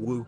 woo.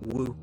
Woo.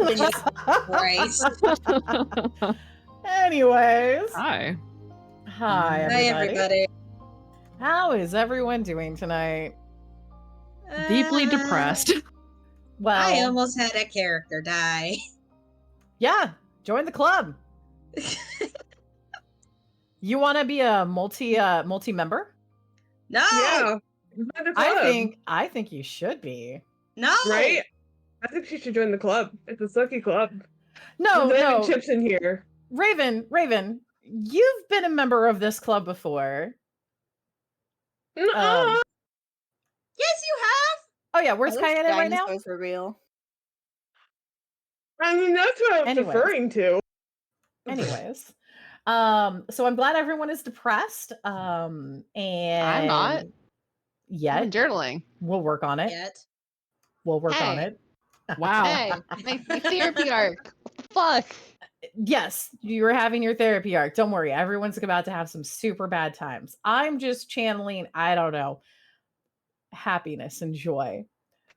Jesus Christ. Anyways. Hi. Hi, Hi, everybody. everybody. How is everyone doing tonight? Deeply depressed. Well, I almost had a character die. Yeah, join the club. You want to be a multi-member? No. Yeah. Join the club. I think you should be. No. Right? I think she should join the club. It's a sucky club. No, There's no. any chips in here. Raven, you've been a member of this club before. Nuh-uh. Yes, you have. Oh yeah, where's Cayenne right now? For real. I mean, that's what I was Anyways. referring to. Anyways. So I'm glad everyone is depressed. And I'm not. Yet. I'm journaling. We'll work on it. Yet. We'll work on it. Wow. Hey, my therapy arc. Fuck. Yes, you're having your therapy arc. Don't worry. Everyone's about to have some super bad times. I'm just channeling, I don't know, happiness and joy.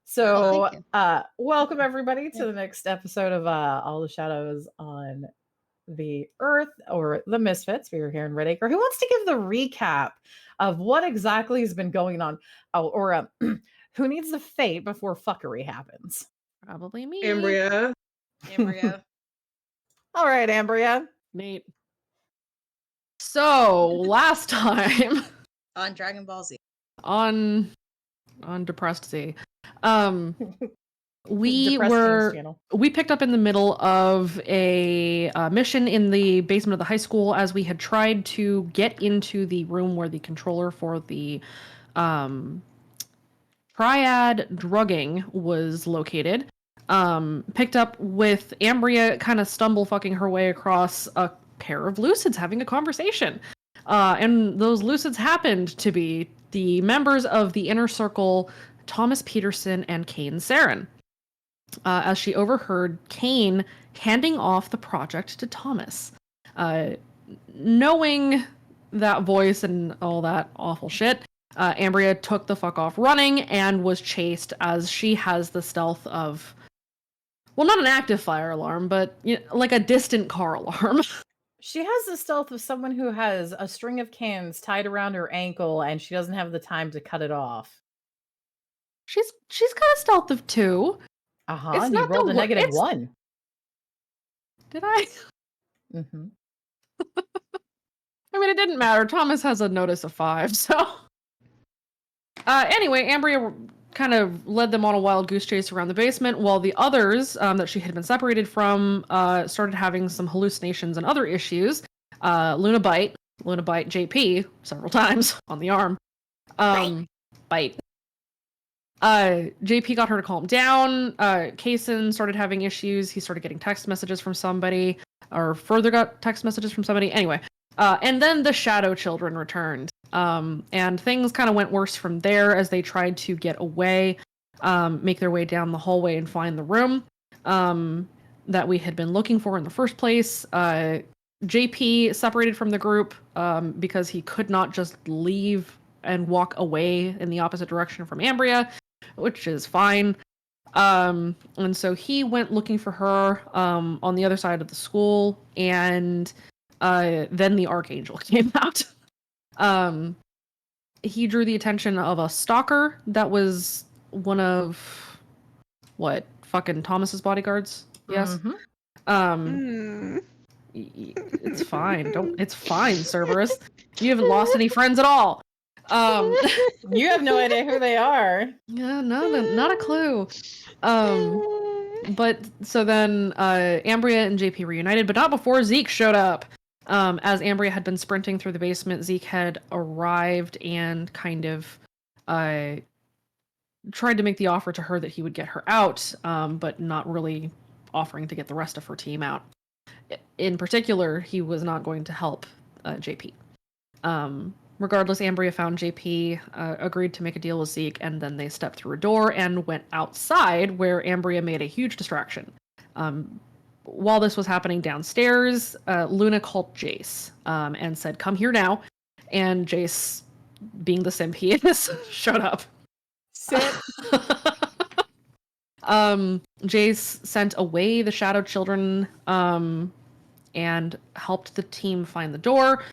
So, welcome everybody to the next episode of All the Shadows on the Earth, or the Misfits. We are here in Red Acre. Who wants to give the recap of what exactly has been going on? Oh, or who needs the fate before fuckery happens? Probably me. Ambria. All right, Ambria. Nate. So, last time On Dragon Ball Z. on Depressed Z. We picked up in the middle of a mission in the basement of the high school as we had tried to get into the room where the controller for the triad drugging was located. Picked up with Ambria kind of stumble fucking her way across a pair of Lucids having a conversation. And those Lucids happened to be the members of the inner circle, Thomas Peterson and Kane Saren. As she overheard Kane handing off the project to Thomas. Knowing that voice and all that awful shit, Ambria took the fuck off running and was chased, as she has the stealth of, well, not an active fire alarm, but like a distant car alarm. She has the stealth of someone who has a string of cans tied around her ankle and she doesn't have the time to cut it off. She's got a stealth of 2. And you rolled a -1. Did I? Mm-hmm. I mean, it didn't matter. Thomas has a notice of 5, so... Anyway, Ambria kind of led them on a wild goose chase around the basement, while the others that she had been separated from started having some hallucinations and other issues. Luna bite JP several times on the arm. Bite. JP got her to calm down. Kaysen started having issues. He started getting text messages from somebody, or further got text messages from somebody. Anyway, and then the Shadow Children returned. And things kind of went worse from there as they tried to get away, make their way down the hallway and find the room that we had been looking for in the first place. JP separated from the group because he could not just leave and walk away in the opposite direction from Ambria, which is fine. And so he went looking for her on the other side of the school, and then the Archangel came out. He drew the attention of a stalker that was one of fucking Thomas's bodyguards. Yes. Mm-hmm. It's fine. It's fine, Cerberus. You haven't lost any friends at all. You have no idea who they are. Yeah, not a clue. But so then Ambria and JP reunited, but not before Zeke showed up. As Ambria had been sprinting through the basement, Zeke had arrived and kind of tried to make the offer to her that he would get her out, but not really offering to get the rest of her team out. In particular, he was not going to help JP. Regardless, Ambria found JP, agreed to make a deal with Zeke, and then they stepped through a door and went outside, where Ambria made a huge distraction. While this was happening downstairs, Luna called Jace and said, "Come here now." And Jace, being the simp he is, showed up. Sit. Jace sent away the Shadow Children and helped the team find the door.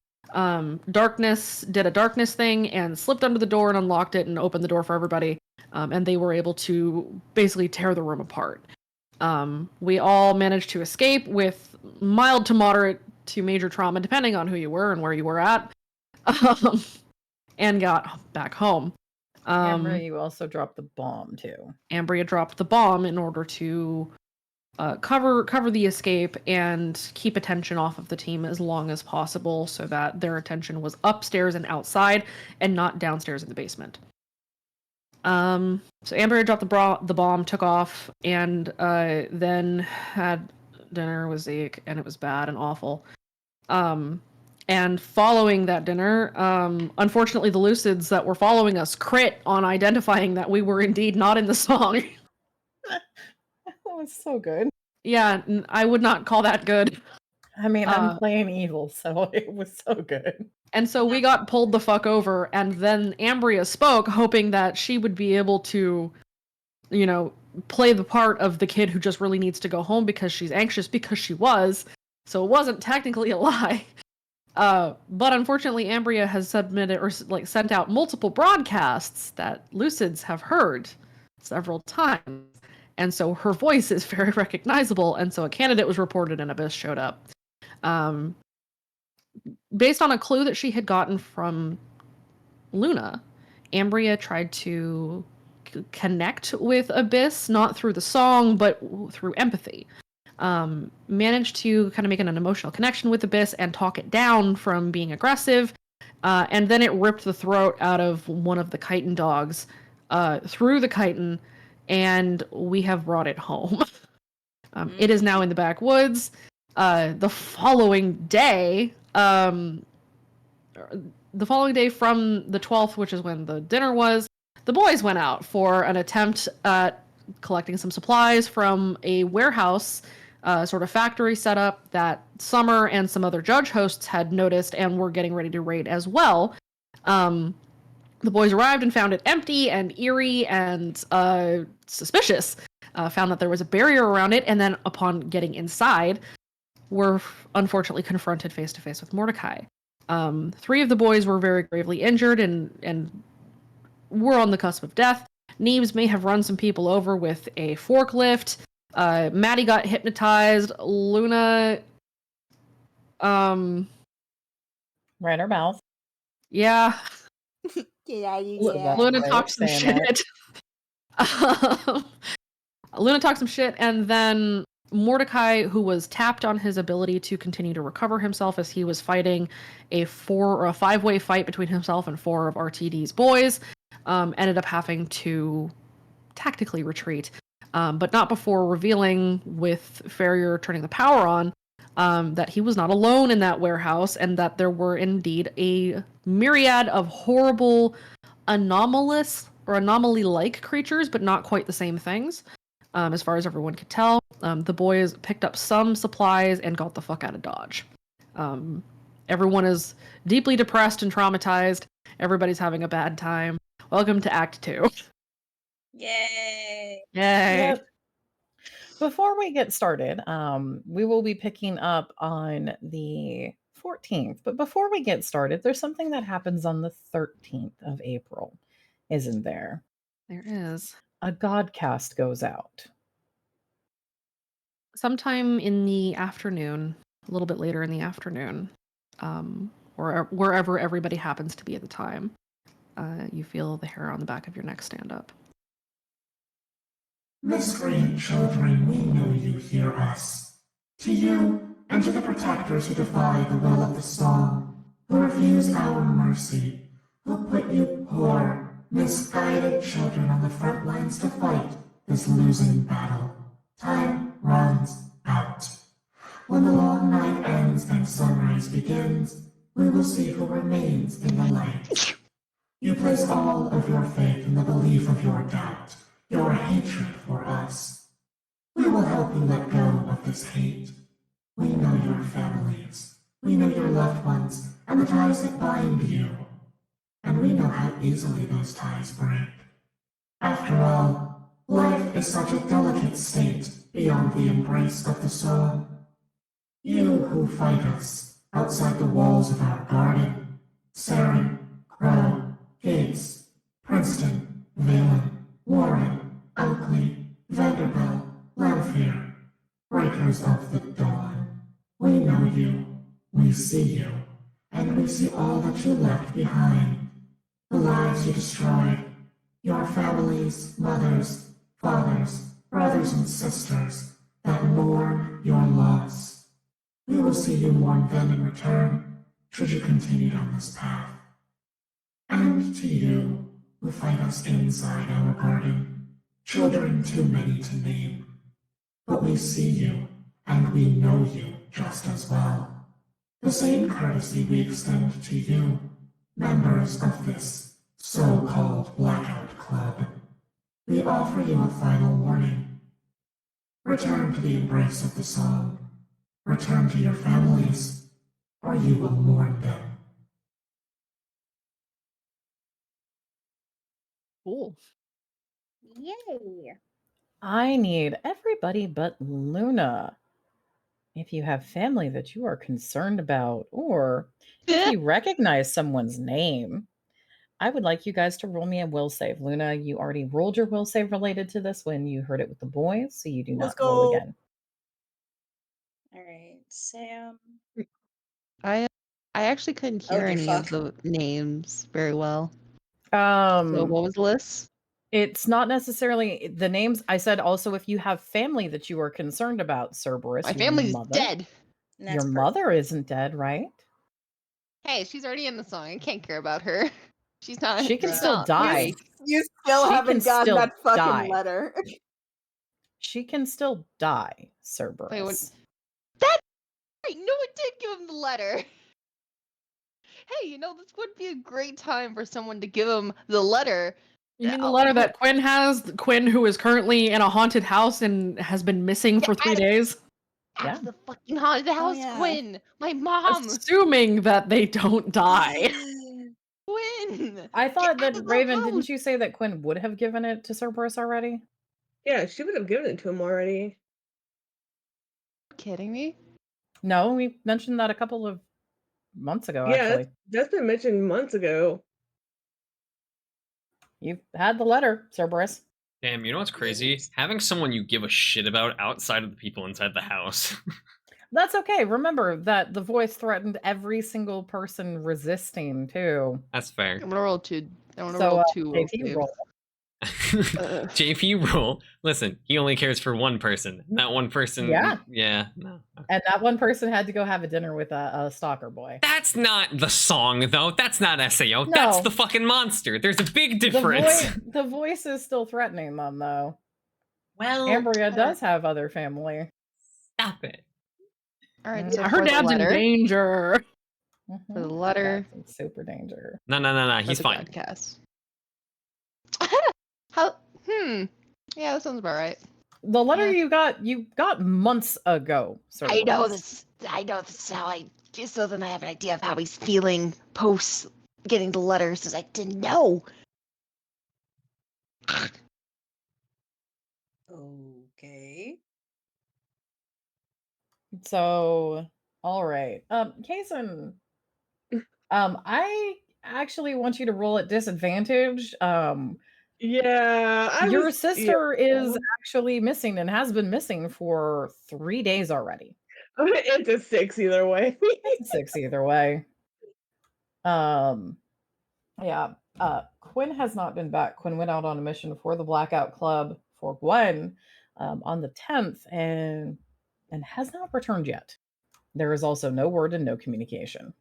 Darkness did a darkness thing and slipped under the door and unlocked it and opened the door for everybody. And they were able to basically tear the room apart. We all managed to escape with mild to moderate to major trauma, depending on who you were and where you were at, and got back home. Amber, you also dropped the bomb too. Ambria dropped the bomb in order to cover the escape and keep attention off of the team as long as possible, so that their attention was upstairs and outside and not downstairs in the basement. So Ambria dropped the bomb, took off, and then had dinner with Zeke, and it was bad and awful. And following that dinner, unfortunately, the Lucids that were following us crit on identifying that we were indeed not in the song. That was so good. Yeah, I would not call that good. I mean, I'm playing evil, so it was so good. And so we got pulled the fuck over, and then Ambria spoke, hoping that she would be able to, you know, play the part of the kid who just really needs to go home because she's anxious, because she was. So it wasn't technically a lie. But unfortunately, Ambria has submitted or sent out multiple broadcasts that Lucids have heard several times. And so her voice is very recognizable, and so a candidate was reported and Abyss showed up. Based on a clue that she had gotten from Luna, Ambria tried to connect with Abyss, not through the song, but through empathy. Managed to kind of make an emotional connection with Abyss and talk it down from being aggressive. And then it ripped the throat out of one of the chitin dogs through the chitin, and we have brought it home. It is now in the backwoods. The following day from the 12th, which is when the dinner was, the boys went out for an attempt at collecting some supplies from a warehouse, sort of factory setup that Summer and some other judge hosts had noticed and were getting ready to raid as well. The boys arrived and found it empty and eerie and suspicious. Found that there was a barrier around it, and then upon getting inside, were unfortunately confronted face to face with Mordecai. 3 of the boys were very gravely injured and were on the cusp of death. Neebs may have run some people over with a forklift. Maddie got hypnotized. Luna, Right in her mouth. yeah. Yeah. Luna Right, talked some saying shit. Luna talked some shit, and then Mordecai, who was tapped on his ability to continue to recover himself as he was fighting a 5-way fight between himself and 4 of RTD's boys, ended up having to tactically retreat, but not before revealing, with Farrier turning the power on, that he was not alone in that warehouse, and that there were indeed a myriad of horrible, anomalous or anomaly-like creatures, but not quite the same things. As far as everyone could tell, the boys picked up some supplies and got the fuck out of Dodge. Everyone is deeply depressed and traumatized. Everybody's having a bad time. Welcome to Act 2. Yay! Yay! Yep. Before we get started, we will be picking up on the 14th. But before we get started, there's something that happens on the 13th of April, isn't there? There is. A Godcast goes out. Sometime in the afternoon, a little bit later in the afternoon, or wherever everybody happens to be at the time, you feel the hair on the back of your neck stand up. Miscreant children, we know you hear us. To you, and to the protectors who defy the will of the song, who refuse our mercy, who put you poor, misguided children on the front lines to fight this losing battle. Time runs out. When the long night ends and sunrise begins, we will see who remains in the light. You place all of your faith in the belief of your doubt, your hatred for us. We will help you let go of this hate. We know your families. We know your loved ones and the ties that bind you. And we know how easily those ties break. After all, life is such a delicate state beyond the embrace of the soul. You who fight us outside the walls of our garden, Saren, Crow, Gates, Princeton, Valen, Warren, Oakley, Vanderbilt, Lanfear, breakers of the dawn. We know you, we see you, and we see all that you left behind. The lives you destroyed, your families, mothers, fathers, brothers and sisters that mourn your loss. We will see you mourn them in return, should you continue on this path. And to you, who fight us inside our garden, children too many to name. But we see you, and we know you just as well. The same courtesy we extend to you, members of this so-called Blackout Club. We offer you a final warning. Return to the embrace of the song. Return to your families, or you will mourn them. Cool. Yay. I need everybody but Luna. If you have family that you are concerned about, or if you recognize someone's name, I would like you guys to roll me a will save. Luna, you already rolled your will save related to this when you heard it with the boys, so you do Let's not roll go. again. All right, Sam. I actually couldn't hear dear any of fuck. the names very well. So what was the list? It's not necessarily the names. I said also if you have family that you are concerned about, Cerberus. My your family's mother. dead. That's Your perfect. mother isn't dead, right? Hey, she's already in the song. I can't care about her. She's not. She can she's still not die. me. You still She haven't can gotten still that fucking die. letter. She can still die, Cerberus. That right? No one did give him the letter. Hey, this would be a great time for someone to give him the letter. You mean the letter that Quinn has? Quinn, who is currently in a haunted house and has been missing for 3 days? Yeah. Out of the fucking haunted house, yeah. Quinn. My mom. Assuming that they don't die. Quinn. I thought Get out that, of the Raven, house. didn't you say that Quinn would have given it to Cerberus already? Yeah, she would have given it to him already. Kidding me? No, we mentioned that a couple of months ago, Yeah, actually. that's been mentioned months ago. You've had the letter, Cerberus. Damn, you know what's crazy? Having someone you give a shit about outside of the people inside the house. That's okay. Remember that the voice threatened every single person resisting, too. That's fair. I'm gonna roll two. I want to So, roll two. will JP, save. roll. JP rule. Listen, he only cares for one person. And that one person. Yeah. Yeah. No. And that one person had to go have a dinner with a stalker boy. That's not the song, though. That's not SAO. No. That's the fucking monster. There's a big difference. The voice is still threatening them, though. Well, Ambria does have other family. Stop it. All right. Mhm. So Her for the dad's in letter, danger. Mhm. For the letter. That's in super danger. No. for He's the fine. podcast. How? Yeah, that sounds about right. The letter Yeah. you got months ago. I know Cerberus. this. I know this is how I. Just so then I have an idea of how he's feeling post getting the letter, since I didn't know. okay. So, all right. Kason, I actually want you to roll at disadvantage. Yeah, Your sister is actually missing and has been missing for 3 days already. It's a 6 either way. It's a 6 either way. Yeah. Quinn has not been back. Quinn went out on a mission for the Blackout Club for Gwen on the 10th and has not returned yet. There is also no word and no communication.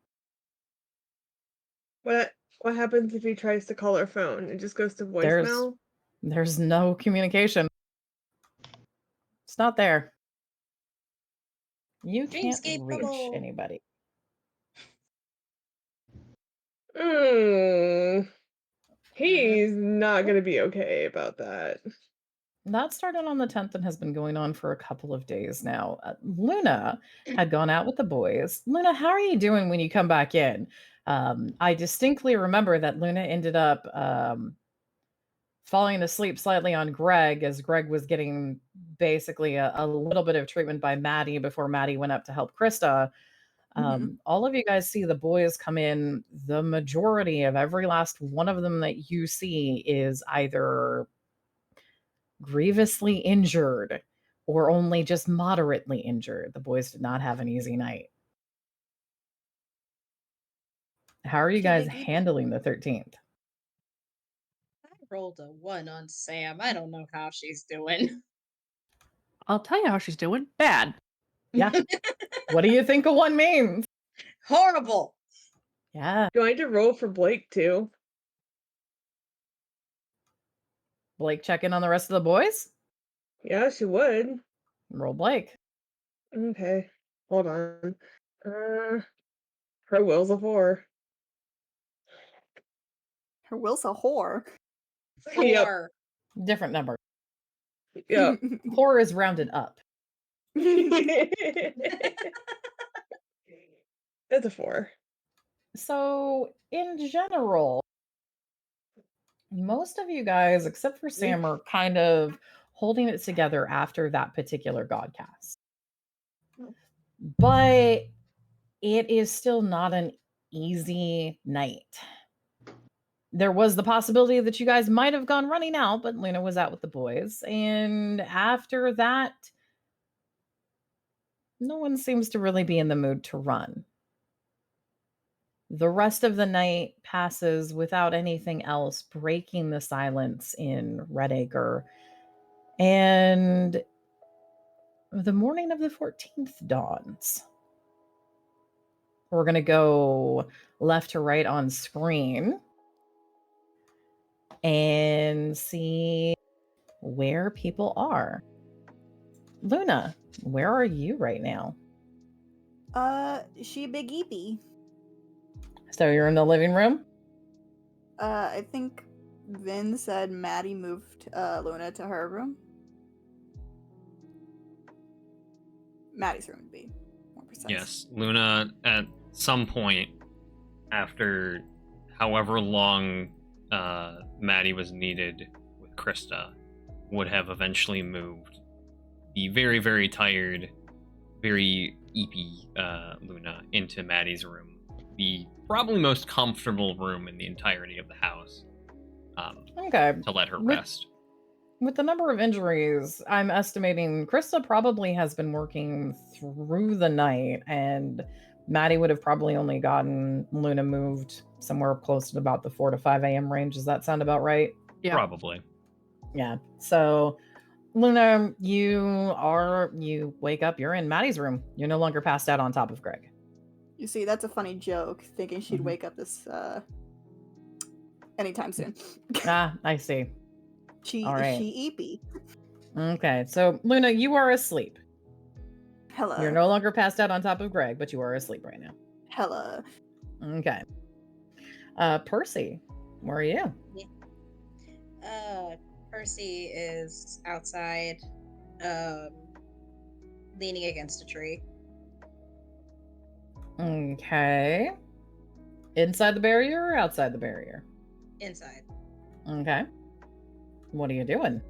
What happens if he tries to call her phone? It just goes to voicemail? There's no communication. It's not there. You can't Dreamscape reach bubble. anybody. He's not gonna be okay about that. That started on the 10th and has been going on for a couple of days now. Luna had gone out with the boys. Luna, how are you doing when you come back in? I distinctly remember that Luna ended up falling asleep slightly on Greg as Greg was getting basically a little bit of treatment by Maddie before Maddie went up to help Krista. All of you guys see the boys come in. The majority of every last one of them that you see is either grievously injured or only just moderately injured. The boys did not have an easy night. How are you guys handling the 13th? I rolled a 1 on Sam. I don't know how she's doing. I'll tell you how she's doing. Bad. Yeah. What do you think a 1 means? Horrible. Yeah. Do I need to roll for Blake too? Blake, check in on the rest of the boys? Yeah, she would. Roll Blake. Okay. Hold on. Her will's a 4. Her will's a whore. 4. Different number. Yep. Horror is rounded up. It's a 4. So, in general, most of you guys, except for Sam, are kind of holding it together after that particular godcast. But it is still not an easy night. There was the possibility that you guys might have gone running out, but Luna was out with the boys. And after that, no one seems to really be in the mood to run. The rest of the night passes without anything else breaking the silence in Redacre. And the morning of the 14th dawns. We're going to go left to right on screen and see where people are. Luna, where are you right now? She big eepy. So you're in the living room? I think Vin said Maddie moved Luna to her room. Maddie's room would be more precise. Yes, Luna at some point after however long Maddie was needed with Krista would have eventually moved the very, very tired, very eepy Luna into Maddie's room. The probably most comfortable room in the entirety of the house. Okay. To let her rest. With the number of injuries, I'm estimating Krista probably has been working through the night, and Maddie would have probably only gotten Luna moved somewhere close to about the 4 to 5 a.m. range. Does that sound about right? Yeah. Probably. Yeah. So, Luna, you wake up, you're in Maddie's room. You're no longer passed out on top of Greg. You see, that's a funny joke, thinking she'd wake up this anytime soon. I see. All right. She eepy. Okay, so Luna, you are asleep. Hello. You're no longer passed out on top of Greg, but you are asleep right now. Hello. Okay. Percy, where are you? Percy is outside, leaning against a tree. Okay. Inside the barrier or outside the barrier? Inside. Okay. What are you doing?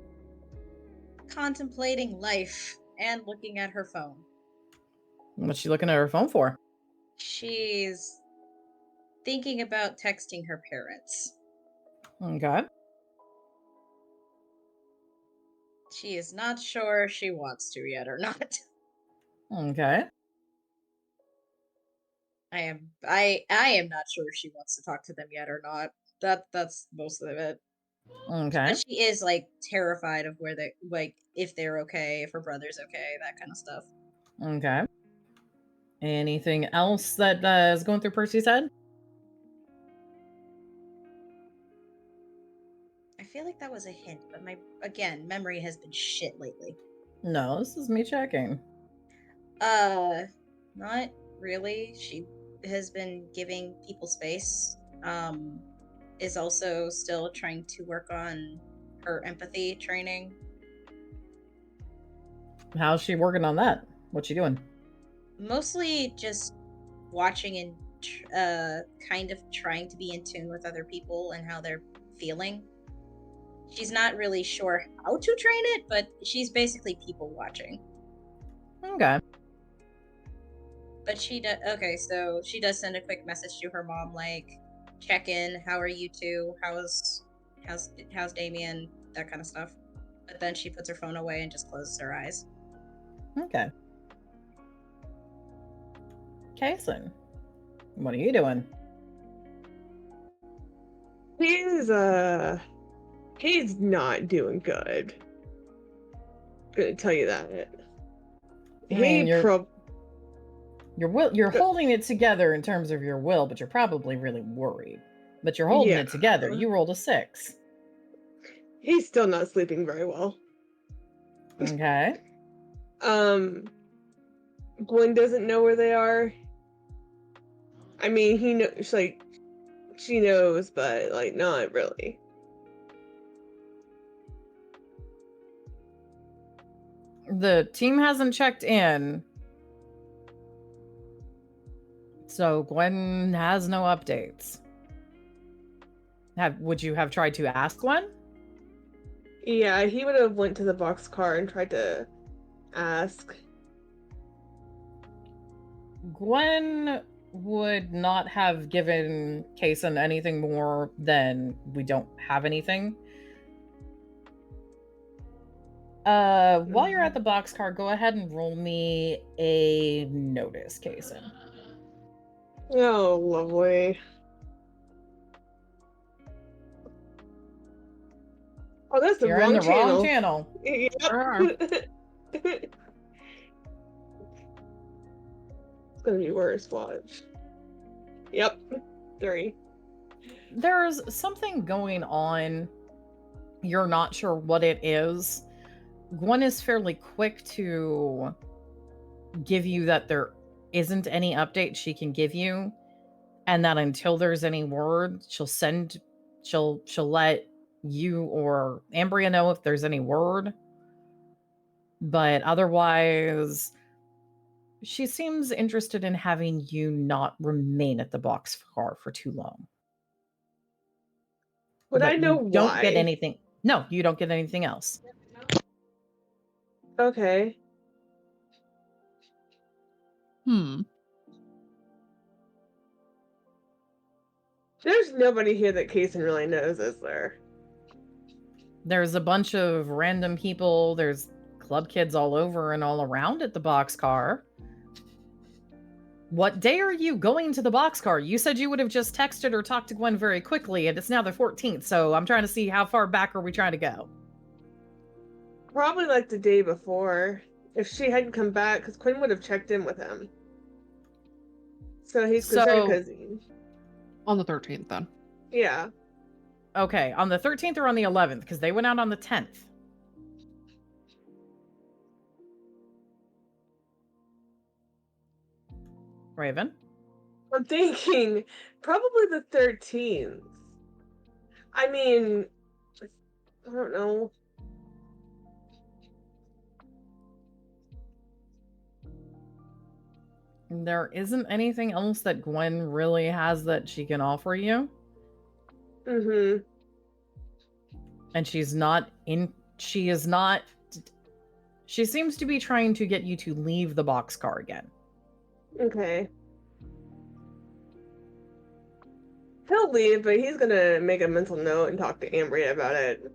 Contemplating life and looking at her phone. What's she looking at her phone for? She's thinking about texting her parents. Okay. She is not sure if she wants to yet or not. Okay. I am not sure if she wants to talk to them yet or not. That's most of it. Okay. But she is like terrified of where they if they're okay, if her brother's okay, that kind of stuff. Okay. Anything else that is going through Percy's head? I feel like that was a hint, but my memory has been shit lately. No, this is me checking. Not really. She has been giving people space. Is also still trying to work on her empathy training. How's she working on that? What's she doing? Mostly just watching and kind of trying to be in tune with other people and how they're feeling. she's not really sure how to train it, but she's basically people watching. Okay. But she does. Okay, so she does send a quick message to her mom, like, check in. How are you two? How's Damien? That kind of stuff. But then she puts her phone away and just closes her eyes. Okay. Kason, what are you doing? He's not doing good. Gonna tell you that. I mean, He you're holding it together in terms of your will, but you're probably really worried. But you're holding it together. You rolled a 6. He's still not sleeping very well. Okay. Gwen doesn't know where they are. I mean, he knows, like, she knows, but, like, not really. The team hasn't checked in. So Gwen has no updates. Would you have tried to ask Gwen? Yeah, he would have went to the boxcar and tried to ask. Gwen would not have given Kason anything more than we don't have anything. While you're at the boxcar, go ahead and roll me a notice, Kason. Oh, lovely. Oh, that's the You're wrong in the channel. wrong channel. Yep. It's gonna be worse, watch. Yep. 3. There's something going on. You're not sure what it is. Gwen is fairly quick to give you that there isn't any update she can give you, and that until there's any word, she'll let you or Ambria know if there's any word. But otherwise, she seems interested in having you not remain at the boxcar for too long. Would But I know you don't get why? anything. No, you don't get anything else. Okay. There's nobody here that Kason really knows, is there? There's a bunch of random people. There's club kids all over and all around at the boxcar. What day are you going to the boxcar? You said you would have just texted or talked to Gwen very quickly, and it's now the 14th, so I'm trying to see how far back are we trying to go. Probably like the day before. If she hadn't come back, because Quinn would have checked in with him. So he's concerned because... On the 13th, then. Yeah. Okay, on the 13th or on the 11th? Because they went out on the 10th. Raven? I'm thinking probably the 13th. I mean, I don't know. There isn't anything else that Gwen really has that she can offer you. Mm-hmm. And she is not... She seems to be trying to get you to leave the boxcar again. Okay. He'll leave, but he's gonna make a mental note and talk to Ambria about it.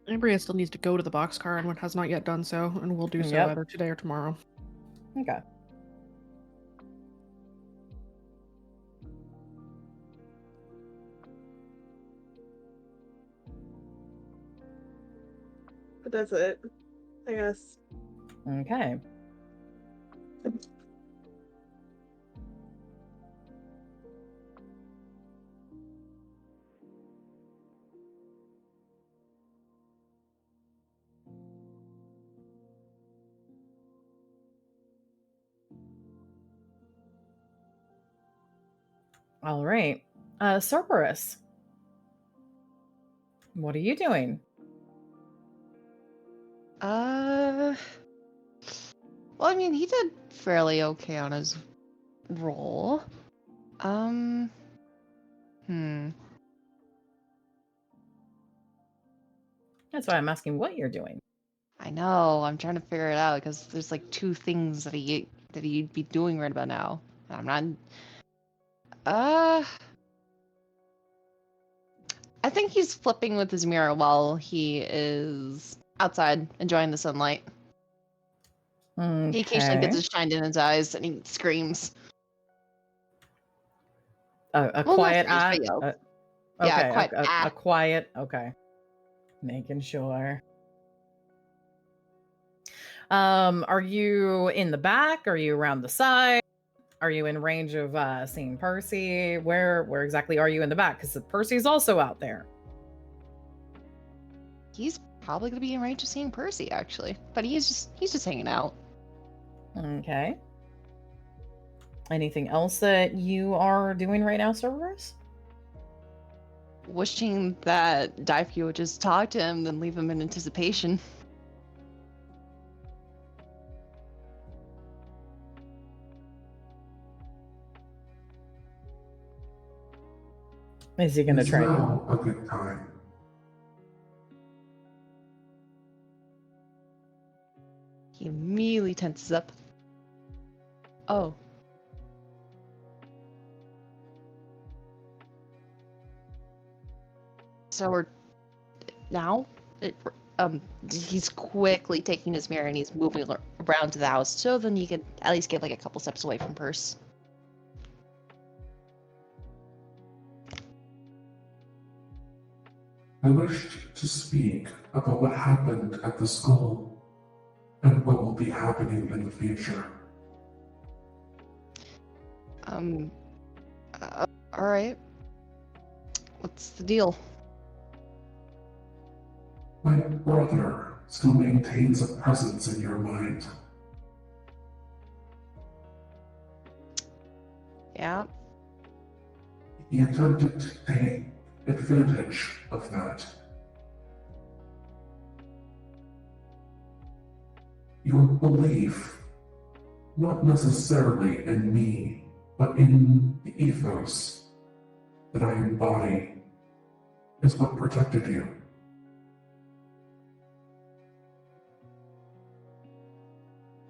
Ambria still needs to go to the boxcar and has not yet done so, and will do so either today or tomorrow. Okay. But that's it, I guess. Okay. All right. Cerberus. What are you doing? Well, I mean, he did fairly okay on his roll. That's why I'm asking what you're doing. I know. I'm trying to figure it out because there's like two things that he'd be doing right about now. I'm not. I think he's flipping with his mirror while he is outside enjoying the sunlight. He occasionally gets it shined in his eyes and he screams. A Well, not quiet screams, eye. but yells. Okay, Yeah, quiet a quiet. Okay, making sure. Are you in the back? Are you around the side? Are you in range of seeing Percy? Where exactly are you in the back? Because Percy's also out there. He's probably gonna be in range of seeing Percy, actually. But he's just hanging out. Okay. Anything else that you are doing right now, Cerberus? Wishing that Daifyu would just talk to him, then leave him in anticipation. Is he gonna try? Now a good time. He immediately tenses up. Oh. So we're now? He's quickly taking his mirror and he's moving around to the house, so then you could at least get like a couple steps away from Perce. I wished to speak about what happened at the school and what will be happening in the future. Alright. What's the deal? My brother still maintains a presence in your mind. Yeah. He attempted to take advantage of that. Your belief, not necessarily in me, but in the ethos that I embody, is what protected you.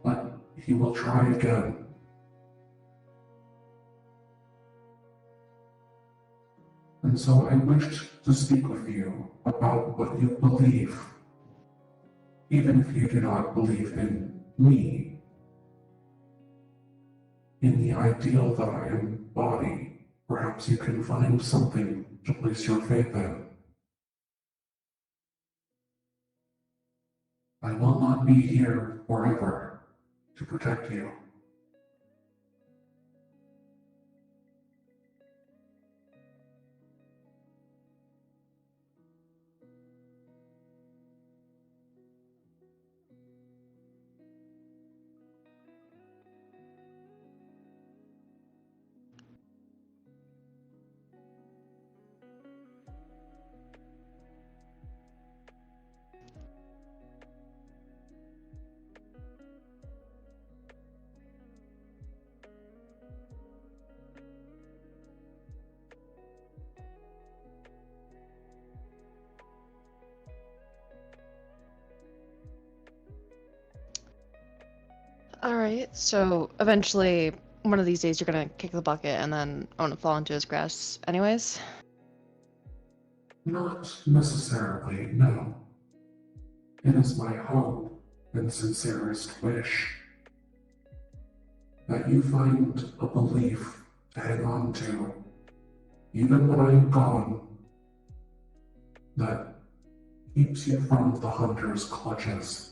But he will try again. And so I wished to speak with you about what you believe, even if you do not believe in me, in the ideal that I embody. Perhaps you can find something to place your faith in. I will not be here forever to protect you. Alright, so eventually, one of these days you're gonna kick the bucket and then I'm gonna fall into his grass anyways? Not necessarily, no. It is my hope and sincerest wish that you find a belief to hang on to, even when I am gone, that keeps you from the hunter's clutches.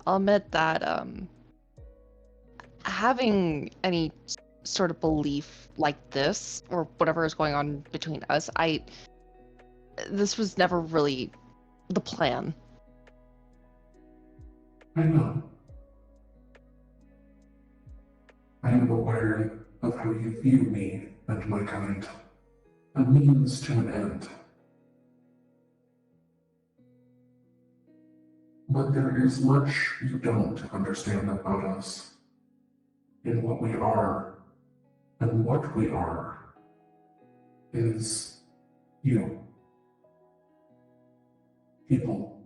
I'll admit that, having any sort of belief like this, or whatever is going on between us, this was never really the plan. I know. I am aware of how you view me and my kind. A means to an end. But there is much you don't understand about us. in what we are, and what we are is you. People.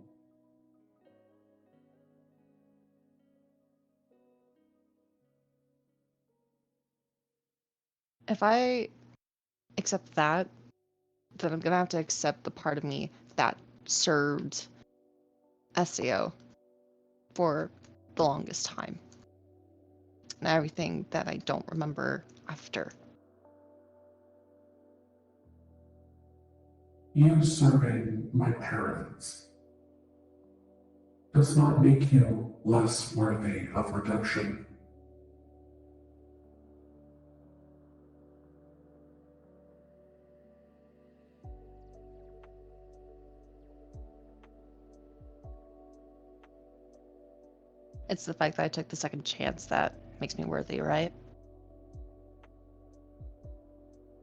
If I accept that, then I'm gonna have to accept the part of me that served SEO for the longest time. And everything that I don't remember after. You serving my parents does not make you less worthy of redemption. It's the fact that I took the second chance that makes me worthy, right?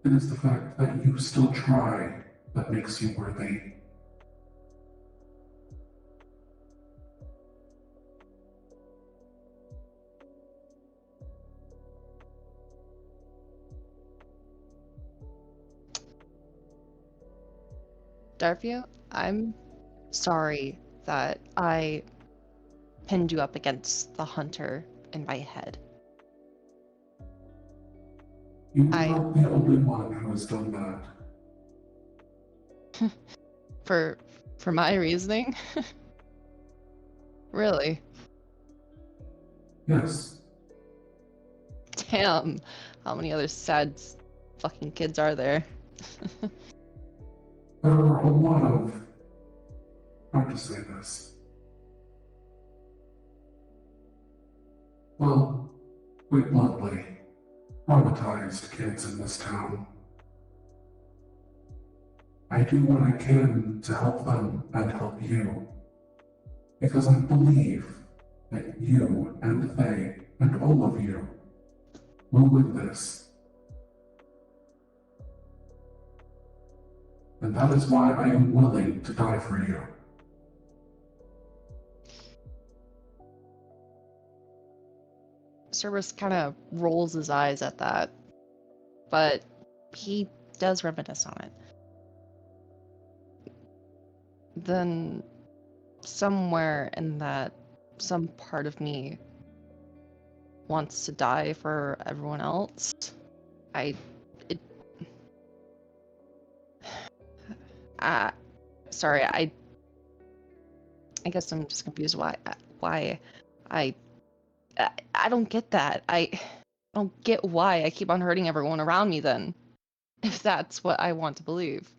It is the fact that you still try that makes you worthy. Darview, I'm sorry that I pinned you up against the hunter in my head. You are not the only one who has done that. For my reasoning? Really? Yes. Damn. How many other sad fucking kids are there? There are a lot of, how to say this? Well, quite bluntly, traumatized kids in this town. I do what I can to help them and help you, because I believe that you and they and all of you will win this. And that is why I am willing to die for you. Cerberus kind of rolls his eyes at that, but he does reminisce on it. Then, somewhere in that, some part of me wants to die for everyone else. Sorry, I guess I'm just confused why I don't get that. I don't get why I keep on hurting everyone around me then, if that's what I want to believe.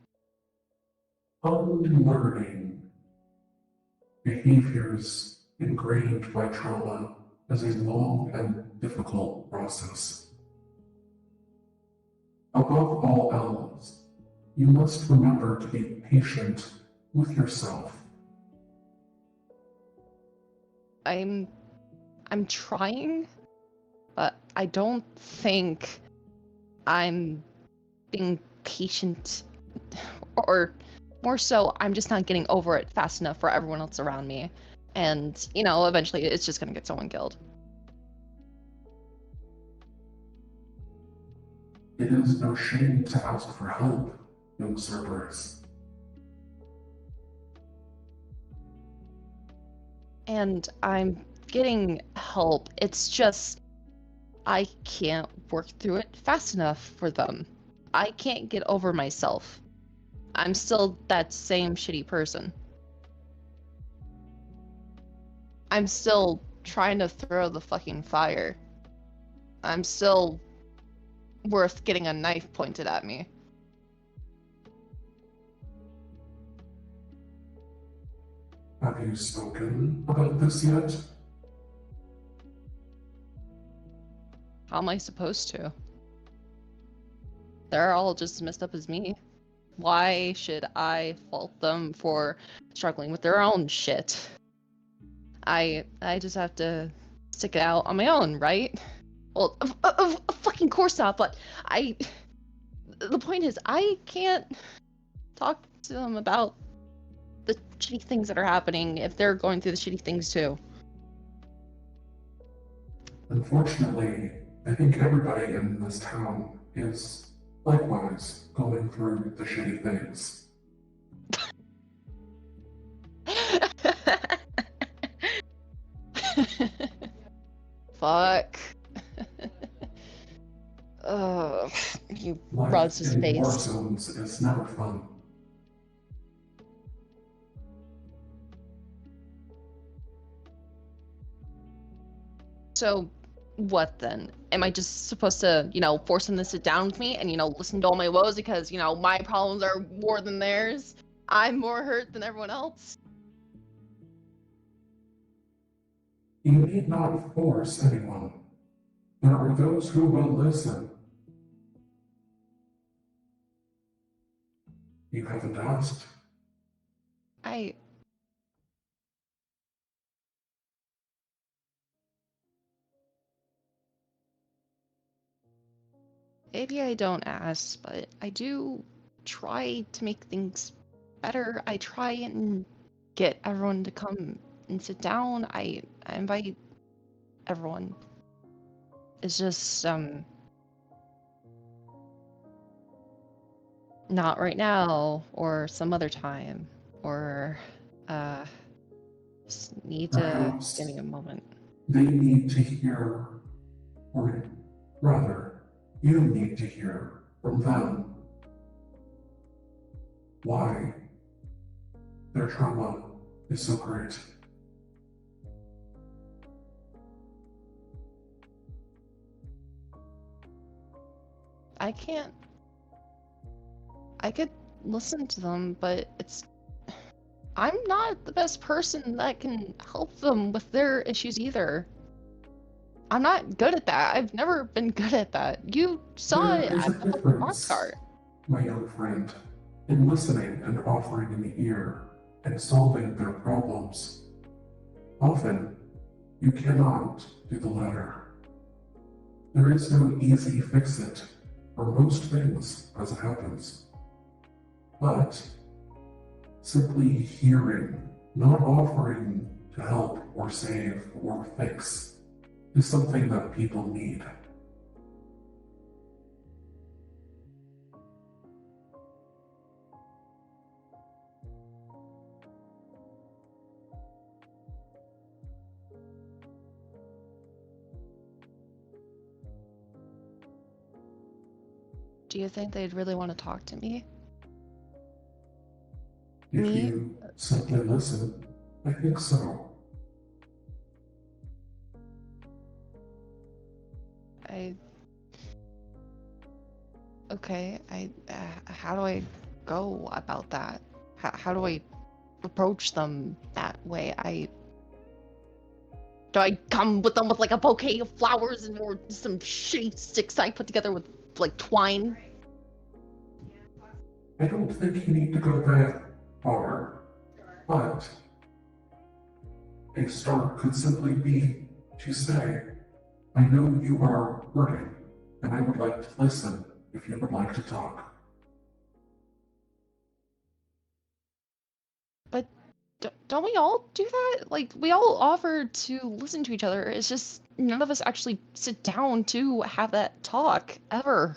Unlearning behaviors ingrained by trauma is a long and difficult process. Above all else, you must remember to be patient with yourself. I'm trying, but I don't think I'm being patient, or more so, I'm just not getting over it fast enough for everyone else around me. And, eventually it's just gonna get someone killed. It is no shame to ask for help, young Cerberus. And I'm getting help. It's just, I can't work through it fast enough for them. I can't get over myself. I'm still that same shitty person. I'm still trying to throw the fucking fire. I'm still worth getting a knife pointed at me. Have you spoken about this yet? How am I supposed to? They're all just as messed up as me. Why should I fault them for struggling with their own shit? I just have to stick it out on my own, right? Well, of fucking course not, but the point is, I can't talk to them about the shitty things that are happening if they're going through the shitty things too. Unfortunately, I think everybody in this town is likewise going through the shitty things. Fuck. Ugh, he Life rubs his in war face. zones is never fun. So, what then? Am I just supposed to, force him to sit down with me and, listen to all my woes because, my problems are more than theirs? I'm more hurt than everyone else? You need not force anyone. There are those who will listen. You haven't asked. Maybe I don't ask, but I do try to make things better. I try and get everyone to come and sit down. I invite everyone. It's just, not right now, or some other time, or, just need to Perhaps give me a moment. they need to hear, or rather, you need to hear from them why their trauma is so great. I could listen to them, but I'm not the best person that can help them with their issues either. I'm not good at that. I've never been good at that. You saw There it is at a the difference, cart. my young friend, in listening and offering an ear and solving their problems. Often, you cannot do the latter. There is no easy fix-it for most things as it happens. But simply hearing, not offering to help or save or fix, is something that people need. Do you think they'd really want to talk to me? If Me? you simply listen, I think so. Okay, how do I go about that? How do I approach them that way? Do I come with them with like a bouquet of flowers and or some shitty sticks I put together with like twine? I don't think you need to go that far, but a start could simply be to say, I know you are hurting, and I would like to listen if you would like to talk. But don't we all do that? Like, we all offer to listen to each other. It's just none of us actually sit down to have that talk, ever.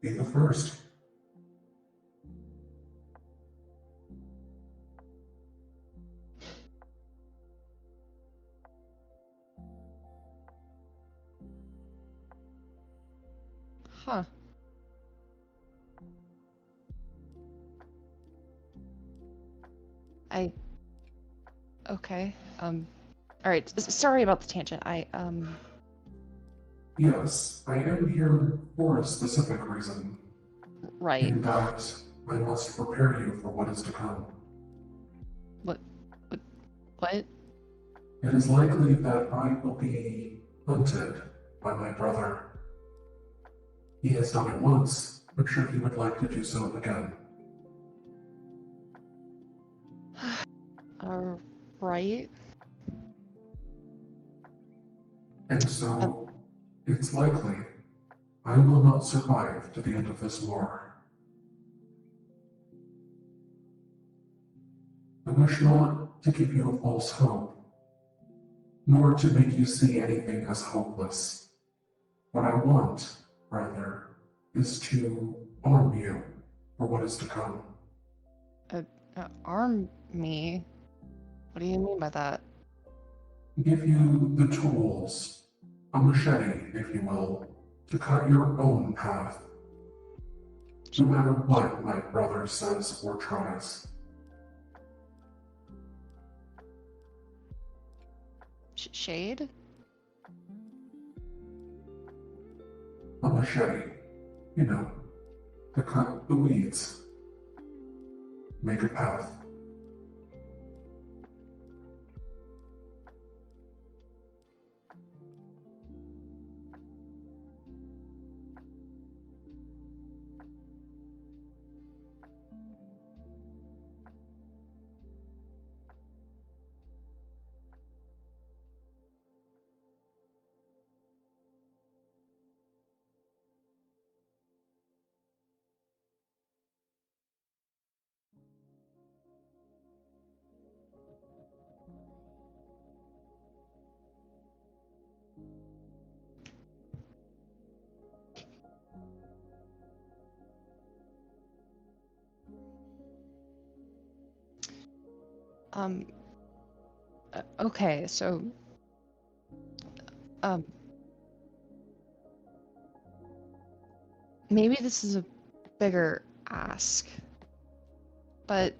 Be the first. Huh. Okay. Alright, sorry about the tangent. Yes, I am here for a specific reason. Right. In that, I must prepare you for what is to come. What? It is likely that I will be hunted by my brother. He has done it once, but sure he would like to do so again. Right. And so, it's likely I will not survive to the end of this war. I wish not to give you a false hope, nor to make you see anything as hopeless. What I want, rather, is to arm you for what is to come. Arm me? What do you mean by that? Give you the tools, a machete, if you will, to cut your own path. No matter what my brother says or tries. Shade? A machete, you know, to cut the weeds. Make a path. Okay, so, maybe this is a bigger ask, but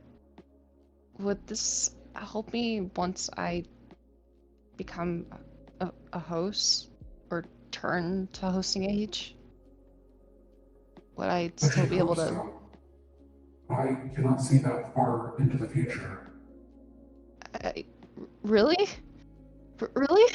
would this help me once I become a host or turn to hosting age? Would I I still should be able hope to? so. I cannot see that far into the future. Really? Really?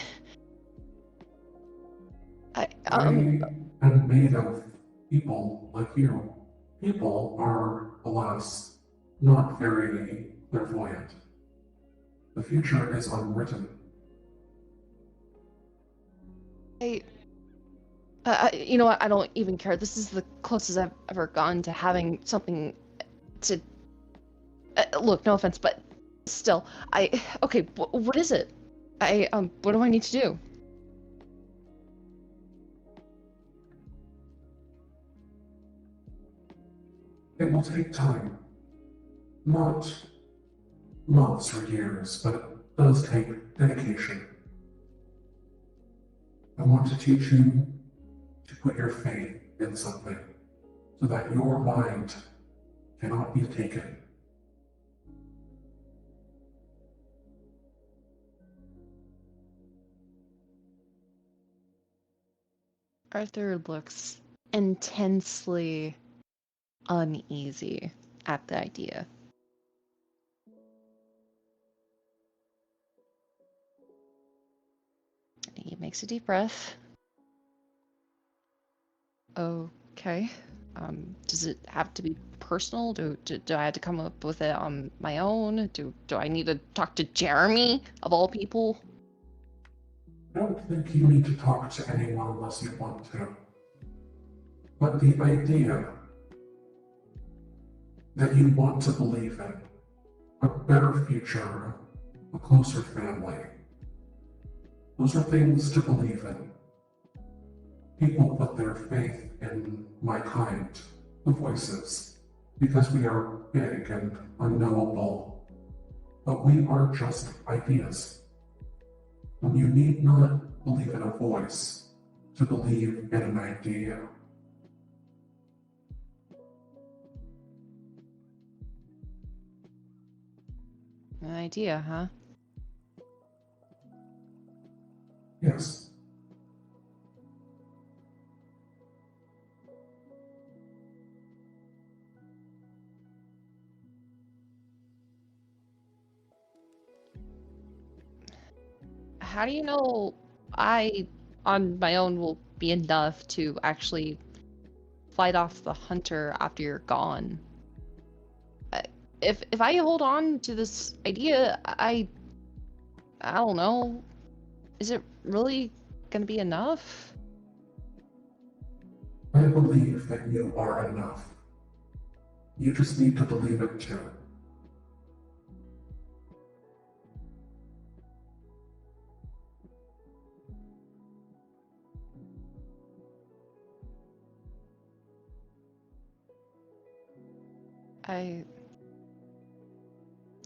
I am made of people like you. People are, alas, not very clairvoyant. The future is unwritten. You know what? I don't even care. This is the closest I've ever gone to having something to. Look, no offense, but still, okay. What is it? What do I need to do? It will take time. Not months or years, but it does take dedication. I want to teach you to put your faith in something so that your mind cannot be taken. Arthur looks intensely uneasy at the idea. He makes a deep breath. Okay. Does it have to be personal? Do I have to come up with it on my own? Do I need to talk to Jeremy, of all people? I don't think you need to talk to anyone unless you want to. But the idea that you want to believe in a better future, a closer family, those are things to believe in. People put their faith in my kind, the voices, because we are big and unknowable. But we are just ideas. And you need not believe in a voice to believe in an idea. An idea, huh? Yes. How do you know I, on my own, will be enough to actually fight off the hunter after you're gone? If I hold on to this idea, I don't know. Is it really gonna be enough? I believe that you are enough. You just need to believe it too.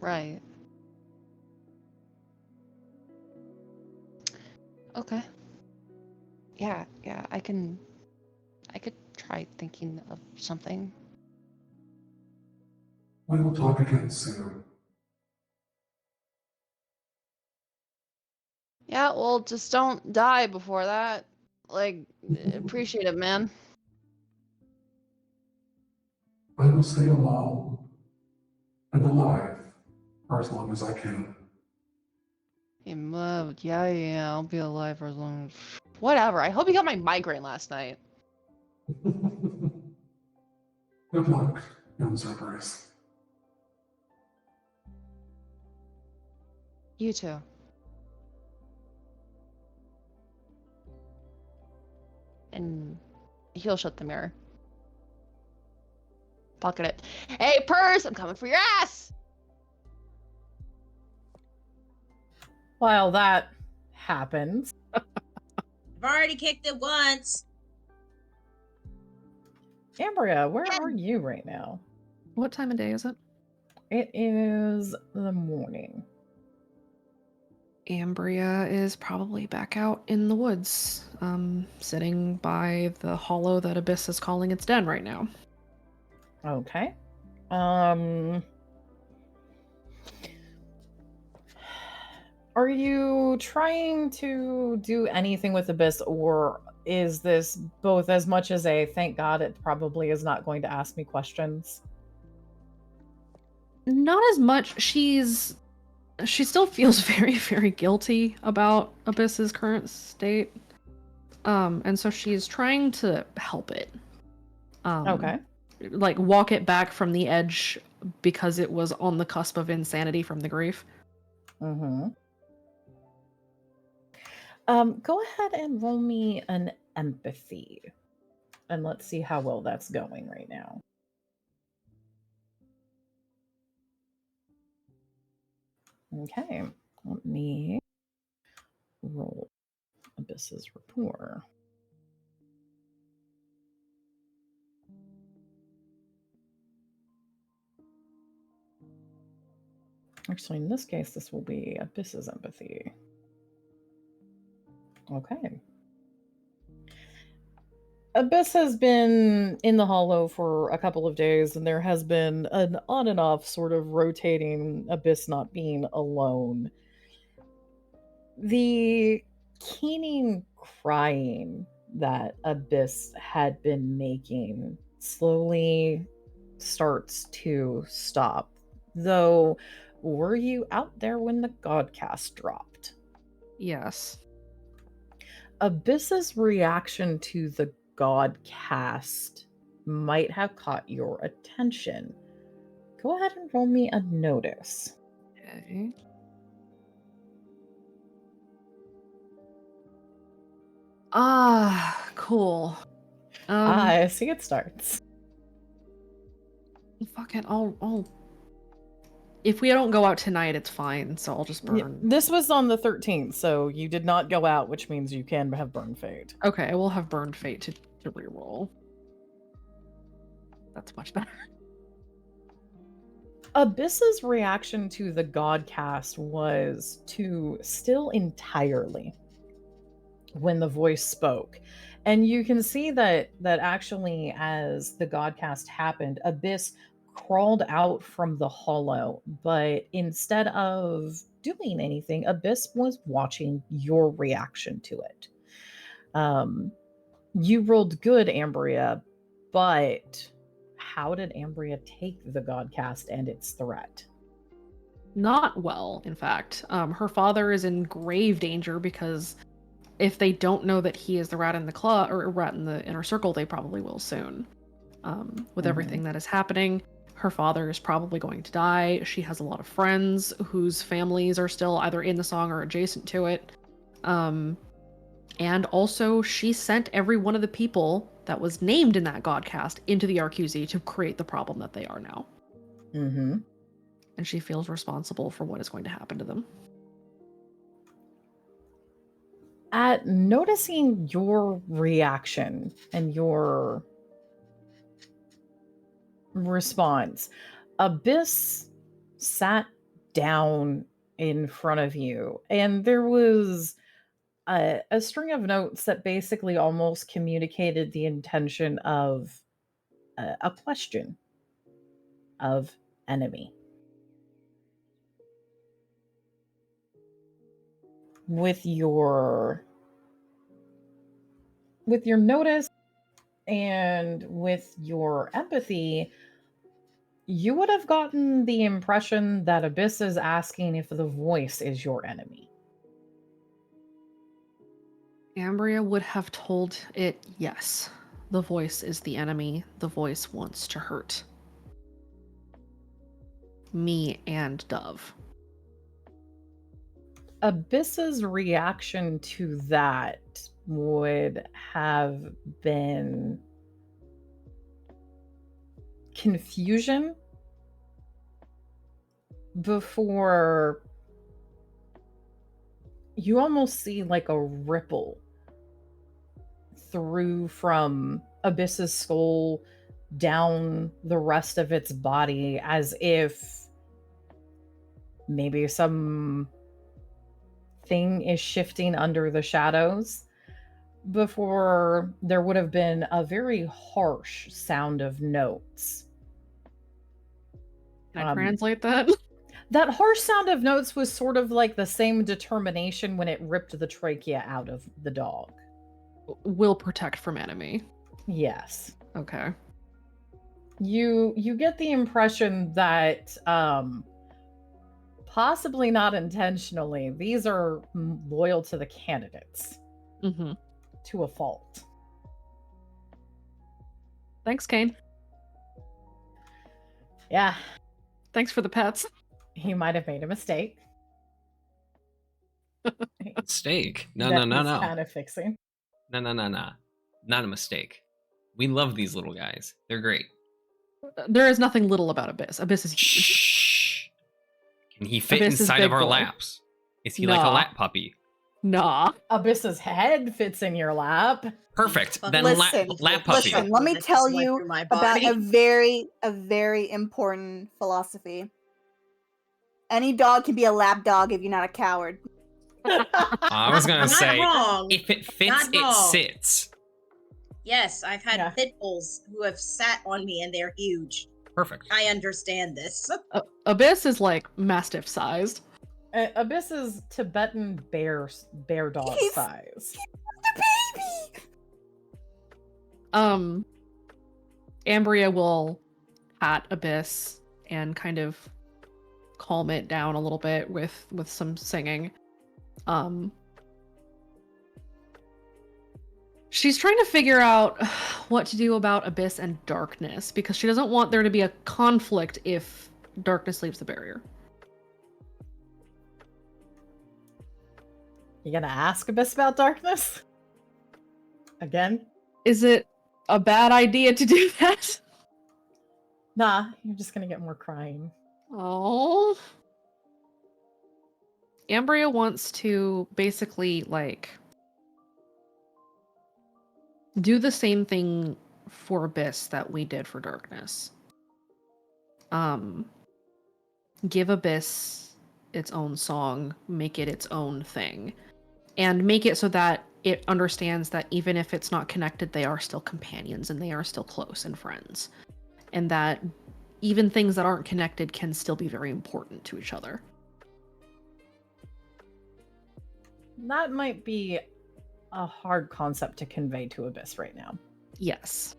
Right. Okay. Yeah, I could try thinking of something. We will talk again soon. Yeah, well, just don't die before that. Like, appreciate it, man. I will stay alone and alive for as long as I can. Yeah, I'll be alive for as long as... Whatever, I hope you got my migraine last night. Good luck, young Cerberus. You too. And he'll shut the mirror. Pocket it. Hey, Purse, I'm coming for your ass! While that happens, I've already kicked it once. Ambria, where are you right now? What time of day is it? It is the morning. Ambria is probably back out in the woods, sitting by the hollow that Abyss is calling its den right now. Okay. Are you trying to do anything with Abyss, or is this both as much as a thank God it probably is not going to ask me questions? Not as much. She still feels very, very guilty about Abyss's current state. And so she's trying to help it. Okay. Like walk it back from the edge because it was on the cusp of insanity from the grief. Mm-hmm. Go ahead and roll me an empathy. And let's see how well that's going right now. Okay. Let me roll Abyss's rapport. Actually, in this case, this will be Abyss's empathy. Okay. Abyss has been in the hollow for a couple of days, and there has been an on and off sort of rotating Abyss not being alone. The keening crying that Abyss had been making slowly starts to stop. Though, were you out there when the Godcast dropped? Yes. Abyss's reaction to the Godcast might have caught your attention. Go ahead and roll me a notice. Okay. Cool. I see it starts. Fuck it, I'll if we don't go out tonight, it's fine, so I'll just burn. Yeah, this was on the 13th, so you did not go out, which means you can have Burn Fate. Okay, I will have Burned Fate to reroll. That's much better. Abyss's reaction to the Godcast was to still entirely when the voice spoke. And you can see that actually as the Godcast happened, Abyss crawled out from the hollow, but instead of doing anything, Abyss was watching your reaction to it. You rolled good, Ambria, but how did Ambria take the Godcast and its threat? Not well, in fact. Her father is in grave danger because if they don't know that he is the rat in the club or rat in the inner circle, they probably will soon. With everything that is happening, her father is probably going to die. She has a lot of friends whose families are still either in the song or adjacent to it. And also, she sent every one of the people that was named in that Godcast into the RQZ to create the problem that they are now. Mm-hmm. And she feels responsible for what is going to happen to them. At noticing your reaction and your response. Abyss sat down in front of you, and there was a string of notes that basically almost communicated the intention of a question of enemy. With your notice and with your empathy, you would have gotten the impression that Abyss is asking if the voice is your enemy. Ambria would have told it, yes, the voice is the enemy. The voice wants to hurt me and Dove. Abyss's reaction to that would have been confusion before you almost see like a ripple through from Abyss's skull down the rest of its body, as if maybe some thing is shifting under the shadows, before there would have been a very harsh sound of notes. Can I translate that? That harsh sound of notes was sort of like the same determination when it ripped the trachea out of the dog. Will protect from enemy. Yes. Okay. You get the impression that possibly not intentionally, these are loyal to the candidates. Mm-hmm. To a fault. Thanks, Kane. Yeah. Thanks for the pets. He might have made a mistake. Mistake? No. Kind of fixing. No. Not a mistake. We love these little guys. They're great. There is nothing little about Abyss. Abyss is huge. Shh. Can he fit Abyss is inside big of our boy. laps? Is he like a lap puppy? Nah. Abyss's head fits in your lap. Perfect. Then Listen, lap puppy. Listen, let me tell you about a very important philosophy. Any dog can be a lap dog if you're not a coward. I was gonna Not say, wrong. if it fits, Not it wrong. sits. Yes, I've had Yeah. pit bulls who have sat on me and they're huge. Perfect. I understand this. Abyss is like mastiff sized. Abyss is Tibetan bear dog He's- size. The baby! Ambria will pat Abyss and kind of calm it down a little bit with some singing. She's trying to figure out what to do about Abyss and Darkness, because she doesn't want there to be a conflict if Darkness leaves the barrier. You gonna ask Abyss about Darkness? Again? Is it a bad idea to do that? Nah, you're just gonna get more crying. Oh. Ambria wants to basically, like, do the same thing for Abyss that we did for Darkness. Give Abyss its own song, make it its own thing, and make it so that it understands that even if it's not connected, they are still companions and they are still close and friends. And that even things that aren't connected can still be very important to each other. That might be a hard concept to convey to Abyss right now. Yes.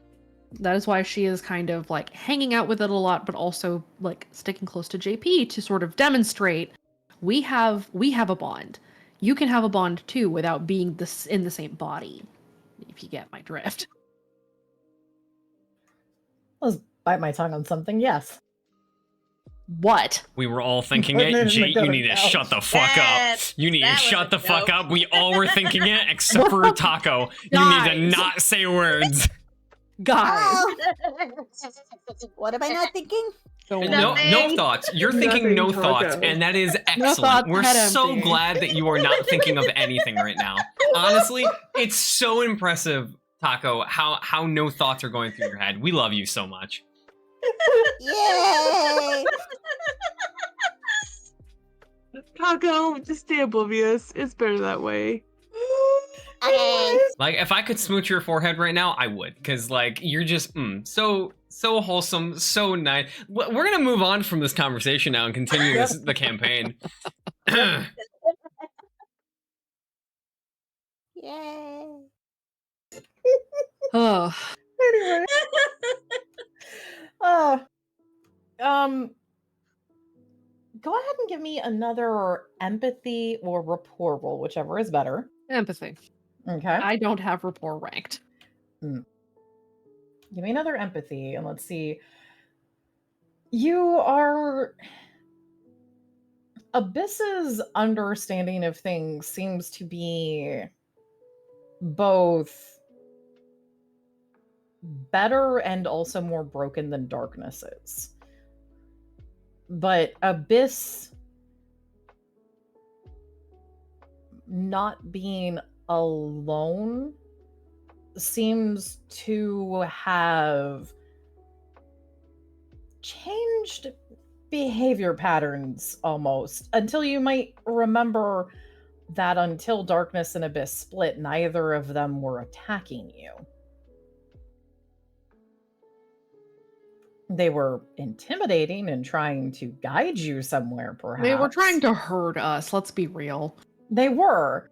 That is why she is kind of like hanging out with it a lot, but also like sticking close to JP to sort of demonstrate we have a bond. You can have a bond too without being in the same body, if you get my drift. Let's bite my tongue on something, yes. What? We were all thinking Putting it it. in Jay, the you need to couch. shut the fuck up. That- You need to that was shut a the fuck joke. up. We all were thinking it, except for Taco. You need to Guys. not say words. Guys. Oh, what am I not thinking? Don't No, worry. no thoughts. You're thinking no Nothing, thoughts, Taco. and that is thoughts, excellent. We're head so empty. glad that you are not thinking of anything right now. Honestly, it's so impressive, Taco, how no thoughts are going through your head. We love you so much. Yay! Taco, just stay oblivious. It's better that way. Okay. Like, if I could smooch your forehead right now, I would, because like you're just so wholesome, so nice. We're gonna move on from this conversation now and continue the campaign. Yay. Oh, Anyway. Go ahead and give me another empathy or rapport roll, whichever is better. empathy. Okay. I don't have rapport ranked. Give me another empathy, and let's see. You are... Abyss's understanding of things seems to be both better and also more broken than Darkness is. But Abyss not being alone seems to have changed behavior patterns almost, until you might remember that until Darkness and Abyss split, neither of them were attacking you. They were intimidating and trying to guide you somewhere, perhaps. They were trying to hurt us, let's be real. They were.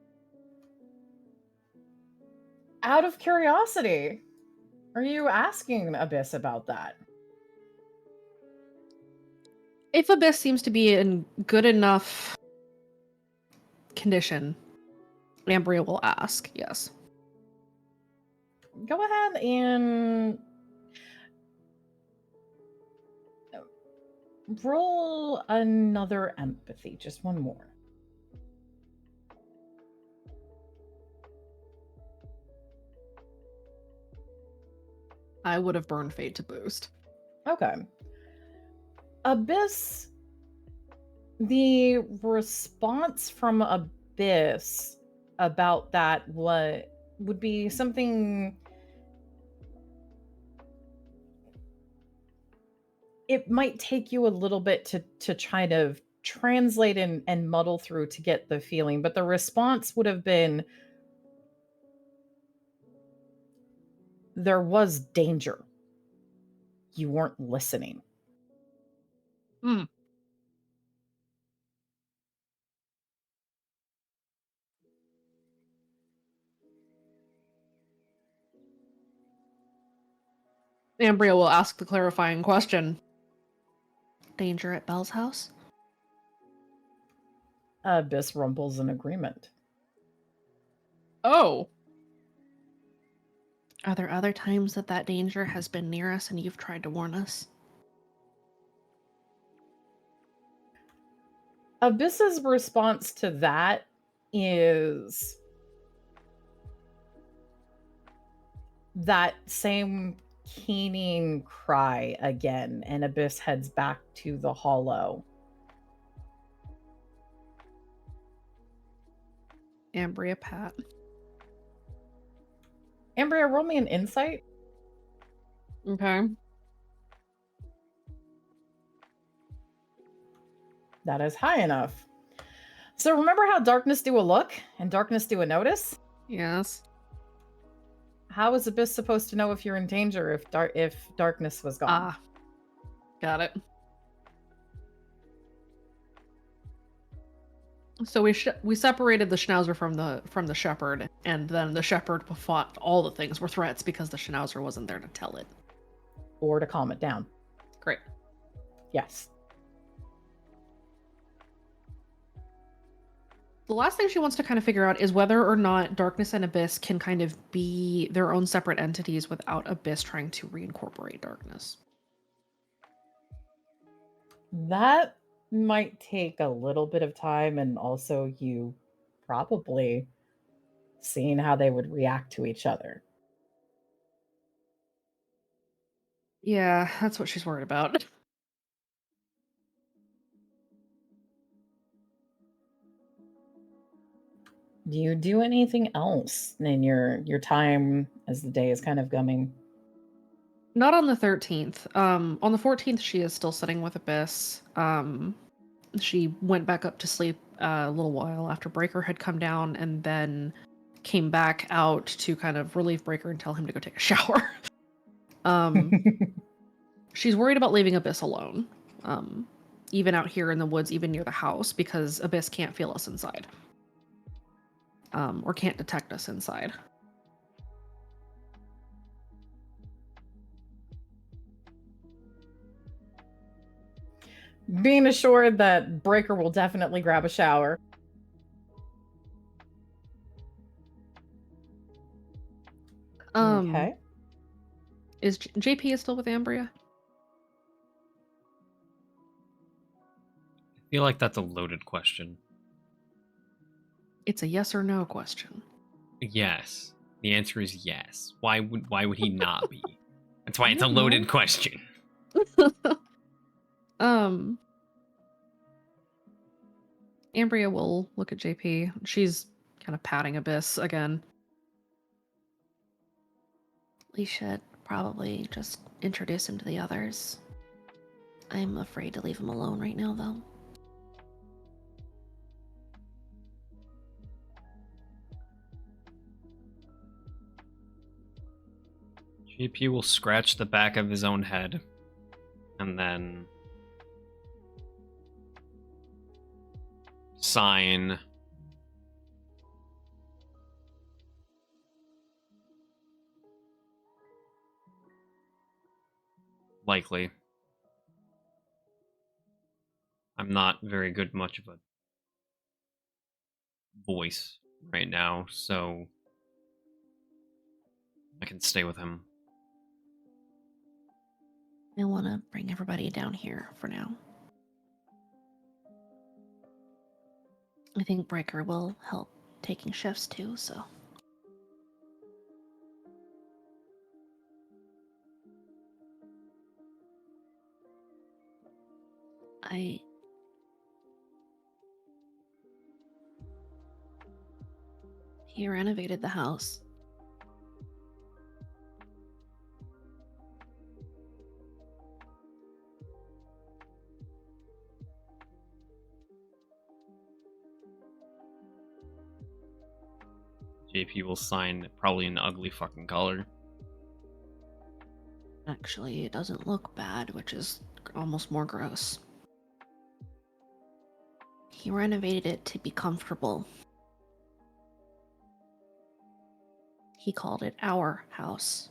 Out of curiosity, are you asking Abyss about that? If Abyss seems to be in good enough condition, Ambria will ask, yes. Go ahead and roll another empathy, just one more. I would have burned Fate to boost. Okay. Abyss, the response from Abyss about that would be something... It might take you a little bit to try to translate and muddle through to get the feeling, but the response would have been, there was danger. You weren't listening. Ambria will ask the clarifying question. Danger at Belle's house? Abyss rumbles in agreement. Oh. Are there other times that danger has been near us and you've tried to warn us? Abyss's response to that is that same keening cry again, and Abyss heads back to the hollow. Ambria pat. Ambria, roll me an insight. Okay. That is high enough. So remember how Darkness do a look and Darkness do a notice? Yes. How is Abyss supposed to know if you're in danger if Darkness was gone? Ah. Got it. So we separated the Schnauzer from the shepherd, and then the shepherd thought all the things were threats because the Schnauzer wasn't there to tell it. Or to calm it down. Great. Yes. The last thing she wants to kind of figure out is whether or not Darkness and Abyss can kind of be their own separate entities without Abyss trying to reincorporate Darkness. That might take a little bit of time, and also you probably seeing how they would react to each other. Yeah, that's what she's worried about. Do you do anything else in your time as the day is kind of coming? not on the 13th. On the 14th, she is still sitting with Abyss. She went back up to sleep a little while after Breaker had come down, and then came back out to kind of relieve Breaker and tell him to go take a shower. She's worried about leaving Abyss alone, even out here in the woods, even near the house, because Abyss can't feel us inside, or can't detect us inside. Being assured that Breaker will definitely grab a shower. Okay. Is JP is still with Ambria? I feel like that's a loaded question. It's a yes or no question. Yes. The answer is yes. Why would he not be? That's why it's a loaded question. Ambria will look at JP. She's kind of patting Abyss again. We should probably just introduce him to the others. I'm afraid to leave him alone right now, though. JP will scratch the back of his own head and then sign likely. I'm not very good much of a voice right now, so I can stay with him. I want to bring everybody down here for now. I think Breaker will help taking shifts too, so. He renovated the house. JP will sign probably an ugly fucking color. Actually, it doesn't look bad, which is almost more gross. He renovated it to be comfortable. He called it our house.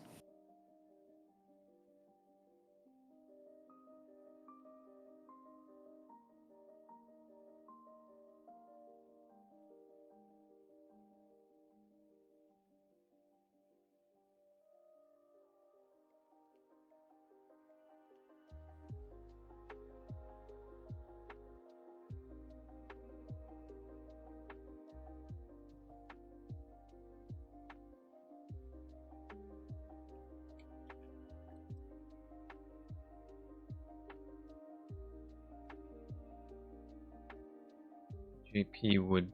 JP would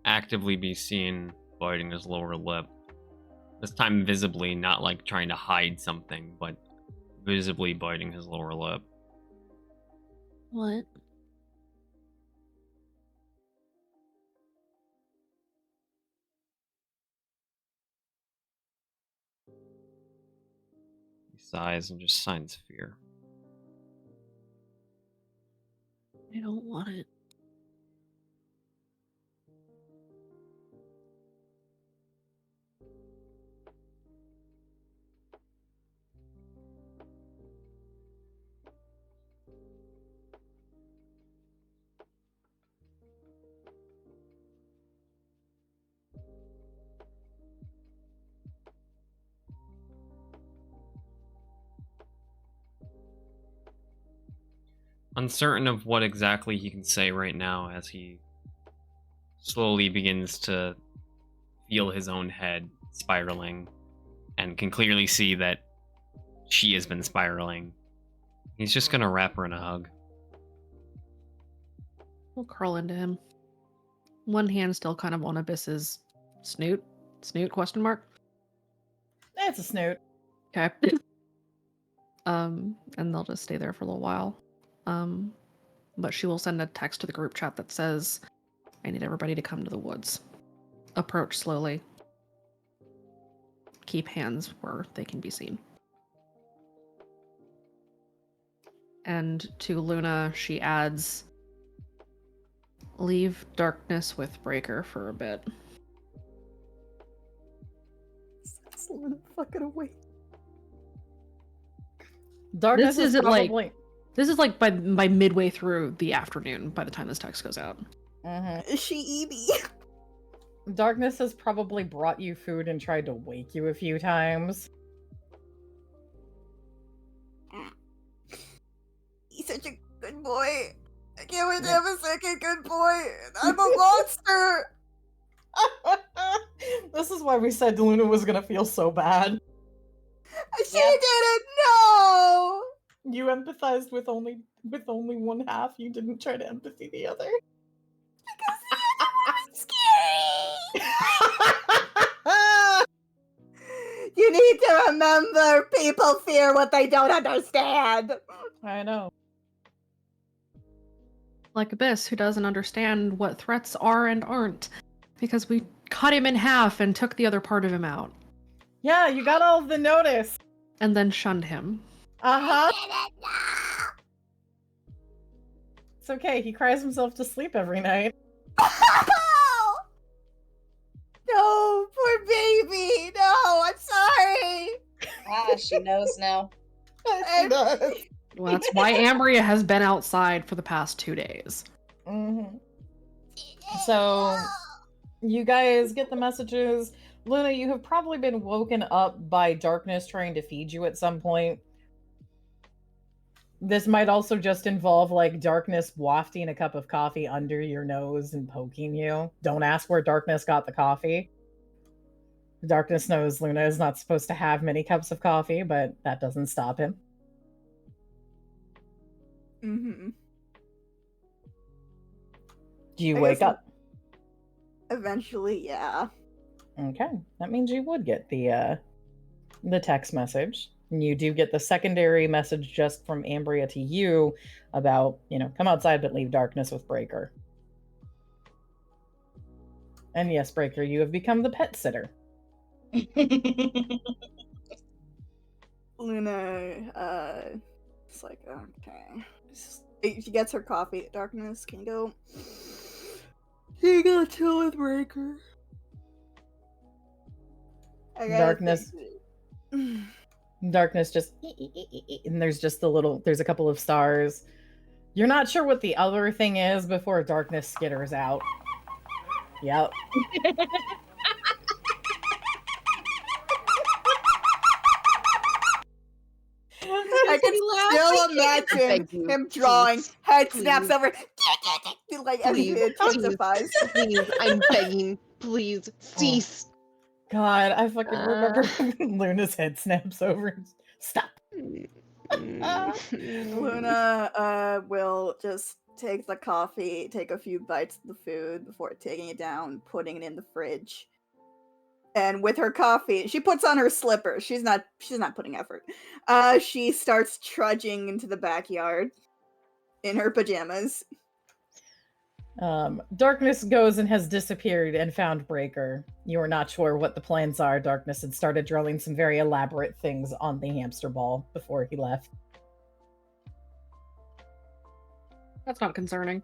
actively be seen biting his lower lip. This time visibly, not like trying to hide something, but visibly biting his lower lip. What? He sighs and just signs fear. I don't want it. Uncertain of what exactly he can say right now as he slowly begins to feel his own head spiraling and can clearly see that she has been spiraling. He's just gonna wrap her in a hug. We'll curl into him. One hand still kind of on Abyss's snoot? Snoot, question mark? It's a snoot. Okay. And they'll just stay there for a little while. But she will send a text to the group chat that says, I need everybody to come to the woods. Approach slowly. Keep hands where they can be seen. And to Luna, she adds, leave darkness with Breaker for a bit. Luna fucking away. Darkness is probably... This is like by midway through the afternoon by the time this text goes out. Is she Evie? Darkness has probably brought you food and tried to wake you a few times. He's such a good boy. I can't wait to have a second good boy. I'm a monster. This is why we said Luna was gonna feel so bad. She didn't know. You empathized with only one half. You didn't try to empathy the other. Because the other was scary. You need to remember, people fear what they don't understand. I know. Like Abyss, who doesn't understand what threats are and aren't. Because we cut him in half and took the other part of him out. Yeah, you got all of the notice. And then shunned him. Uh-huh. It's okay, he cries himself to sleep every night. No, poor baby. No, I'm sorry. She knows now. She does. Well, that's why Ambria has been outside for the past 2 days. Mm-hmm. So, you guys get the messages. Luna, you have probably been woken up by darkness trying to feed you at some point. This might also just involve, like, darkness wafting a cup of coffee under your nose and poking you. Don't ask where darkness got the coffee. Darkness knows Luna is not supposed to have many cups of coffee, but that doesn't stop him. Mm-hmm. Do you wake up? Eventually, yeah. Okay, that means you would get the text message. And you do get the secondary message just from Ambria to you about, come outside but leave darkness with Breaker. And yes, Breaker, you have become the pet sitter. Luna, it's like, okay. She gets her coffee. Darkness can go. You gotta chill with Breaker. Darkness just, and there's just there's a couple of stars. You're not sure what the other thing is before darkness skitters out. Yep. I can still imagine him drawing, head snaps over, like as he intensifies. Please, I'm begging, please, cease. God, I fucking remember Luna's head snaps over. Stop. Luna will just take the coffee, take a few bites of the food before taking it down, putting it in the fridge. And with her coffee, she puts on her slippers. She's not putting effort. She starts trudging into the backyard in her pajamas. Darkness goes and has disappeared and found Breaker. You are not sure what the plans are. Darkness had started drawing some very elaborate things on the hamster ball before he left. That's not concerning.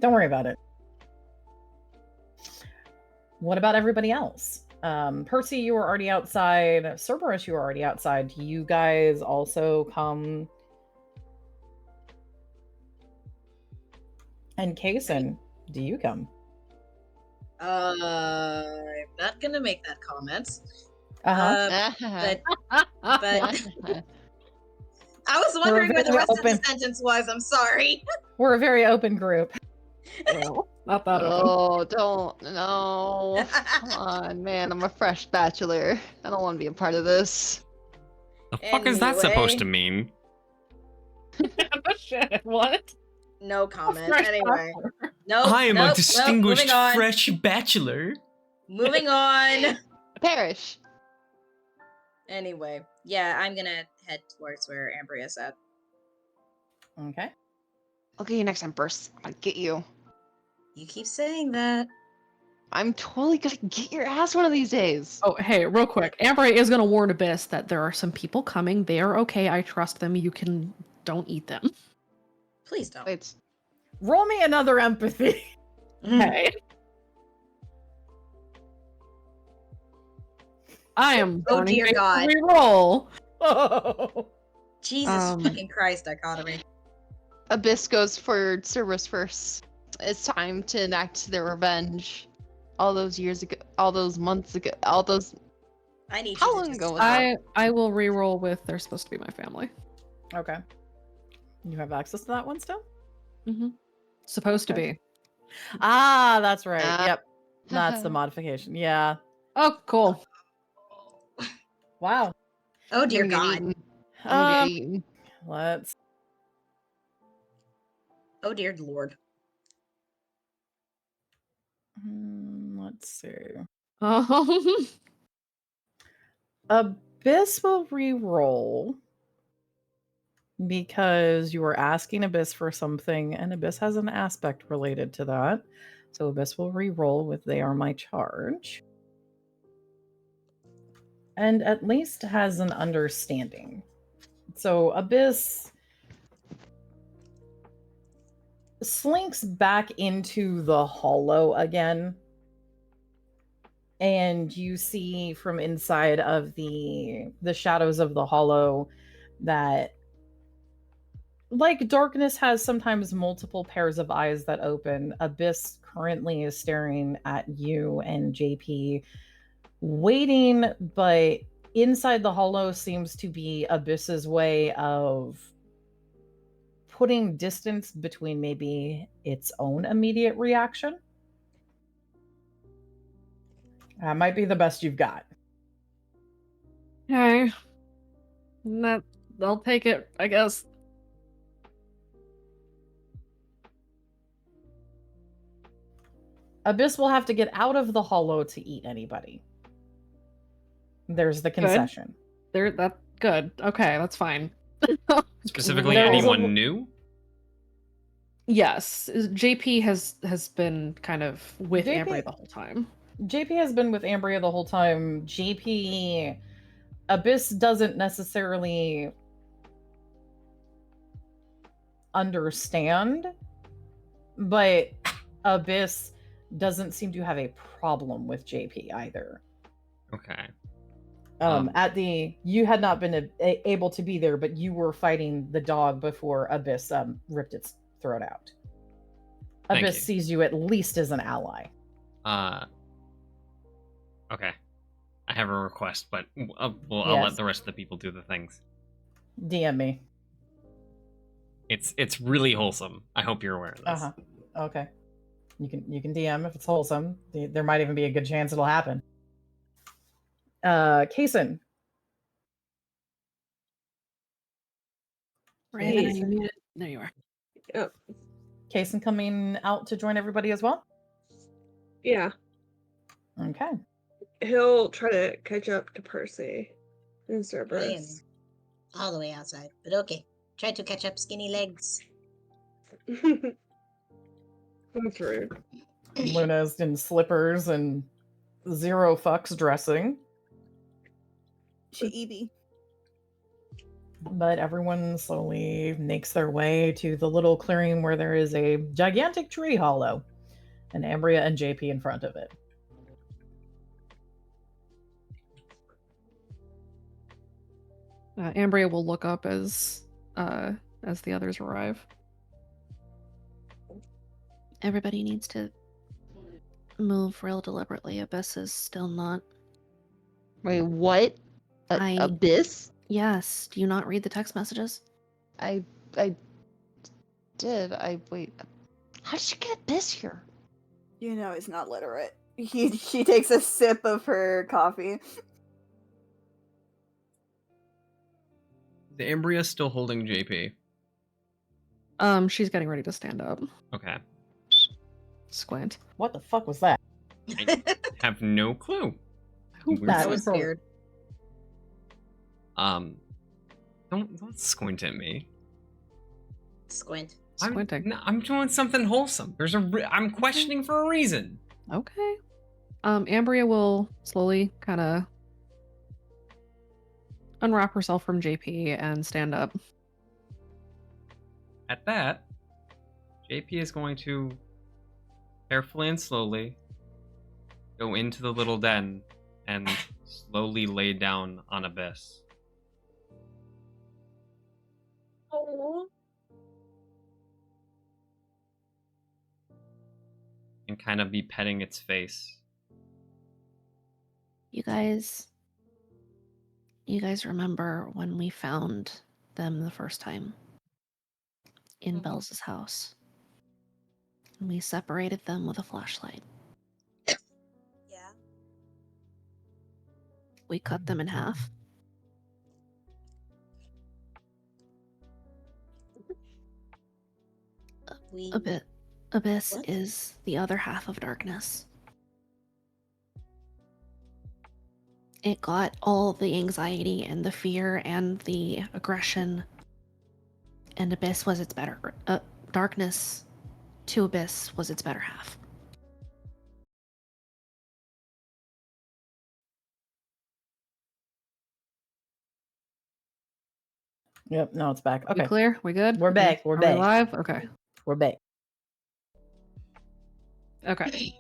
Don't worry about it. What about everybody else? Percy, you were already outside. Cerberus, you were already outside. Do you guys also come? And Kaysen, do you come? I'm not gonna make that comment. But I was wondering where the rest of the sentence was. I'm sorry. We're a very open group. Well, not that open. Oh, don't. No. Come on, man. I'm a fresh bachelor. I don't want to be a part of this. The fuck is that supposed to mean? Shit, what? No comment. Anyway. I am a distinguished fresh bachelor. Moving on. Perish. Anyway, yeah, I'm gonna head towards where Ambria's at. Okay. I'll get you next time, Burst. I'll get you. You keep saying that. I'm totally gonna get your ass one of these days. Oh, hey, real quick. Amber is going to warn Abyss that there are some people coming. They are okay. I trust them. Don't eat them. Please don't. Wait. Roll me another empathy. Hey. I am Oh, warning dear based God. reroll. Oh. Jesus fucking Christ, dichotomy. Abyss goes for Cerberus first. It's time to enact their revenge. All those years ago, all those months ago, all those. I need How you to long just ago was stop. that? I will reroll with they're supposed to be my family. Okay. You have access to that one still? Mm-hmm. Supposed to Okay. be. Ah, that's right. Ah. Yep. That's the modification. Yeah. Oh, cool. Wow. Oh dear I'm gonna God. get eaten. I'm gonna get eaten. Let's. Oh dear Lord. Let's see. Abyss will re-roll because you were asking Abyss for something, and Abyss has an aspect related to that. So Abyss will re-roll with "They are my charge," and at least has an understanding. So Abyss slinks back into the hollow again, and you see from inside of the shadows of the hollow that, like darkness has sometimes multiple pairs of eyes that open, Abyss currently is staring at you and JP, waiting, but inside the hollow seems to be Abyss's way of putting distance between maybe its own immediate reaction. That might be the best you've got. Okay. I'll take it, I guess. Abyss will have to get out of the hollow to eat anybody. There's the concession. That's good. Okay, that's fine. Specifically, There's anyone new? Yes, JP has been kind of with JP Ambria the whole time. JP has been with Ambria the whole time. Abyss doesn't necessarily understand, but Abyss doesn't seem to have a problem with JP either. Okay. You had not been able to be there, but you were fighting the dog before Abyss ripped its throat out. Thank Abyss you. sees you at least as an ally. Okay. I have a request, but I'll Yes. let the rest of the people do the things. DM me. It's really wholesome. I hope you're aware of this. Okay. You can DM if it's wholesome. There might even be a good chance it'll happen. Kason. Brandon, are you muted? There you are. Yep. Kason coming out to join everybody as well? Yeah. Okay. He'll try to catch up to Percy and I am Cerberus. all the way outside, but okay. Try to catch up, skinny legs. That's rude. Luna's in slippers and zero fucks dressing. Chibi. But everyone slowly makes their way to the little clearing where there is a gigantic tree hollow, and Ambria and JP in front of it. Ambria will look up as the others arrive. Everybody needs to move real deliberately. Abyss is still not. Wait, what? Abyss? Yes. Do you not read the text messages? I did. Wait. How did you get Abyss here? You know he's not literate. She takes a sip of her coffee. The Ambria still holding JP. She's getting ready to stand up. Okay. Squint. What the fuck was that? I have no clue. That was weird. Don't squint at me. Squint. Squinting. I'm doing something wholesome. I'm questioning for a reason. Okay. Ambria will slowly kind of unwrap herself from JP and stand up. At that, JP is going to carefully and slowly go into the little den and slowly lay down on Abyss. And kind of be petting its face. You guys remember when we found them the first time in Bells' house? And we separated them with a flashlight. Yeah. We cut them in half. Abyss What? is the other half of darkness. It got all the anxiety and the fear and the aggression, and Abyss was its better. Darkness to Abyss was its better half. Yep, no, it's back. Okay. We clear? We good? We're back. We're Are back. we live? Okay. We're back. Okay.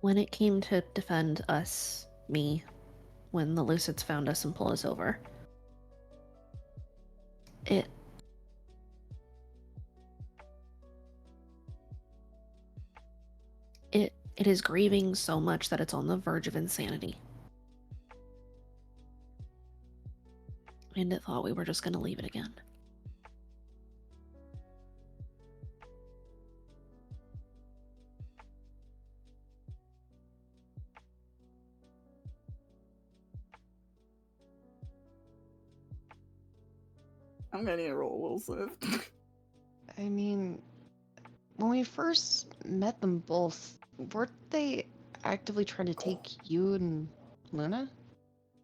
When it came to defend us, when the Lucids found us and pulled us over, it is grieving so much that it's on the verge of insanity. And it thought we were just going to leave it again. I'm gonna need a roll, Wilson. I mean, when we first met them both, weren't they actively trying to take you and Luna?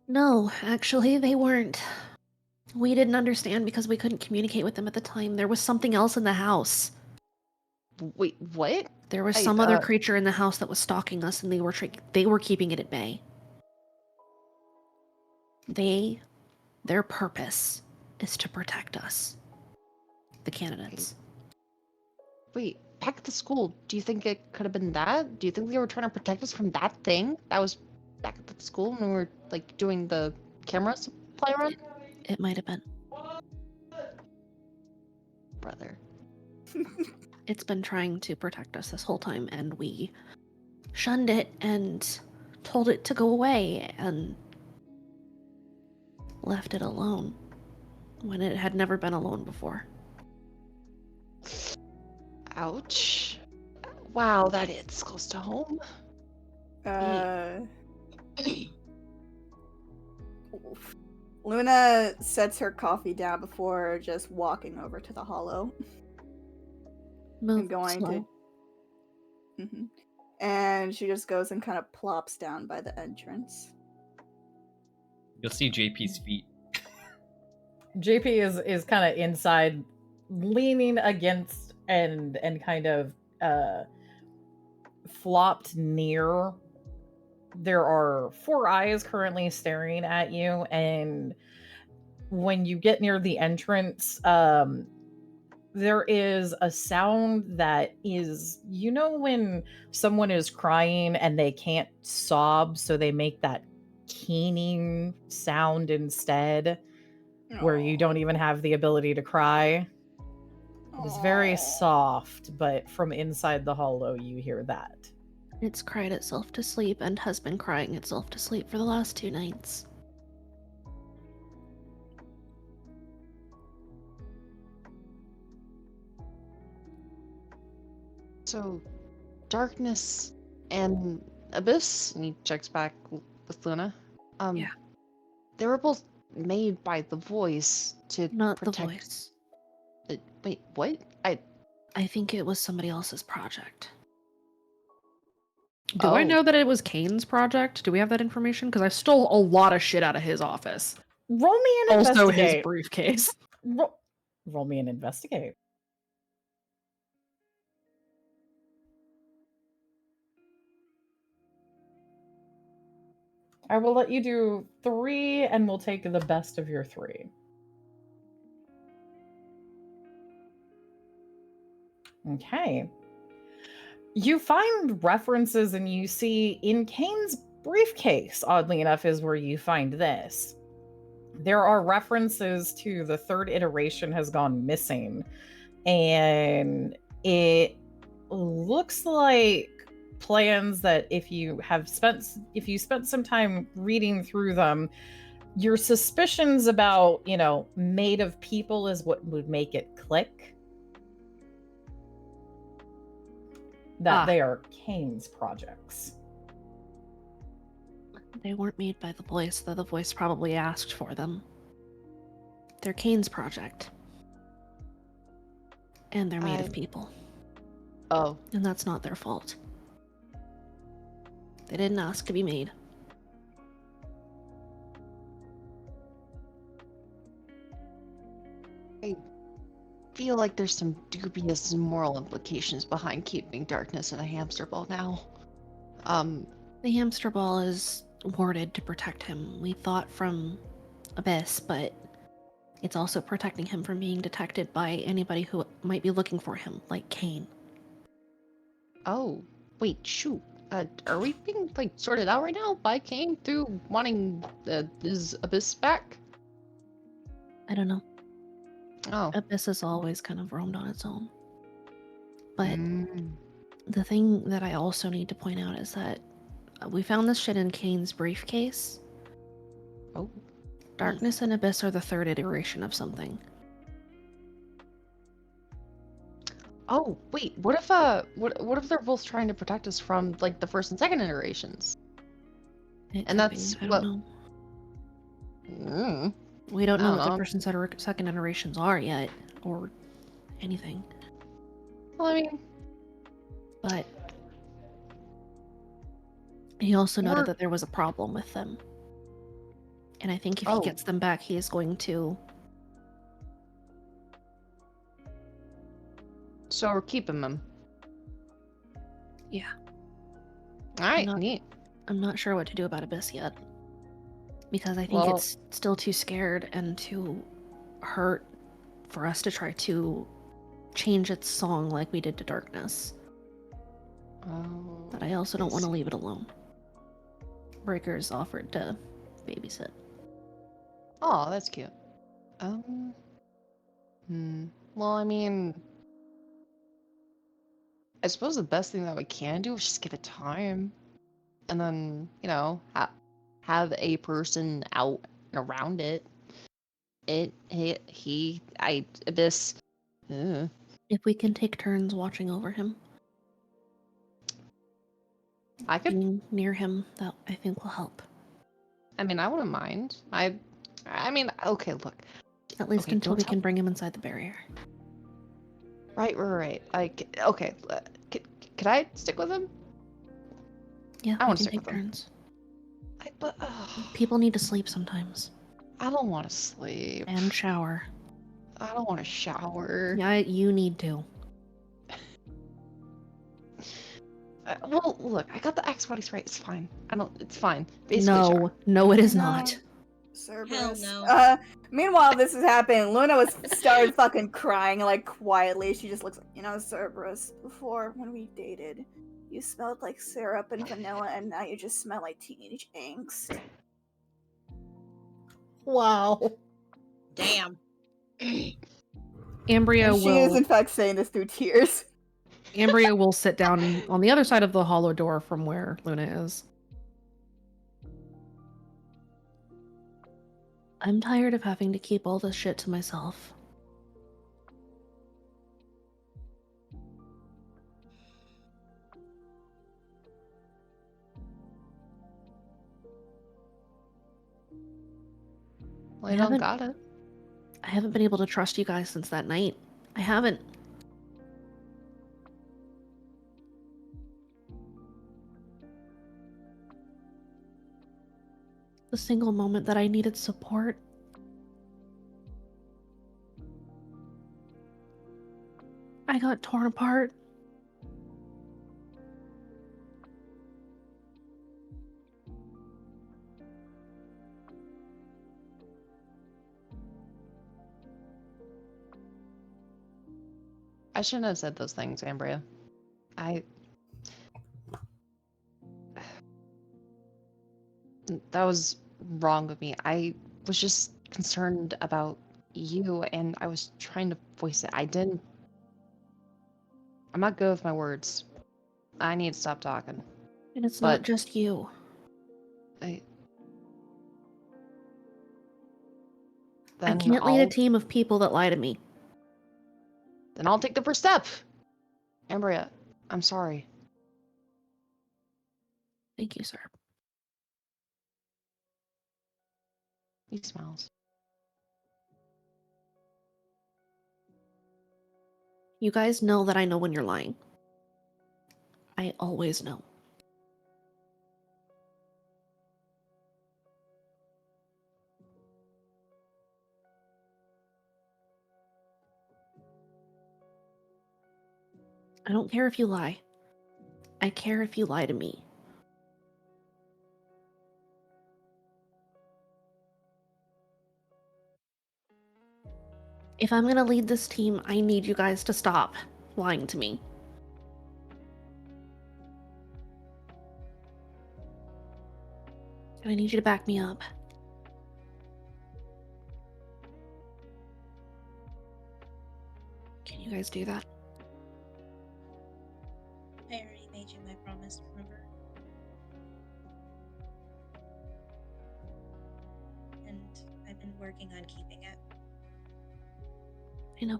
No, actually, they weren't. We didn't understand because we couldn't communicate with them at the time. There was something else in the house. Wait, what? There was some other creature in the house that was stalking us, and they were keeping it at bay. Their purpose is to protect us, the candidates. Wait, back at the school, do you think it could have been that? Do you think they were trying to protect us from that thing that was back at the school when we were, like, doing the camera supply run? It might have been. Brother. It's been trying to protect us this whole time, and we shunned it and told it to go away and left it alone when it had never been alone before. Ouch. Wow, that hits close to home. Luna sets her coffee down before just walking over to the hollow. Move going slow. to. And she just goes and kind of plops down by the entrance. You'll see JP's feet. JP is kind of inside, leaning against and kind of flopped near. There are 4 eyes currently staring at you, and when you get near the entrance, there is a sound that is, you know, when someone is crying and they can't sob, so they make that keening sound instead, where you don't even have the ability to cry. It's very soft, but from inside the hollow, you hear that. It's cried itself to sleep and has been crying itself to sleep for the last 2 nights. So, darkness and abyss, and he checks back with Luna. Yeah. They were both made by the voice to Not protect. the voice. Wait, what? I think it was somebody else's project. Do I Oh. know that it was Kane's project? Do we have that information? Because I stole a lot of shit out of his office. Roll me an Also, his investigate. briefcase. Roll me an investigate. I will let you do 3, and we'll take the best of your 3. Okay. You find references and you see in Kane's briefcase, oddly enough, is where you find this. There are references to the 3rd iteration has gone missing, and it looks like plans that if you spent some time reading through them, your suspicions about, made of people is what would make it click. That they are Kane's projects. They weren't made by the voice, though the voice probably asked for them. They're Kane's project. And they're made of people. Oh. And that's not their fault. They didn't ask to be made. I feel like there's some dubious moral implications behind keeping darkness in a hamster ball now. The hamster ball is warded to protect him. We thought from Abyss, but it's also protecting him from being detected by anybody who might be looking for him, like Kane. Oh, wait, shoot. Are we being, sorted out right now by Kane through wanting his Abyss back? I don't know. Oh. Abyss has always kind of roamed on its own. But the thing that I also need to point out is that we found this shit in Kane's briefcase. Oh. Darkness and Abyss are the 3rd iteration of something. Oh, wait, what if they're both trying to protect us from, the 1st and 2nd iterations? And that's I what... don't know. We don't know what the 1st and 2nd iterations are yet, or anything. Well, I mean... But he also noted that there was a problem with them. And I think if he gets them back, he is going to... So we're keeping them. Yeah. Alright, neat. I'm not sure what to do about Abyss yet. Because I think it's still too scared and too hurt for us to try to change its song like we did to Darkness. Oh. But I also don't want to leave it alone. Breaker's offered to babysit. Oh, that's cute. Well, I mean... I suppose the best thing that we can do is just give it time. And then, have a person out and around it. Abyss. If we can take turns watching over him. I could... Being near him, that I think will help. I mean, I wouldn't mind. I mean, okay, look. At least until we can bring him inside the barrier. Right. Okay. Could I stick with him? Yeah, I we want can to stick take with him. turns. But People need to sleep sometimes. I don't want to sleep. And shower. I don't want to shower. Yeah, you need to. Well, look, I got the Axe bodies right. It's fine. It's fine. Basically, No, it is not. Cerberus. Hell no. Meanwhile, this is happening. Luna started fucking crying, quietly. She just looks like, Cerberus, before, when we dated, you smelled like syrup and vanilla, and now you just smell like teenage angst. Wow. Damn. Ambria She is, in fact, saying this through tears. Ambria will sit down on the other side of the hollow door from where Luna is. I'm tired of having to keep all this shit to myself. Well, you don't got it. I haven't been able to trust you guys since that night. I haven't. The single moment that I needed support, I got torn apart. I shouldn't have said those things, Ambria. That was wrong of me. I was just concerned about you, and I was trying to voice it. I'm not good with my words. I need to stop talking. And it's But not just you. I I then can't lead a I'll team of people that lie to me. then I'll take the first step. Ambria, I'm sorry. Thank you, sir. He smiles. You guys know that I know when you're lying. I always know. I don't care if you lie. I care if you lie to me. If I'm gonna lead this team, I need you guys to stop lying to me. And I need you to back me up. Can you guys do that? I already made you my promise, remember? And I've been working on keeping it. I know.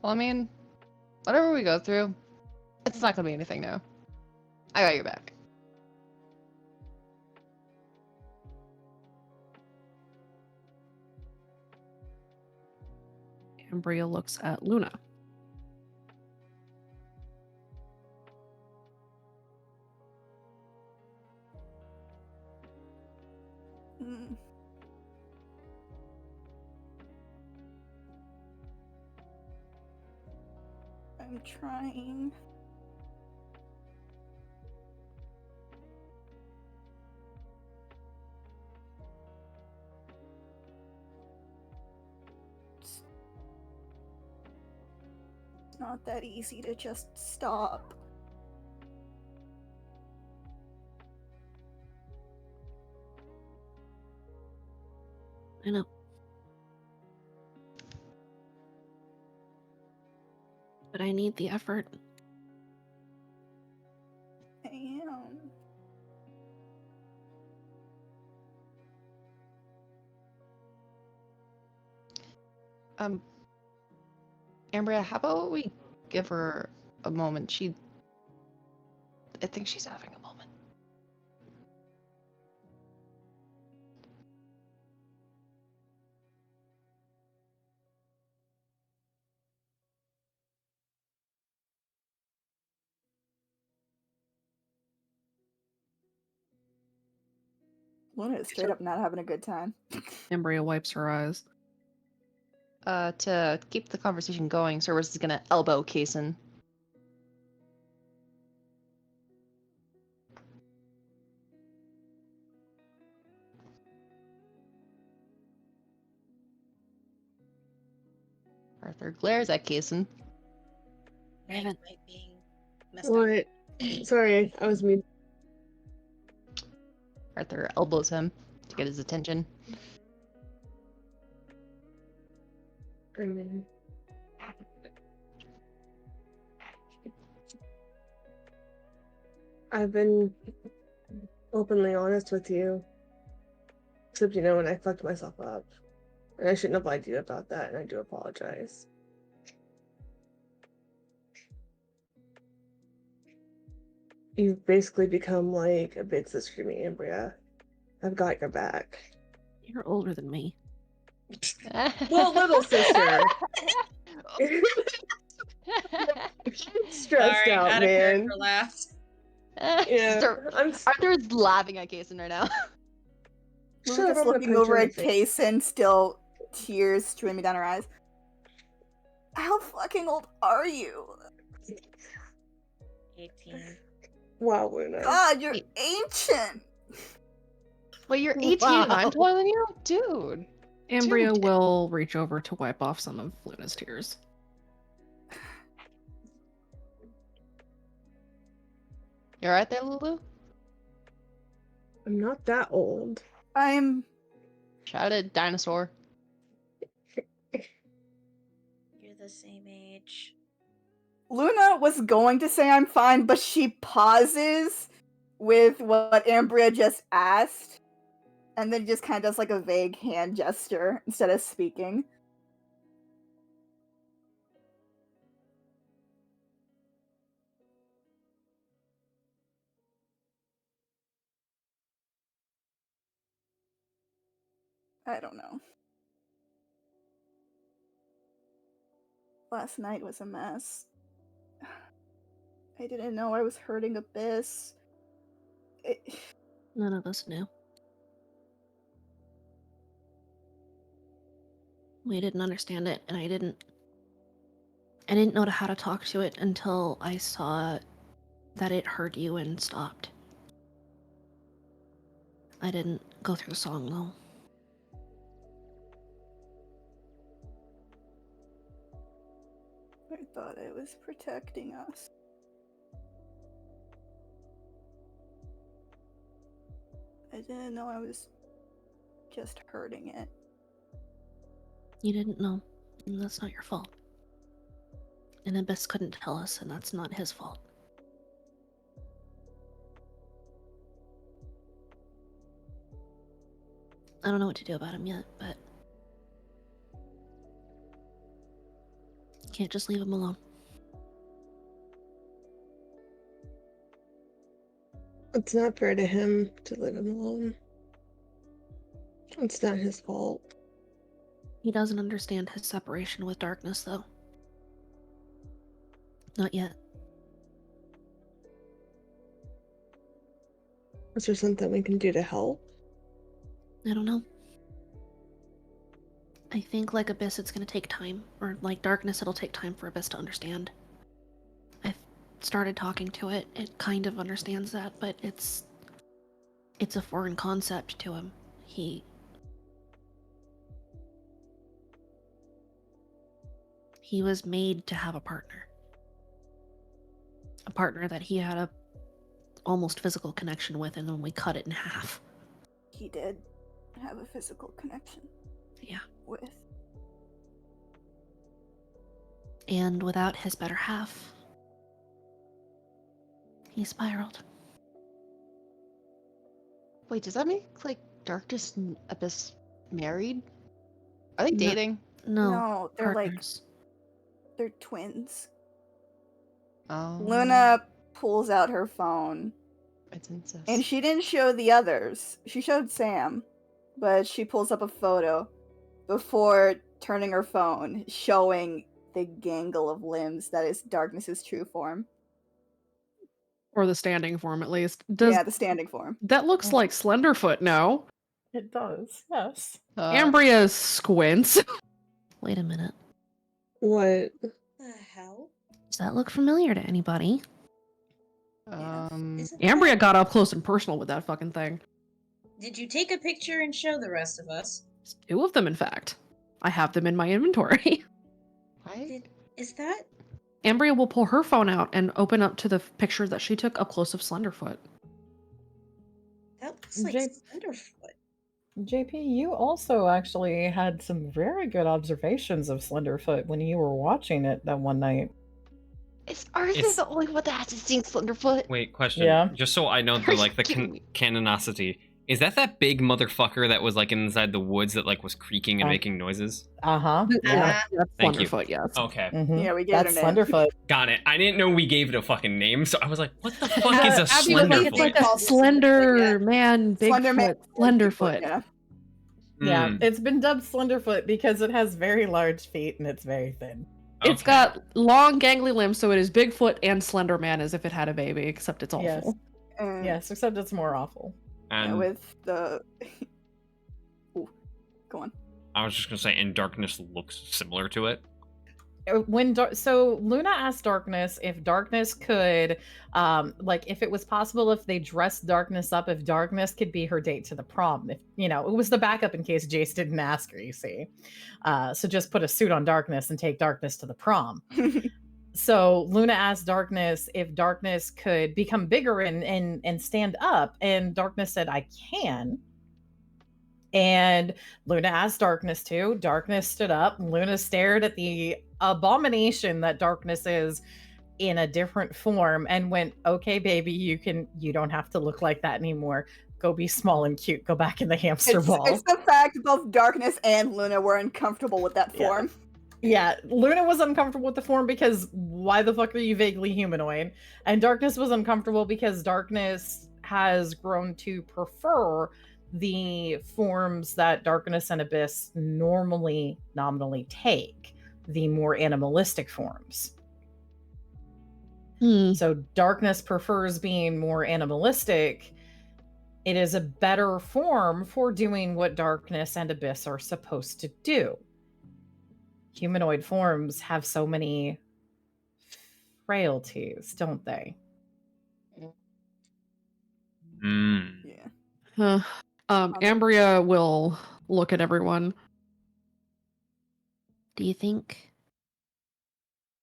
Well, I mean, whatever we go through, it's not gonna be anything new. I got your back. Ambria looks at Luna. Mm. I'm trying. It's not that easy to just stop. I know. But I need the effort. I am. Ambria, how about we give her a moment? I think she's having a moment. Luna is straight up not having a good time. Ambria wipes her eyes. To keep the conversation going, Cerberus is gonna elbow Kason. Arthur glares at Kason. Raven. Might being messed up. What? Sorry, I was muted. Arthur elbows him to get his attention. I've been openly honest with you. Except, when I fucked myself up. And I shouldn't have lied to you about that, and I do apologize. You've basically become like a big sister to me, Ambria. I've got your back. You're older than me. Well, little sister. Stressed Sorry, out, out of man. character laughed. Yeah, I'm Arthur's laughing at Kason right now. Shut Luna's up, I'm gonna looking punch you over in at the face. Kason, still tears streaming down her eyes. How fucking old are you? 18. Wow, Luna. God, you're ancient. Wait, you're 18 and I'm Wow. taller than you? Dude. Ambria Dude. will reach over to wipe off some of Luna's tears. You alright there, Lulu? I'm not that old. I'm Shout out dinosaur. You're the same age. Luna was going to say I'm fine, but she pauses with what Ambria just asked, and then just kind of does like a vague hand gesture instead of speaking. I don't know. Last night was a mess. I didn't know I was hurting Abyss. None of us knew. We didn't understand it, and I didn't know how to talk to it until I saw that it heard you and stopped. I didn't go through the song, though. I thought I was protecting us. I didn't know I was just hurting it. You didn't know, and that's not your fault. And Abyss couldn't tell us, and that's not his fault. I don't know what to do about him yet, but can't just leave him alone. It's not fair to him to leave him alone. It's not his fault. He doesn't understand his separation with darkness, though. Not yet. Is there something we can do to help? I don't know. I think like Abyss, it's gonna take time. Or like Darkness, it'll take time for Abyss to understand. I've started talking to it. It kind of understands that, but it's a foreign concept to him. He was made to have a partner. A partner that he had a almost physical connection with, and then we cut it in half. He did have a physical connection. Yeah. With. And without his better half, he spiraled. Wait, does that make like Darkness and Abyss married? Are they No. dating? No, they're partners. like they're twins. Oh. Luna pulls out her phone, It's incest. and she didn't show the others. She showed Sam, but she pulls up a photo before turning her phone, showing the gangle of limbs that is Darkness's true form. Or the standing form, at least. Yeah, the standing form. That looks like Slenderfoot, no? It does, yes. Ambria squints. Wait a minute. What? The hell? Does that look familiar to anybody? Isn't Ambria that- got up close and personal with that fucking thing. Did you take a picture and show the rest of us? 2 of them, in fact. I have them in my inventory. Is that? Ambria will pull her phone out and open up to the picture that she took up close of Slenderfoot. That looks like Jake- Slenderfoot. JP, you also actually had some very good observations of Slenderfoot when you were watching it that one night. Is Arthur It's- the only one that hasn't seen Slenderfoot? Wait, question. Yeah. Just so I know Are the you like the kidding me? canonicity. Is that big motherfucker that was like inside the woods that like was creaking and making noises? Uh-huh. Yeah, that's Thank you. Slenderfoot, yes. Okay. Mhm. Yeah, we gave That's it a name. Slenderfoot. Got it. I didn't know we gave it a fucking name, so I was like, what the fuck Yeah, is a Abby was like, it's like Slenderfoot? a slender man, Slender man, Bigfoot, Slenderfoot. Yeah. Yeah, Hmm. it's been dubbed Slenderfoot because it has very large feet and it's very thin. It's Okay. got long, gangly limbs, so it is Bigfoot and Slender Man as if it had a baby, except it's awful. Yes. And Yes, except it's more awful. And with the. Ooh, go on. I was just gonna say, and Darkness looks similar to it. So Luna asked Darkness if Darkness could, like, if it was possible if they dressed Darkness up, if Darkness could be her date to the prom. If it was the backup in case Jace didn't ask her. You see, so just put a suit on Darkness and take Darkness to the prom. So Luna asked Darkness if Darkness could become bigger and stand up, and Darkness said, "I can." And Luna asked Darkness to. Darkness stood up. Luna stared at the abomination that Darkness is in a different form and went, "Okay, baby, you don't have to look like that anymore. Go be small and cute. Go back in the hamster ball." It's the fact both Darkness and Luna were uncomfortable with that form. Yeah, Luna was uncomfortable with the form because why the fuck are you vaguely humanoid? And Darkness was uncomfortable because Darkness has grown to prefer the forms that Darkness and Abyss normally nominally take, the more animalistic forms. So Darkness prefers being more animalistic. It is a better form for doing what Darkness and Abyss are supposed to do. Humanoid forms have so many frailties, don't they? Mm. Yeah. Ambria will look at everyone. Do you think?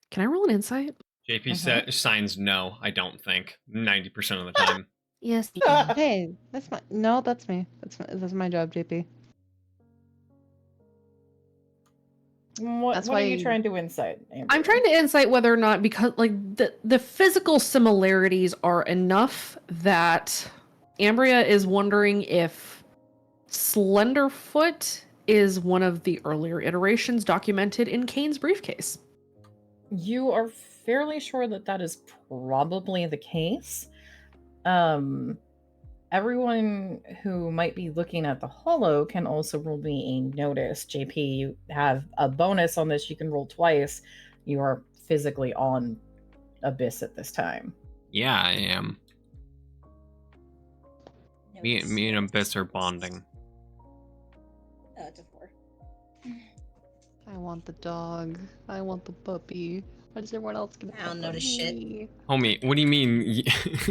Can I roll an insight? JP signs no. I don't think 90% of the time. Yes, you can. Hey, that's my no. That's me. That's my job, JP. What are you trying to insight, Amber? I'm trying to insight whether or not, because like the physical similarities are enough that Ambria is wondering if Slenderfoot is one of the earlier iterations documented in Kane's briefcase. You are fairly sure that is probably the case. Everyone who might be looking at the holo can also roll me a notice. JP, you have a bonus on this. You can roll twice. You are physically on Abyss at this time. Yeah, I am. Me and Abyss are bonding. Oh, it's a 4. I want the dog. I want the puppy. Why does everyone else get? I don't notice shit. Homie, what do you mean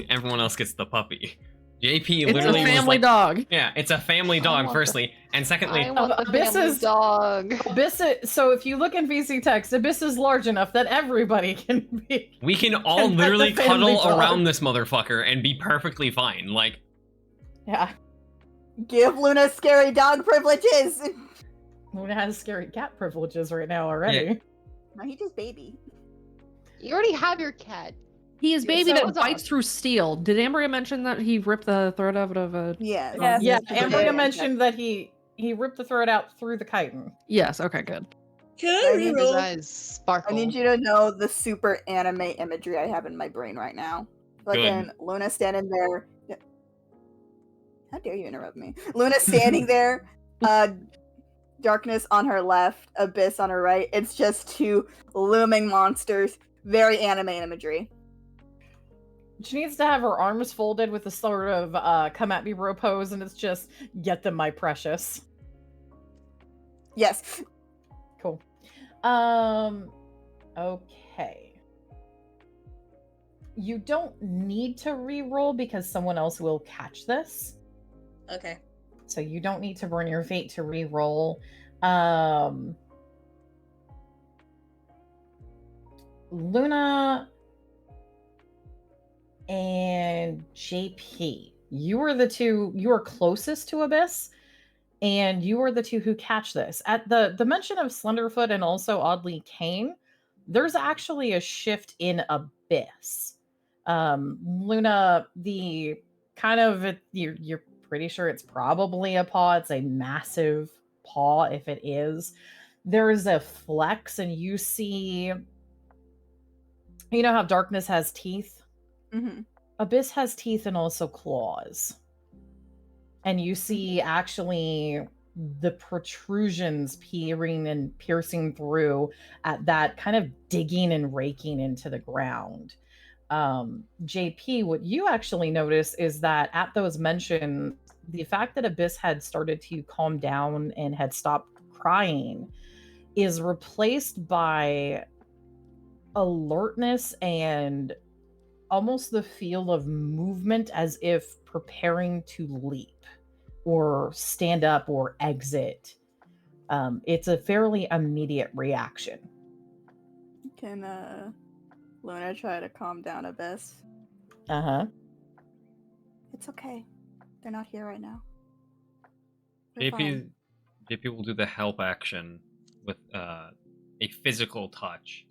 everyone else gets the puppy? JP It's literally a was family like, dog. yeah, it's a family I dog, want firstly. And secondly, I want the Abyss family is- dog. Abyss, so if you look in VC text, Abyss is large enough that everybody can be. we can all And pet the literally family cuddle dog. around this motherfucker and be perfectly fine. Like, Yeah. Give Luna scary dog privileges. Luna has scary cat privileges right now already. No, he just baby. You already have your cat. He is Yeah, baby so that it's bites off. through steel. Did Ambria mention that he ripped the throat out of a? Yes. Yeah, Yes, Ambria okay. mentioned that he ripped the throat out through the chitin. Yes. Okay. Good. I need, His eyes sparkle. I need you to know the super anime imagery I have in my brain right now. Fucking Luna standing there. How dare you interrupt me? Luna standing there, Darkness on her left, Abyss on her right. It's just two looming monsters. Very anime imagery. She needs to have her arms folded with a sort of come at me bro pose, and it's just get them, my precious. Yes. Cool. Okay. You don't need to re-roll because someone else will catch this. Okay. So you don't need to burn your fate to re-roll. Luna and JP, you are closest to Abyss, and you are the two who catch this. At the mention of Slenderfoot and also oddly Kane, there's actually a shift in Abyss. Luna, the kind of you're pretty sure it's probably a paw. It's a massive paw if it is. There's a flex, and you see, you know how darkness has teeth? Mm-hmm. Abyss has teeth and also claws. And you see actually the protrusions peering and piercing through at that, kind of digging and raking into the ground. JP, what you actually notice is that at those mentions, the fact that Abyss had started to calm down and had stopped crying is replaced by alertness and almost the feel of movement, as if preparing to leap or stand up or exit. It's a fairly immediate reaction. Can Luna try to calm down Abyss? Uh-huh. It's okay. They're not here right now. We're fine. JP will do the help action with a physical touch,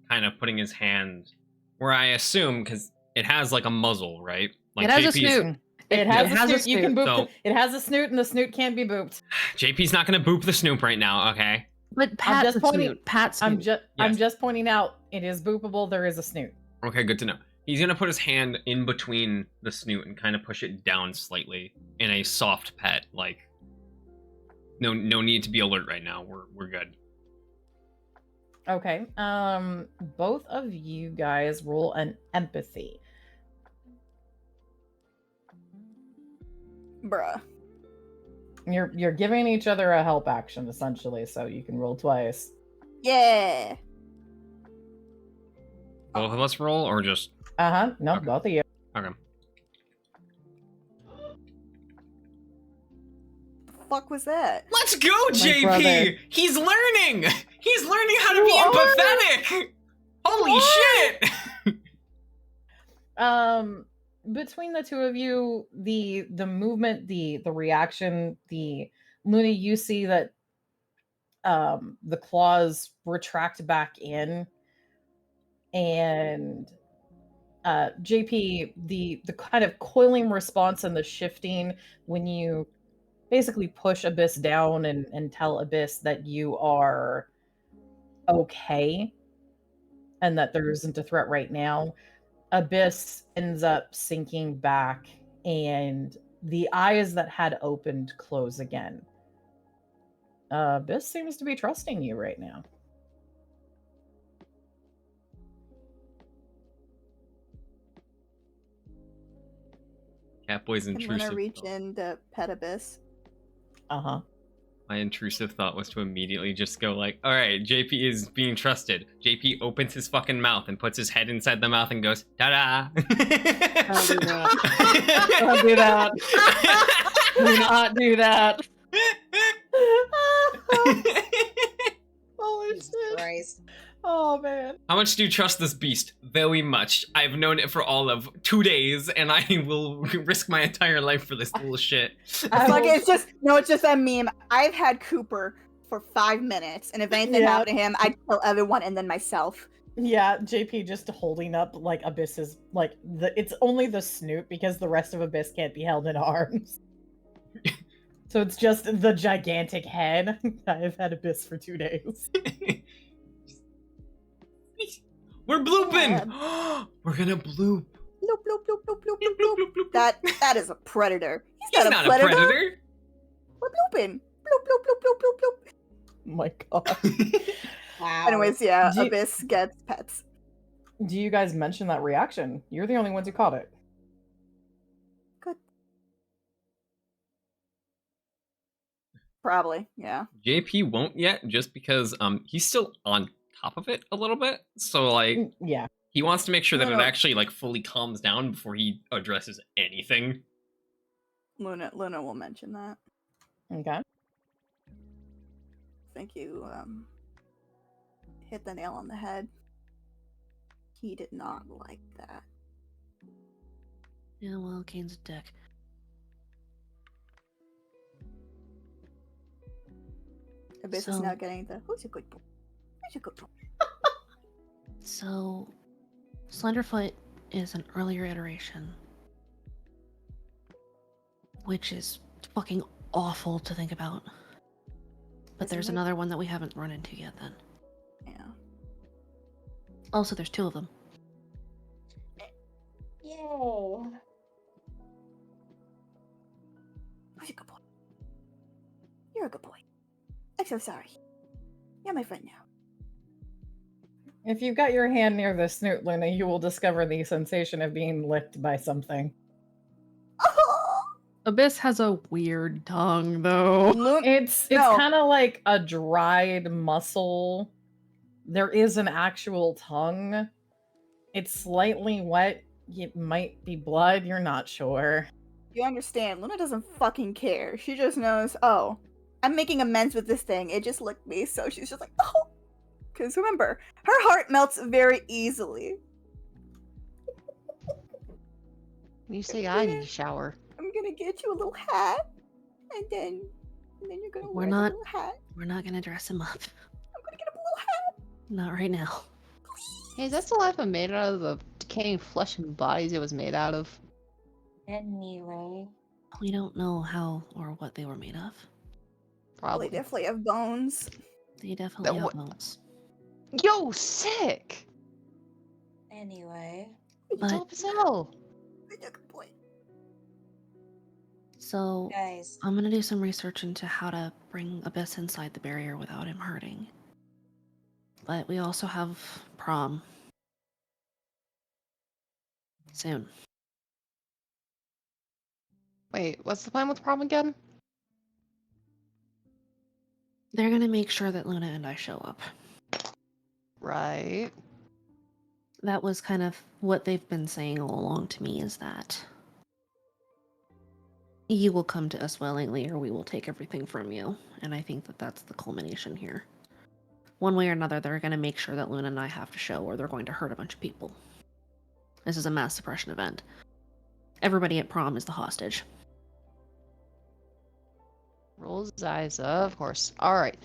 kind of putting his hand where I assume, because it has like a muzzle, right? Like It has a JP's snoot. It has a snoot. You can boop. So- it has a snoot, and the snoot can't be booped. JP's not gonna boop the snoop right now, okay? But Pat's just pointing- snoot. Pat's I'm snoot. just Yes. I'm just pointing out it is boopable. There is a snoot. Okay, good to know. He's gonna put his hand in between the snoot and kind of push it down slightly in a soft pet, like no need to be alert right now. We're good. Okay. Both of you guys roll an empathy. Bruh. You're giving each other a help action essentially, so you can roll twice. Yeah. Both of us roll, or just No, Okay. both of you. okay? The fuck was that? Let's go, JP! brother. He's learning! He's learning how to be You are! empathetic! Holy shit! Between the two of you, the movement, the reaction, the Luna, you see that the claws retract back in, and JP, the kind of coiling response and the shifting when you basically push Abyss down and tell Abyss that you are okay and that there isn't a threat right now. Abyss ends up sinking back, and the eyes that had opened close again. Abyss seems to be trusting you right now. Catboy's Can Luna intrusive. reach in to pet Abyss? Uh-huh. My intrusive thought was to immediately just go like, all right, JP is being trusted. JP opens his fucking mouth and puts his head inside the mouth and goes, ta-da! Don't do that. Don't do that. Do not do that. Holy Jesus shit. Christ. Oh, man. How much do you trust this beast? Very much. I've known it for all of 2 days, and I will risk my entire life for this little shit. It's just that meme. I've had Cooper for 5 minutes, and if anything Yeah. happened to him, I'd kill everyone and then myself. Yeah, JP just holding up like Abyss's, like it's only the snoot because the rest of Abyss can't be held in arms. So it's just the gigantic head. I've had Abyss for 2 days. We're blooping! We're gonna bloop. Bloop, bloop, bloop, bloop, bloop, bloop, bloop. That is a predator. He's not a predator. We're blooping. Bloop, bloop, bloop, bloop, bloop, bloop. Oh my god. Wow. Anyways, yeah, Do you- Abyss gets pets. Do you guys mention that reaction? You're the only ones who caught it. Probably, yeah. JP won't yet, just because he's still on top of it a little bit. So like Yeah. he wants to make sure that No, it no. actually like fully calms down before he addresses anything. Luna will mention that. Okay. I think you hit the nail on the head. He did not like that. Yeah, well, Kane's a dick. Abyss is So- now getting the who's a good boy? Who's a good boy? So, Slenderfoot is an earlier iteration. which is fucking awful to think about. But Isn't there's it? another one that we haven't run into yet then. Yeah. Also, there's 2 of them. Yay. Who's a good boy? You're a good boy. I'm so sorry. You're my friend now. If you've got your hand near the snoot, Luna, you will discover the sensation of being licked by something. Oh! Abyss has a weird tongue, though. It's No. kind of like a dried muscle. There is an actual tongue. It's slightly wet. It might be blood. You're not sure. You understand, Luna doesn't fucking care. She just knows, oh, I'm making amends with this thing. It just licked me, so she's just like, oh. Because remember, her heart melts very easily. You say I need a shower. I'm gonna get you a little hat, and then you're gonna We're wear not- the little hat. We're not gonna dress him up. I'm gonna get him a little hat. Not right now. Hey, is that still life made out of the decaying flesh and bodies it was made out of? Anyway. We don't know how or what they were made of. Well, Probably. they definitely have bones. They definitely have what- bones. Yo, sick! Anyway. But- Dope as hell. You're a good boy. So, Guys. I'm gonna do some research into how to bring Abyss inside the barrier without him hurting. But we also have prom. Soon. Wait, what's the plan with prom again? They're gonna make sure that Luna and I show up. Right. That was kind of what they've been saying all along to me, is that you will come to us willingly or we will take everything from you. And I think that that's the culmination here. One way or another, they're going to make sure that Luna and I have to show, or they're going to hurt a bunch of people. This is a mass suppression event. Everybody at prom is the hostage. Rolls his eyes, of course. Alright.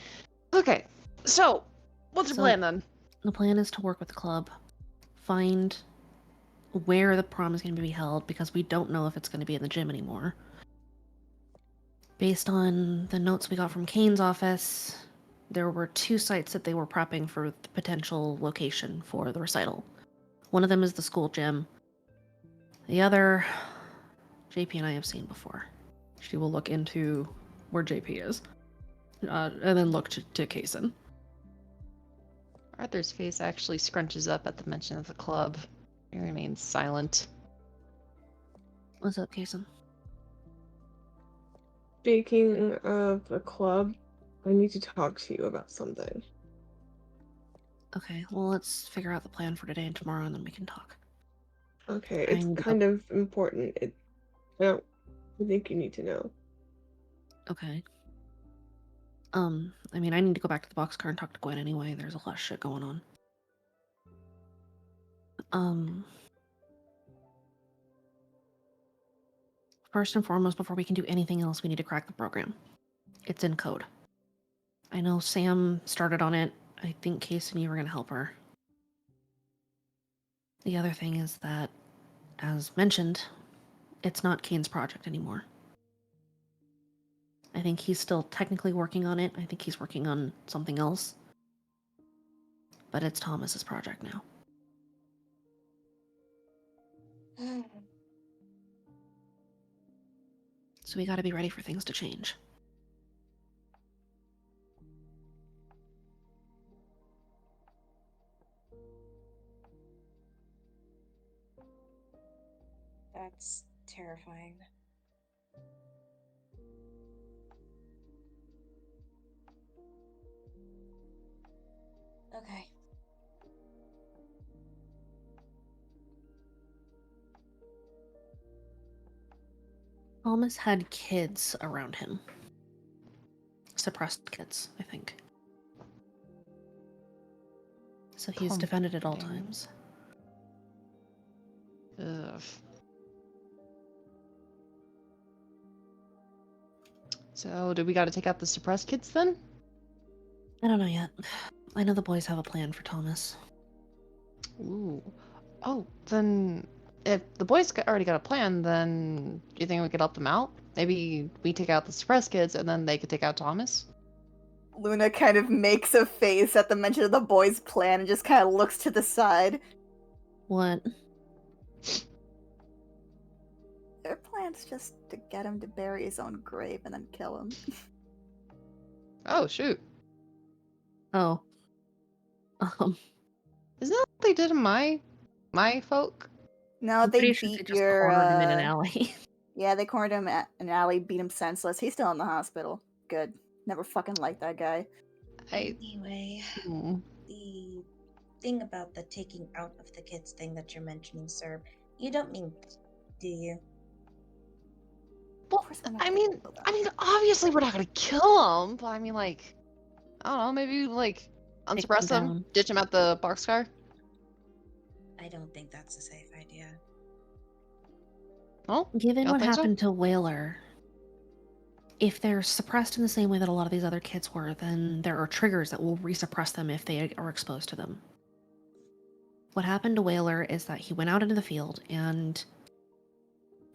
Okay, so, what's your So- plan then? The plan is to work with the club, find where the prom is going to be held, because we don't know if it's going to be in the gym anymore. Based on the notes we got from Kane's office, there were 2 sites that they were prepping for the potential location for the recital. One of them is the school gym. The other, JP and I have seen before. She will look into where JP is. And then look to Kaysen. Arthur's face actually scrunches up at the mention of the club. He remains silent. What's up, Kaysen? Speaking of the club, I need to talk to you about something. Okay, well, let's figure out the plan for today and tomorrow, and then we can talk. Okay, I it's need to kind of important. I think you need to know. Okay. I mean, I need to go back to the boxcar and talk to Gwen anyway. There's a lot of shit going on. First and foremost, before we can do anything else, we need to crack the program. It's in code. I know Sam started on it. I think Case and you were going to help her. The other thing is that, as mentioned, it's not Kane's project anymore. I think he's still technically working on it. I think he's working on something else. But it's Thomas's project now. So we gotta be ready for things to change. That's terrifying. Okay. Thomas had kids around him. Suppressed kids, I think. So he's defended at all times. Ugh. So, do we gotta take out the suppressed kids then? I don't know yet. I know the boys have a plan for Thomas. Ooh. Oh, then if the boys already got a plan, then do you think we could help them out? Maybe we take out the suppressed kids and then they could take out Thomas? Luna kind of makes a face at the mention of the boys' plan and just kind of looks to the side. What? Their plan's just to get him to bury his own grave and then kill him. Oh, shoot. Oh. Isn't that what they did to my folk? No, I'm they pretty sure beat they just your. cornered him in an alley. Yeah, they cornered him at an alley, beat him senseless. He's still in the hospital. Good. Never fucking liked that guy. Anyway, Hmm. the thing about the taking out of the kids thing that you're mentioning, sir, you don't mean, do you? Well, I mean, obviously we're not gonna kill him, but I mean, like, I don't know, maybe like unsuppress them him, down. ditch him at the boxcar. I don't think that's a safe idea. Oh, Given don't what think so? happened to Whaler, if they're suppressed in the same way that a lot of these other kids were, then there are triggers that will resuppress them if they are exposed to them. What happened to Whaler is that he went out into the field and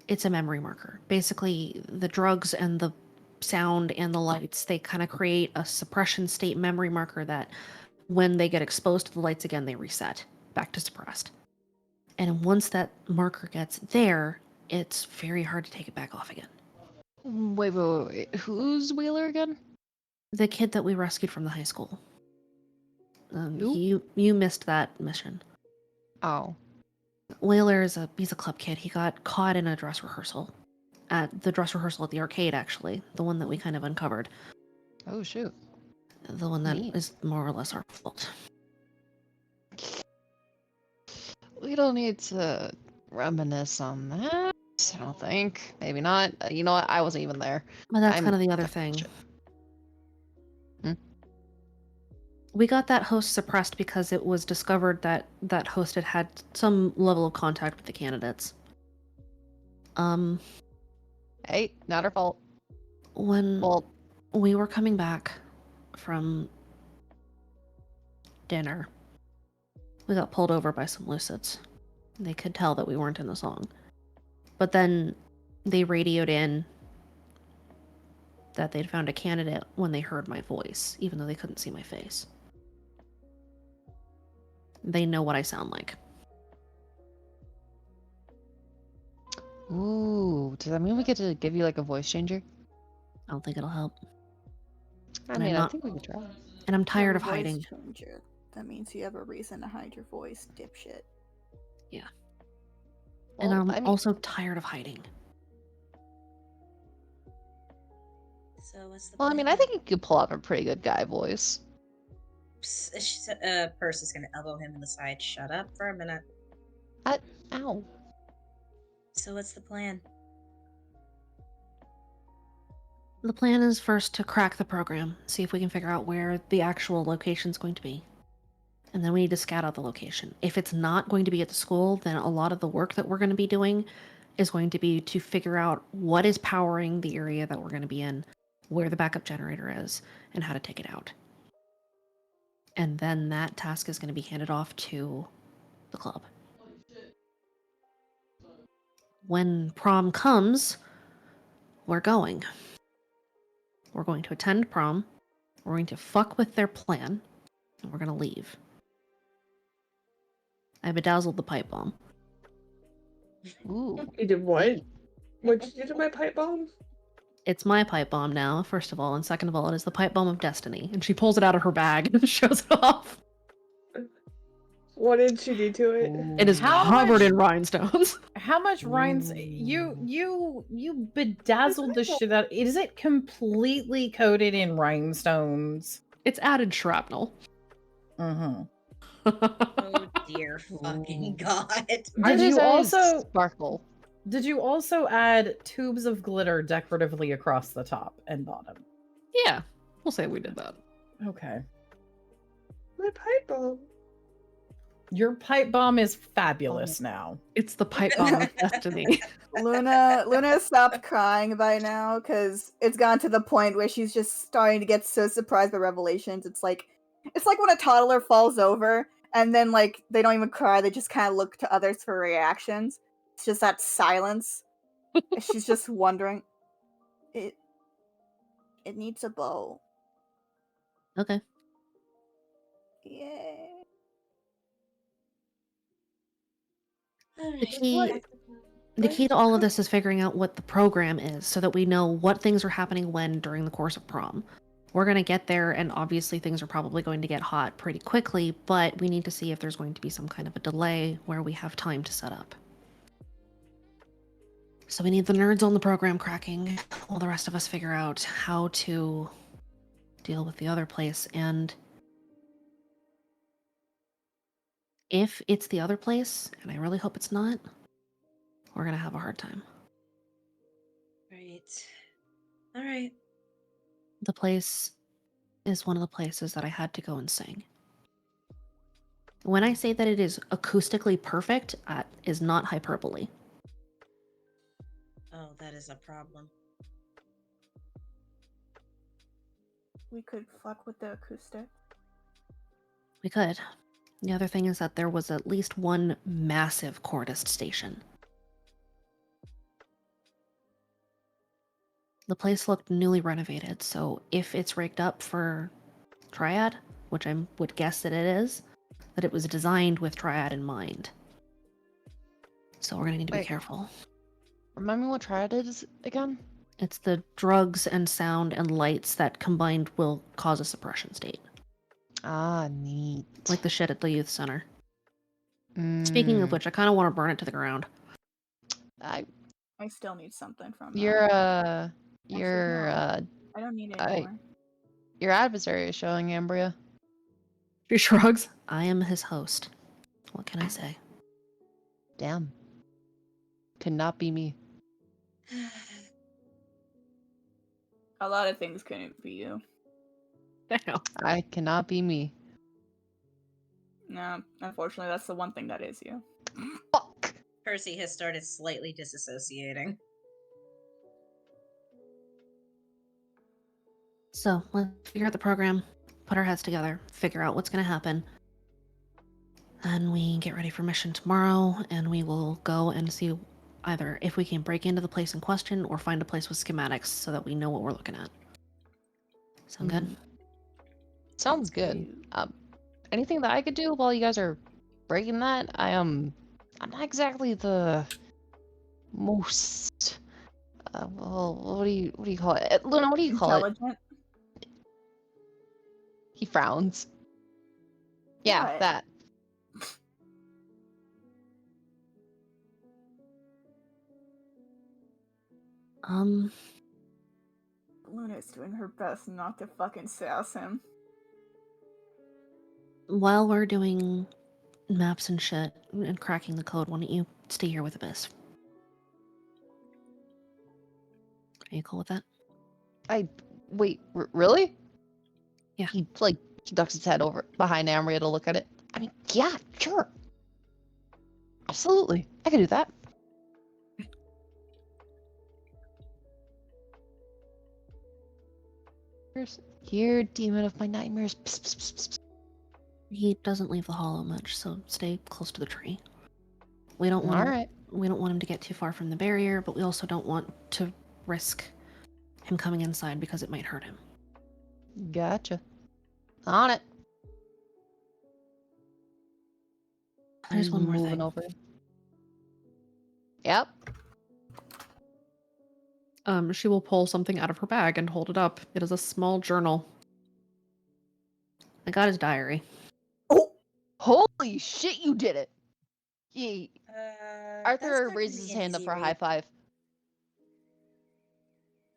it's a memory marker. Basically, the drugs and the sound and the lights, they kind of create a suppression state memory marker that when they get exposed to the lights again, they reset back to suppressed. And once that marker gets there, it's very hard to take it back off again. Wait. Who's Wheeler again? The kid that we rescued from the high school. Who? You missed that mission. Oh. Whaler he's a club kid. He got caught in a dress rehearsal. At the dress rehearsal at the arcade, actually. The one that we kind of uncovered. Oh, shoot. The one that Neat. is more or less our fault. We don't need to reminisce on that. I don't think. Maybe not. You know what? I wasn't even there. But that's I'm kind of the other dumb thing. shit. Hmm? We got that host suppressed because it was discovered that that host had some level of contact with the candidates. Hey, not our fault. When Well, we were coming back from dinner, we got pulled over by some Lucids. They could tell that we weren't in the song. But then they radioed in that they'd found a candidate when they heard my voice, even though they couldn't see my face. They know what I sound like. ooh, does that mean we get to give you like a voice changer? I don't think it'll help. I And mean, I'm I not- think we could try. And I'm tired of Voice hiding. changer. That means you have a reason to hide your voice, dipshit. And Well, I'm I mean, also tired of hiding. So what's the well, I mean, I think you could pull out a pretty good guy voice. Purse is gonna elbow him in the side. Shut up for a minute. Ow. So what's the plan? The plan is first to crack the program, see if we can figure out where the actual location's going to be. And then we need to scout out the location. If it's not going to be at the school, then a lot of the work that we're going to be doing is going to be to figure out what is powering the area that we're going to be in, where the backup generator is, and how to take it out. And then that task is going to be handed off to the club. When prom comes, we're going. We're going to attend prom. We're going to fuck with their plan. And we're going to leave. I bedazzled the pipe bomb. Ooh. You did what? What did you do to my pipe bomb? It's my pipe bomb now, first of all. And second of all, it is the pipe bomb of destiny. And she pulls it out of her bag and shows it off. What did she do to it? It is How covered much- in rhinestones. How much rhines you bedazzled the shit out? Is it completely coated in rhinestones? It's added shrapnel. Mm-hmm. Oh dear fucking god. Did Ours you is also sparkle? did you also add tubes of glitter decoratively across the top and bottom? Yeah, we'll say we did that. Okay. My pipe bomb. Your pipe bomb is fabulous now. It's the pipe bomb of destiny. Luna stopped crying by now because it's gotten to the point where she's just starting to get so surprised by revelations. It's like when a toddler falls over and then like they don't even cry, they just kind of look to others for reactions. It's just that silence. She's just wondering. It needs a bow. Okay. Yay. The key, the key to all of this is figuring out what the program is so that we know what things are happening when during the course of prom. We're going to get there, and obviously things are probably going to get hot pretty quickly, but we need to see if there's going to be some kind of a delay where we have time to set up. So we need the nerds on the program cracking while the rest of us figure out how to deal with the other place. And if it's the other place, and I really hope it's not, we're going to have a hard time. Right. All right. The place is one of the places that I had to go and sing. When I say that it is acoustically perfect, is not hyperbole. Oh, that is a problem. We could fuck with the acoustic. We could. The other thing is that there was at least one massive cordist station. The place looked newly renovated, so if it's rigged up for Triad, which I would guess that it is, that it was designed with Triad in mind. So we're gonna need to be careful. Remind me what Triad is again? It's the drugs and sound and lights that combined will cause a suppression state. Ah, neat. Like the shit at the youth center. Speaking of which, I kind of want to burn it to the ground. I still need something from Your no. I don't need it anymore. Your adversary is showing, Ambria. She shrugs. I am his host. What can I say? Damn. Could not be me. A lot of things couldn't be you. Damn. I cannot be me. No, unfortunately, that's the one thing that is you. Fuck! Percy has started slightly disassociating. So, let's figure out the program, put our heads together, figure out what's going to happen. And we get ready for mission tomorrow, and we will go and see either if we can break into the place in question or find a place with schematics so that we know what we're looking at. Sound good? Sounds good. Anything that I could do while you guys are breaking that? I'm not exactly the most well, what do you call it? Luna, what do you call it? Intelligent? He frowns. Yeah, What? that. Luna's doing her best not to fucking sass him. While we're doing maps and shit and cracking the code, why don't you stay here with Abyss? Are you cool with that? Wait, really? Yeah. He ducks his head over behind Amria to look at it. I mean, yeah, sure. Absolutely. I can do that. Here, demon of my nightmares. Psst, psst, psst, psst. He doesn't leave the hollow much, so stay close to the tree. We don't want him to get too far from the barrier, but we also don't want to risk him coming inside because it might hurt him. Gotcha. On it. There's one more moving thing. over. Yep. She will pull something out of her bag and hold it up. It is a small journal. I got his diary. Oh! Holy shit, you did it! He... That's Arthur not gonna raises be his an hand up easy for a read. high five.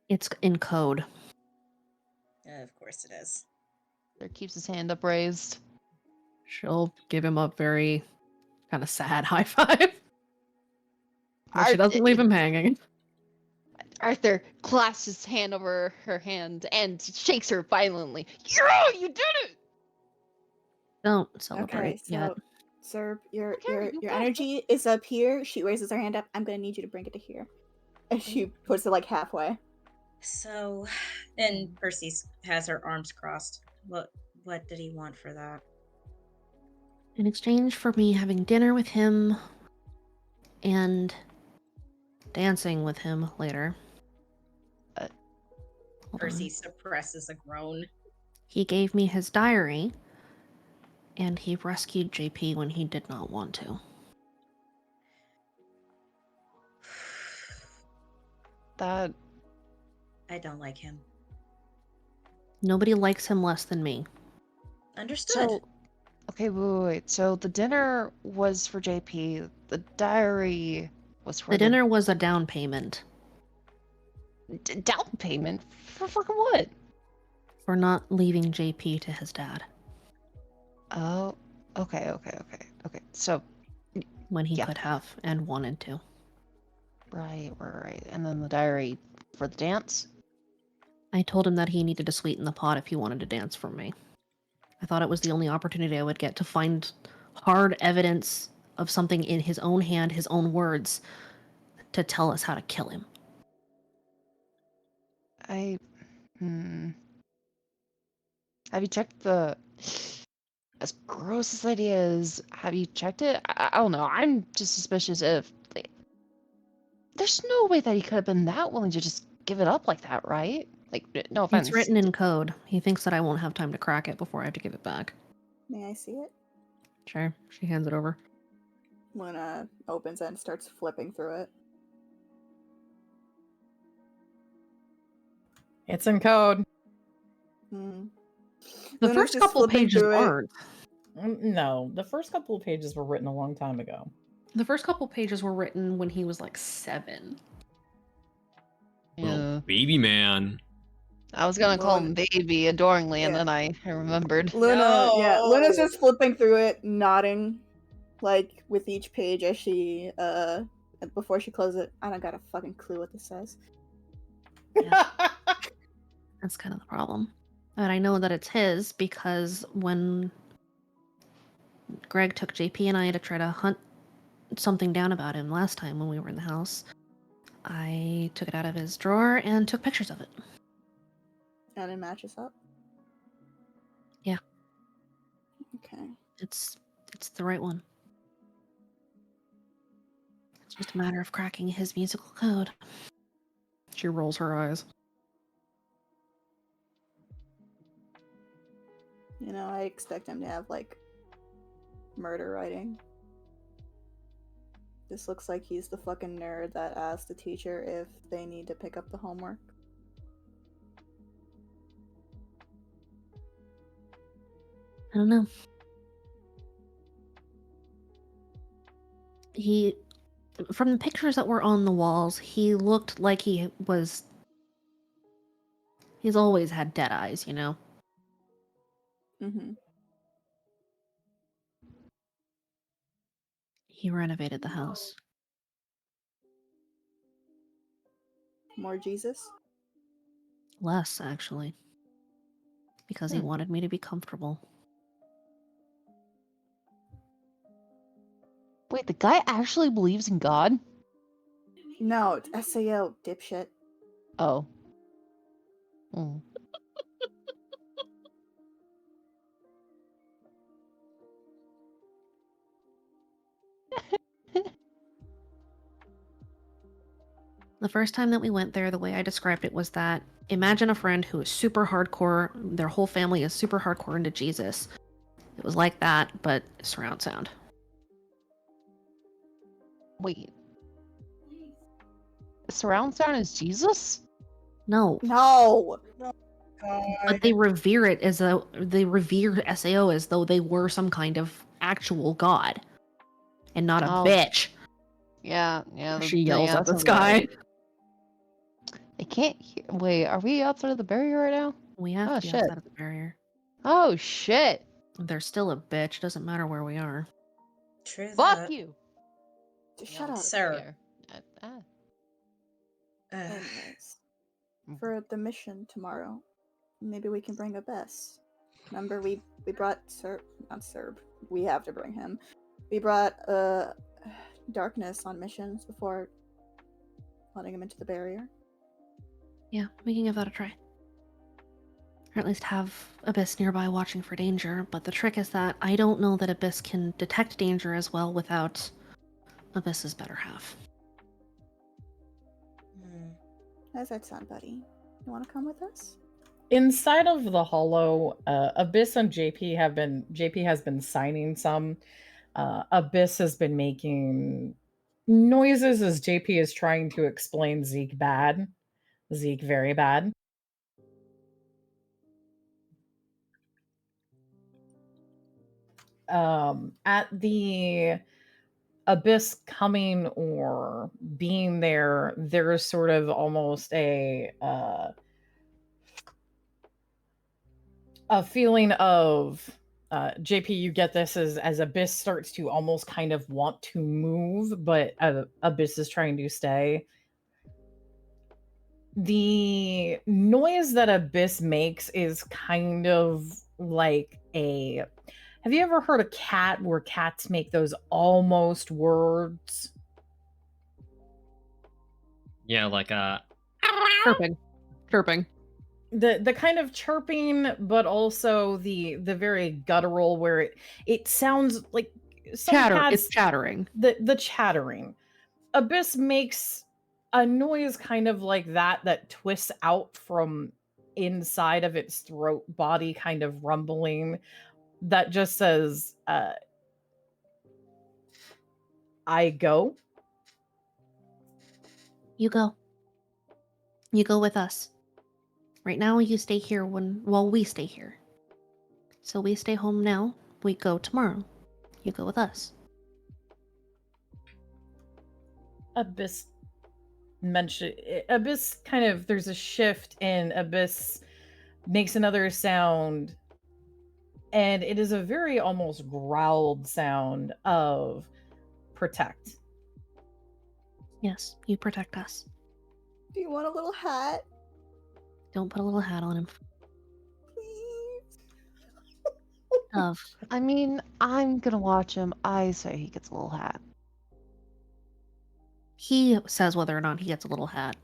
It's in code. Of course it is. There keeps his hand up raised. She'll give him a very kind of sad high five. But she doesn't leave him hanging. Arthur clasps his hand over her hand and shakes her violently. Yeah, you did it! Don't celebrate Okay, so yet. Zerb, your Okay, you got it. energy is up here. She raises her hand up. I'm gonna need you to bring it to here. And she puts it like halfway. So, and Percy has her arms crossed. What did he want for that? In exchange for me having dinner with him and dancing with him later. Hold Percy on. suppresses a groan. He gave me his diary, and he rescued JP when he did not want to. That I don't like him. Nobody likes him less than me. Understood. so okay, wait. So the dinner was for JP. The diary was for The dinner was a down payment down payment for fucking what? for not leaving JP to his dad Oh, okay. So when he Yeah. could have and wanted to. right. And then the diary for the dance. I told him that he needed to sweeten the pot if he wanted to dance for me. I thought it was the only opportunity I would get to find hard evidence of something in his own hand, his own words, to tell us how to kill him. Have you checked the? As gross as that is, have you checked it? I don't know. I'm just suspicious if there's no way that he could have been that willing to just give it up like that, right? Like, no offense. It's written in code. He thinks that I won't have time to crack it before I have to give it back. May I see it? Sure. She hands it over. Luna opens it and starts flipping through it. It's in code. Hmm. The Luna's first just couple flipping pages through it. aren't. No, the first couple of pages were written a long time ago. The first couple pages were written when he was like 7. Little baby man. I was gonna call Luna- him baby adoringly, and Yeah. then I remembered. Luna's just flipping through it, nodding, like with each page as she before she closes it. I don't got a fucking clue what this says. That's kind of the problem. And I know that it's his because when Greg took JP and I to try to hunt something down about him last time when we were in the house, I took it out of his drawer and took pictures of it. And it matches up. Yeah. Okay. It's the right one. It's just a matter of cracking his musical code. She rolls her eyes. You know, I expect him to have like murder writing. This looks like he's the fucking nerd that asked the teacher if they need to pick up the homework. I don't know. From the pictures that were on the walls, he looked like he's always had dead eyes, you know? Mm-hmm. He renovated the house. More Jesus? Less, actually. Because he wanted me to be comfortable. Wait, the guy actually believes in God? No, it's SAO, dipshit. Oh. Hmm. The first time that we went there, the way I described it was that imagine a friend who is super hardcore, their whole family is super hardcore into Jesus. It was like that, but surround sound. Wait. Surround sound is Jesus? No. No! But they revere it as they revere SAO as though they were some kind of actual god. And not a bitch. Yeah. She yells at the sounds sky. right. I can't hear. Wait, are we outside of the barrier right now? We have to be shit. outside of the barrier. Oh, shit. They're still a bitch, doesn't matter where we are. True Fuck that. you. Shut up. Sir. Anyways, for the mission tomorrow, maybe we can bring a Bess. Remember, we brought not Serb. We have to bring him. We brought Darkness on missions before letting him into the barrier. Yeah, we can give that a try. Or at least have Abyss nearby watching for danger, but the trick is that I don't know that Abyss can detect danger as well without Abyss's better half. How's that sound, buddy? Want to come with us? Inside of the hollow, Abyss and JP has been signing some. Abyss has been making noises as JP is trying to explain Zeke very bad. At the Abyss coming or being there, there is sort of almost a feeling of JP, you get this as Abyss starts to almost kind of want to move, but Abyss is trying to stay. The noise that Abyss makes is kind of like a... Have you ever heard a cat where cats make those almost words? Yeah, like Chirping. The kind of chirping, but also the very guttural where it sounds like some cats, It's chattering. The chattering. Abyss makes a noise kind of like that twists out from inside of its throat body, kind of rumbling, that just says, I go. You go. You go with us. Right now, you stay here while we stay here. So we stay home now. We go tomorrow. You go with us. Abyss kind of, there's a shift, and Abyss makes another sound, and it is a very almost growled sound of protect. Yes, you protect us. Do you want a little hat? Don't put a little hat on him. Please. Love. I mean, I'm gonna watch him. I say he gets a little hat. He says whether or not he gets a little hat.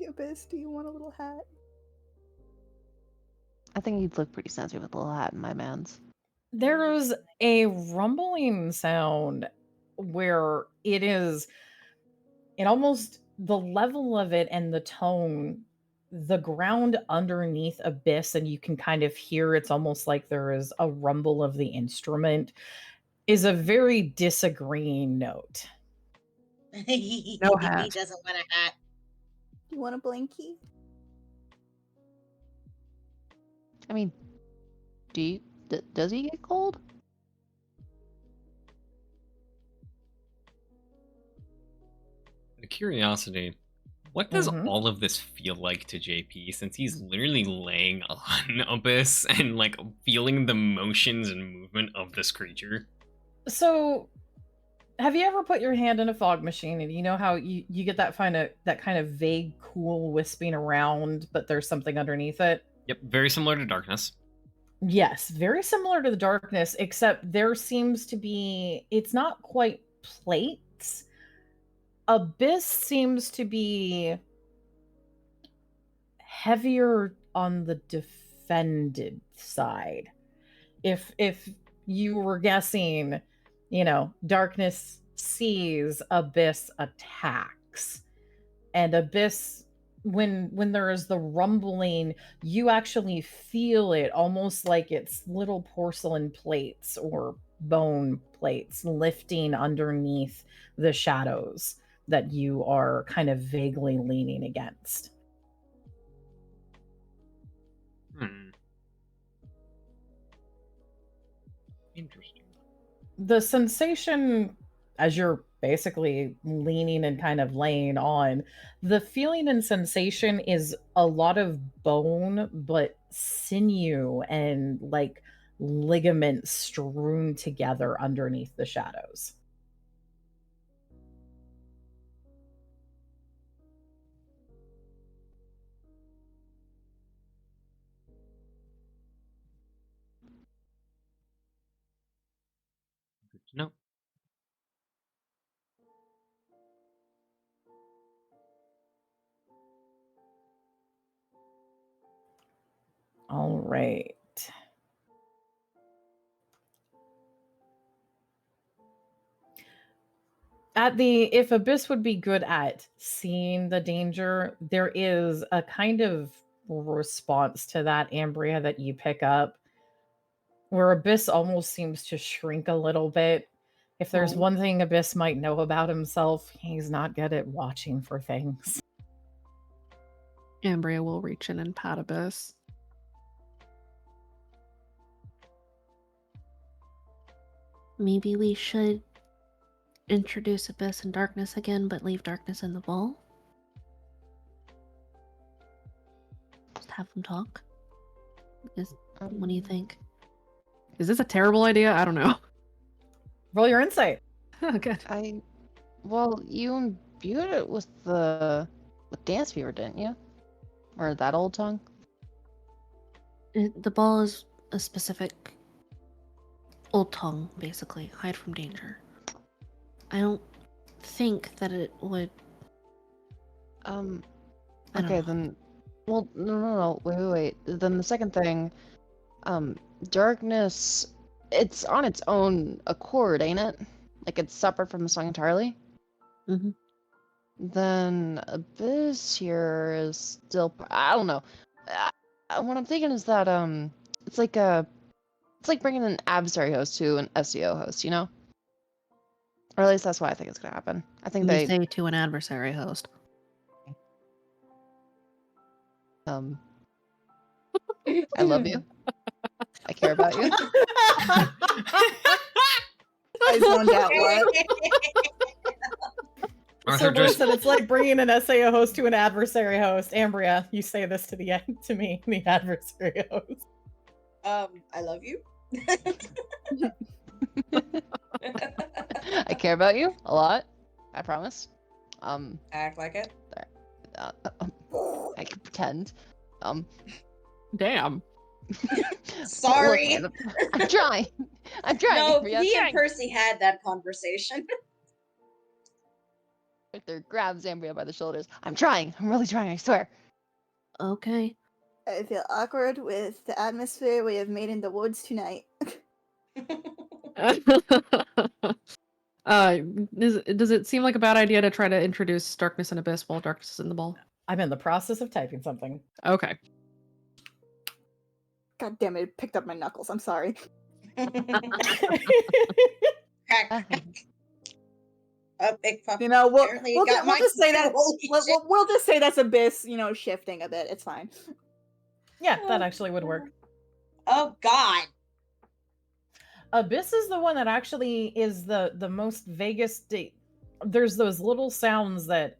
Abyss, do you want a little hat? I think he'd look pretty sensitive with a little hat in my man's. There's a rumbling sound where it almost, the level of it and the tone, the ground underneath Abyss, and you can kind of hear it's almost like there is a rumble of the instrument, is a very disagreeing note. No hat. He doesn't want a hat. Do you want a blankie? I mean, does he get cold? a curiosity. What does all of this feel like to JP, since he's literally laying on Abyss and like feeling the motions and movement of this creature? So, have you ever put your hand in a fog machine and you know how you get that kind of vague, cool wisping around, but there's something underneath it? Yep, very similar to darkness. Yes, very similar to the darkness, except there seems to be, it's not quite plates. Abyss seems to be heavier on the defended side. If you were guessing, darkness sees, Abyss attacks. And Abyss, when there is the rumbling, you actually feel it almost like it's little porcelain plates or bone plates lifting underneath the shadows that you are kind of vaguely leaning against. Interesting. The sensation, as you're basically leaning and kind of laying on, the feeling and sensation is a lot of bone, but sinew and like ligaments strewn together underneath the shadows. Good to know. All right. If Abyss would be good at seeing the danger, there is a kind of response to that, Ambria, that you pick up, where Abyss almost seems to shrink a little bit. If there's one thing Abyss might know about himself, he's not good at watching for things. Ambria will reach in and pat Abyss. Maybe we should introduce Abyss and Darkness again, but leave Darkness in the ball. Just have them talk. What do you think? Is this a terrible idea? I don't know. Roll your insight. Okay. Well, you imbued it with Dance Fever, didn't you? Or that old tongue? The ball is a specific old tongue, basically. Hide from danger. I don't think that it would... Okay, then... Well, no, wait. Then the second thing, Darkness, it's on its own accord, ain't it? Like, it's separate from the song entirely? Mm-hmm. Then Abyss here is still... I don't know. What I'm thinking is that, it's like bringing an adversary host to an SEO host, you know? Or at least that's what I think is going to happen. I think You say to an adversary host. I love you. I care about you. I zoned out. What? So listen, it's like bringing an SAO host to an adversary host. Ambria, you say this to me, the adversary host. I love you. I care about you a lot. I promise. Act like it. I can pretend. Damn. Sorry. Look, I'm trying. No, Ambria. he and Percy had that conversation. Victor grabs Ambria by the shoulders. I'm trying. I'm really trying, I swear. Okay. I feel awkward with the atmosphere we have made in the woods tonight. Does it seem like a bad idea to try to introduce Darkness and Abyss while Darkness is in the ball? I'm in the process of typing something. Okay. God damn it, it picked up my knuckles. I'm sorry. You know, we'll just say that. We'll just say that's Abyss, shifting a bit. It's fine. Yeah, that actually would work. Oh God. Abyss is the one that actually is the most vaguest. There's those little sounds that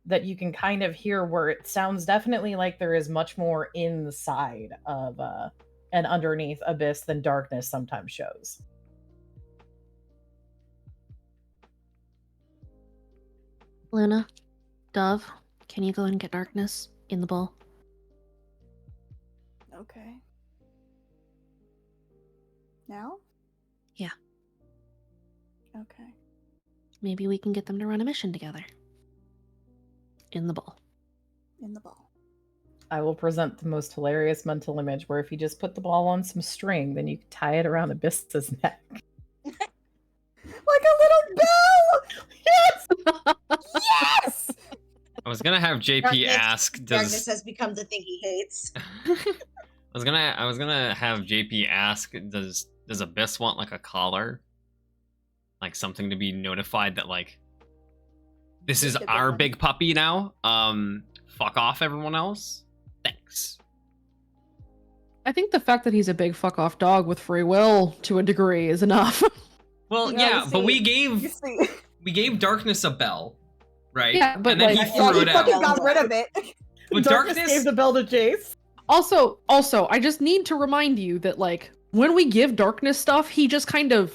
that you can kind of hear where it sounds definitely like there is much more inside of and underneath Abyss than Darkness sometimes shows. Luna, Dove, can you go and get Darkness in the ball? Okay. Now? Yeah. Okay. Maybe we can get them to run a mission together. In the ball. In the ball. I will present the most hilarious mental image where if you just put the ball on some string, then you tie it around Abyss's neck. Like a little bell! Yes! Yes! I was gonna have JP ask. Darkness has become the thing he hates. I was gonna have JP ask. Does Abyss want like a collar, like something to be notified that like this is our big puppy now? Fuck off, everyone else. Thanks. I think the fact that he's a big fuck off dog with free will to a degree is enough. Well, yeah, but we gave Darkness a bell, right? Yeah, but and then like, he threw it out. Fucking got rid of it. But Darkness gave the bell to Jace. Also, I just need to remind you that like when we give Darkness stuff, he just kind of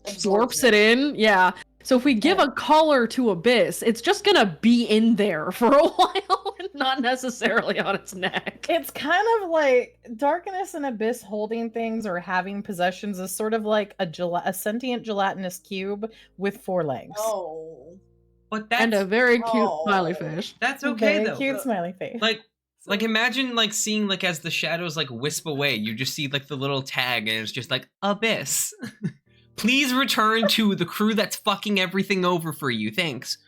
slurps it in. Yeah. So if we give a collar to Abyss, it's just gonna be in there for a while and not necessarily on its neck. It's kind of like Darkness and Abyss holding things or having possessions is sort of like a sentient gelatinous cube with 4 legs. Oh. But that's And a very cute smiley fish. That's okay Very though. cute smiley face. Like imagine like seeing like as the shadows like wisp away, you just see like the little tag and it's just like Abyss. Please return to the crew that's fucking everything over for you. Thanks.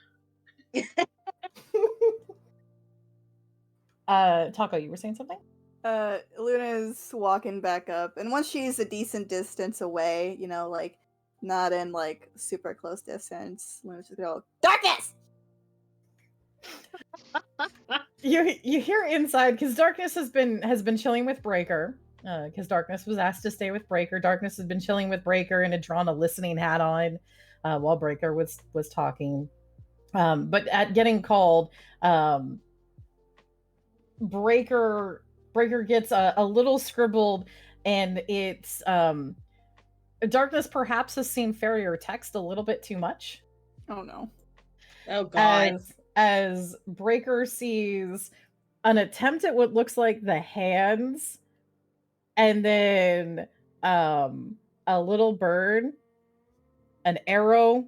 Taco, you were saying something? Luna's walking back up, and once she's a decent distance away, you know, like not in like super close distance, Luna's just gonna go, darkness! You hear inside because Darkness has been chilling with Breaker. Because Darkness was asked to stay with Breaker. Darkness has been chilling with Breaker and had drawn a listening hat on while Breaker was talking. But at getting called, Breaker gets a little scribbled, and it's Darkness perhaps has seen Farrier text a little bit too much. Oh no. Oh god. As Breaker sees an attempt at what looks like the hands, and then a little bird, an arrow,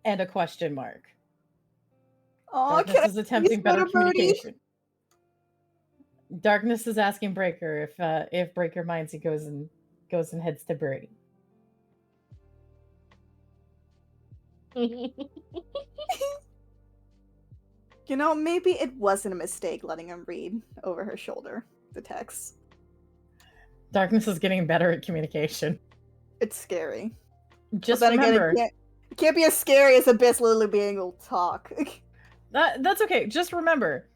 and a question mark. Oh, Darkness is attempting better little birdie? communication. Darkness is asking Breaker if Breaker minds he goes and heads to Birdie. You know, maybe it wasn't a mistake letting him read over her shoulder the text. Darkness is getting better at communication. It's scary. Just but then remember, again, it can't be as scary as Abyss literally being able to talk. that's okay. Just remember,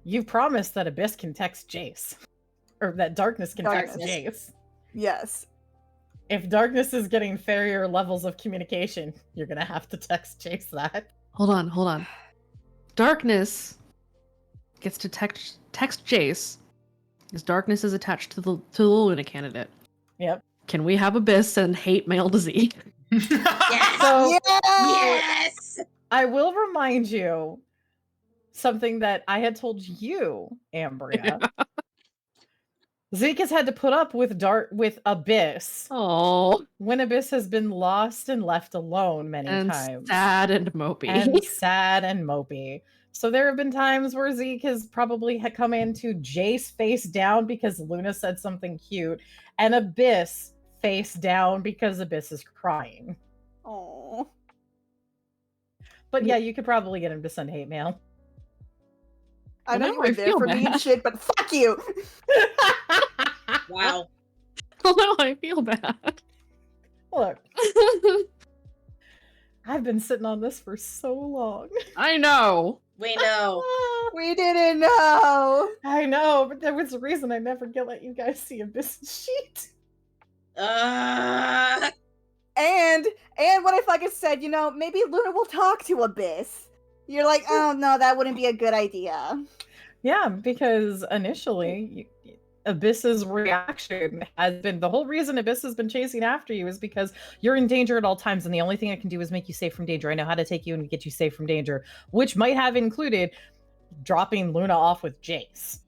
you've promised that Abyss can text Jace, or that Darkness can text Jace. Yes. If Darkness is getting Farrier levels of communication, you're gonna have to text Jace that. Hold on. Darkness gets to text Jace because Darkness is attached to the Luna candidate. Yep. Can we have Abyss and hate mail to Z? Yes! So Yes! I will remind you something that I had told you, Ambria. Zeke has had to put up with Abyss. Oh, when Abyss has been lost and left alone many times. Sad and mopey. And sad and mopey. So there have been times where Zeke has probably come into Jace face down because Luna said something cute, and Abyss face down because Abyss is crying. Oh. But yeah, you could probably get him to send hate mail. I know Well, you now were I there feel for me and bad. shit, but fuck you! Wow. Oh no, I feel bad. Look, I've been sitting on this for so long. I know. We know. We didn't know! I know, but there was a reason I never get let you guys see Abyss's sheet. Uh, And what if I just said, you know, maybe Luna will talk to Abyss? You're like, oh no, that wouldn't be a good idea. Yeah, because initially, Abyss's reaction has been, the whole reason Abyss has been chasing after you is because you're in danger at all times, and the only thing I can do is make you safe from danger. I know how to take you and get you safe from danger, which might have included dropping Luna off with Jace.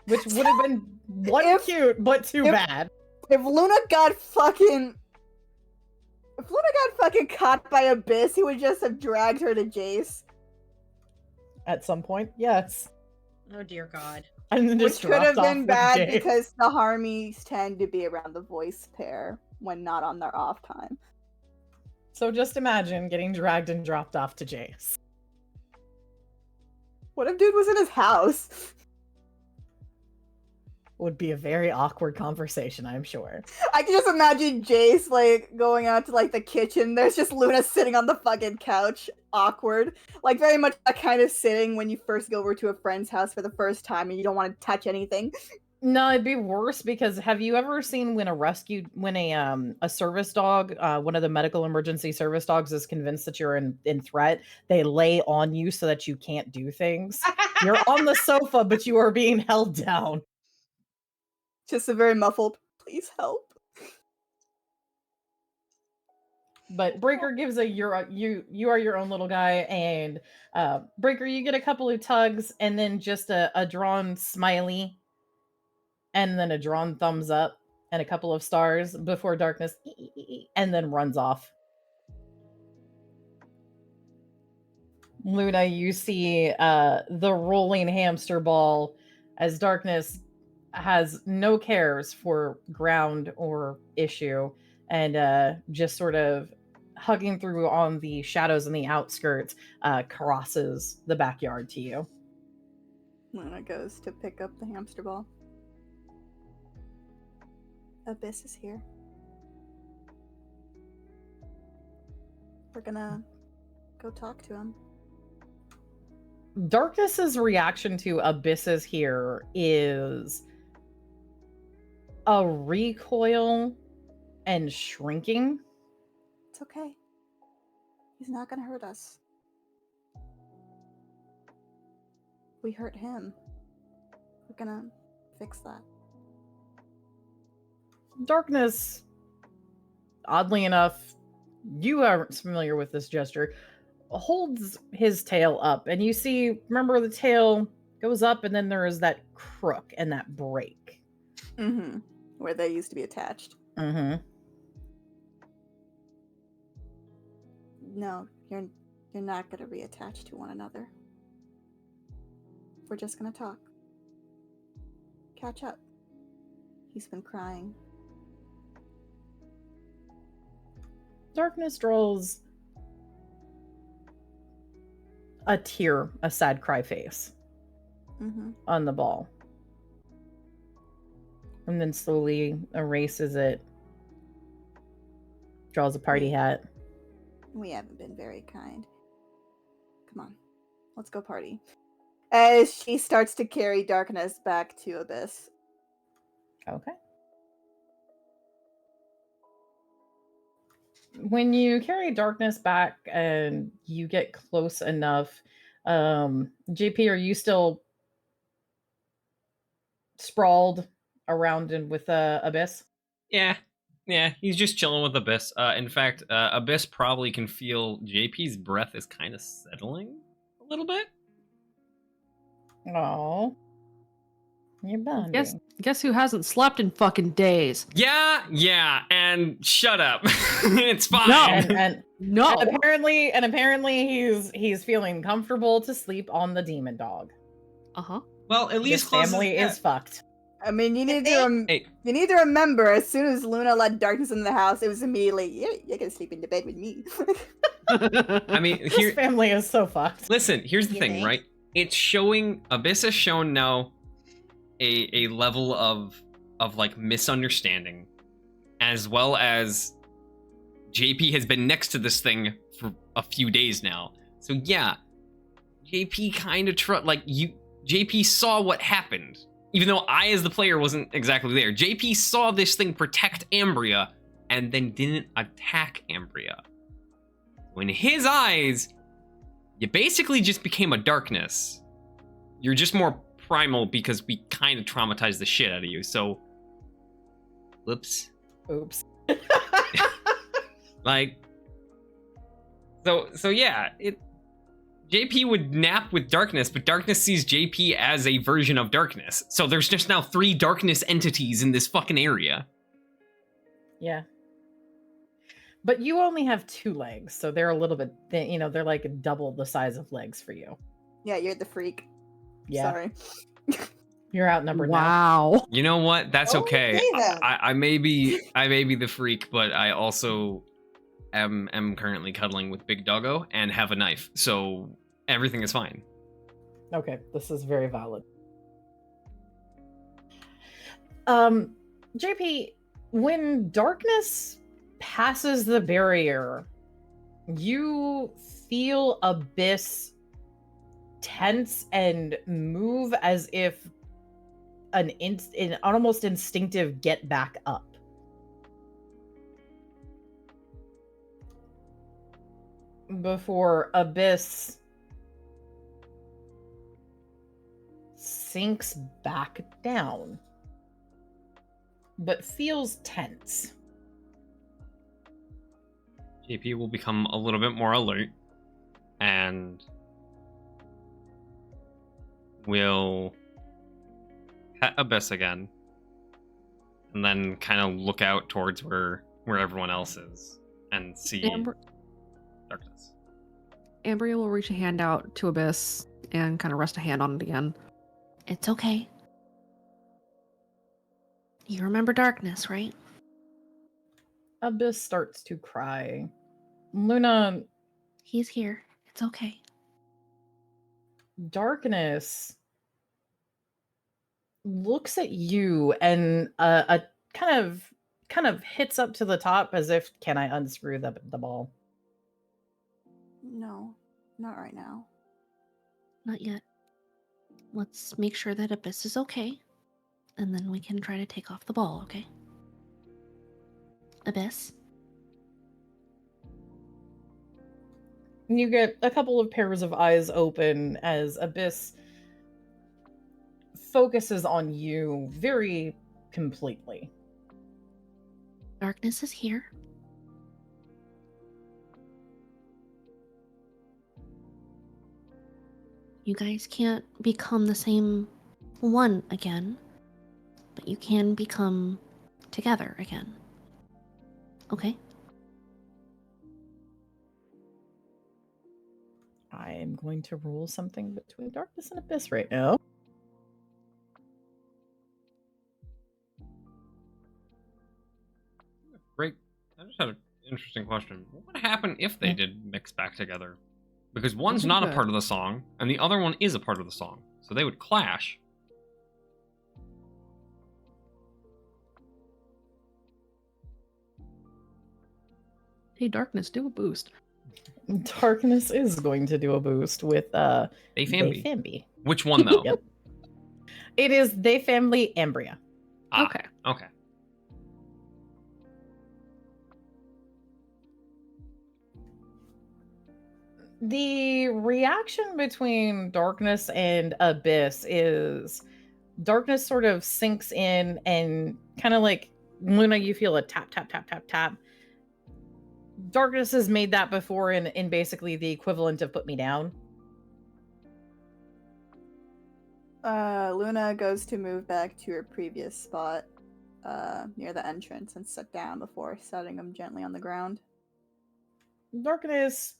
Which would have been cute, but too bad. If Luna got fucking caught by Abyss, he would just have dragged her to Jace. At some point, yes. oh dear God. And then Which just could have dropped off been with bad Jace. because the Harmies tend to be around the voice pair when not on their off time. So just imagine getting dragged and dropped off to Jace. What if dude was in his house? Would be a very awkward conversation, I'm sure. I can just imagine Jace, like, going out to, like, the kitchen. There's just Luna sitting on the fucking couch. Awkward. Like, very much that kind of sitting when you first go over to a friend's house for the first time and you don't want to touch anything. No, it'd be worse because have you ever seen when a service dog, one of the medical emergency service dogs is convinced that you're in threat, they lay on you so that you can't do things? You're on the sofa, but you are being held down. Just a very muffled, please help. But Breaker gives you are your own little guy, and Breaker, you get a couple of tugs and then just a drawn smiley and then a drawn thumbs up and a couple of stars before Darkness and then runs off. Luna, you see the rolling hamster ball as Darkness has no cares for ground or issue and just sort of hugging through on the shadows and the outskirts, crosses the backyard to you. Luna goes to pick up the hamster ball. Abyss is here. We're gonna go talk to him. Darkness's reaction to Abyss here is a recoil and shrinking. It's okay. He's not gonna hurt us. We hurt him. We're gonna fix that. Darkness, oddly enough, you aren't familiar with this gesture, holds his tail up, and you see, remember, the tail goes up and then there is that crook and that break. Mm-hmm. Where they used to be attached. Mm-hmm. No, you're not gonna be attached to one another. We're just gonna talk. Catch up. He's been crying. Darkness draws a tear, a sad cry face on the ball. And then slowly erases it. Draws a party hat. We haven't been very kind. Come on. Let's go party. As she starts to carry Darkness back to Abyss. Okay. When you carry Darkness back and you get close enough, JP, are you still sprawled around and with Abyss? Yeah, he's just chilling with Abyss. In fact, Abyss probably can feel JP's breath is kind of settling a little bit. Oh, you're bonding. Guess who hasn't slept in fucking days? Yeah, and shut up. It's fine. No, and apparently he's feeling comfortable to sleep on the demon dog. Well, at least his family is fucked. I mean, you need to remember, as soon as Luna let Darkness in the house, it was immediately, you're gonna sleep in the bed with me. I mean, his family is so fucked. Listen, here's the thing, right? It's showing, Abyss has shown now a level of like misunderstanding, as well as JP has been next to this thing for a few days now. So yeah, JP kind of JP saw what happened. Even though I, as the player, wasn't exactly there. JP saw this thing protect Ambria and then didn't attack Ambria. In his eyes, you basically just became a Darkness. You're just more primal because we kind of traumatized the shit out of you, so... Whoops. Oops. So yeah, JP would nap with Darkness, but Darkness sees JP as a version of Darkness. So there's just now 3 Darkness entities in this fucking area. Yeah. But you only have 2 legs, so they're a little bit thin, they're like double the size of legs for you. Yeah, you're the freak. Yeah. Sorry. You're outnumbered now. Wow. You know what? That's okay. then. I may be the freak, but I also am currently cuddling with Big Doggo and have a knife, so everything is fine. Okay, this is very valid. JP, when Darkness passes the barrier, you feel Abyss tense and move as if an almost instinctive get back up. Before Abyss sinks back down, but feels tense. JP will become a little bit more alert and will pet Abyss again and then kind of look out towards where everyone else is and see Darkness. Ambria will reach a hand out to Abyss and kind of rest a hand on it again. It's okay. You remember Darkness, right? Abyss starts to cry Luna, He's here. It's okay. Darkness looks at you and a kind of hits up to the top as if, can I unscrew the ball? No, not right now. Not yet. Let's make sure that Abyss is okay. And then we can try to take off the ball, okay? Abyss? You get a couple of pairs of eyes open as Abyss focuses on you very completely. Darkness is here. You guys can't become the same one again, but you can become together again. Okay? I am going to rule something between Darkness and Abyss right now. Great. I just had an interesting question. What would happen if they did mix back together? Because one's not a part of the song, and the other one is a part of the song. So they would clash. Hey, Darkness, do a boost. Darkness is going to do a boost with Famby. Which one, though? Yep. It is They Family Ambria. Okay. Okay. The reaction between Darkness and Abyss is Darkness sort of sinks in and kind of like Luna, you feel a tap, tap, tap, tap, tap. Darkness has made that before in basically the equivalent of put me down. Luna goes to move back to her previous spot near the entrance and sit down before setting him gently on the ground. Darkness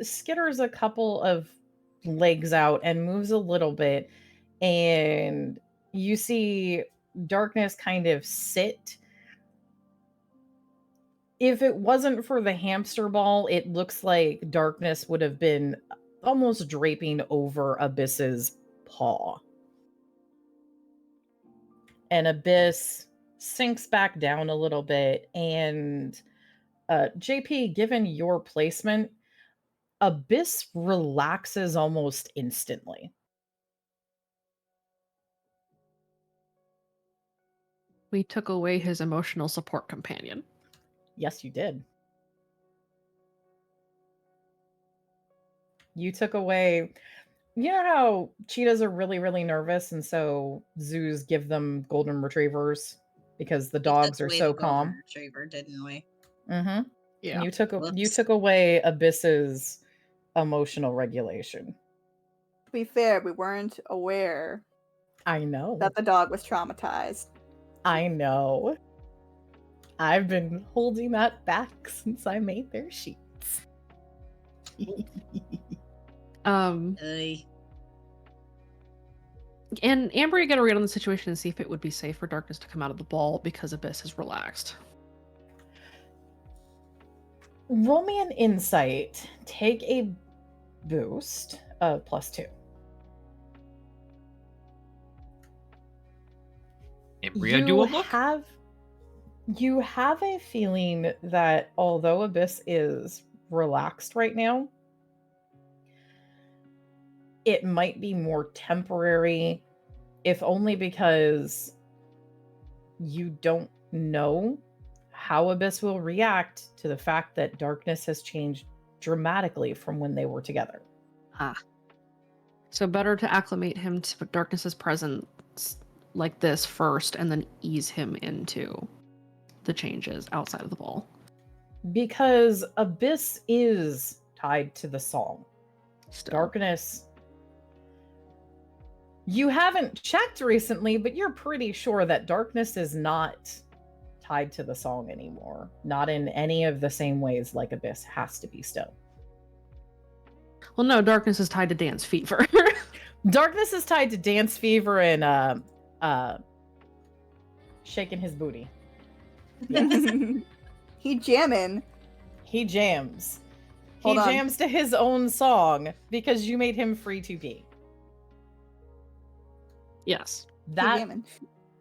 skitters a couple of legs out and moves a little bit, and you see Darkness kind of sit. If it wasn't for the hamster ball, it looks like Darkness would have been almost draping over Abyss's paw. And Abyss sinks back down a little bit, and JP, given your placement, Abyss relaxes almost instantly. We took away his emotional support companion. Yes, you did. You took away... You know how cheetahs are really, really nervous, and so zoos give them golden retrievers because the dogs are so calm? Retriever, didn't we? Mm-hmm. Yeah. You took away Abyss's emotional regulation. To be fair, we weren't aware I know. that the dog was traumatized. I know. I've been holding that back since I made their sheets. And Ambria got to read on the situation and see if it would be safe for Darkness to come out of the ball because Abyss is relaxed. Roll me an insight. Take a boost of +2. Ambria, do a look. You have a feeling that although Abyss is relaxed right now, it might be more temporary, if only because you don't know how Abyss will react to the fact that Darkness has changed dramatically from when they were together. So better to acclimate him to Darkness's presence like this first and then ease him into the changes outside of the ball. Because Abyss is tied to the song. Still. Darkness... You haven't checked recently, but you're pretty sure that Darkness is not tied to the song anymore. Not in any of the same ways like Abyss has to be still. Well, no, Darkness is tied to Dance Fever. Darkness is tied to Dance Fever and shaking his booty. Yes. He jamming. He jams. Hold He on. jams to his own song because you made him free to be. Yes. That jamming.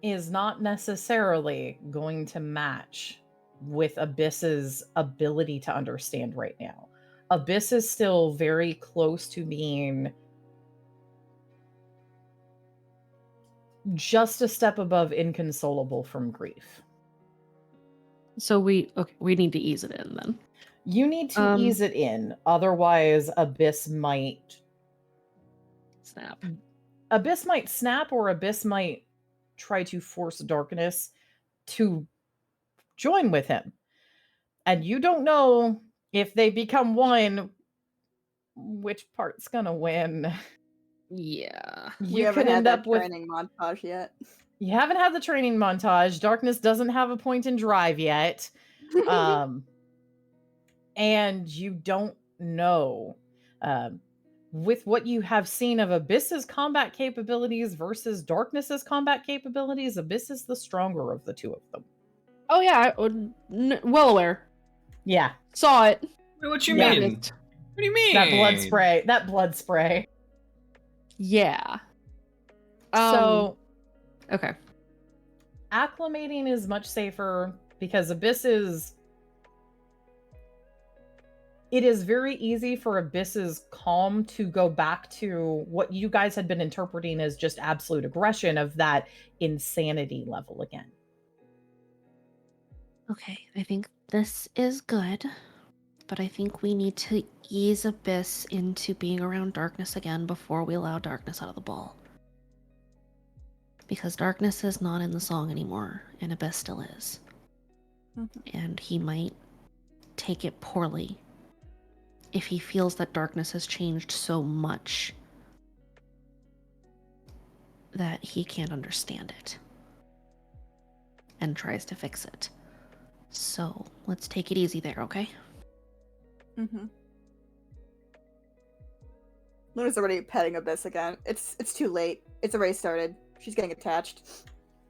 is not necessarily going to match with Abyss's ability to understand right now. Abyss is still very close to being just a step above inconsolable from grief. So we need to ease it in then. You need to ease it in, otherwise Abyss might Snap. Abyss might snap, or Abyss might try to force Darkness to join with him. And you don't know if they become one, which part's gonna win. Yeah. We You haven't could had end that up with. training montage yet. You haven't had the training montage. Darkness doesn't have a point in drive yet. And you don't know. With what you have seen of Abyss's combat capabilities versus Darkness's combat capabilities, Abyss is the stronger of the two of them. Oh yeah, well aware. Yeah. Saw it. Wait, what you Yeah. mean? What do you mean? That blood spray. That blood spray. Yeah. So Okay. acclimating is much safer because Abyss is. It is very easy for Abyss's calm to go back to what you guys had been interpreting as just absolute aggression of that insanity level again. Okay, I think this is good, but I think we need to ease Abyss into being around Darkness again before we allow Darkness out of the ball. Because Darkness is not in the song anymore, and Abyss still is. And he might take it poorly if he feels that Darkness has changed so much that he can't understand it and tries to fix it. So let's take it easy there, okay? Luna's already petting Abyss again. It's too late. It's already started. She's getting attached.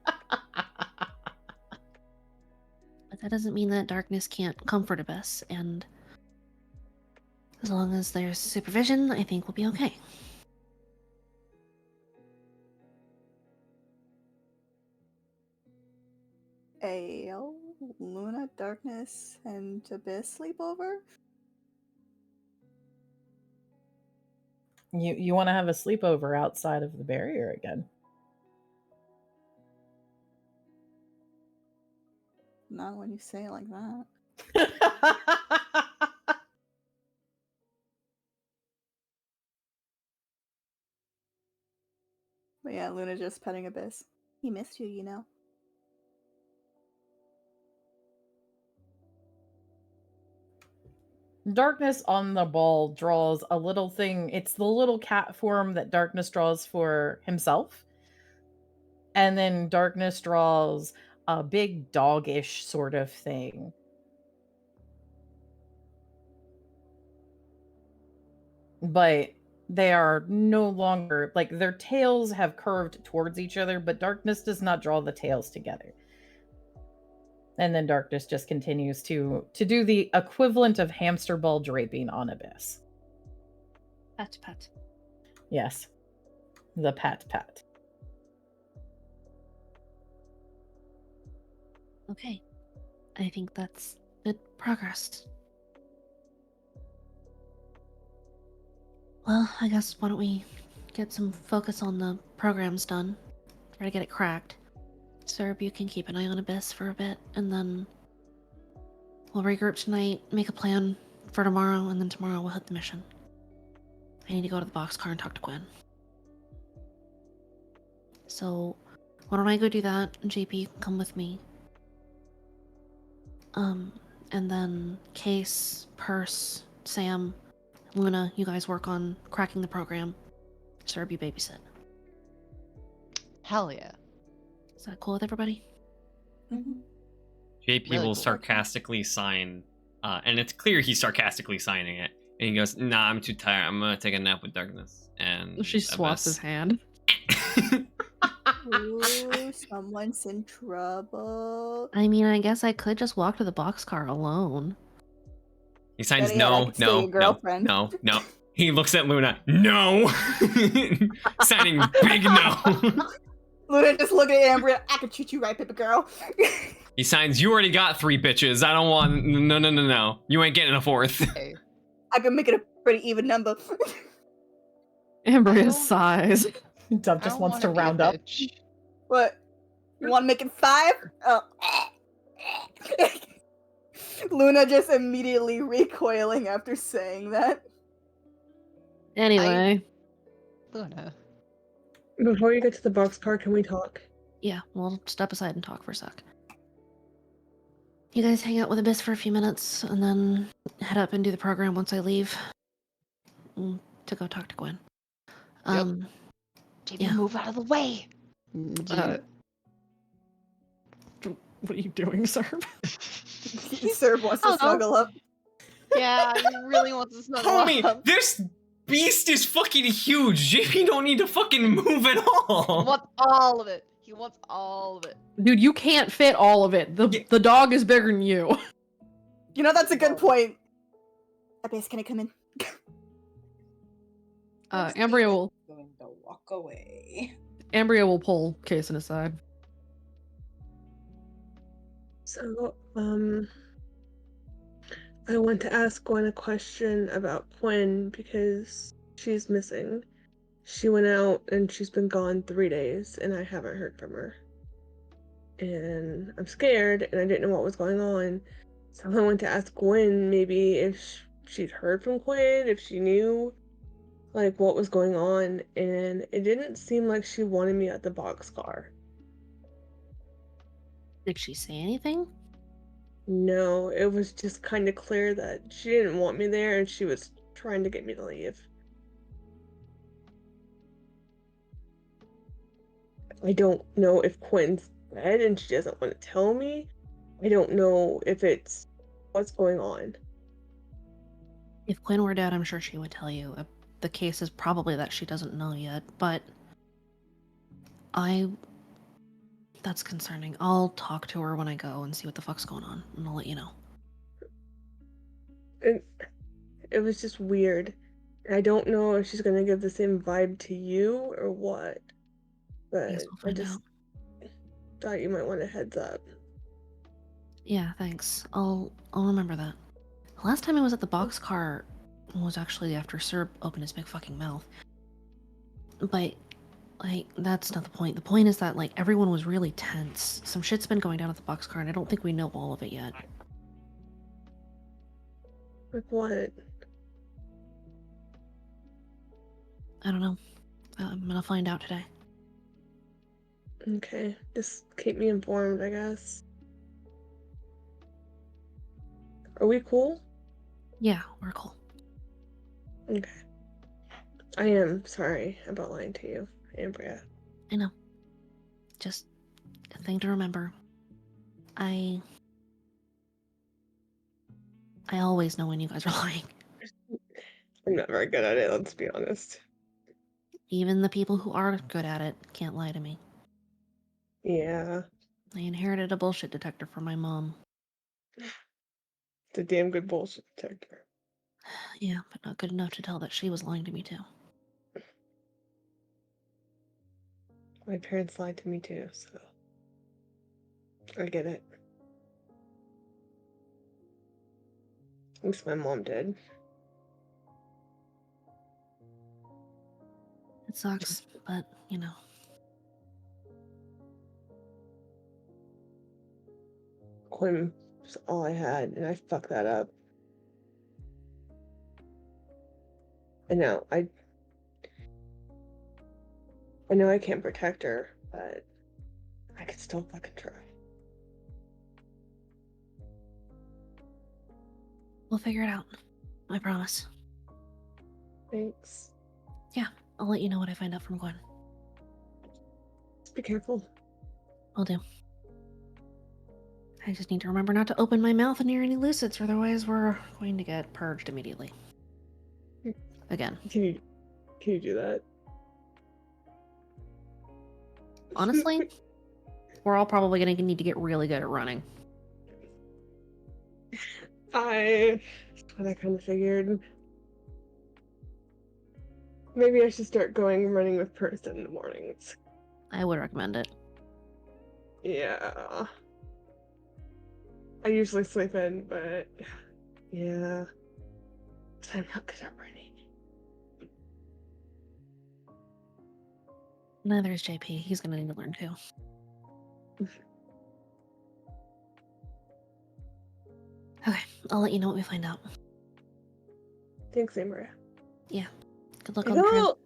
But that doesn't mean that Darkness can't comfort Abyss, and as long as there's supervision, I think we'll be okay. Ayo, Luna, Darkness, and Abyss sleepover? You want to have a sleepover outside of the barrier again. Not when you say it like that. But yeah, Luna just petting Abyss. He missed you, you know. Darkness on the ball draws a little thing. It's the little cat form that Darkness draws for himself. And then Darkness draws a big doggish sort of thing. But they are no longer, like, their tails have curved towards each other, but Darkness does not draw the tails together. And then Darkness just continues to do the equivalent of hamster ball draping on Abyss. Pat, pat. Yes. The pat pat. Okay. I think that's good progress. Well, I guess why don't we get some focus on the programs done. Try to get it cracked. Serb, you can keep an eye on Abyss for a bit, and then we'll regroup tonight, make a plan for tomorrow, and then tomorrow we'll hit the mission. I need to go to the boxcar and talk to Gwen. So, why don't I go do that, and JP, you can come with me. And then Case, Purse, Sam, Luna, you guys work on cracking the program. Serb, you babysit. Hell yeah. Is that cool with everybody? JP Really will cool. sarcastically sign, and it's clear he's sarcastically signing it. And he goes, "Nah, I'm too tired. I'm gonna take a nap with Darkness." And She swats his hand. Ooh, someone's in trouble. I mean, I guess I could just walk to the boxcar alone. He signs Better yet, I could stay your girlfriend. no. He looks at Luna. No. Signing big no. Luna just look at Ambria. I can treat you right, baby girl. He signs, you already got 3 bitches. I don't want, no. You ain't getting a 4th. Okay. I can make it a pretty even number. Ambria sighs. Dub I just don't wants to wanna be a round up. bitch. What? You want to make it 5? Oh. Luna just immediately recoiling after saying that. Anyway, Luna. Before you get to the boxcar, can we talk? Yeah, we'll step aside and talk for a sec. You guys hang out with Abyss for a few minutes, and then head up and do the program once I leave. To go talk to Gwen. JB, Yeah. move out of the way. what are you doing, sir? Serb wants to snuggle up. Yeah, he really wants to snuggle Homie, up. this beast is fucking huge. JP don't need to fucking move at He all. wants all of it. He wants all of it. Dude, you can't fit all of it. The dog is bigger than you. You know, that's a good point. Abyss, can I come in? Ambria will going to walk away. pull Kason aside. So, I want to ask Gwen a question about Quinn because she's missing. She went out and she's been gone 3 days and I haven't heard from her. And I'm scared and I didn't know what was going on. So I want to ask Gwen maybe if she'd heard from Quinn, if she knew like what was going on, and it didn't seem like she wanted me at the boxcar. Did she say anything? No, it was just kind of clear that she didn't want me there and she was trying to get me to leave. I don't know if Quinn's dead and she doesn't want to tell me. I don't know if it's what's going on. If Quinn were dead, I'm sure she would tell you. The case is probably that she doesn't know yet, but that's concerning. I'll talk to her when I go and see what the fuck's going on, and I'll let you know. It was just weird. I don't know if she's gonna give the same vibe to you or what. But Guess we'll I find just thought you might want a heads up. Yeah, thanks. I'll remember that. Last time I was at the boxcar was actually after Serb opened his big fucking mouth. But, like, that's not the point. The point is that, like, everyone was really tense. Some shit's been going down at the boxcar, and I don't think we know all of it yet. Like what? I don't know. I'm gonna find out today. Okay, just keep me informed, I guess. Are we cool? Yeah, we're cool. Okay. I am sorry about lying to you, Ambria. I know. Just a thing to remember. I always know when you guys are lying. I'm not very good at it, let's be honest. Even the people who are good at it can't lie to me. Yeah. I inherited a bullshit detector from my mom. It's a damn good bullshit detector. Yeah, but not good enough to tell that she was lying to me too. My parents lied to me too, so I get it. At least my mom did. It sucks, but, you know. Quinn was all I had, and I fucked that up. I know, I know I can't protect her, but I could still fucking try. We'll figure it out. I promise. Thanks. Yeah, I'll let you know what I find out from Gwen. Just be careful. Will do. I just need to remember not to open my mouth near any lucids, otherwise we're going to get purged immediately. Again. Can you do that? Honestly, we're all probably going to need to get really good at running. That's what I kind of figured. Maybe I should start running with Perth in the mornings. I would recommend it. Yeah. I usually sleep in, but yeah. I'm not good at running. Neither is JP. He's gonna need to learn too. Okay, I'll let you know what we find out. Thanks, Amber. Yeah. Good luck on the trip.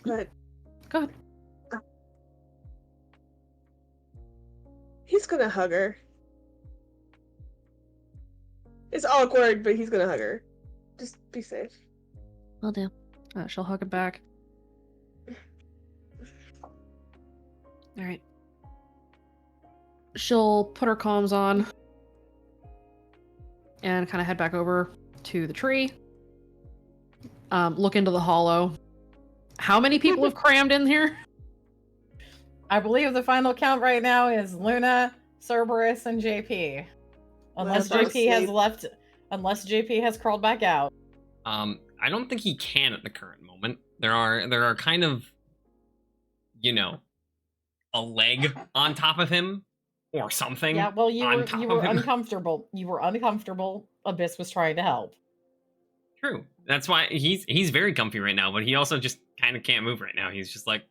But Go ahead. he's gonna hug her. It's awkward, but he's gonna hug her. Just be safe. Will do. She'll hug him back. All right. She'll put her comms on and kind of head back over to the tree. Look into the hollow. How many people have crammed in here? I believe the final count right now is Luna, Cerberus, and JP. Unless Well, JP has sleep. left, unless JP has crawled back out. I don't think he can at the current moment. There are kind of, you know, a leg on top of him or something. Yeah, well, you on were top of him. uncomfortable. You were uncomfortable. Abyss was trying to help. True. That's why he's very comfy right now, but he also just kind of can't move right now. He's just like,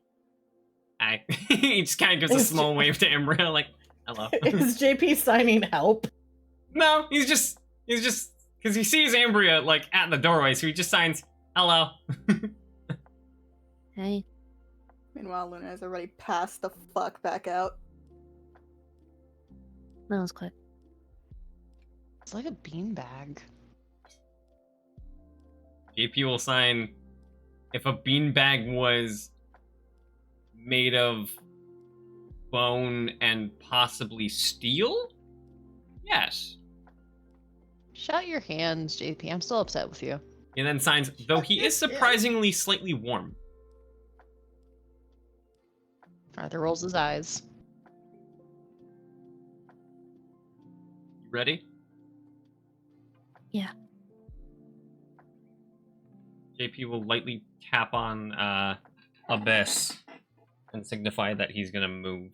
hi. He just kind of gives a small wave to Embria, like, hello. Is JP signing help? No, he's just because he sees Ambria like at the doorway, so he just signs hello. Hey. Meanwhile, Luna has already passed the fuck back out. That was quick. It's like a beanbag. JP will sign if a beanbag was made of bone and possibly steel. Yes. Shut your hands, JP. I'm still upset with you. And then signs, though he is surprisingly slightly warm. Arthur rolls his eyes. You ready? Yeah. JP will lightly tap on Abyss and signify that he's gonna move.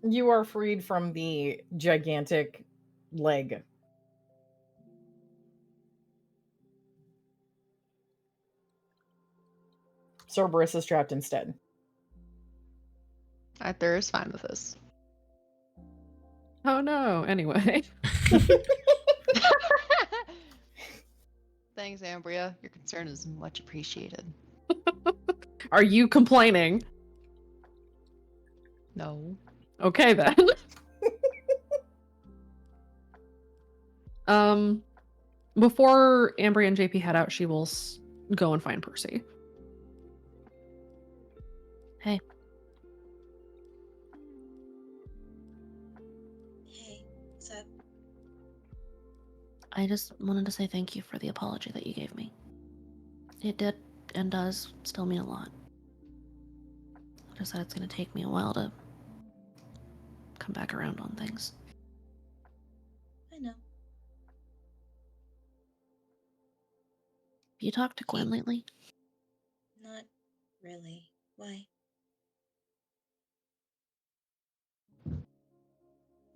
You are freed from the gigantic leg. Cerberus is trapped instead. Arthur is fine with this. Oh no. Anyway. Thanks, Ambria. Your concern is much appreciated. Are you complaining? No. Okay then. Before Ambry and JP head out, she will go and find Percy. Hey. Hey, what's up? I just wanted to say thank you for the apology that you gave me. It did and does still mean a lot. I just said it's going to take me a while to come back around on things. I know. Have you talked to Gwen lately? Not really. Why?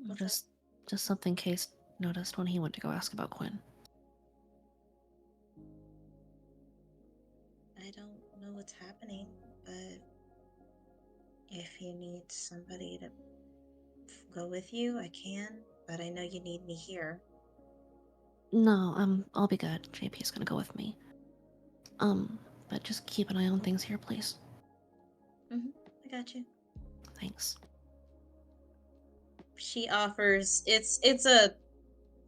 What's Just something Case noticed when he went to go ask about Quinn. I don't know what's happening, but if you need somebody to go with you, I can, but I know you need me here. No, I'll be good. JP's gonna go with me. But just keep an eye on things here, please. I got you. Thanks. She offers, it's a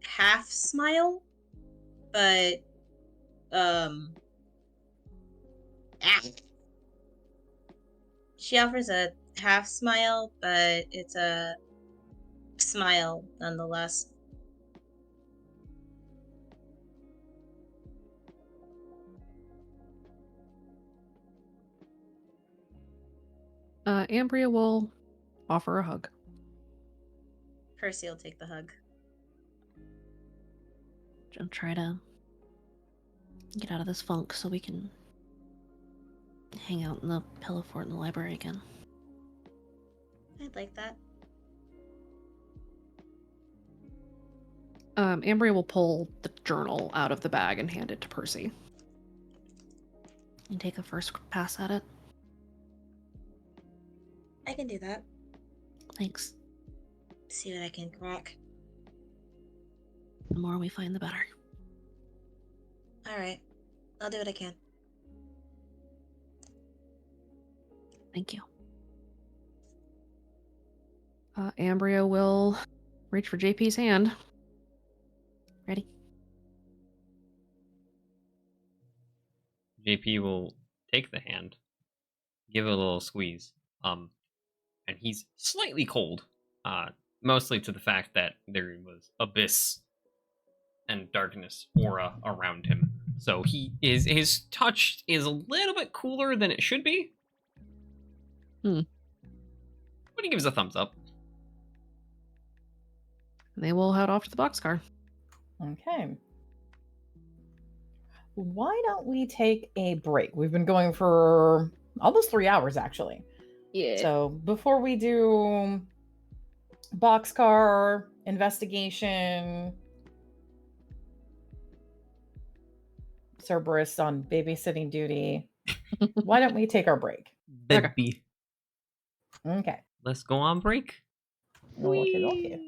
half smile, but she offers a half smile, but it's a smile nonetheless. Ambria will offer a hug. Percy will take the hug. and try to get out of this funk so we can hang out in the pillow fort in the library again. I'd like that. Ambria will pull the journal out of the bag and hand it to Percy. And take a first pass at it. I can do that. Thanks. See what I can crack. The more we find, the better. Alright. I'll do what I can. Thank you. Ambria will reach for JP's hand. Ready? JP will take the hand, give it a little squeeze, and he's slightly cold, mostly to the fact that there was abyss and darkness aura around him. So his touch is a little bit cooler than it should be. But he gives a thumbs up. They will head off to the boxcar. Okay. Why don't we take a break? We've been going for almost 3 hours, actually. Yeah. So before we do boxcar investigation, Cerberus on babysitting duty, why don't we take our break? Baby. Okay. Let's go on break. Okay.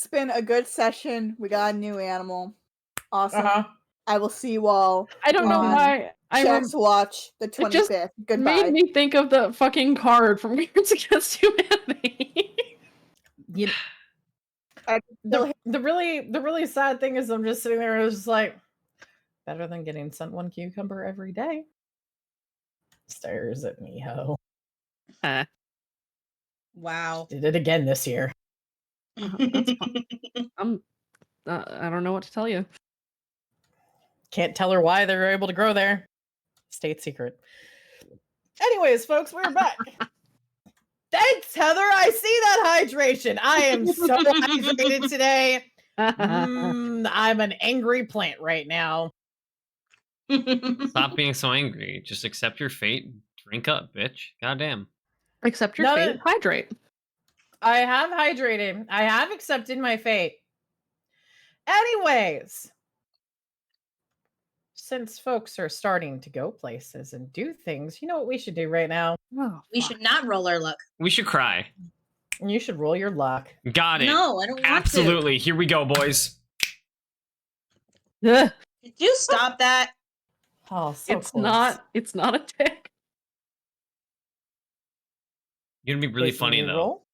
been a good session. We got a new animal. Awesome. I will see you all. I don't know on why. Chess Watch the It just 25th. made Goodbye. me think of the fucking card from Cards Against Humanity. You, I the really sad thing is I'm just sitting there and it's just like, better than getting sent one cucumber every day. Stares at me, ho. Wow. Did it again this year. That's fine. I don't know what to tell you. Can't tell her why they're able to grow there. State secret. Anyways, folks, we're back. Thanks, Heather. I see that hydration. I am so hydrated today. I'm an angry plant right now. Stop being so angry. Just accept your fate. Drink up, bitch. Goddamn. Accept your fate. Hydrate. I have hydrated. I have accepted my fate. Anyways, since folks are starting to go places and do things, you know what we should do right now? Oh, We should not roll our luck. We should cry. You should roll your luck. Got it. No, I don't want Absolutely. Here we go, boys. Ugh. to. Did you stop that? Oh, so It's close. not a tick. You're gonna be really Jason, funny you though. roll?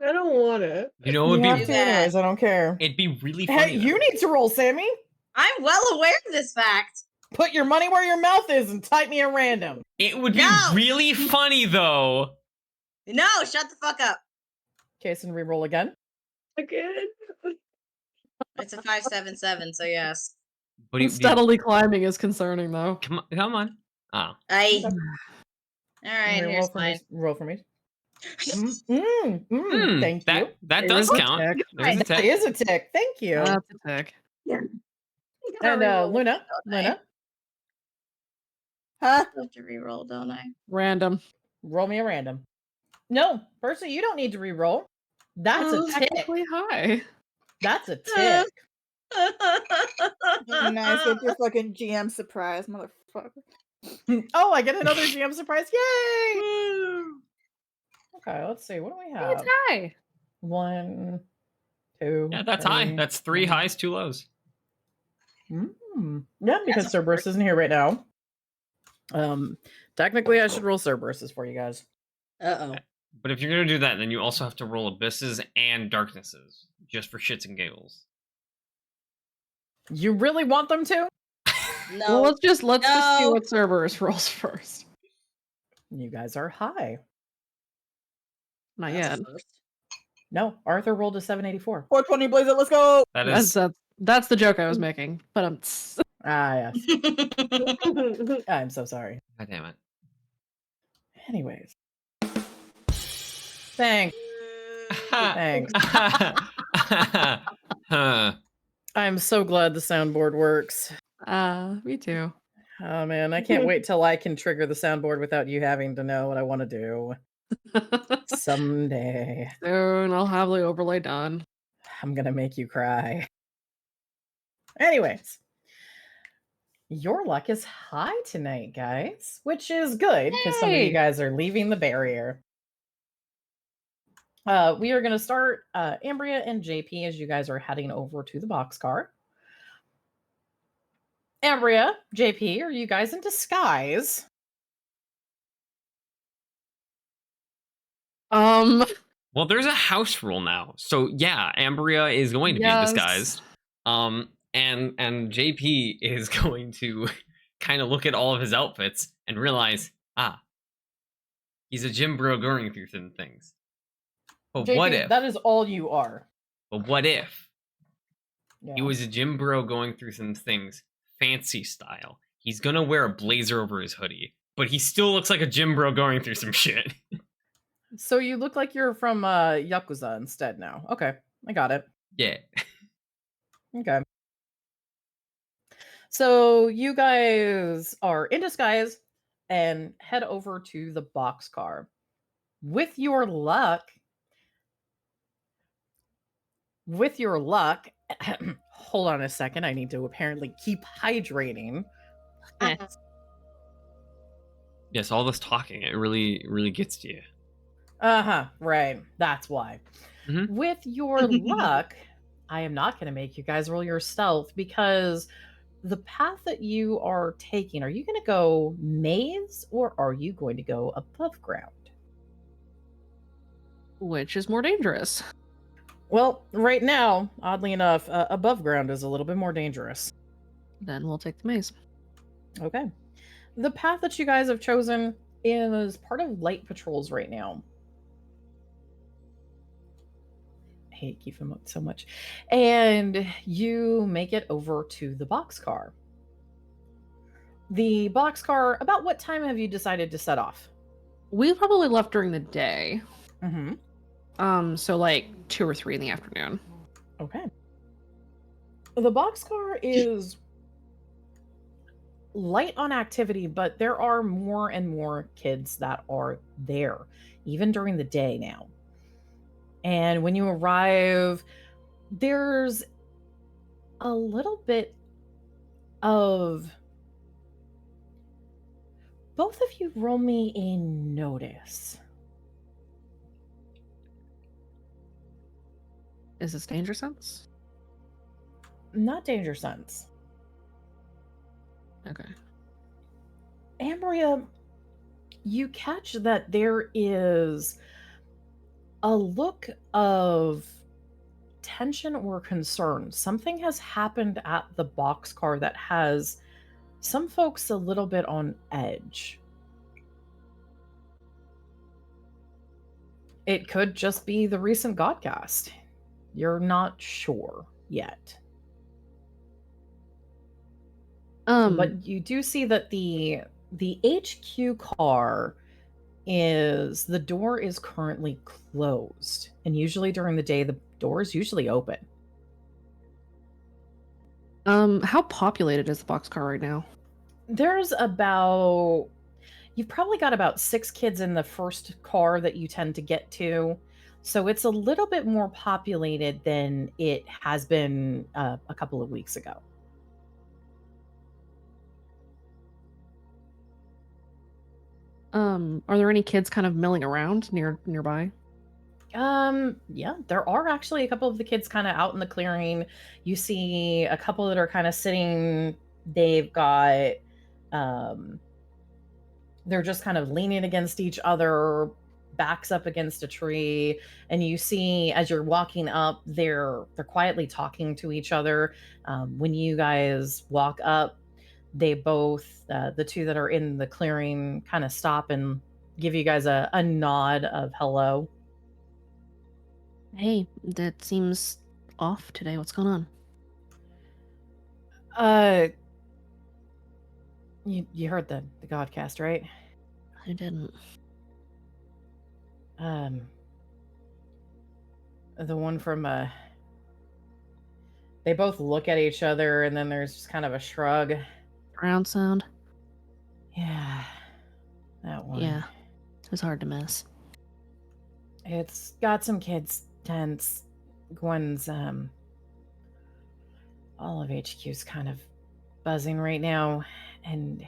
I don't want it. You know, You it'd have be to anyways, I don't care. it'd be really Hey, funny. you though. need to roll, Sammy. I'm well aware of this fact. Put your money where your mouth is and type me a random. It would be No! really funny though. No, shut the fuck up. Jason, re-roll again. Again? It's a 577, so yes. But he, Steadily climbing is concerning, though. come on. Oh. All right, Re-roll here's for mine. me. Roll for me. Thank that, you. That It does is a count. tick. There's a That tick. is a tick. Thank you. That's a tick. And Luna. I Huh? have to reroll, don't I? Random. Roll me a random. No, Percy, you don't need to re-roll. That's a tick. Technically high. That's a tick. Nice with your fucking GM surprise, motherfucker. Oh, I get another GM surprise. Yay! Okay, let's see. What do we have? It's high. 1, 2. Yeah, that's high. 3, That's 3 4. highs, 2 lows. Yeah, because a Cerberus isn't here right now. Technically, I should roll Cerberuses for you guys. Uh-oh. But if you're gonna do that, then you also have to roll abysses and darknesses, just for shits and giggles. You really want them to? No. Well, let's just see No. what Cerberus rolls first. You guys are high. Not That's a yet. first. No, Arthur rolled a 784. 420 blaze it, let's go! That is That's the joke I was making. But Ah, yes. I'm so sorry. God damn it. Anyways. Thanks. Thanks. Huh. I'm so glad the soundboard works. me too. Oh man, I can't wait till I can trigger the soundboard without you having to know what I want to do. Someday. Soon I'll have the overlay done. I'm gonna make you cry. Anyways. Your luck is high tonight, guys, which is good because some of you Hey! guys are leaving the barrier. We are going to start Ambria and JP as you guys are heading over to the boxcar. Ambria, JP, are you guys in disguise? Well, there's a house rule now, so yeah, Ambria is going to be disguised. And JP is going to kind of look at all of his outfits and realize, he's a gym bro going through some things. But JP, what if? that is all you are? But what if Yeah. he was a gym bro going through some things, fancy style? He's gonna wear a blazer over his hoodie, but he still looks like a gym bro going through some shit. So you look like you're from Yakuza instead now. Okay, I got it. Yeah. Okay. So you guys are in disguise and head over to the boxcar. With your luck, hold on a second. I need to apparently keep hydrating. Yes, all this talking, it really gets to you. Uh-huh, right. That's why. Mhm. With your luck, I am not going to make you guys roll your stealth because the path that you are taking, are you going to go maze or are you going to go above ground? Which is more dangerous? Well, right now, oddly enough, above ground is a little bit more dangerous. Then we'll take the maze. Okay. The path that you guys have chosen is part of light patrols right now. I hate keep them up so much. And you make it over to the boxcar. The boxcar, about what time have you decided to set off? We probably left during the day. Mm-hmm. So like 2 or 3 in the afternoon. Okay. The boxcar is light on activity, but there are more and more kids that are there, even during the day now. And when you arrive, there's a little bit of both of you roll me a notice. Is this danger sense? Not danger sense. Okay. Ambria, you catch that there is a look of tension or concern. Something has happened at the boxcar that has some folks a little bit on edge. It could just be the recent Godcast. You're not sure yet. But you do see that the HQ car is the door is currently closed, and usually during the day the door is usually open. How populated is the boxcar right now? There's you've probably got about 6 kids in the first car that you tend to get to, so it's a little bit more populated than it has been a couple of weeks ago. Are there any kids kind of milling around nearby? Yeah, there are actually a couple of the kids kind of out in the clearing. You see a couple that are kind of sitting. They've got, they're just kind of leaning against each other, backs up against a tree, and you see as you're walking up, they're quietly talking to each other. When you guys walk up, they both, the two that are in the clearing, kind of stop and give you guys a nod of hello. Hey, that seems off today. What's going on? You heard the Godcast, right? I didn't. The one from they both look at each other and then there's just kind of a shrug. Round sound? Yeah. That one. Yeah. It was hard to miss. It's got some kids tense. Gwen's all of HQ's kind of buzzing right now, and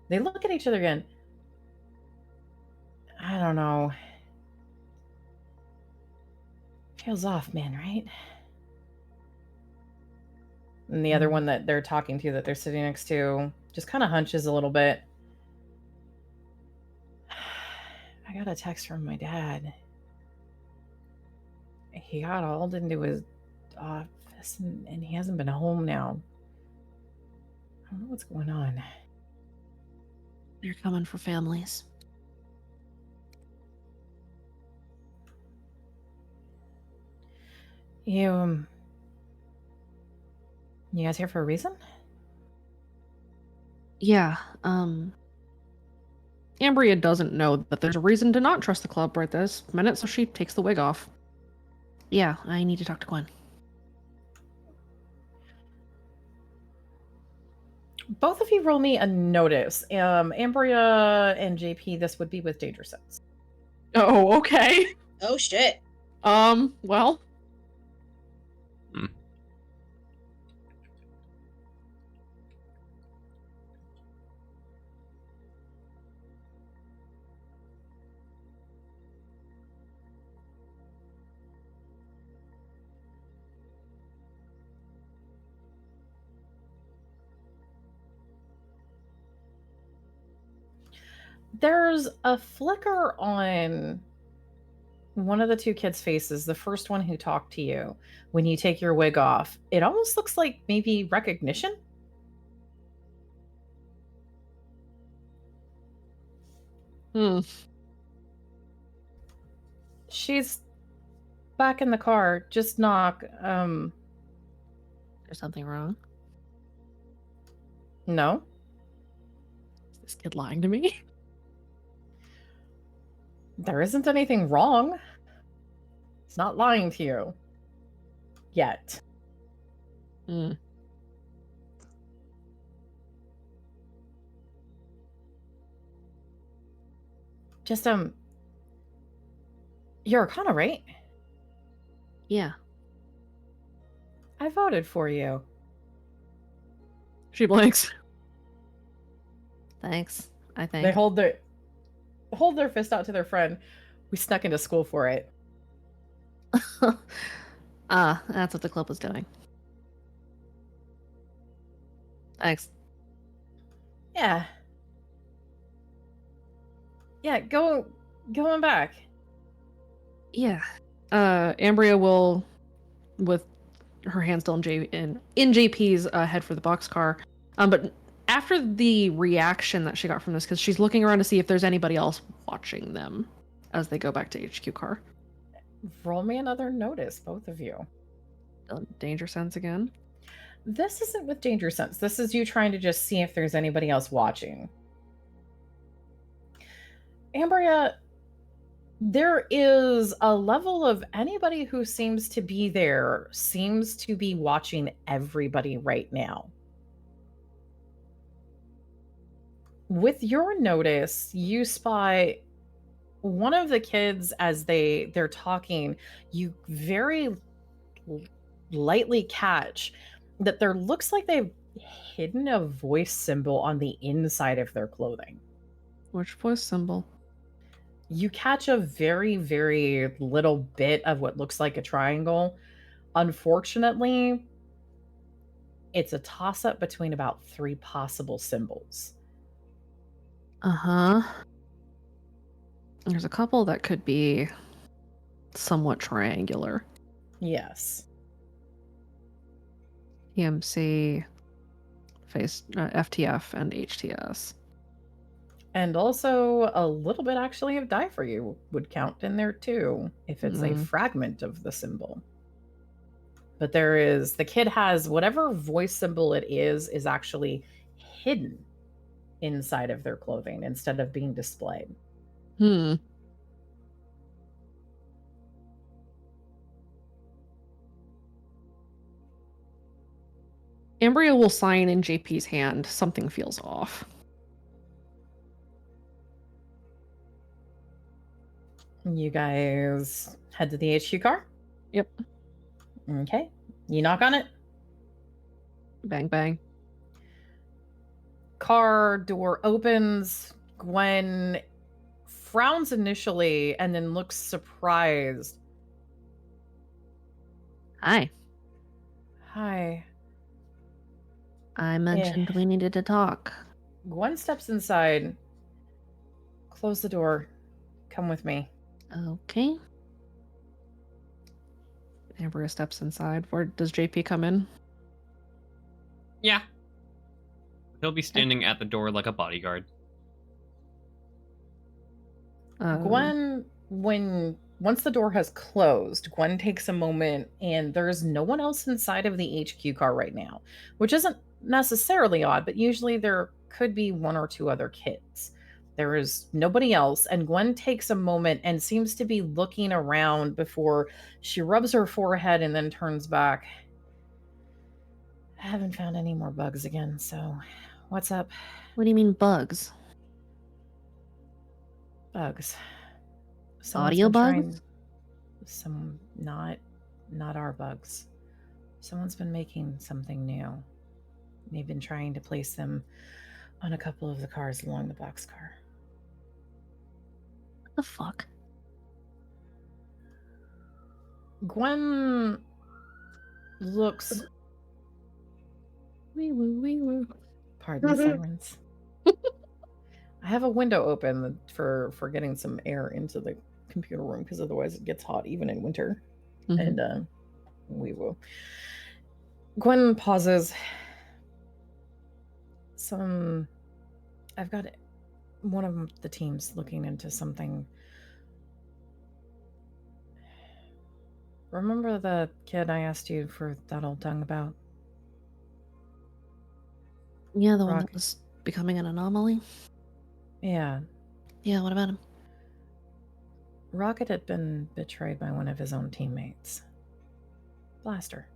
they look at each other again. I don't know. Feels off, man, right? And the other one that they're talking to, that they're sitting next to, just kind of hunches a little bit. I got a text from my dad. He got hauled into his office and he hasn't been home now. I don't know what's going on. They're coming for families. You guys here for a reason? Yeah, Ambria doesn't know that there's a reason to not trust the club right this minute, so she takes the wig off. Yeah, I need to talk to Gwen. Both of you roll me a notice. Ambria and JP, this would be with danger sense. Oh, okay. Oh shit. Well. There's a flicker on one of the two kids' faces, the first one who talked to you, when you take your wig off. It almost looks like maybe recognition. Hmm. She's back in the car. Just knock. There's something wrong. No. Is this kid lying to me? There isn't anything wrong. It's not lying to you. Yet. Hmm. Just, you're Arcana, right? Yeah. I voted for you. She blinks. Thanks, I think. They hold their fist out to their friend. We snuck into school for it. That's what the club was doing. Thanks. Yeah. Yeah, going back. Yeah. Ambria will, with her hand still in JP's head for the boxcar. But after the reaction that she got from this, because she's looking around to see if there's anybody else watching them as they go back to HQ car. Roll me another notice, both of you. Danger sense again. This isn't with danger sense. This is you trying to just see if there's anybody else watching. Ambria, there is a level of anybody who seems to be there seems to be watching everybody right now. With your notice, you spy one of the kids as they're talking. You very lightly catch that there looks like they've hidden a voice symbol on the inside of their clothing. Which voice symbol? You catch a very, very little bit of what looks like a triangle. Unfortunately, it's a toss-up between about 3 possible symbols. Uh-huh. There's a couple that could be somewhat triangular. Yes. EMC, FTF, and HTS. And also a little bit actually of die for you would count in there too, if it's a fragment of the symbol. But the kid has whatever voice symbol it is actually hidden inside of their clothing instead of being displayed. Ambria will sign in JP's hand. Something feels off. You guys head to the HQ car? Yep. Okay. You knock on it? Bang, bang. Car door opens. Gwen frowns initially and then looks surprised. Hi. Hi. I mentioned we needed to talk. Gwen steps inside. Close the door. Come with me. Okay. Ambria steps inside. Where does JP come in? Yeah. He'll be standing at the door like a bodyguard. Gwen, once the door has closed, Gwen takes a moment, and there's no one else inside of the HQ car right now, which isn't necessarily odd, but usually there could be 1 or 2 other kids. There is nobody else, and Gwen takes a moment and seems to be looking around before she rubs her forehead and then turns back. I haven't found any more bugs again, so what's up? What do you mean bugs? Bugs. Audio bugs? Not our bugs. Someone's been making something new. They've been trying to place them on a couple of the cars along the boxcar. What the fuck? Gwen looks... Wee woo, wee woo. Pardon the sirens. I have a window open for getting some air into the computer room because otherwise it gets hot even in winter. Mhm. And we will. Gwen pauses. I've got one of the teams looking into something. Remember the kid I asked you for that old tongue about? Yeah, the one Rock? that was becoming an anomaly. Yeah. Yeah, what about him? Rocket had been betrayed by one of his own teammates. Blaster.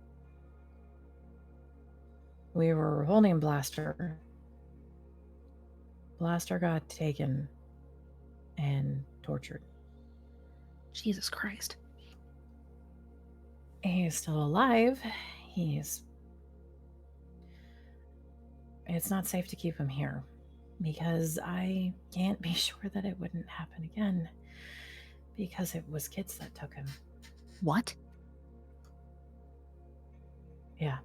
We were holding Blaster. Blaster got taken and tortured. Jesus Christ. He's still alive. It's not safe to keep him here because I can't be sure that it wouldn't happen again because it was kids that took him. What? Yeah.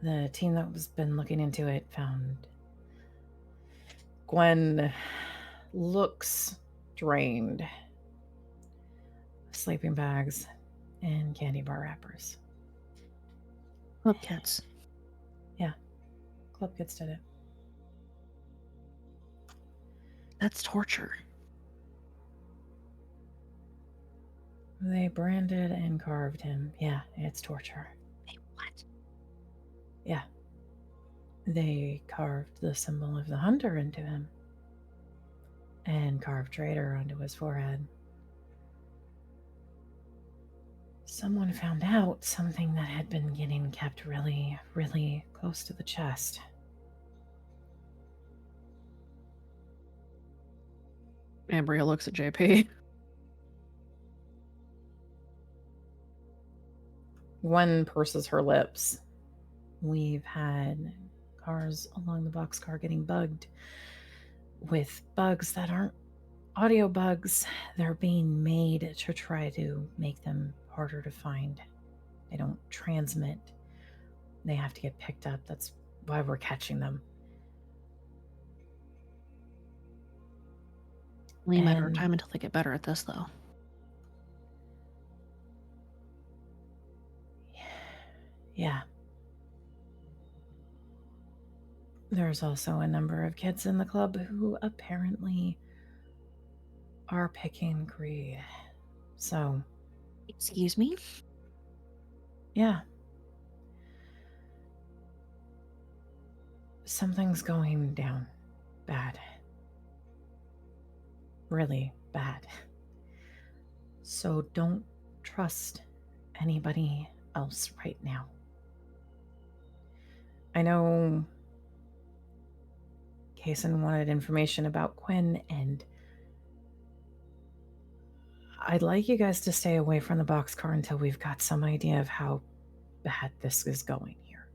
The team that was been looking into it found Gwen looks drained. Sleeping bags and candy bar wrappers. Club kids. Yeah. Club kids did it. That's torture. They branded and carved him. Yeah, it's torture. Wait, what? Yeah. They carved the symbol of the hunter into him and carved traitor onto his forehead. Someone found out something that had been getting kept really, really close to the chest. Ambria looks at JP. One purses her lips. We've had cars along the boxcar getting bugged with bugs that aren't audio bugs. They're being made to try to make them harder to find. They don't transmit. They have to get picked up. That's why we're catching them. Only a matter of And- time until they get better at this, though. Yeah. There's also a number of kids in the club who apparently are picking greed. So, Excuse me? yeah. Something's going down bad. Really bad. So don't trust anybody else right now. I know Kaysen wanted information about Quinn, and I'd like you guys to stay away from the boxcar until we've got some idea of how bad this is going here.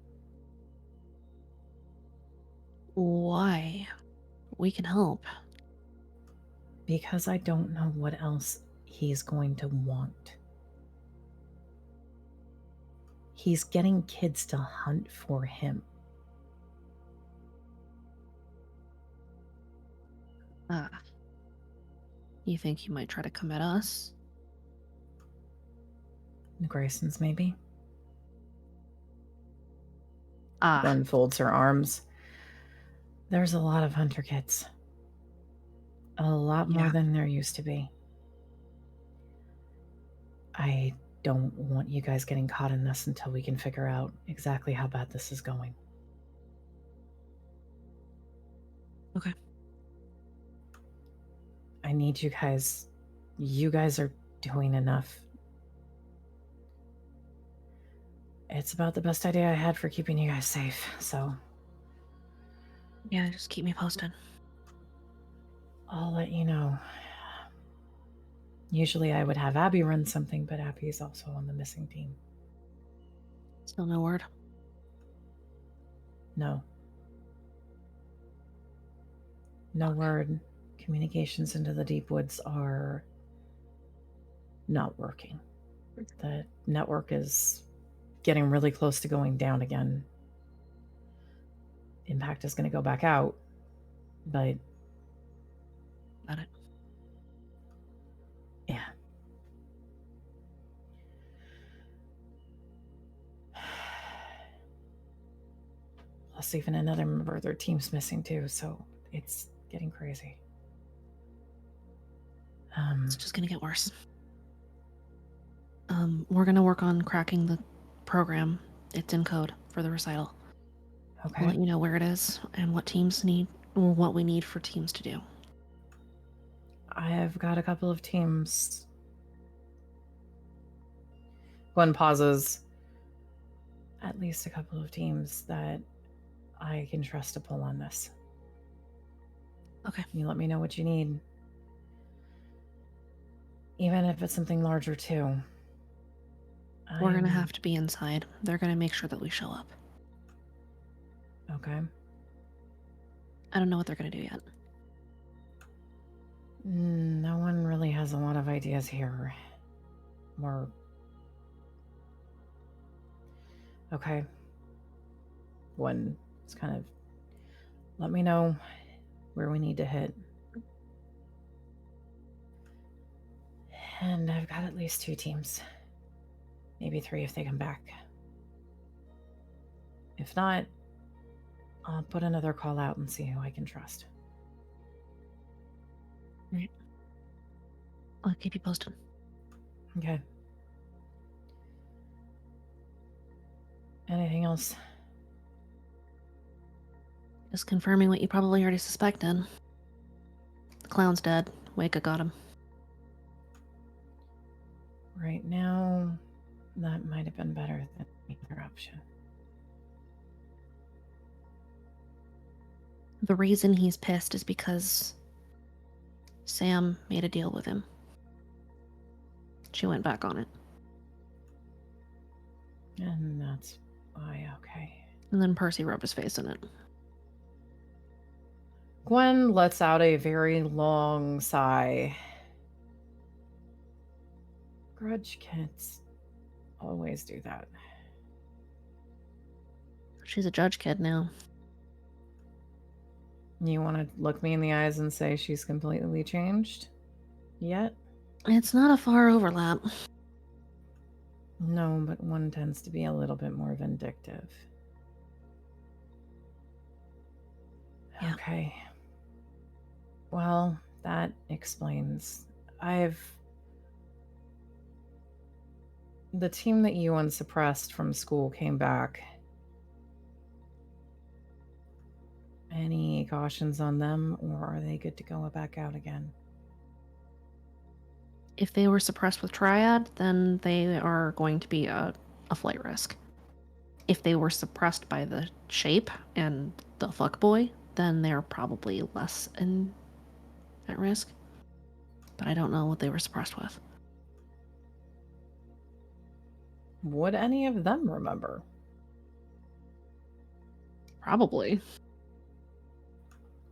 Why? We can help. Because I don't know what else he's going to want. He's getting kids to hunt for him. Ah. You think he might try to come at us? The Graysons, maybe? Ah. Gwen folds her arms. There's a lot of hunter kids. A lot more Yeah. than there used to be. I don't want you guys getting caught in this until we can figure out exactly how bad this is going. Okay. I need you guys. You guys are doing enough. It's about the best idea I had for keeping you guys safe, so Yeah, just keep me posted. I'll let you know. Usually I would have Abby run something, but Abby's also on the missing team. Still no word. No. No word. Communications into the deep woods are not working. The network is getting really close to going down again. Impact is going to go back out, but Got it. yeah. Plus, even another member of their team's missing too, so it's getting crazy. It's just gonna get worse. We're gonna work on cracking the program. It's in code for the recital. Okay. I'll let you know where it is and what teams need, or what we need for teams to do. I have got a couple of teams. Gwen pauses. At least a couple of teams that I can trust to pull on this. Okay. You let me know what you need. Even if it's something larger too. We're gonna have to be inside. They're gonna make sure that we show up. Okay. I don't know what they're gonna do yet. No one really has a lot of ideas here. More. Okay. One is kind of, let me know where we need to hit. And I've got at least 2 teams. Maybe 3 if they come back. If not, I'll put another call out and see who I can trust. Right. I'll keep you posted. Okay. Anything else? Just confirming what you probably already suspected. The clown's dead. Waka got him. Right now, that might have been better than either option. The reason he's pissed is because Sam made a deal with him. She went back on it. And that's why, okay. And then Percy rubbed his face in it. Gwen lets out a very long sigh. Grudge kids always do that. She's a judge kid now. You want to look me in the eyes and say she's completely changed? Yet? It's not a far overlap. No, but one tends to be a little bit more vindictive. Yeah. Okay. Well, that explains. The team that you unsuppressed from school came back. Any cautions on them, or are they good to go back out again? If they were suppressed with Triad, then they are going to be a flight risk. If they were suppressed by the Shape and the Fuckboy, then they're probably less at risk. But I don't know what they were suppressed with. Would any of them remember? Probably.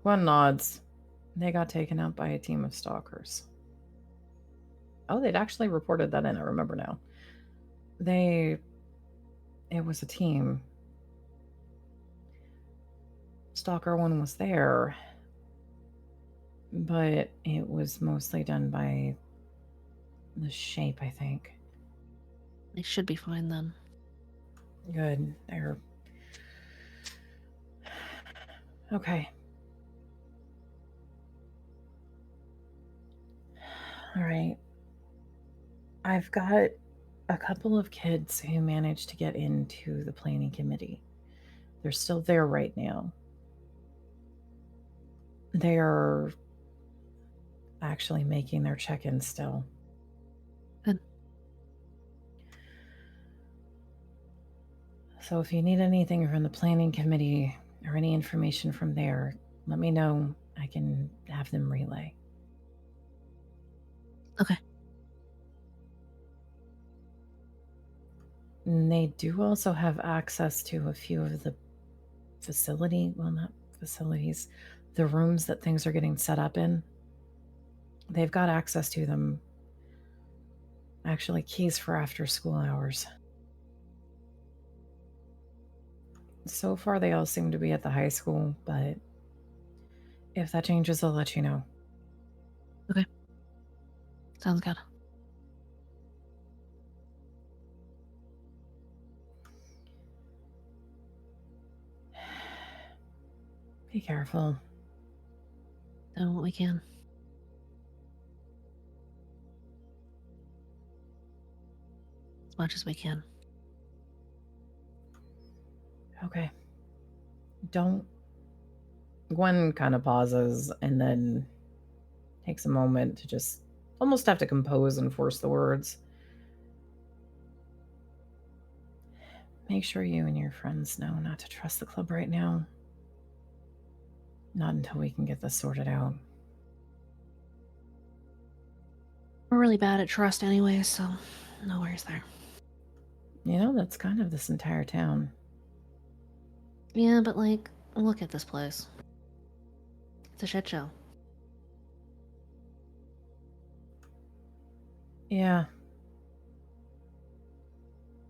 One nods. They got taken out by a team of stalkers. Oh, they'd actually reported that in. I remember now. It was a team. Stalker 1 was there, but it was mostly done by the Shape, I think. They should be fine then. Good. They're... Okay. All right. I've got a couple of kids who managed to get into the planning committee. They're still there right now. They are actually making their check-ins still. Good. So if you need anything from the planning committee or any information from there, let me know. I can have them relay. Okay. And they do also have access to a few of the the rooms that things are getting set up in. They've got access to them. Actually, keys for after school hours. So far, they all seem to be at the high school, but if that changes, I'll let you know. Sounds good. Be careful. Doing what we can. As much as we can. Okay. Don't. Gwen kind of pauses and then takes a moment to just almost have to compose and force the words. Make sure you and your friends know not to trust the club right now. Not until we can get this sorted out. We're really bad at trust anyway, so no worries there. You know, that's kind of this entire town. Yeah, but like, look at this place. It's a shit show. Yeah.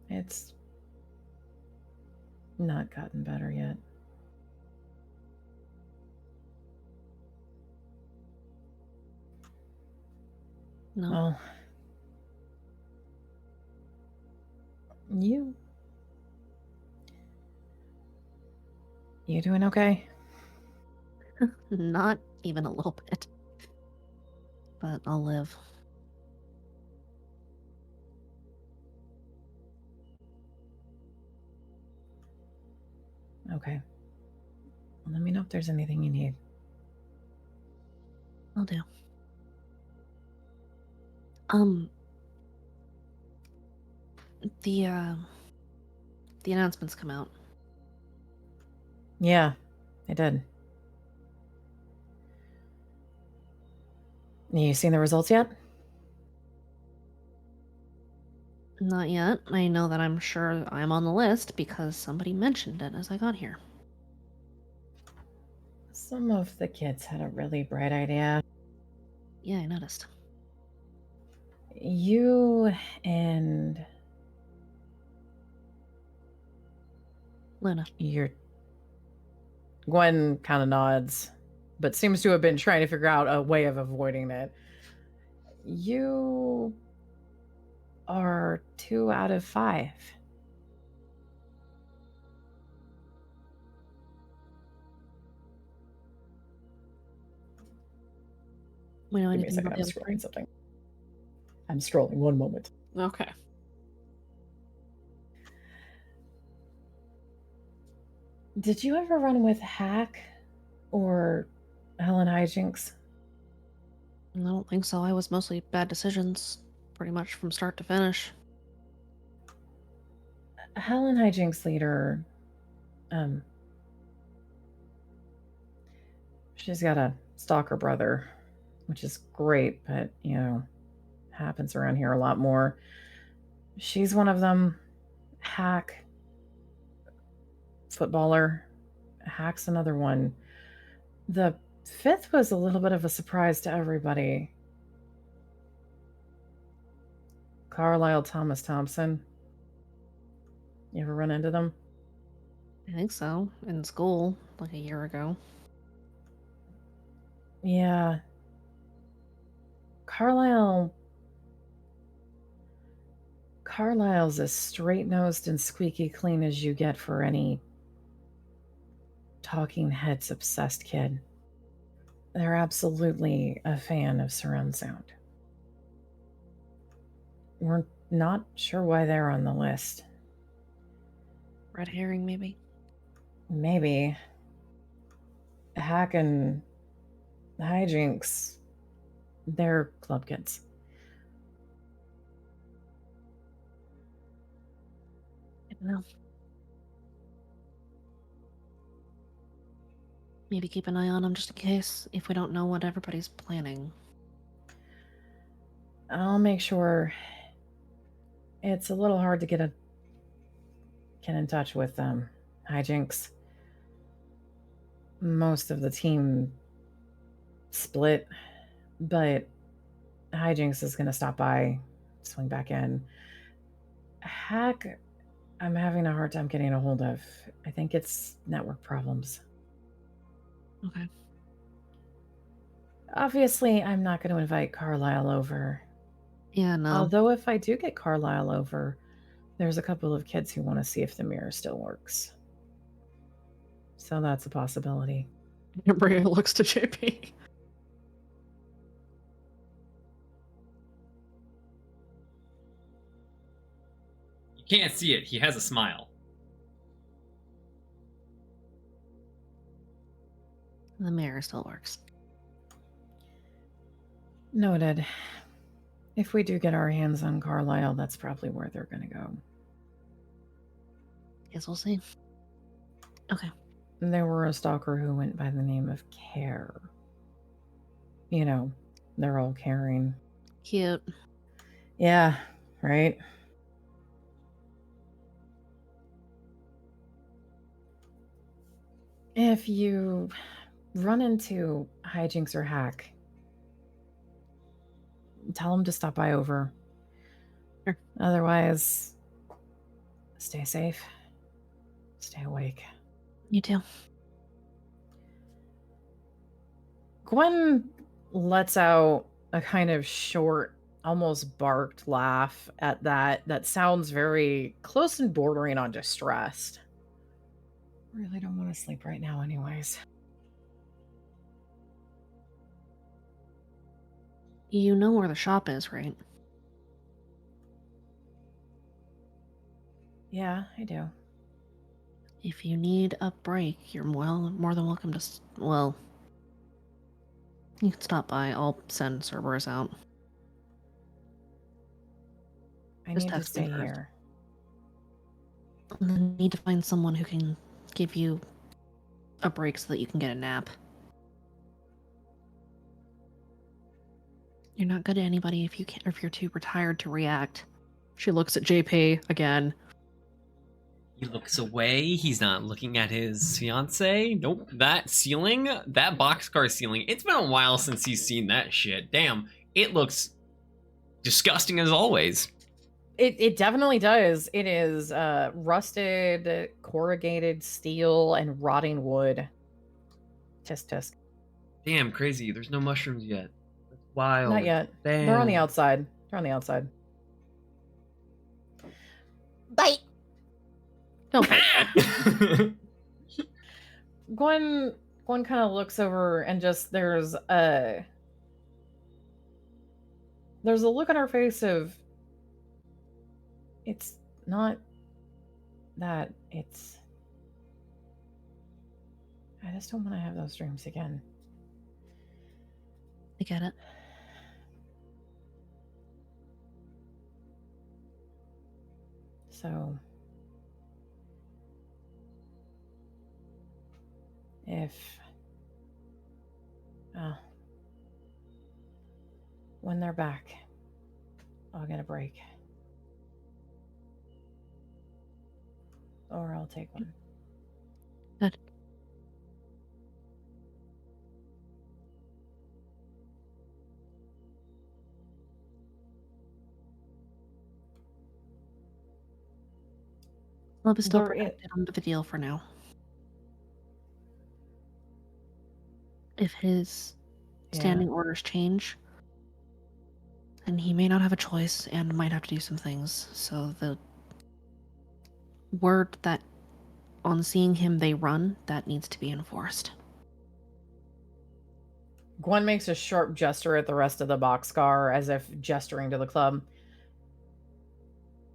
It's not gotten better yet. No. Well, you doing okay? Not even a little bit. But I'll live. Okay. Well, let me know if there's anything you need. I'll do. The announcements come out. Yeah, I did. You seen the results yet? Not yet. I know that I'm sure I'm on the list because somebody mentioned it as I got here. Some of the kids had a really bright idea. Yeah, I noticed. You and Luna. Gwen kind of nods, but seems to have been trying to figure out a way of avoiding it. You are 2 out of 5. We know Give me a anything second, about I'm the other scrolling three? something. I'm scrolling, one moment. Okay. Did you ever run with Hack or Helen Hijinks? I don't think so. I was mostly bad decisions, pretty much from start to finish. Helen Hijinks' leader, she's got a stalker brother, which is great, but, happens around here a lot more. She's one of them. Hack, footballer. Hack's another one. The 5th was a little bit of a surprise to everybody. Carlisle Thomas Thompson. You ever run into them? I think so. In school, like a year ago. Yeah. Carlisle's as straight-nosed and squeaky clean as you get for any talking heads obsessed kid. They're absolutely a fan of surround sound. We're not sure why they're on the list. Red herring, maybe? Maybe. Hack and Hijinks, they're club kids. I don't know. Maybe keep an eye on them just in case, if we don't know what everybody's planning. I'll make sure. It's a little hard to get in touch with Hijinks. Most of the team split, but Hijinks is going to stop by, swing back in. Hack, I'm having a hard time getting a hold of. I think it's network problems. Okay. Obviously, I'm not going to invite Carlisle over. Yeah, no. Although if I do get Carlisle over, there's a couple of kids who want to see if the mirror still works. So that's a possibility. Bria looks to JP. You can't see it. He has a smile. The mirror still works. Noted. If we do get our hands on Carlisle, that's probably where they're going to go. Guess we'll see. Okay. There were a stalker who went by the name of Care. You know, they're all caring. Cute. Yeah, right? If you run into hijinks or hack, tell them to stop by over. Sure. Otherwise, stay safe. Stay awake. You too. Gwen lets out a kind of short, almost barked laugh at that sounds very close and bordering on distressed. Really don't want to sleep right now anyways. You know where the shop is, right? Yeah, I do. If you need a break, you're more than welcome to. Well, you can stop by. I'll send Cerberus out. I Just need to text me stay first. here. And then need to find someone who can give you a break so that you can get a nap. You're not good at anybody if you can't, or if you're too retired to react. She looks at JP again. He looks away. He's not looking at his fiance. Nope. That ceiling, that boxcar ceiling, it's been a while since he's seen that shit. Damn. It looks disgusting as always. It definitely does. It is rusted, corrugated steel, and rotting wood. Tisk tisk. Damn, crazy. There's no mushrooms yet. That's wild. Not yet. Damn. They're on the outside. They're on the outside. Bite. Don't bite. Gwen kind of looks over and just there's a look on her face of it's not that, it's I just don't want to have those dreams again. I get it. So if when they're back, I'll get a break. Or I'll take one. Good. Club is still There protected under the deal for now. If his standing orders change, then he may not have a choice and might have to do some things. So the word that on seeing him they run, that needs to be enforced. Gwen makes a sharp gesture at the rest of the boxcar as if gesturing to the club.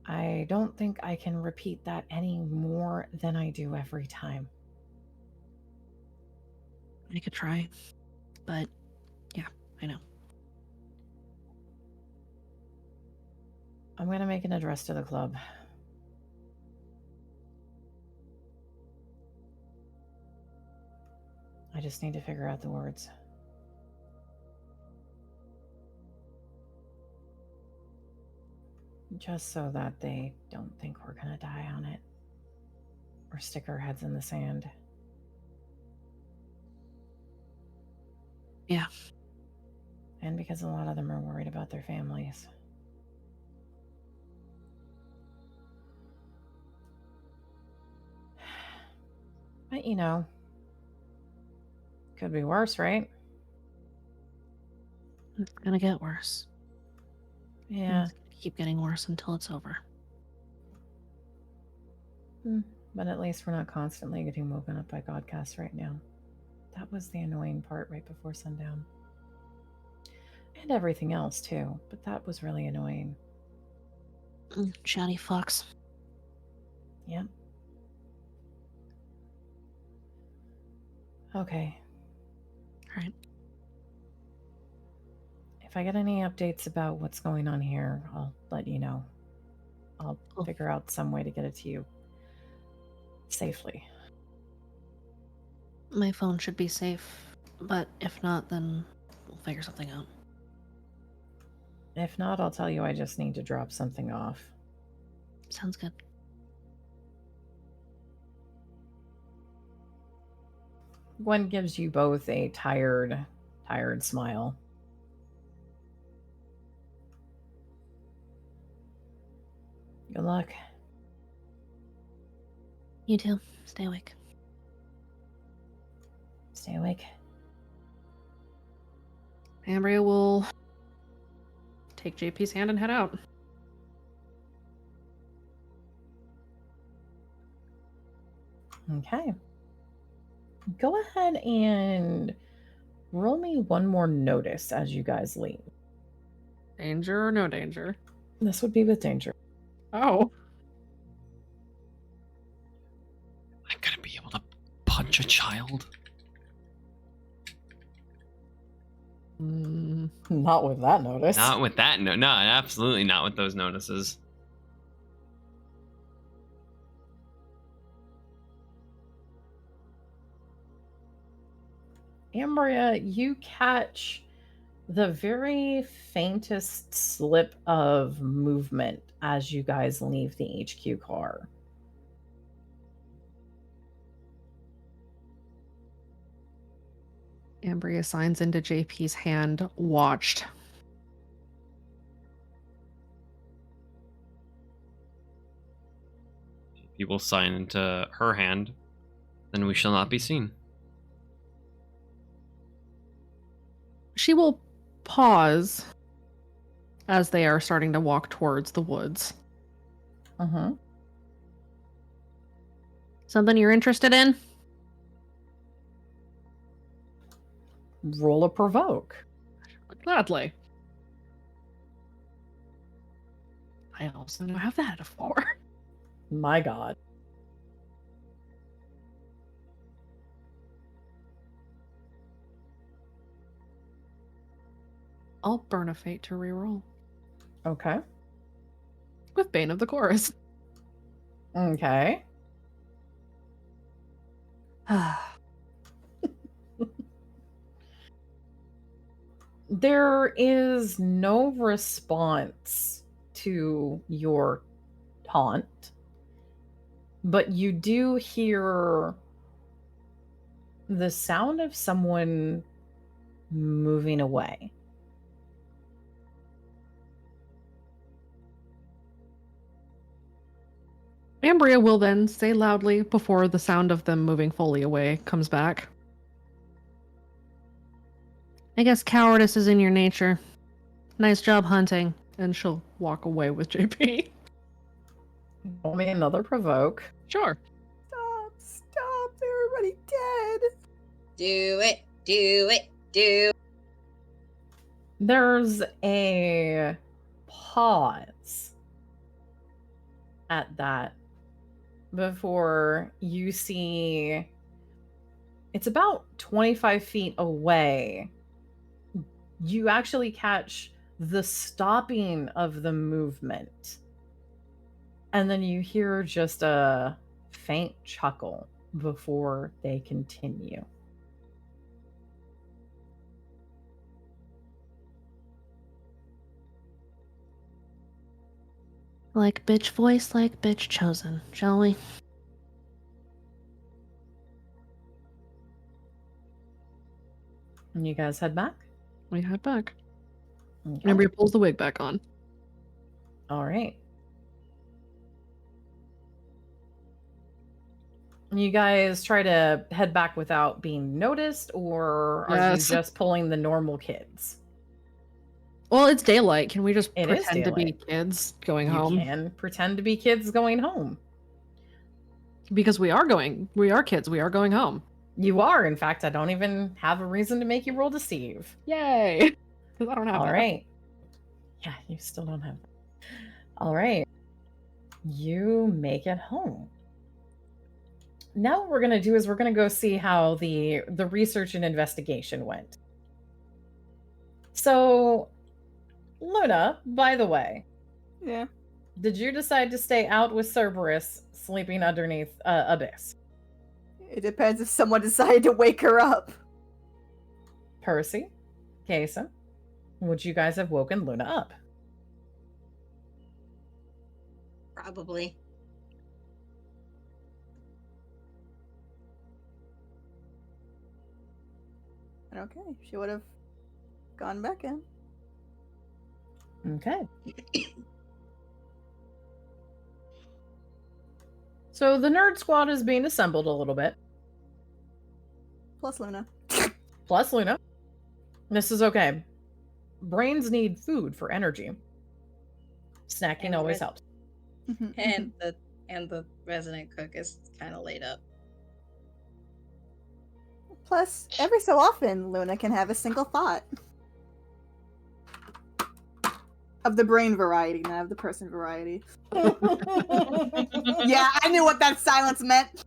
I don't think I can repeat that any more than I do every time. I could try, but yeah, I know. I'm going to make an address to the club. I just need to figure out the words. Just so that they don't think we're going to die on it. Or stick our heads in the sand. Yeah. And because a lot of them are worried about their families. But, could be worse, right? It's gonna get worse. Yeah. It's gonna keep getting worse until it's over. But at least we're not constantly getting woken up by Godcasts right now. That was the annoying part right before sundown. And everything else, too. But that was really annoying. Chatty fucks. Yep. Okay. Alright. If I get any updates about what's going on here, I'll let you know. I'll Cool. figure out some way to get it to you safely. My phone should be safe, but if not, then we'll figure something out. If not, I'll tell you I just need to drop something off. Sounds good. Gwen gives you both a tired smile. Good luck. You too. Stay awake. Stay awake. Ambria will take JP's hand and head out. Okay. Go ahead and roll me one more notice as you guys leave. Danger or no danger? This would be with danger. Oh. I'm gonna be able to punch a child. Not with that notice. Not with that. No, absolutely not with those notices. Ambria, you catch the very faintest slip of movement as you guys leave the HQ car. Ambria signs into JP's hand, watched. JP will sign into her hand, then we shall not be seen. She will pause as they are starting to walk towards the woods. Uh-huh. Something you're interested in? Roll a provoke. Gladly. I also don't have that at a 4. My god. I'll burn a fate to reroll. Okay. With Bane of the Chorus. Okay. There is no response to your taunt, but you do hear the sound of someone moving away. Ambria will then say loudly before the sound of them moving fully away comes back. I guess cowardice is in your nature. Nice job hunting. And she'll walk away with JP. Roll me another provoke. Sure. Stop, they're already dead. Do it, do it, do. There's a pause at that before you see it's about 25 feet away. You actually catch the stopping of the movement. And then you hear just a faint chuckle before they continue. Like bitch voice, like bitch chosen, shall we? And you guys head back? We head back. Okay. Ambria pulls the wig back on. All right. You guys try to head back without being noticed, or are you Yes. just pulling the normal kids? Well, it's daylight. Can we just It is pretend to be daylight. kids going You home? can pretend to be kids going home. Because we are kids. We are going home. You are, in fact. I don't even have a reason to make you roll deceive. Yay! Because I don't have All that. right. Yeah, you still don't have that. All right. You make it home. Now what we're going to do is we're going to go see how the research and investigation went. So, Luna, by the way, Yeah. did you decide to stay out with Cerberus sleeping underneath Abyss? It depends if someone decided to wake her up. Percy, Kaysen, would you guys have woken Luna up? Probably. Okay, she would have gone back in. Okay. So the nerd squad is being assembled a little bit. Plus Luna. Plus Luna. This is okay. Brains need food for energy. Snacking And always red- helps. And the resident cook is kind of laid up. Plus, every so often, Luna can have a single thought. Of the brain variety, not of the person variety. Yeah, I knew what that silence meant.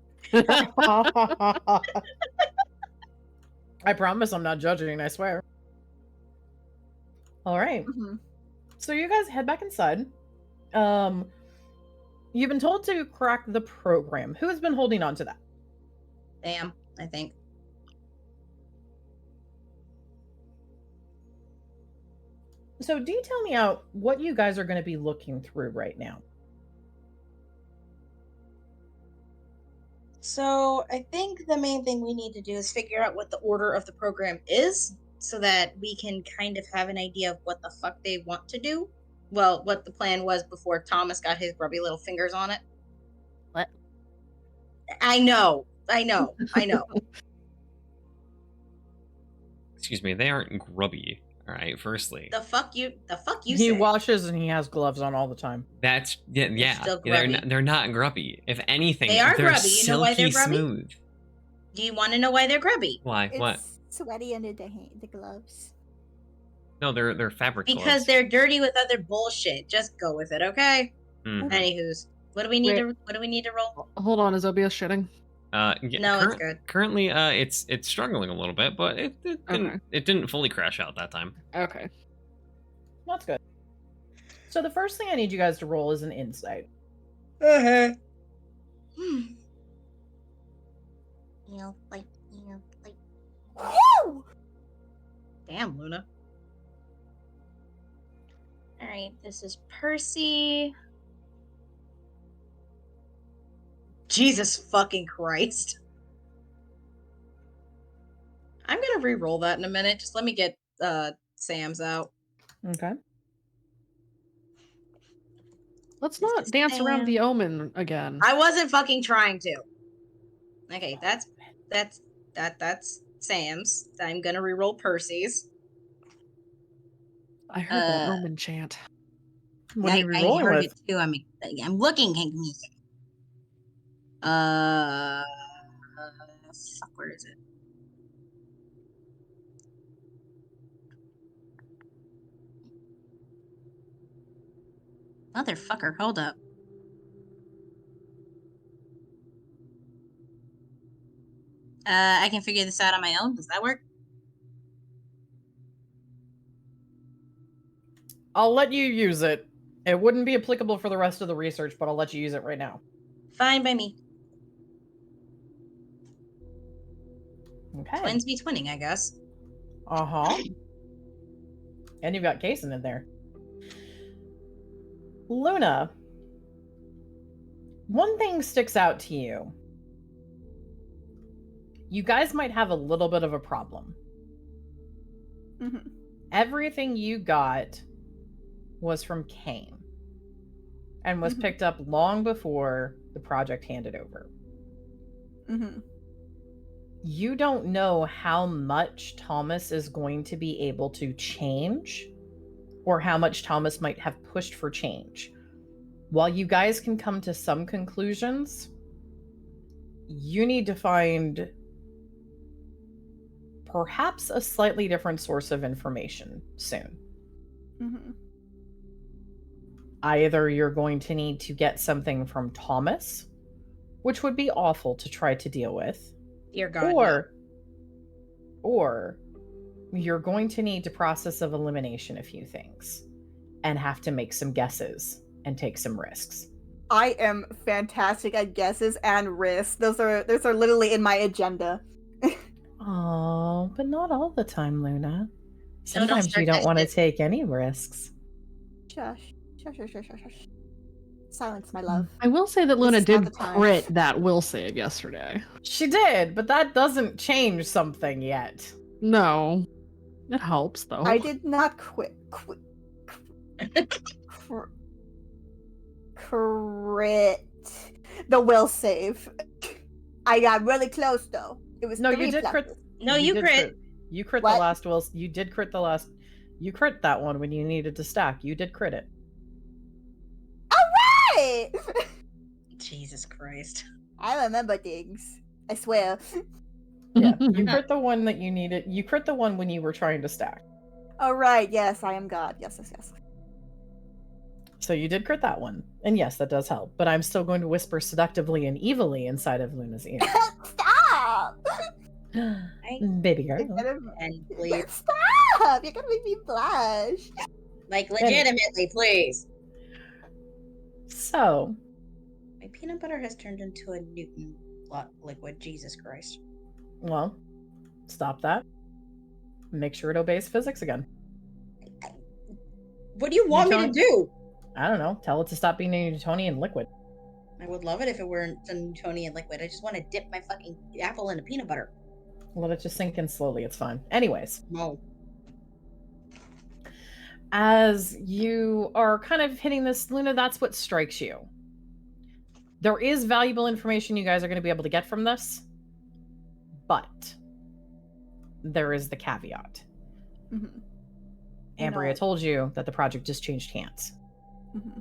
I promise I'm not judging, I swear. All right. Mhm. So you guys head back inside. You've been told to crack the program. Who has been holding on to that? Damn, I think. So detail me out what you guys are going to be looking through right now. So I think the main thing we need to do is figure out what the order of the program is, so that we can kind of have an idea of what the fuck they want to do. Well, what the plan was before Thomas got his grubby little fingers on it. What? I know. Excuse me, they aren't grubby. All right, firstly. The fuck you He say. washes and he has gloves on all the time. That's yeah. still They're grubby. they're not grubby. If anything, They are they're grubby. You know why they're silky grubby? smooth. Do you want to know why they're grubby? Why? What? Sweaty under the gloves. No, they're fabric Because gloves. they're dirty with other bullshit. Just go with it, okay? Mhm. Anywho's, what do we need to roll? Hold on, is Obius shitting? Yeah, No, it's good. Currently, it's struggling a little bit, but it didn't fully crash out that time. Okay. That's good. So the first thing I need you guys to roll is an insight. You know, like. Woo! Damn, Luna. Alright, this is Percy. Jesus fucking Christ. I'm gonna re-roll that in a minute. Just let me get Sam's out. Okay. Let's not dance around the omen again. I wasn't fucking trying to. Okay, that's Sam's. I'm gonna re-roll Percy's. I heard that omen chant. What are you re-rolling heard with? it too. I'm looking. Fuck, where is it? Motherfucker, hold up. I can figure this out on my own. Does that work? I'll let you use it. It wouldn't be applicable for the rest of the research, but I'll let you use it right now. Fine by me. Okay. Twins be twinning, I guess. Uh-huh. And you've got Kaysen in there. Luna, one thing sticks out to you. You guys might have a little bit of a problem. Mhm. Everything you got was from Kane and was picked up long before the project handed over. Mm-hmm. You don't know how much Thomas is going to be able to change or how much Thomas might have pushed for change. While you guys can come to some conclusions, you need to find perhaps a slightly different source of information soon. Mm-hmm. Either you're going to need to get something from Thomas, which would be awful to try to deal with, Dear God, no. or you're going to need to process of elimination a few things and have to make some guesses and take some risks. I am fantastic at guesses and risks. Those are literally in my agenda. Oh, but not all the time, Luna. No, don't Sometimes start you don't that want to shit. take any risks. Shush. Shush, shush, shush, shush, shush. Silence, my love. I will say that This Luna is not did the time. crit that will save yesterday. She did, but that doesn't change something yet. No. It helps, though. I did not crit. The will save. I got really close though. It was No, you 3 did crit. pluses. No, you did crit. You crit What? the last will. You did crit the last. You crit that one when you needed to stack. You did crit it. Hey! Jesus Christ. I remember things. I swear. Yeah, you crit the one that you needed. You crit the one when you were trying to stack. All right. Yes, I am God. Yes, yes, yes. So you did crit that one, and yes, that does help. But I'm still going to whisper seductively and evilly inside of Luna's ear. Stop! Baby girl. And please, Stop! You're gonna make me blush. like, legitimately, please. So, My peanut butter has turned into a Newton liquid. Jesus Christ. well, stop that. Make sure it obeys physics again. What do you want me to Newtonian? do? I don't know. Tell it to stop being a Newtonian liquid. I would love it if it weren't a Newtonian liquid. I just want to dip my fucking apple into peanut butter. Let it just sink in slowly. It's fine. Anyways, No. as you are kind of hitting this, Luna, that's what strikes you. There is valuable information you guys are going to be able to get from this, but there is the caveat. Mm-hmm. Ambria told you that the project just changed hands. Mm-hmm.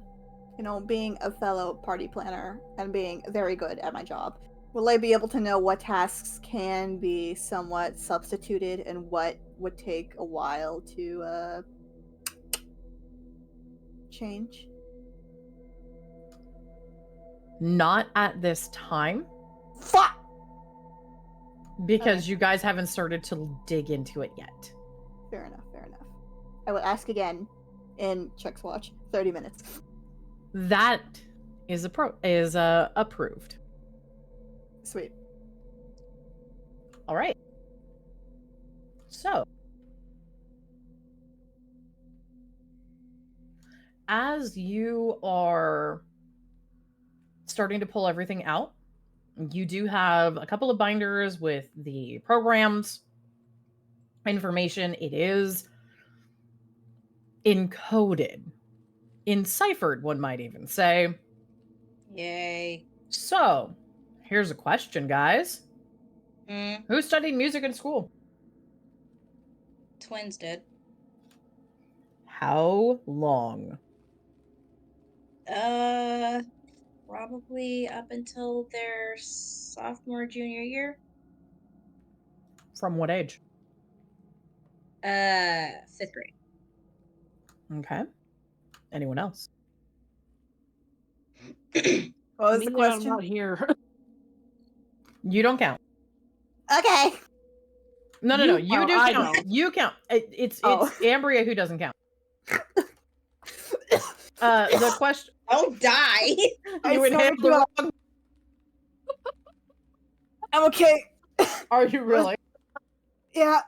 You know, being a fellow party planner and being very good at my job, will I be able to know what tasks can be somewhat substituted and what would take a while to change? Not at this time, Fuck! because Okay. you guys haven't started to dig into it yet. Fair enough, fair enough. I will ask again in Check's Watch. 30 minutes. That is approved. Sweet. All right. So, as you are starting to pull everything out, you do have a couple of binders with the programs information. It is encoded, enciphered, one might even say. Yay. So, here's a question, guys. Mm, Who studied music in school? twins did. How long? Probably up until their sophomore, junior year. From what age? 5th grade. Okay. Anyone else? What was the I'm question? not here. You don't count. Okay. No. You Oh, do I count. don't. You count. It's Oh. Ambria who doesn't count. The question. Don't die. I You inhaled swear to the God. wrong. I'm okay. Are you really? Yeah.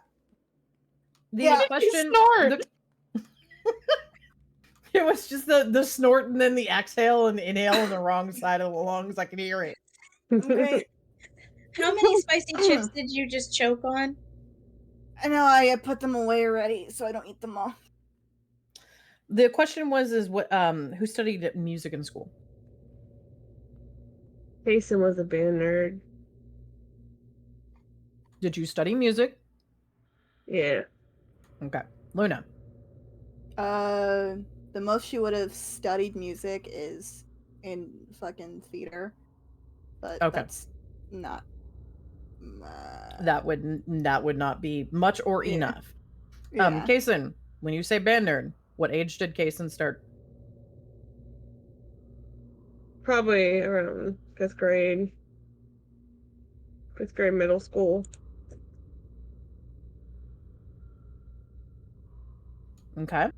The Yeah. question. Snort. It was just the snort and then the exhale and the inhale on the wrong side of the lungs. I can hear it. Okay. How many spicy chips did you just choke on? I know I put them away already, so I don't eat them all. The question is what who studied music in school? Jason was a band nerd. Did you study music? Yeah. Okay. Luna. The most she would have studied music is in fucking theater, but Okay. that's not. That would not be much or Yeah. enough. Yeah. Kason, when you say band nerd, what age did Kason start? Probably around 5th grade. 5th grade, middle school. Okay.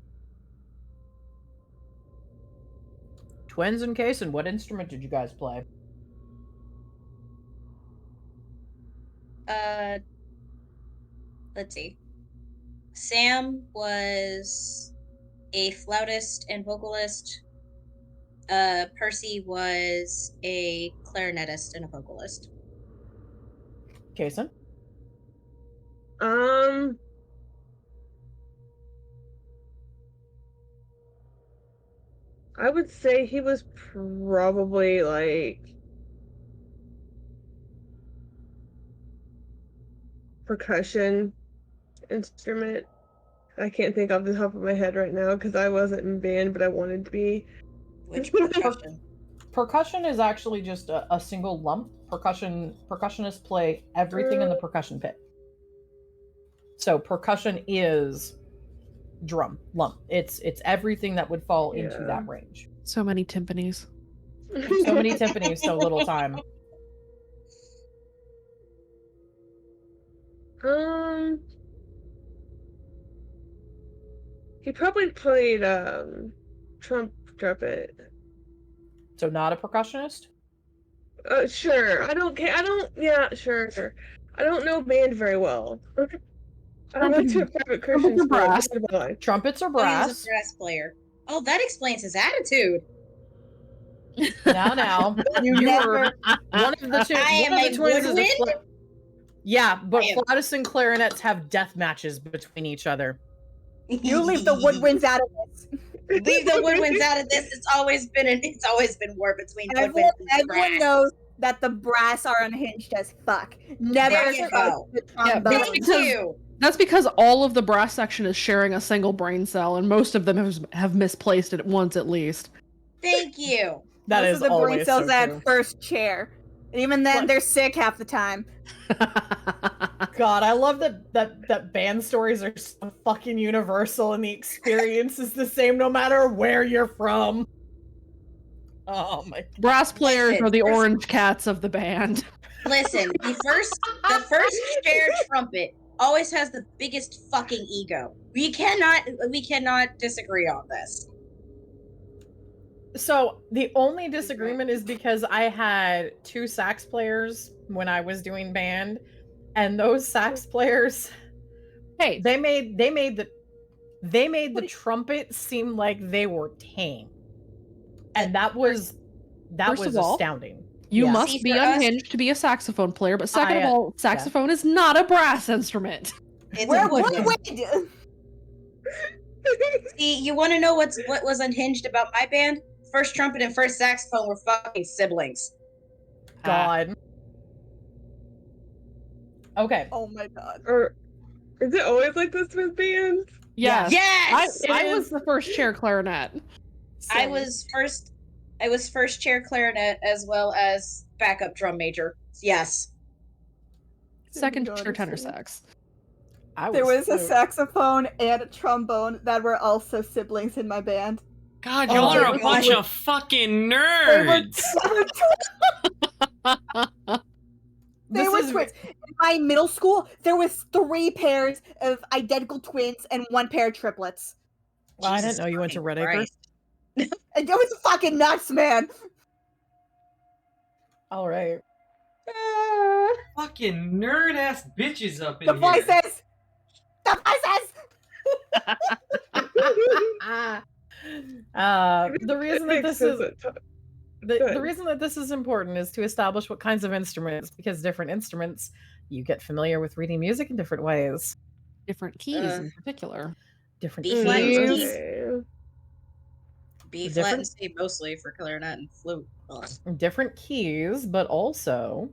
Twins and Kason, what instrument did you guys play? Let's see. Sam was a flautist and vocalist. Percy was a clarinetist and a vocalist. Kason? I would say he was probably like percussion instrument. I can't think off the top of my head right now because I wasn't in band, but I wanted to be. Which percussion? Percussion is actually just a single lump. Percussionists play everything in the percussion pit. So percussion is drum lump. It's everything that would fall into that range. So many timpanis. So many timpanis, so little time. He probably played trumpet. So not a percussionist? Sure. Yeah, sure. I don't know band very well. I went to a private Christian school. brass. Trumpets are Oh, he brass. was a brass player. Oh, that explains his attitude. Now, You you never- were one of the two. I One am of a the twins is woodwind? yeah, but I am- flautists and clarinets have death matches between each other. You leave the woodwinds out of this. Leave the woodwinds out of this. It's always been war between woodwinds and Everyone brass. knows that the brass are unhinged as fuck. Never There you trust go. the Yeah, trombone. Thank you. That's because all of the brass section is sharing a single brain cell, and most of them have misplaced it once at least. Thank you. That Most is of the brain always cells so at true. first chair. And even then, What? they're sick half the time. God, I love that band stories are so fucking universal and the experience is the same no matter where you're from. Oh my god. Brass players Listen, are the first- orange cats of the band. Listen, the first chair trumpet always has the biggest fucking ego. We cannot disagree on this. So the only disagreement is because I had two sax players when I was doing band, and those sax players, Hey, they made the trumpet seem like they were tame, and that was First of all, astounding. you Yeah. must See, be for us- unhinged to be a saxophone player, but second I, of all, saxophone is not a brass instrument. It's We're a woodwind. woodwind! See, you want to know what was unhinged about my band? First trumpet and first saxophone were fucking siblings. God. Okay. Oh my god. Or is it always like this with bands? Yes. Yes, I was the first chair clarinet. I Same. was first chair clarinet as well as backup drum major. Yes. Second God, chair tenor same. sax. There was a saxophone and a trombone that were also siblings in my band. God, Oh y'all my are a God. bunch of fucking They nerds. They were twins. In my middle school, there was 3 pairs of identical twins and 1 pair of triplets. Well, I didn't Jesus know you went to fucking Red Acre. Christ. And it was fucking nuts, man. All right. Fucking nerd ass bitches up in The here. voices! The voices! The reason that Makes this sense is at times. the Good. reason that this is important is to establish what kinds of instruments, because different instruments, you get familiar with reading music in different ways. Different keys in particular. Different B flat and keys, C. Okay. B flat Different- and C mostly for clarinet and flute. Ugh. different keys, but also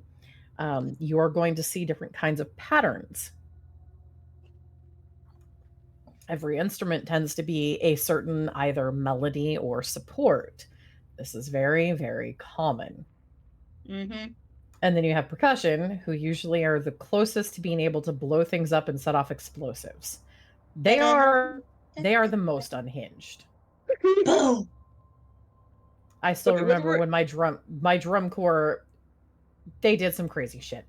You're going to see different kinds of patterns. Every instrument tends to be a certain either melody or support. This is very, very common. Mm-hmm. And then you have percussion, who usually are the closest to being able to blow things up and set off explosives. They are the most unhinged. Boom. I still What remember were- when my drum corps, they did some crazy shit.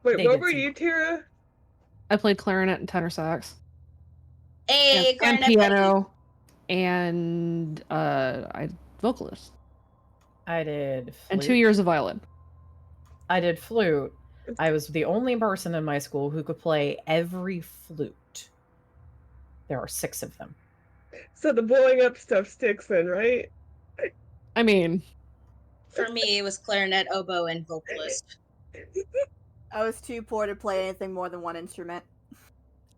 Wait, They what did were some- you, Tara? I played clarinet and tenor sax. Hey, and clarinet piano. And I vocalist. I did flute. And 2 years of violin. I did flute. I was the only person in my school who could play every flute. There are 6 of them. So the blowing up stuff sticks then, right? I mean, For me, it was clarinet, oboe, and vocalist. I was too poor to play anything more than one instrument.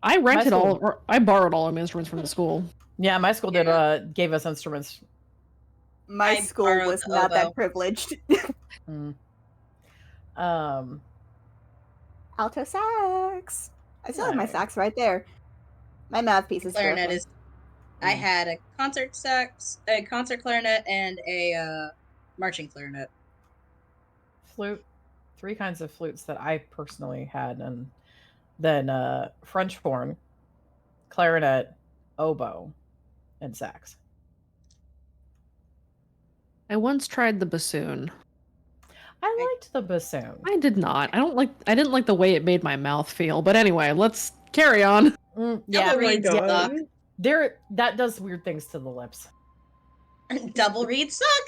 I rented school- all, or I borrowed all of my instruments from the school. Yeah, my school Yeah. gave us instruments. My I school borrowed was the not oboe. that privileged. Mm. Alto sax. I still have my Nice. sax right there. My mouthpiece is Clarinet broken. is. I had a concert sax, a concert clarinet, and a marching clarinet. Flute, 3 kinds of flutes that I personally had, and then French horn, clarinet, oboe, and sax. I once tried the bassoon. I liked the bassoon. I did not. I didn't like the way it made my mouth feel. But anyway, let's carry on. Yeah, Oh my reeds suck. god. that does weird things to the lips. Double reeds suck.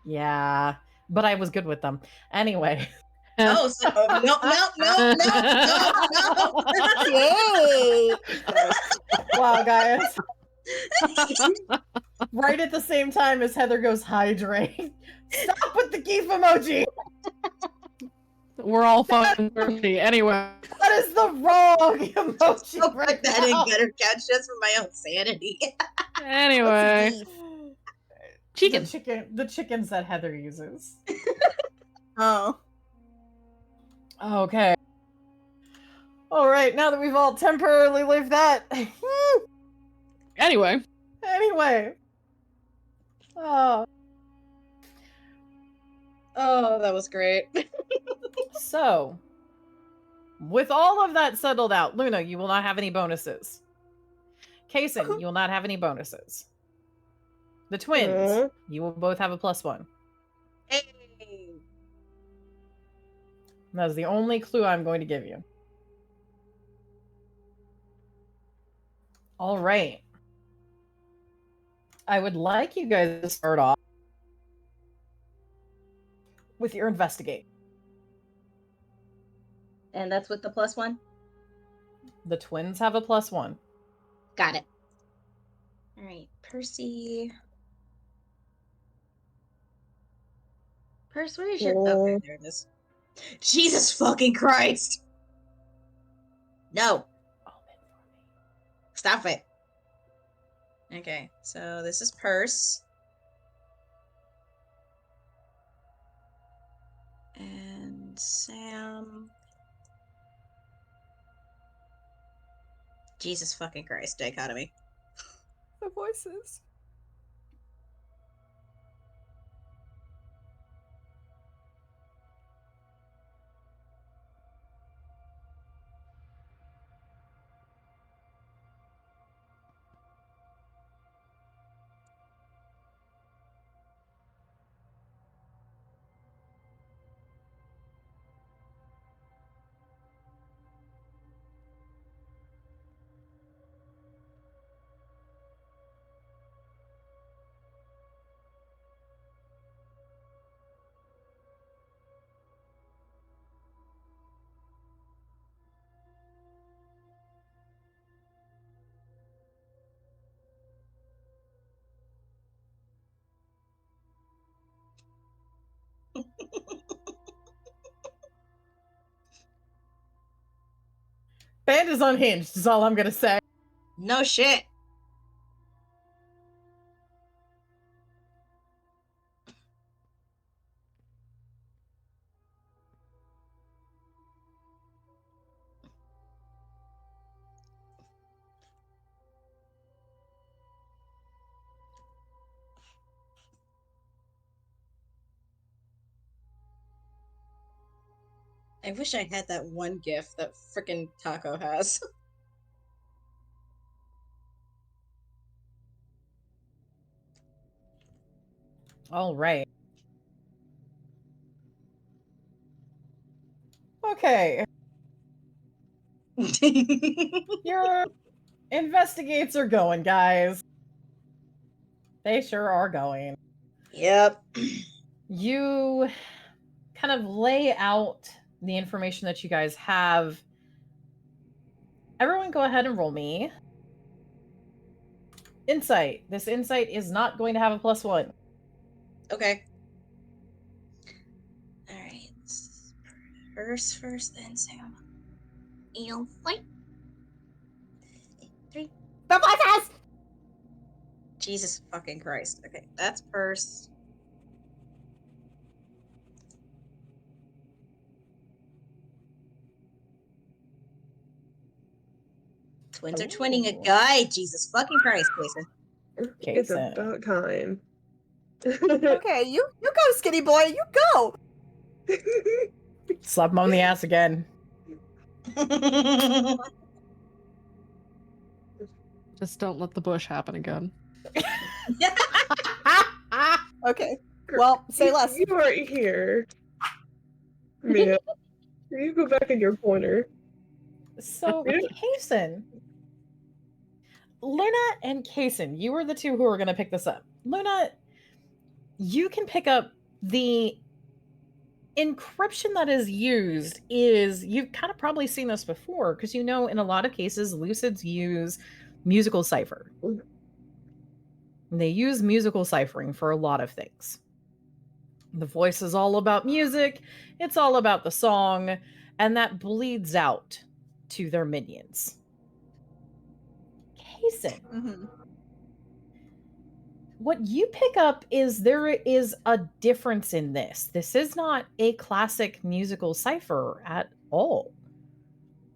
Yeah, but I was good with them. Anyway, Oh, so, no. Yay! wow, guys. Right at the same time as Heather goes hydrate. Stop with the geef emoji. We're all fucking thirsty. Anyway, That is the wrong emoji I'll right put that in now. gutter catch just for my own sanity. anyway, chicken. The chickens that Heather uses. Oh. Okay. All right, now that we've all temporarily lived that. Anyway, Anyway. Oh. Oh, that was great. So, with all of that settled out, Luna, you will not have any bonuses. Kason, you will not have any bonuses. The twins, Aw. you will both have a +1. Hey. That is the only clue I'm going to give you. All right. I would like you guys to start off with your investigate. And that's with the +1? The twins have a +1. Got it. Alright, Percy. Where is your... Okay, there it is. Jesus fucking Christ! No! Stop it. Okay, so this is Purse. And Sam. Jesus fucking Christ, dichotomy. The voices. Band is unhinged, is all I'm going to say. No shit. I wish I had that one gift that frickin' Taco has. All right. Okay. Your investigates are going, guys. They sure are going. Yep. You kind of lay out the information that you guys have. Everyone go ahead and roll me. Insight. This insight is not going to have a +1. Okay. Alright. First, then Sam. You'll fight. 3. The bosses! Jesus fucking Christ. Okay, that's purse. Twins are twinning a Ooh. guy. Jesus fucking Christ, Jason. It's Jason. about time. Okay, you go, skinny boy, you go! Slap him on the ass again. Just don't let the bush happen again. Okay, well, say less. You weren't here. Mia, you go back in your corner. So, Kason. Luna and Kason, you were the two who were going to pick this up. Luna, you can pick up the encryption that is used is, you've kind of probably seen this before, because you know in a lot of cases, Lucids use musical cipher. They use musical ciphering for a lot of things. The voice is all about music, it's all about the song, and that bleeds out to their minions. Kason, what you pick up is there is a difference in this. This is not a classic musical cipher at all.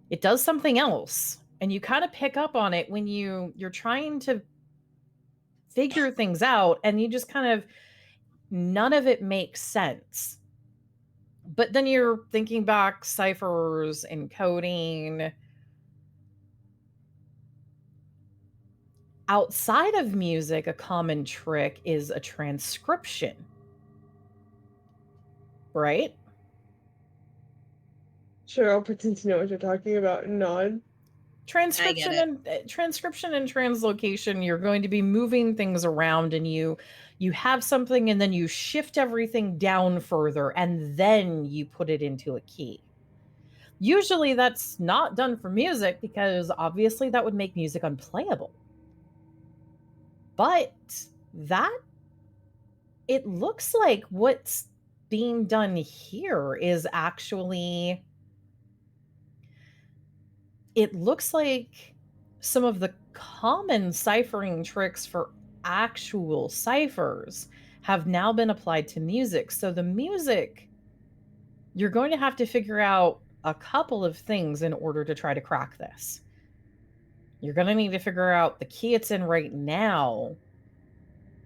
It does something else, and you kind of pick up on it when you're trying to figure things out, and you just kind of, none of it makes sense. But then you're thinking back, ciphers, encoding. Outside of music, a common trick is a transcription. Right? Sure, I'll pretend to know what you're talking about and nod. Transcription and translocation, you're going to be moving things around, and you have something and then you shift everything down further and then you put it into a key. Usually that's not done for music because obviously that would make music unplayable. But that, it looks like what's being done here is actually, it looks like some of the common ciphering tricks for actual ciphers have now been applied to music. So the music, you're going to have to figure out a couple of things in order to try to crack this. You're going to need to figure out the key it's in right now.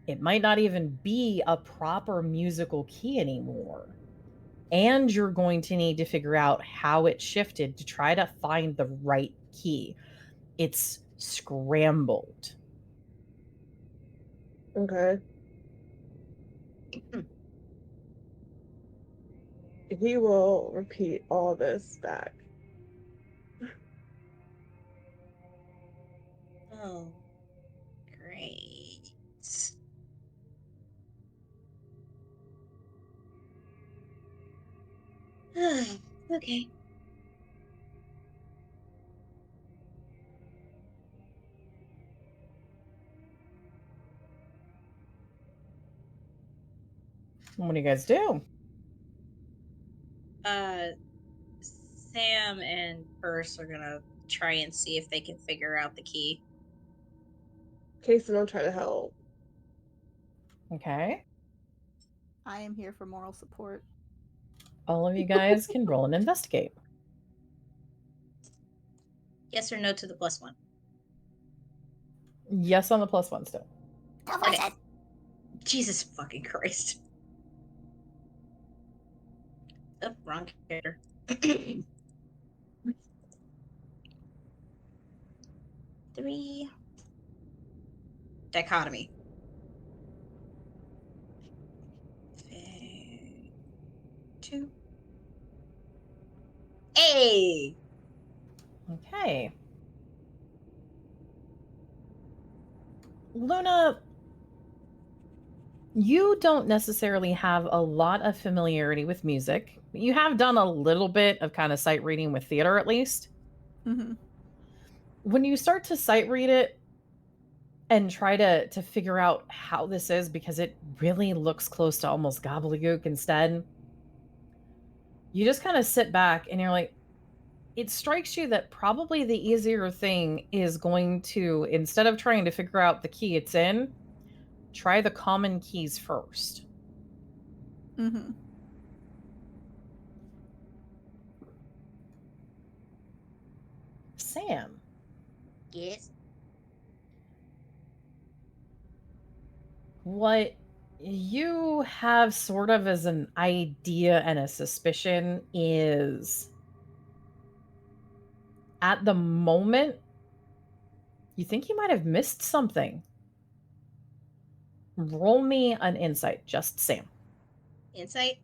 It might not even be a proper musical key anymore. And you're going to need to figure out how it shifted to try to find the right key. It's scrambled. Okay. He will repeat all this back. Oh, great. Okay. What do you guys do? Sam and Purse are gonna try and see if they can figure out the key. Kason will try to help. Okay. I am here for moral support. All of you guys can roll and investigate. Yes or no to the +1? Yes on the +1 still. Okay. Jesus fucking Christ. Oh, wrong character. Three. Dichotomy. Two. Hey! Okay. Luna, you don't necessarily have a lot of familiarity with music. You have done a little bit of kind of sight reading with theater, at least. Mm-hmm. When you start to sight read it and try to figure out how this is, because it really looks close to almost gobbledygook instead, you just kind of sit back and you're like, it strikes you that probably the easier thing is going to, instead of trying to figure out the key it's in, try the common keys first. Mm-hmm. Sam. Yes. What you have sort of as an idea and a suspicion is at the moment, you think you might have missed something. Roll me an insight, just Sam. Insight?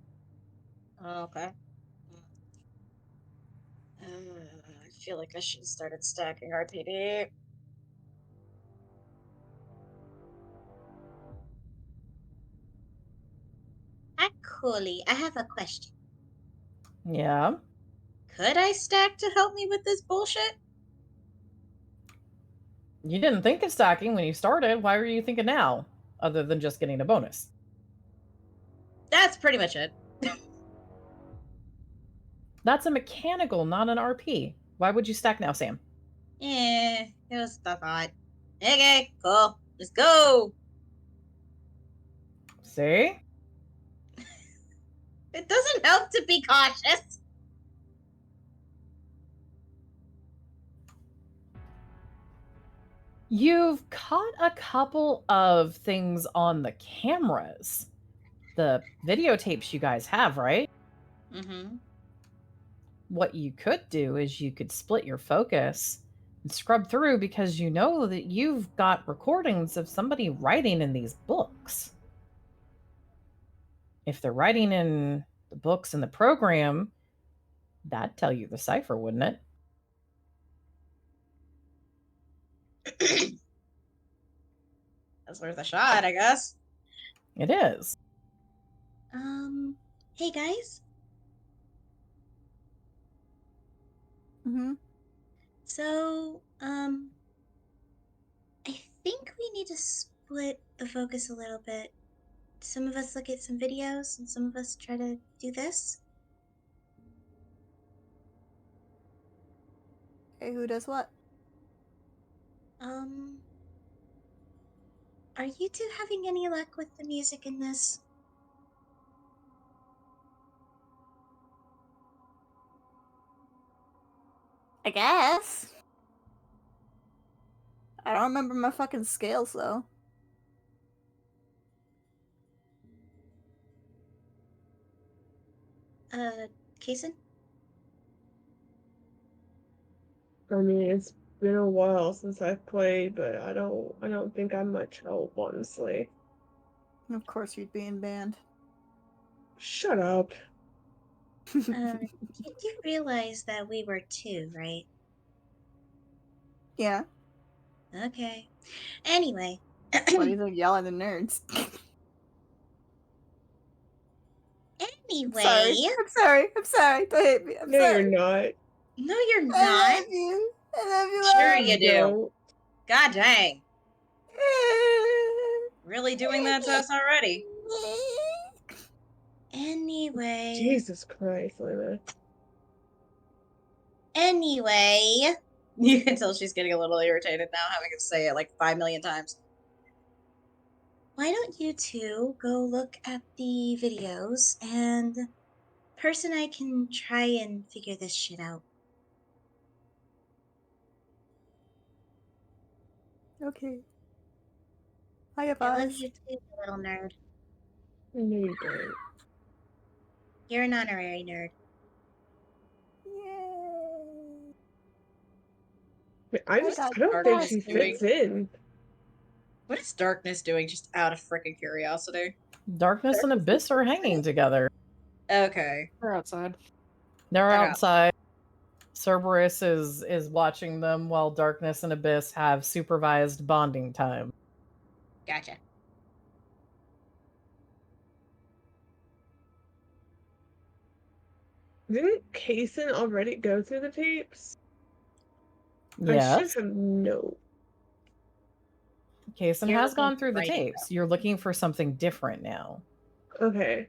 Oh, okay. I feel like I should have started stacking RPD. Coolly, I have a question. Yeah. Could I stack to help me with this bullshit? You didn't think of stacking when you started. Why were you thinking now? Other than just getting a bonus. That's pretty much it. That's a mechanical, not an RP. Why would you stack now, Sam? It was the thought. Okay, cool. Let's go. See? It doesn't help to be cautious. You've caught a couple of things on the cameras. The videotapes you guys have, right? Mm-hmm. What you could do is you could split your focus and scrub through, because you know that you've got recordings of somebody writing in these books. If they're writing in the books in the program, that'd tell you the cipher, wouldn't it? That's worth a shot, I guess. It is. Hey guys. Mm-hmm. So, I think we need to split the focus a little bit. Some of us look at some videos, and some of us try to do this. Okay, who does what? Um, are you two having any luck with the music in this? I guess. I don't remember my fucking scales though. Kason? I mean, it's been a while since I've played, but I don't think I'm much help, honestly. Of course you'd be in band. Shut up. You do realize that we were two, right? Yeah. Okay. Anyway. What do you think yelling at the nerds? Anyway. I'm sorry. Don't hate me. I'm No, sorry. you're not. No, you're I not. love you. I love you. Sure Mom. you do. Don't. God dang. Really doing that to us already. Anyway. Jesus Christ, Lena. Anyway. You can tell she's getting a little irritated now, having to say it like 5 million times. Why don't you two go look at the videos, and Percy and I can try and figure this shit out. Okay. High I love fives. you too, little nerd. No, you don't. You're an honorary nerd. I I just got I don't think darkness she doing? fits in. What is darkness doing? Just out of freaking curiosity. Darkness and Abyss are hanging together. Okay. We're outside. They're They're outside. Cerberus is watching them while Darkness and Abyss have supervised bonding time. Gotcha. Didn't Kaysen already go through the tapes? I Yes. should have known. Kaysen You're has looking gone through the right at tapes. You're looking for something different now. Okay.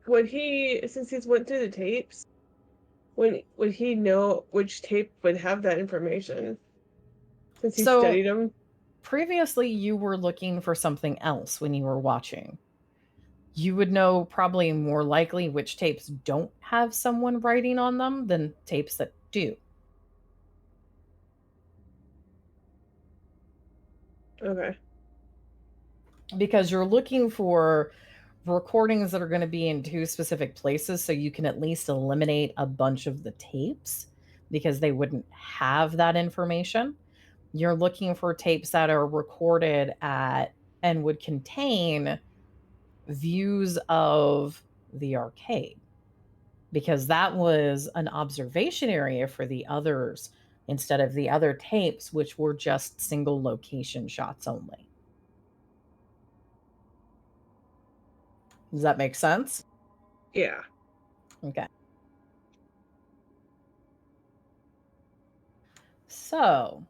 Would he, since he's went through the tapes, would he know which tape would have that information? Since he So studied them? previously you were looking for something else when you were watching. You would know probably more likely which tapes don't have someone writing on them than tapes that do. Okay. Because you're looking for recordings that are going to be in two specific places so you can at least eliminate a bunch of the tapes because they wouldn't have that information. You're looking for tapes that are recorded at and would contain views of the arcade because that was an observation area for the others instead of the other tapes, which were just single location shots only. Does that make sense? Yeah. Okay. So,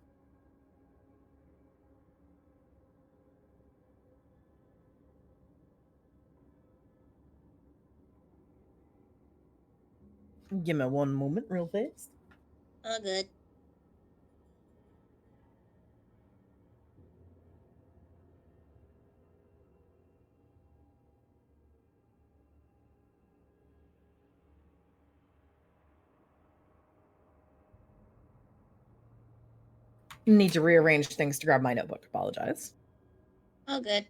give me one moment, real fast. Oh, good. Need to rearrange things to grab my notebook. Apologize. Oh, good.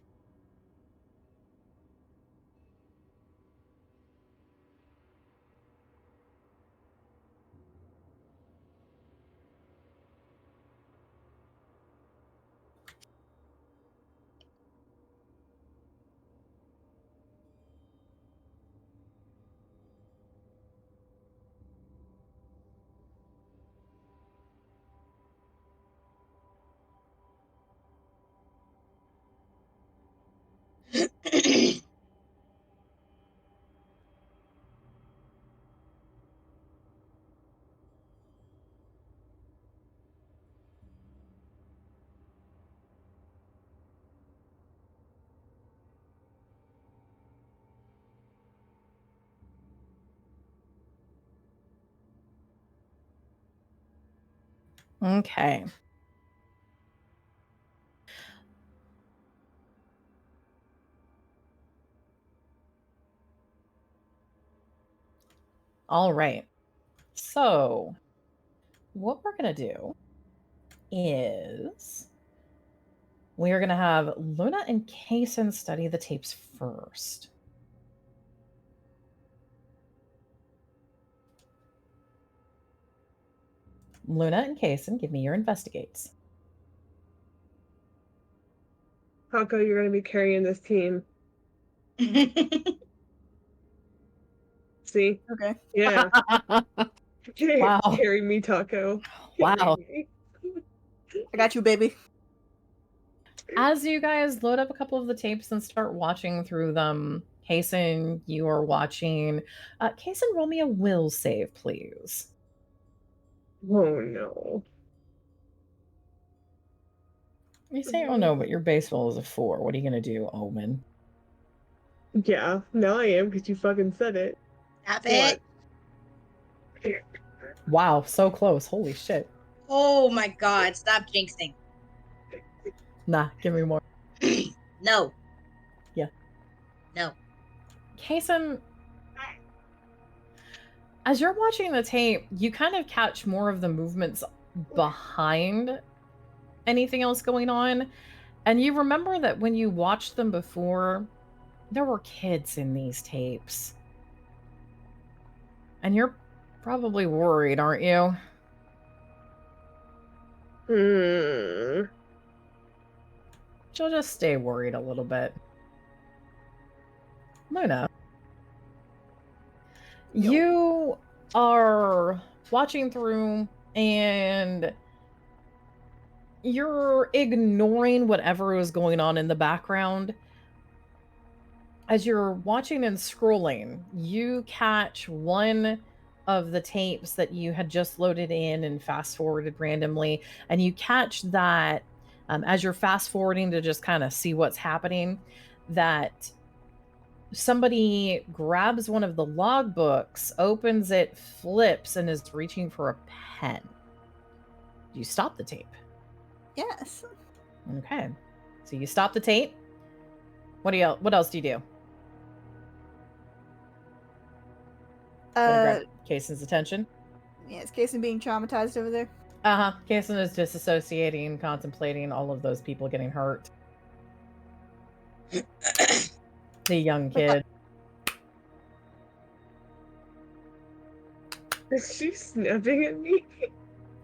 Okay. All right. So, what we're going to do is we are going to have Luna and Kaysen study the tapes first. Luna and Kaysen, give me your investigates. Hako, you're going to be carrying this team. See? Okay. Yeah. Wow. Carry me, Taco. Wow. Me. I got you, baby. As you guys load up a couple of the tapes and start watching through them, Kaysen, you are watching. Kaysen, roll me a will save, please. Oh, no. You say, oh no, but your base will is a 4. What are you going to do, Omen? Yeah, now I am because you fucking said it. Stop What? it. Wow, so close. Holy shit. Oh my god, stop jinxing. Nah, give me more. No. Yeah. No. Kaysen, as you're watching the tape, you kind of catch more of the movements behind anything else going on. And you remember that when you watched them before, there were kids in these tapes. And you're probably worried, aren't you? Hmm. She'll just stay worried a little bit. Luna, you are watching through and you're ignoring whatever is going on in the background. As you're watching and scrolling, you catch one of the tapes that you had just loaded in and fast forwarded randomly, and you catch that as you're fast forwarding to just kind of see what's happening, that somebody grabs one of the logbooks, opens it, flips, and is reaching for a pen. Do you stop the tape? Yes. Okay. So you stop the tape. What else do you do? Grab Kaysen's attention. Yeah, is Kaysen being traumatized over there? Uh-huh. Kaysen is disassociating, contemplating all of those people getting hurt. The young kid. Is she snapping at me?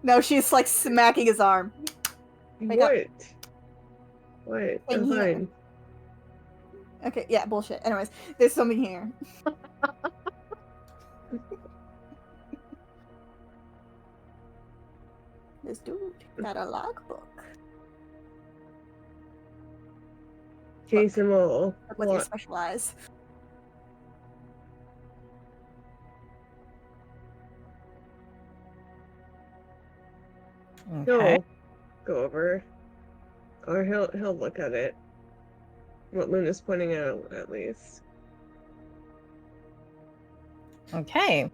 No, she's like smacking his arm. Wake up. What? In I'm here. fine. Okay, yeah, bullshit. Anyways, there's something here. This dude got a logbook. Jason will Look with your special eyes. Okay. He'll go over, or he'll look at it. What Luna's pointing out, at least. Okay.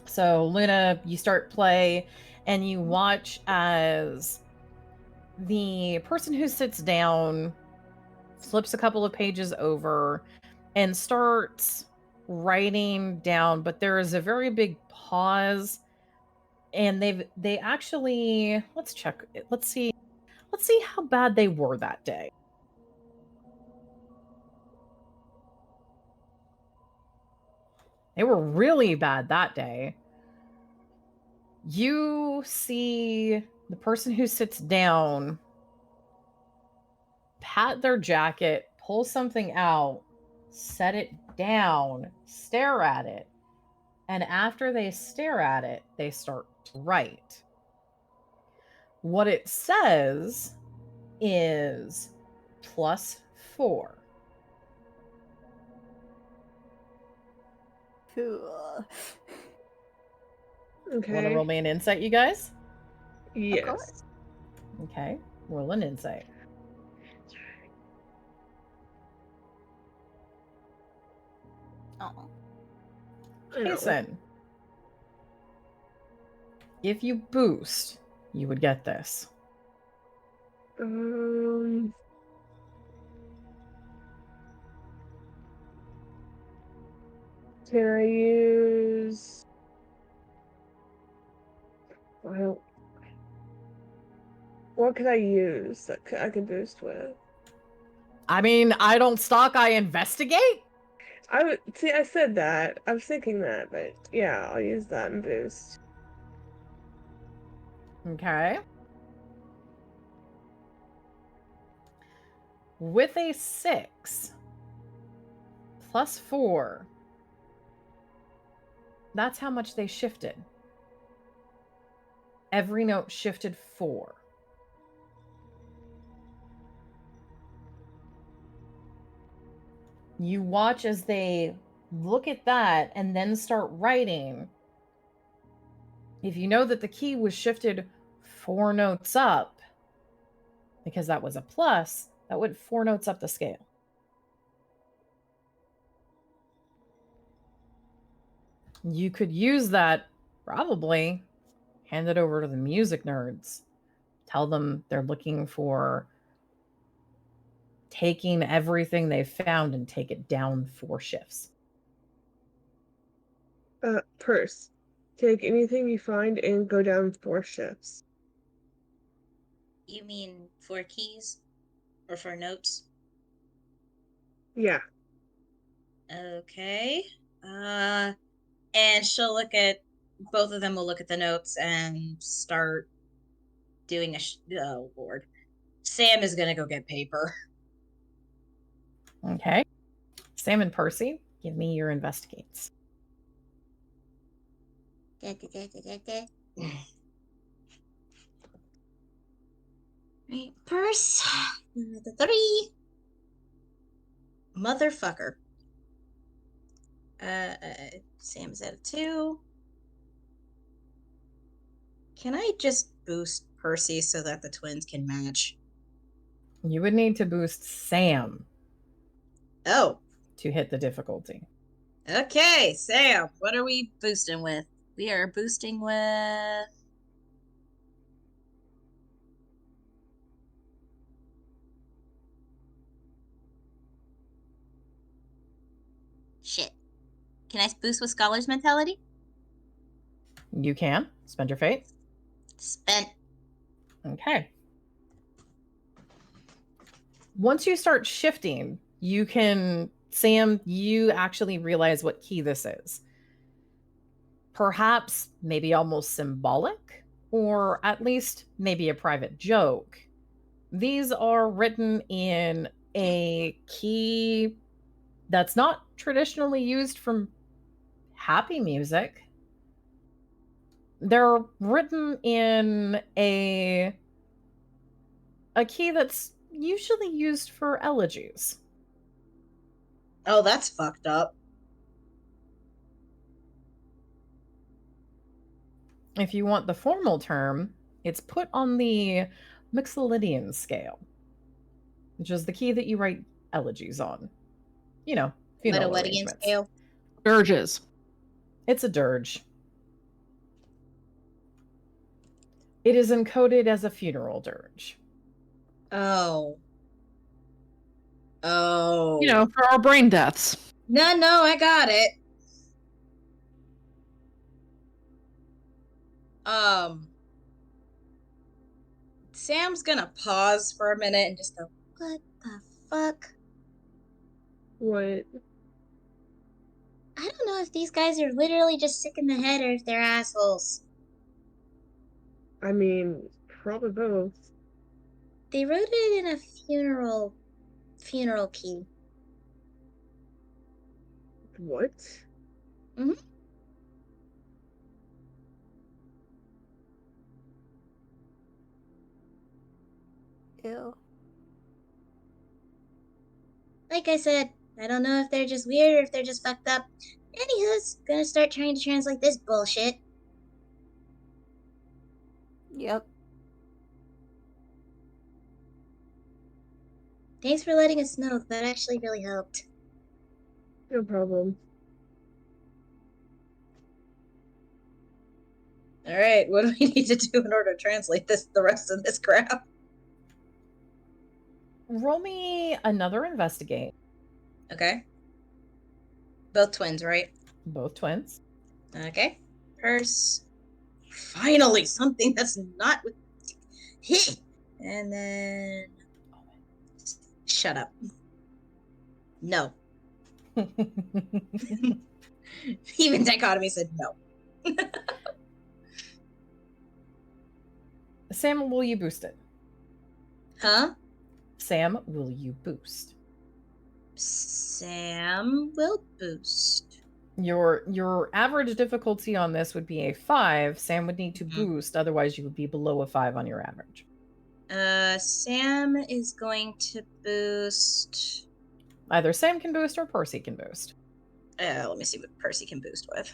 So Luna, you start play, and you watch as the person who sits down flips a couple of pages over and starts writing down, but there is a very big pause, and they actually, let's check it. Let's see how bad they were that day. They were really bad that day. You see the person who sits down pat their jacket, pull something out, set it down, stare at it, and after they stare at it, they start to write. What it says is +4. Cool. Okay. Want to roll me an insight, you guys? Yes. Okay, roll an insight. Oh. Jason, if you boost, you would get this. Can I use? Well, what could I use that I could boost with? I mean, I don't stalk, I investigate? I said that. I was thinking that, but yeah, I'll use that and boost. Okay. With a 6 +4, that's how much they shifted. Every note shifted 4. You watch as they look at that and then start writing. If you know that the key was shifted 4 notes up, because that was a plus, that went 4 notes up the scale. You could use that, probably, hand it over to the music nerds. Tell them they're looking for taking everything they've found and take it down 4 shifts. Purse. Take anything you find and go down 4 shifts. You mean for keys? Or for notes? Yeah. Okay. And she'll look at both of them will look at the notes and start doing oh Lord. Sam is gonna go get paper. Okay. Sam and Percy, give me your investigates. Right, purse. The 3. Motherfucker. Sam's at a 2. Can I just boost Percy so that the twins can match? You would need to boost Sam Oh, to hit the difficulty. okay, Sam. What are we boosting with? We are boosting with. Shit. Can I boost with Scholar's Mentality? You can. Spend your fate. Spent. Okay. Once you start shifting, you can, Sam, you actually realize what key this is. Perhaps maybe almost symbolic, or at least maybe a private joke. These are written in a key that's not traditionally used for happy music. They're written in a key that's usually used for elegies. Oh, that's fucked up. If you want the formal term, it's put on the Mixolydian scale, which is the key that you write elegies on. You know, funeral Wedding arrangements. scale. Dirges. It's a dirge. It is encoded as a funeral dirge. Oh. Oh. You know, for our brain deaths. No, I got it. Sam's gonna pause for a minute and just go, what the fuck? What? I don't know if these guys are literally just sick in the head or if they're assholes. I mean, probably both. They wrote it in a funeral key. What? Mhm. Ew. Like I said, I don't know if they're just weird or if they're just fucked up. Anywho's gonna start trying to translate this bullshit. Yep. Thanks for letting us know. That actually really helped. No problem. Alright, what do we need to do in order to translate the rest of this crap? Roll me another investigate. Okay. Both twins, right? Both twins. Okay. Purse. Finally, something that's not with. And then. Shut up. No. Even Dichotomy said no. Sam, will you boost it? Huh? Sam, will you boost? Sam will boost. Your average difficulty on this would be a 5. Sam would need to boost, otherwise you would be below a 5 on your average. Sam is going to boost. Either Sam can boost or Percy can boost. Let me see what Percy can boost with.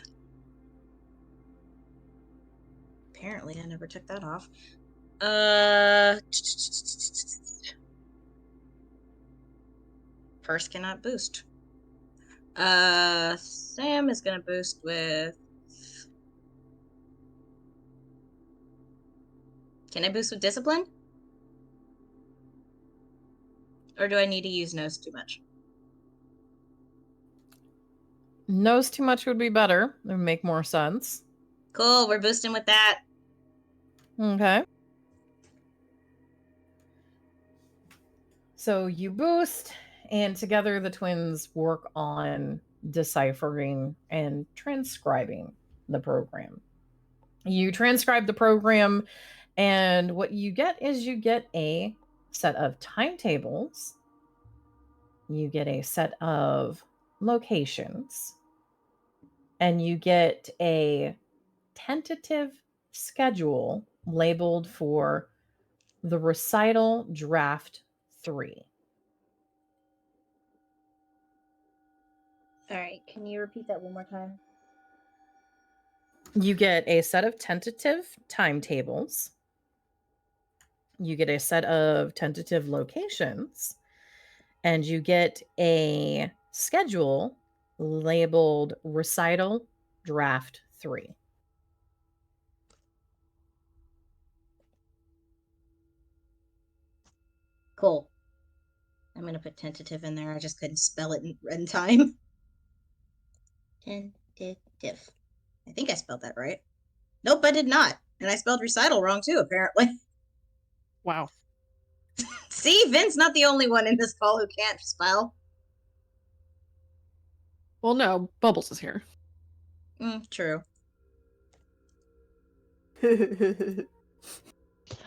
Apparently, I never took that off. Purse cannot boost. Sam is gonna boost with. Can I boost with discipline? Or do I need to use nose too much? Knows too much would be better. It would make more sense. Cool, we're boosting with that. Okay. So you boost, and together the twins work on deciphering and transcribing the program. You transcribe the program, and what you get is you get a set of timetables. You get a set of locations, and you get a tentative schedule labeled for the recital draft 3. All right, can you repeat that one more time? You get a set of tentative timetables. You get a set of tentative locations, and you get a schedule labeled recital draft 3. Cool. I'm gonna put tentative in there. I just couldn't spell it in time. Tentative. I think I spelled that right. Nope, I did not. And I spelled recital wrong too, apparently. Wow. See, Vin's not the only one in this call who can't spell. Well, no, Bubbles is here. True.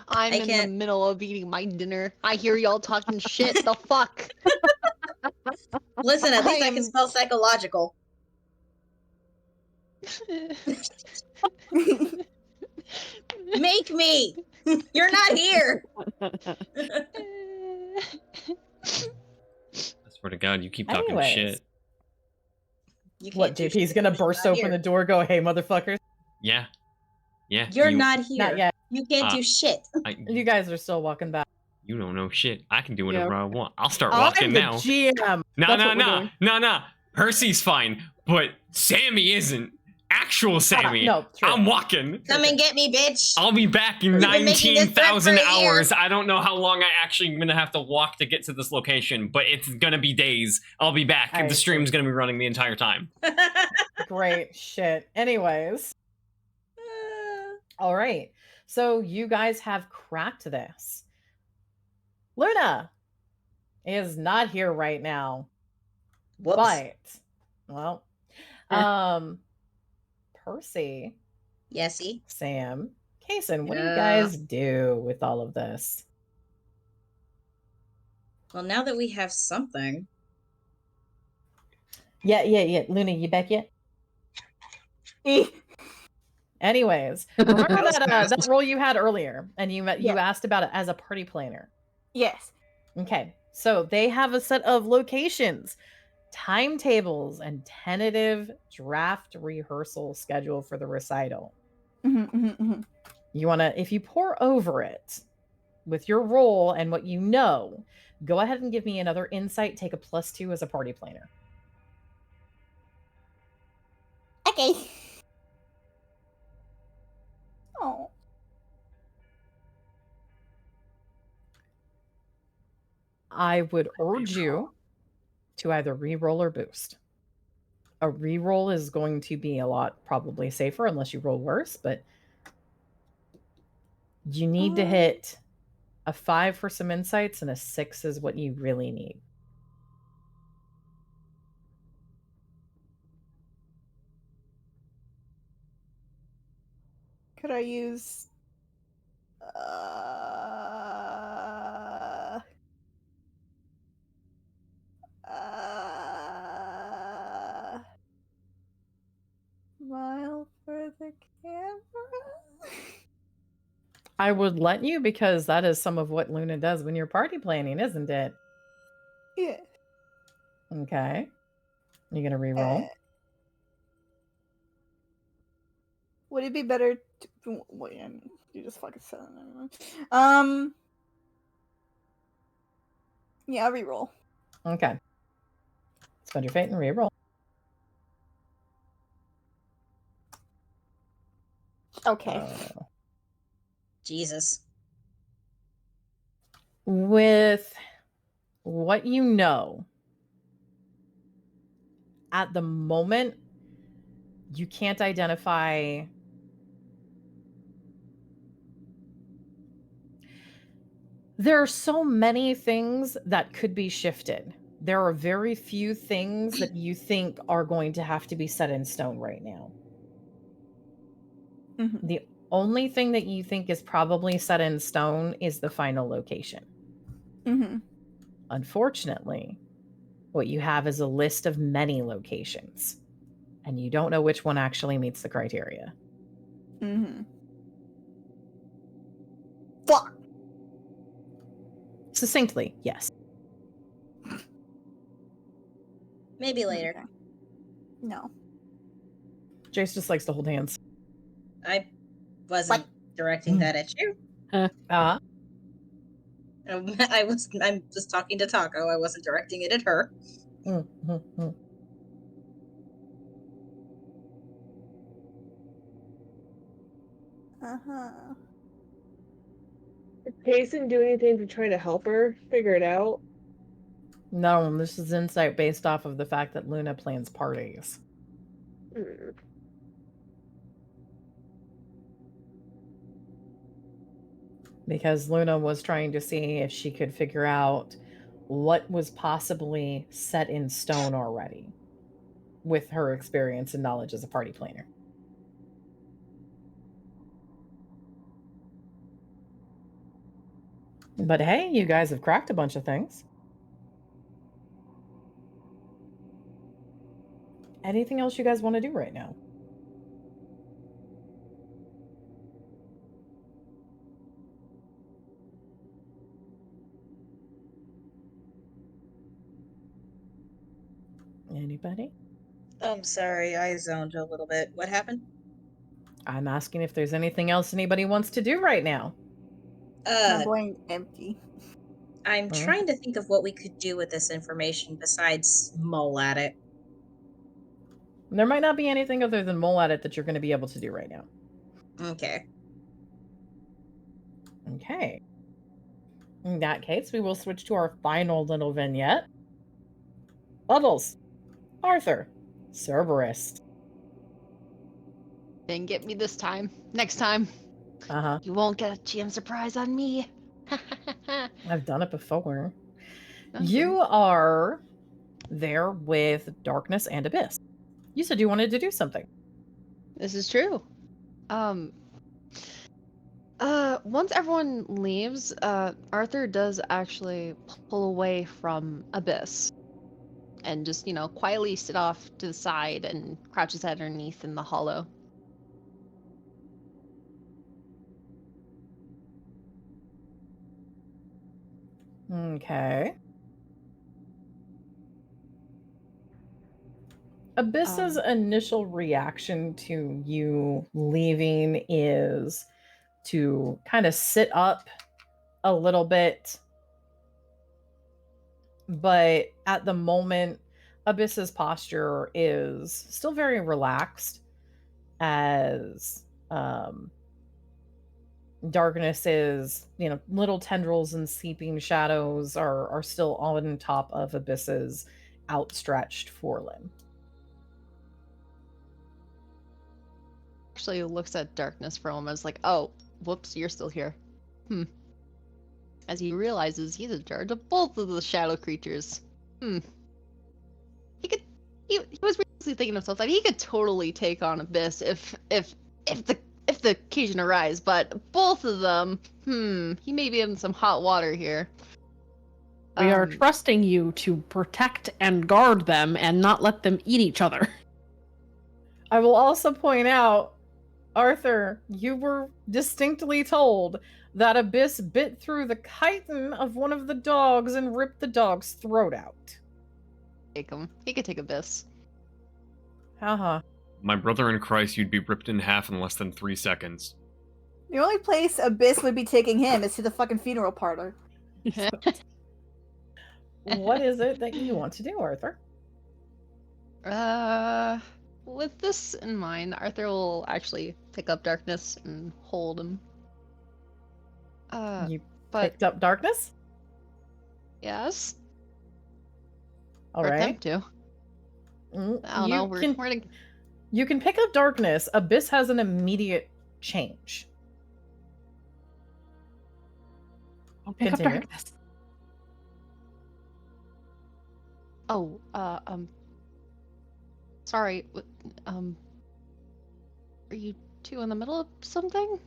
I'm in the middle of eating my dinner. I hear y'all talking shit. The fuck? Listen, at least I can spell psychological. Make me! You're not here! I swear to God, you keep talking Anyways. shit. You What, can't do JP's shit gonna because you're burst not open here. the door, go, hey, motherfuckers? Yeah. Yeah. You're you, not here. Not yet. You can't do shit. You guys are still walking back. You don't know shit. I can do whatever I want. I'll start I'm walking the now. GM. No. Percy's fine, but Sammy isn't. Actual Sammy. No, true. I'm walking. Come and get me, bitch. I'll be back in You've been making this threat 19,000 for a year. hours. I don't know how long I actually am going to have to walk to get to this location, but it's going to be days. I'll be back, and the stream's going to be running the entire time. Great shit. Anyways. All right. So you guys have cracked this. Luna is not here right now. Whoops. But, well, Percy. Yesy. Sam. Kason, what do you guys do with all of this? Well, now that we have something. Yeah. Luna, you back yet? Anyways, remember that role you had earlier, and you asked about it as a party planner. Yes. Okay, so they have a set of locations, timetables, and tentative draft rehearsal schedule for the recital. You want to, if you pour over it with your role and what you know, go ahead and give me another insight. Take a +2 as a party planner. Okay. Oh. I would urge you to either re-roll or boost. A re-roll is going to be a lot probably safer unless you roll worse, but you need to hit a 5 for some insights, and a 6 is what you really need. Could I use smile for the camera? I would let you, because that is some of what Luna does when you're party planning, isn't it? Yeah. Okay. You gonna re-roll? Would it be better to wait? You just fucking said it anyway. Yeah, re-roll. Okay. Spend your fate and re-roll. Okay. Jesus. With what you know, at the moment, you can't identify there are so many things that could be shifted. There are very few things that you think are going to have to be set in stone right now. The only thing that you think is probably set in stone is the final location. Mm-hmm. Unfortunately, what you have is a list of many locations, and you don't know which one actually meets the criteria. Mm-hmm. Fuck! Succinctly, yes. Maybe later. Okay. No. Jace just likes to hold hands. I wasn't directing that at you. Uh-huh. I'm just talking to Taco. I wasn't directing it at her. Mm-hmm. Uh-huh. Did Payson do anything to try to help her figure it out? No, this is insight based off of the fact that Luna plans parties. Mm. Because Luna was trying to see if she could figure out what was possibly set in stone already with her experience and knowledge as a party planner. But hey, you guys have cracked a bunch of things. Anything else you guys want to do right now? Anybody? I'm sorry, I zoned a little bit. What happened? I'm asking if there's anything else anybody wants to do right now. I'm going empty. I'm trying to think of what we could do with this information besides mull at it. There might not be anything other than mole at it that you're going to be able to do right now. Okay. Okay. In that case, we will switch to our final little vignette. Bubbles, Arthur, Cerberus. Didn't get me this time. Next time, Uh-huh. you won't get a GM surprise on me. I've done it before. Okay. You are there with Darkness and Abyss. You said you wanted to do something. This is true. Once everyone leaves, Arthur does actually pull away from Abyss and just, quietly sit off to the side and crouch his head underneath in the hollow. Okay. Abyss's initial reaction to you leaving is to kind of sit up a little bit. But at the moment, Abyss's posture is still very relaxed as Darkness is, little tendrils and seeping shadows are still on top of Abyss's outstretched forelimb. Actually looks at Darkness for a moment, is like, oh, whoops, you're still here. As he realizes he's in charge of both of the shadow creatures. He was recently thinking to himself that he could totally take on Abyss if the occasion arise, but both of them, he may be in some hot water here. We are trusting you to protect and guard them and not let them eat each other. I will also point out, Arthur, you were distinctly told that Abyss bit through the chitin of one of the dogs and ripped the dog's throat out. Take him. He could take Abyss. Haha. My brother in Christ, you'd be ripped in half in less than 3 seconds. The only place Abyss would be taking him is to the fucking funeral parlor. What is it that you want to do, Arthur? With this in mind, Arthur will actually pick up Darkness and hold him. You picked up Darkness? Yes. All or right. attempt to. I don't know. You can pick up Darkness. Abyss has an immediate change. I'll pick up Darkness. Oh, sorry. Are you two in the middle of something?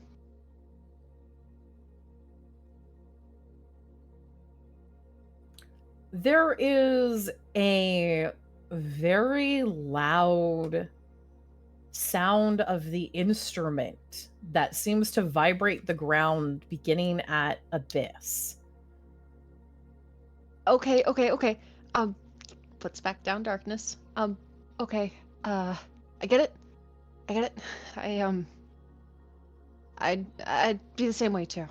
There is a very loud sound of the instrument that seems to vibrate the ground beginning at Abyss. Okay. Puts back down darkness. Okay. I get it. I'd be the same way too.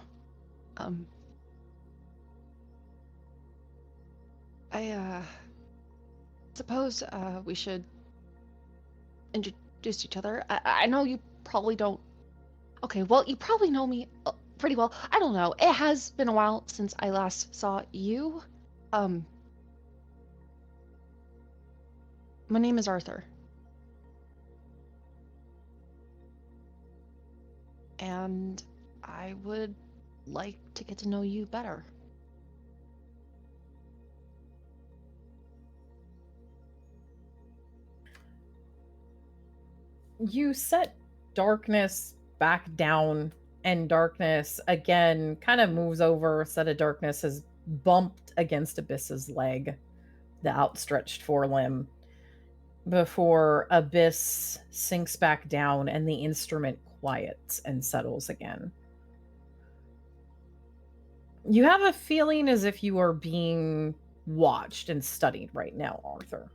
I suppose we should introduce each other. I know you probably don't. Okay, well, you probably know me pretty well. I don't know. It has been a while since I last saw you. My name is Arthur. And I would like to get to know you better. You set darkness back down, and darkness again kind of moves over. Set of darkness has bumped against Abyss's leg, the outstretched forelimb, before Abyss sinks back down and the instrument quiets and settles again. You have a feeling as if you are being watched and studied right now, Arthur.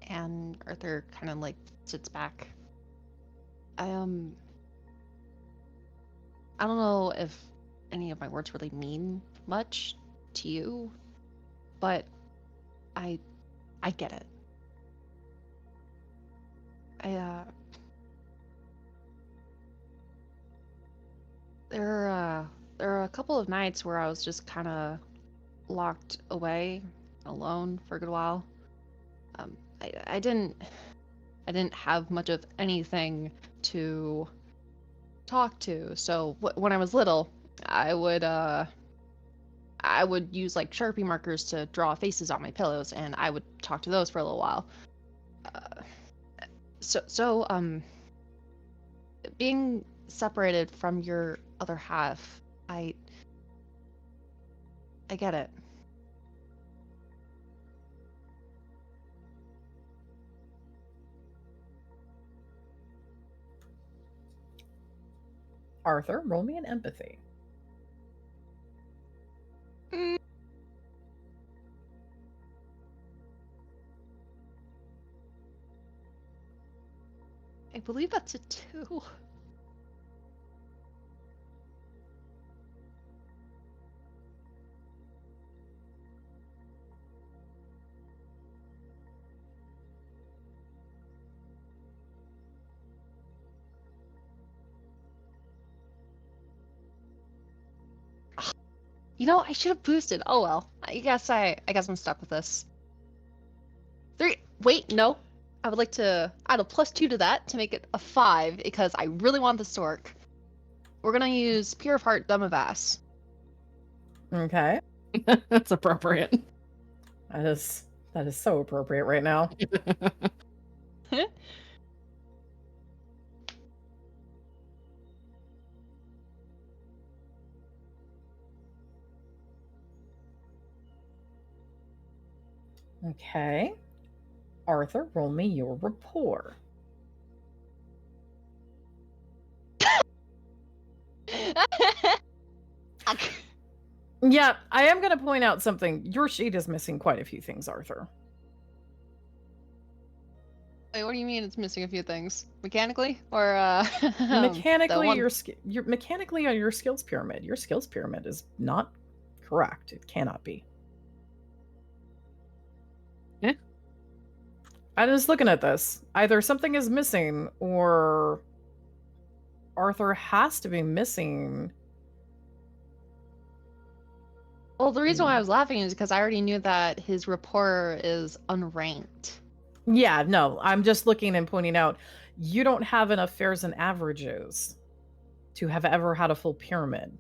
And Arthur kind of like sits back. I don't know if any of my words really mean much to you, but I get it. There are a couple of nights where I was just kind of locked away, alone for a good while. I didn't have much of anything to talk to. So when I was little, I would use like Sharpie markers to draw faces on my pillows, and I would talk to those for a little while. So being separated from your other half, I get it. Arthur, roll me an empathy. I believe that's a 2. You know, I should have boosted. Oh well. I guess I'm stuck with this. 3. Wait, no. I would like to add a +2 to that to make it a 5 because I really want this to work. We're gonna use Pure of Heart, Dumb of Ass. Okay. That's appropriate. That is so appropriate right now. Okay. Arthur, roll me your rapport. Yeah, I am going to point out something. Your sheet is missing quite a few things, Arthur. Wait, what do you mean it's missing a few things? Mechanically? Or Mechanically, one... mechanically on your skills pyramid. Your skills pyramid is not correct. It cannot be. Yeah. I'm just looking at this. Either something is missing or Arthur has to be missing. Well, the reason why I was laughing is because I already knew that his rapport is unranked. Yeah, no, I'm just looking and pointing out you don't have enough fares and averages to have ever had a full pyramid.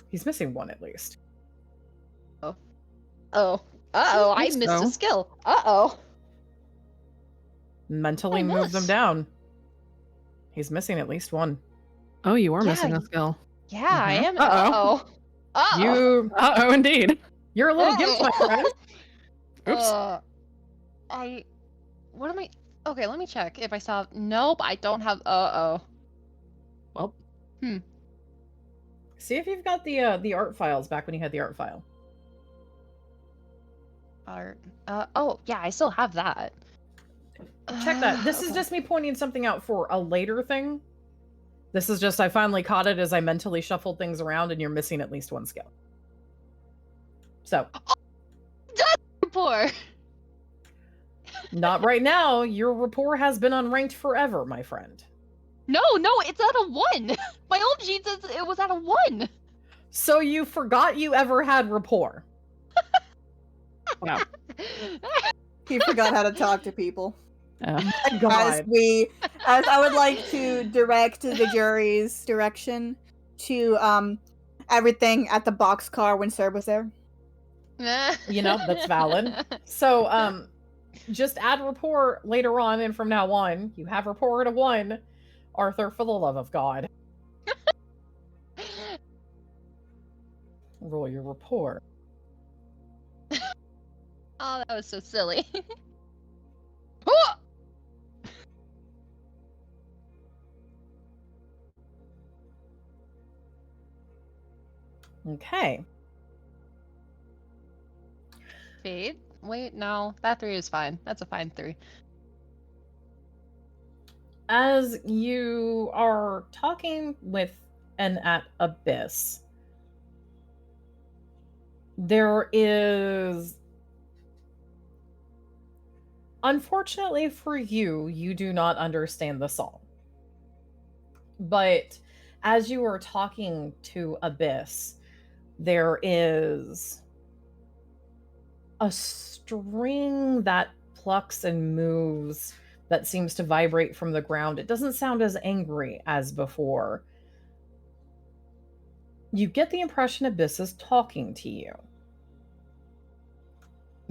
He's missing one at least. I missed a skill. Mentally move them miss? down. He's missing at least one. Oh, you are Yeah, missing a skill. Yeah, I Mhm. am. Uh-oh. Uh-oh. Uh-oh. Uh-oh, indeed. You're a little gimped, my friend. Oops. What am I? Okay, let me check if I saw. Nope, I don't have. Uh-oh. Well, See if you've got the art files back when you had the art file. Art. Oh, yeah, I still have that. Check that. This is Okay. just me pointing something out for a later thing. This is just I finally caught it as I mentally shuffled things around, and you're missing at least one skill. So, Poor. not right now. Your rapport has been unranked forever, my friend. No, it's at a 1. My old sheet says it was at a 1. So you forgot you ever had rapport. wow. He forgot how to talk to people. My As God. as I would like to direct the jury's direction to everything at the boxcar when Sir was there. You know, that's valid. So, just add rapport later on, and from now on, you have rapport at a 1. Arthur, for the love of God. Roll your rapport. Oh, that was so silly. Okay. Fade? Wait, no. That 3 is fine. That's a fine 3. As you are talking with an at Abyss, there is, unfortunately for you, you do not understand the song. But as you are talking to Abyss, there is a string that plucks and moves that seems to vibrate from the ground. It doesn't sound as angry as before. You get the impression Abyss is talking to you.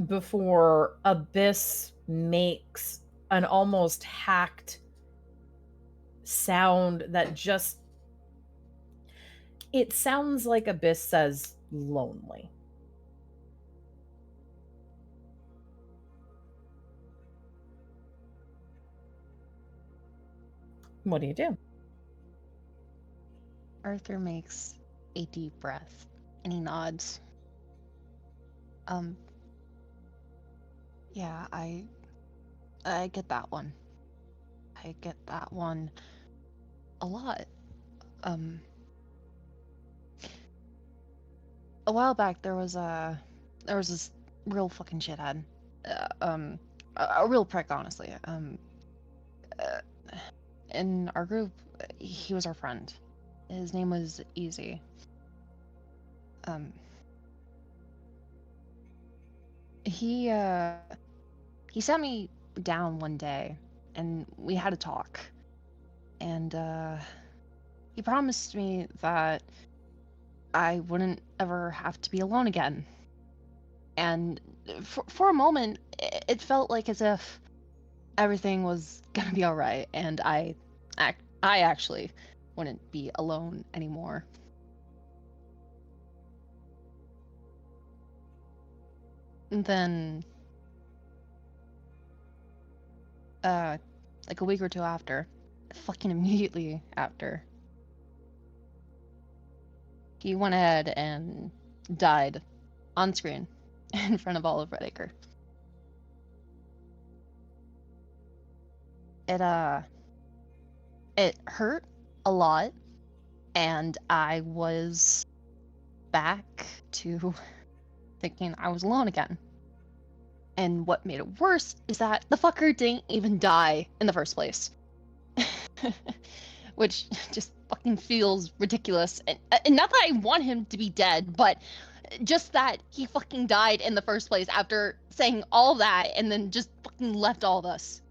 Before Abyss makes an almost hacked sound that just... It sounds like Abyss says lonely. What do you do? Arthur makes a deep breath and he nods. Yeah, I get that one. I get that one a lot. A while back there was this real fucking shithead. A real prick, honestly. In our group, he was our friend. His name was Easy. He sat me down one day and we had a talk. And he promised me that I wouldn't ever have to be alone again. And for a moment, it felt like as if everything was gonna be alright, and I actually wouldn't be alone anymore. And then, like a week or two after, fucking immediately after, he went ahead and died on screen in front of all of Redacre. It hurt a lot, and I was back to thinking I was alone again. And what made it worse is that the fucker didn't even die in the first place. Which just fucking feels ridiculous. And not that I want him to be dead, but just that he fucking died in the first place after saying all that and then just fucking left all of us.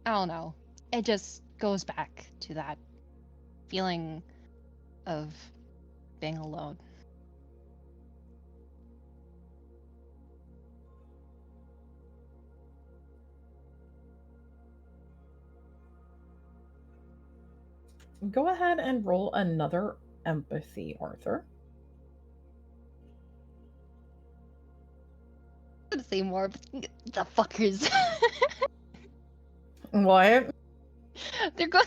I don't know. It just goes back to that feeling of being alone. Go ahead and roll another empathy, Arthur. I'm gonna say more, but the fuckers. What? They're going.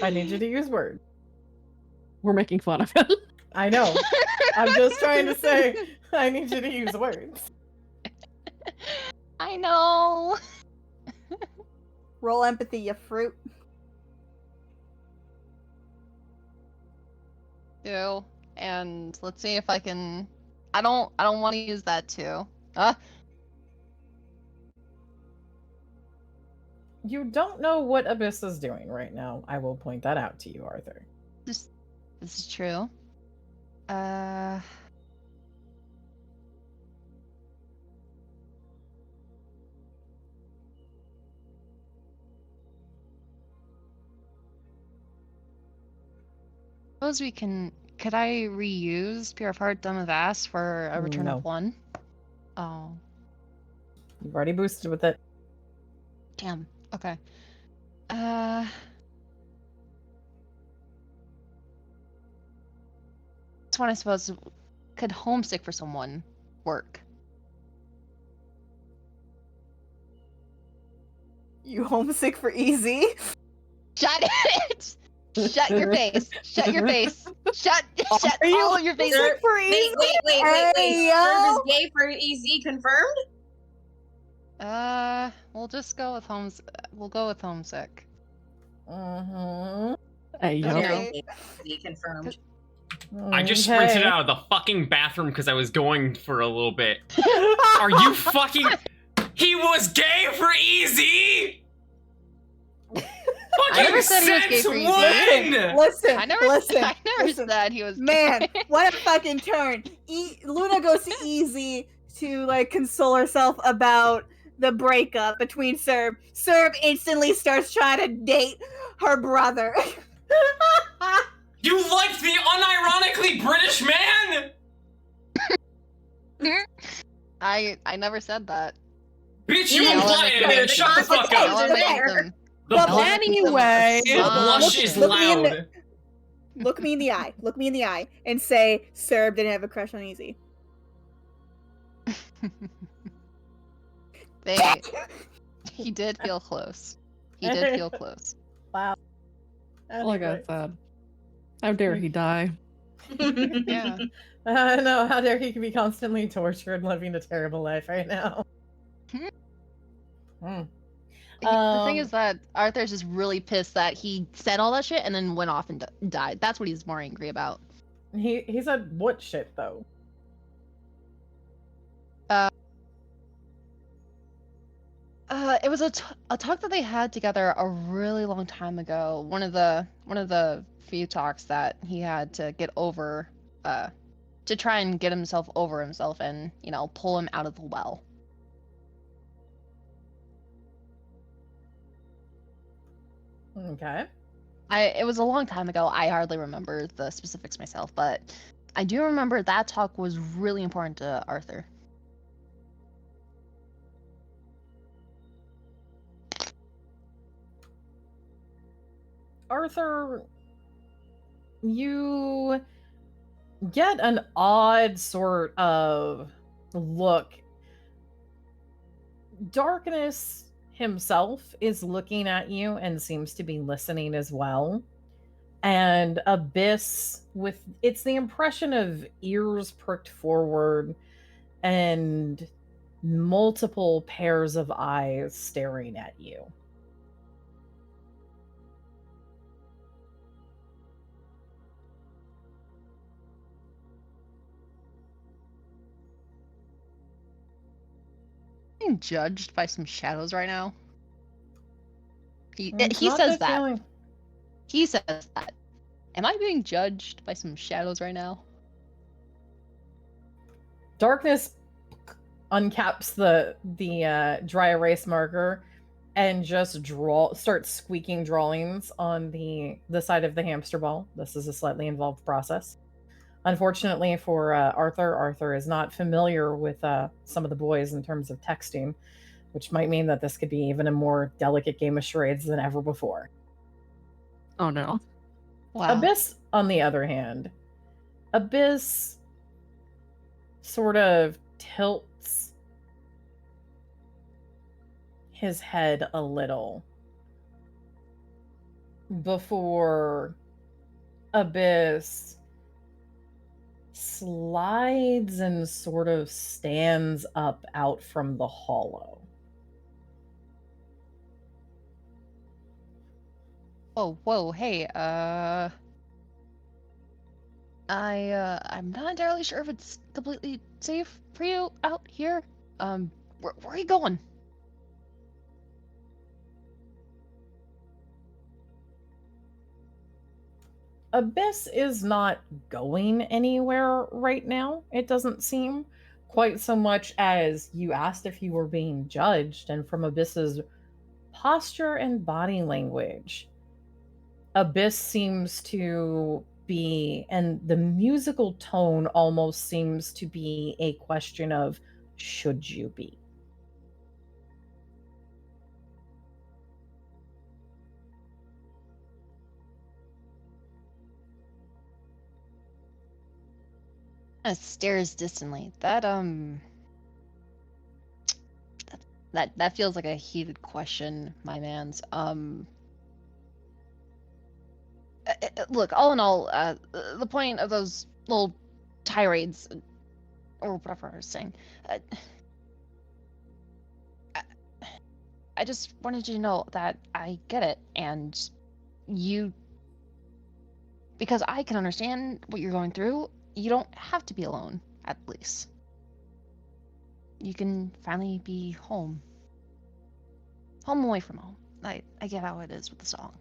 I need you to use words. We're making fun of him. I know. I'm just trying to say I need you to use words. I know. Roll empathy, you fruit. Do, and let's see if I can. I don't want to use that too. You don't know what Abyss is doing right now. I will point that out to you, Arthur. This is true. Suppose we can. Could I reuse Pure of Heart, Dumb of Ass for a return No. of 1? Oh, You've already boosted with it. damn. Okay. This one, I suppose, could homesick for someone work? You homesick for easy? Shut it! Shut your face! Shut your face! Shut Are you all of your faces! homesick for Wait, easy? wait. Hey, Serve is yo! gay for EZ confirmed? We'll just go with We'll go with homesick. Mm-hmm. Hey, yo. Okay. EZ confirmed. I just sprinted out of the fucking bathroom because I was going for a little bit. Are you fucking... He was gay for easy? I never Fucking said he was gay since for easy. when? Listen, I never listen. said he was Man, gay. what a fucking turn. Luna goes to Easy to, like, console herself about the breakup between Serb. Serb instantly starts trying to date her brother. You liked the unironically British man? I never said that. Bitch, you Yeah, implied it, man. Shut the fuck consequences up. are there. The, But bl- Anyway. the blush is Look me in the- loud. Look me in the eye. Look me in the eye and say Serb didn't have a crush on Easy. He did feel close. He did feel close. Wow. Like I said. How dare he die? Yeah. No, how dare he be constantly tortured, living a terrible life right now. The thing is that Arthur's just really pissed that he said all that shit and then went off and died. That's what he's more angry about. He said what shit though? It was a talk that they had together a really long time ago. One of the few talks that he had to get over, to try and get himself over himself and, you know, pull him out of the well. Okay. It was a long time ago. I hardly remember the specifics myself, but I do remember that talk was really important to Arthur. Arthur, you get an odd sort of look. Darkness himself is looking at you and seems to be listening as well. And Abyss, it's the impression of ears pricked forward and multiple pairs of eyes staring at you. Being judged by some shadows right now. He It's not says the that. feeling. He says that. Am I being judged by some shadows right now? Darkness uncaps the dry erase marker and just starts squeaking drawings on the side of the hamster ball. This is a slightly involved process. Unfortunately for Arthur is not familiar with some of the boys in terms of texting. which might mean that this could be even a more delicate game of charades than ever before. Oh no. Wow. Abyss, on the other hand, Abyss sort of tilts his head a little before Abyss slides and sort of stands up out from the hollow. Whoa, hey, I'm not entirely sure if it's completely safe for you out here. Where are you going? Abyss is not going anywhere right now, it doesn't seem, quite so much as you asked if you were being judged, and from Abyss's posture and body language, Abyss seems to be, and the musical tone almost seems to be a question of should you be? Stares distantly. That feels like a heated question, my man's. Look, all in all, the point of those little tirades, or whatever I was saying, I just wanted you to know that I get it, and you, because I can understand what you're going through, you don't have to be alone, at least. You can finally be home. Home away from home. I get how it is with the song.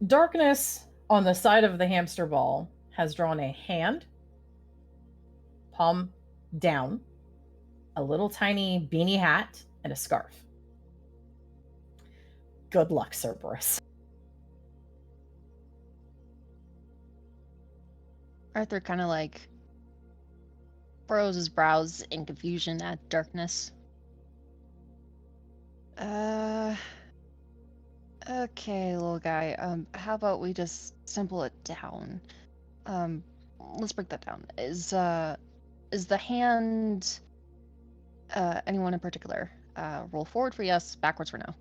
Darkness on the side of the hamster ball has drawn a hand, palm down, a little tiny beanie hat, and a scarf. Good luck, Cerberus. Arthur kind of like furrows his brows in confusion at Darkness. Okay, little guy. How about we just simple it down? Let's break that down. Is the hand anyone in particular? Roll forward for yes, backwards for no.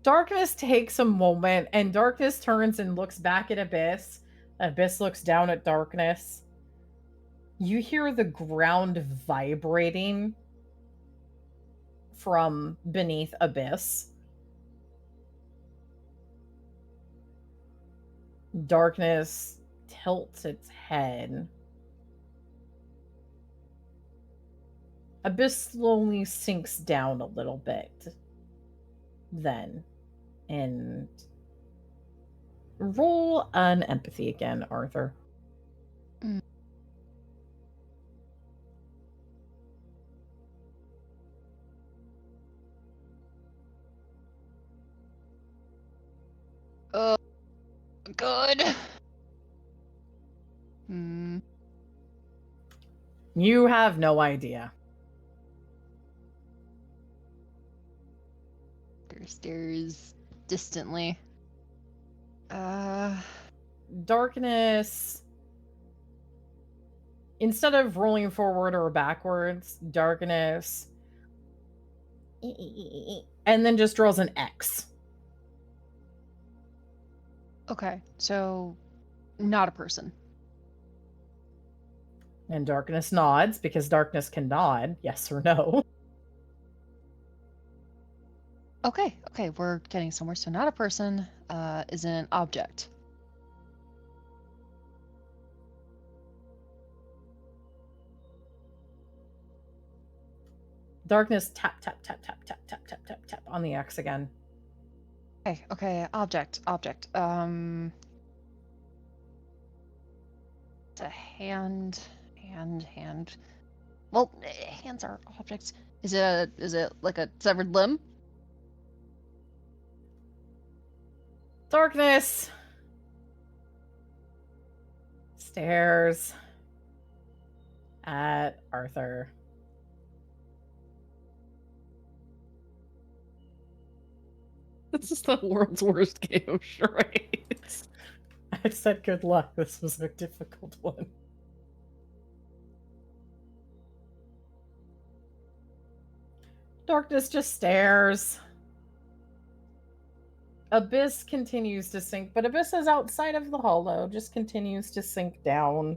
Darkness takes a moment, and Darkness turns and looks back at Abyss. Abyss looks down at Darkness. You hear the ground vibrating from beneath Abyss. Darkness tilts its head. Abyss slowly sinks down a little bit. Then, and roll an empathy again, Arthur. Oh, good. You have no idea. Stares distantly. Darkness, instead of rolling forward or backwards, Darkness, and then just draws an X. Okay, so not a person. And Darkness nods, because Darkness can nod, yes or no. Okay, we're getting somewhere. So not a person, is an object. Darkness tap, tap, tap, tap, tap, tap, tap, tap, tap on the X again. Okay, object. It's a hand. Well, hands are objects. Is it like a severed limb? Darkness stares at Arthur. This is the world's worst game of charades. I said good luck. This was a difficult one. Darkness just stares. Abyss continues to sink, but Abyss is outside of the hollow, just continues to sink down.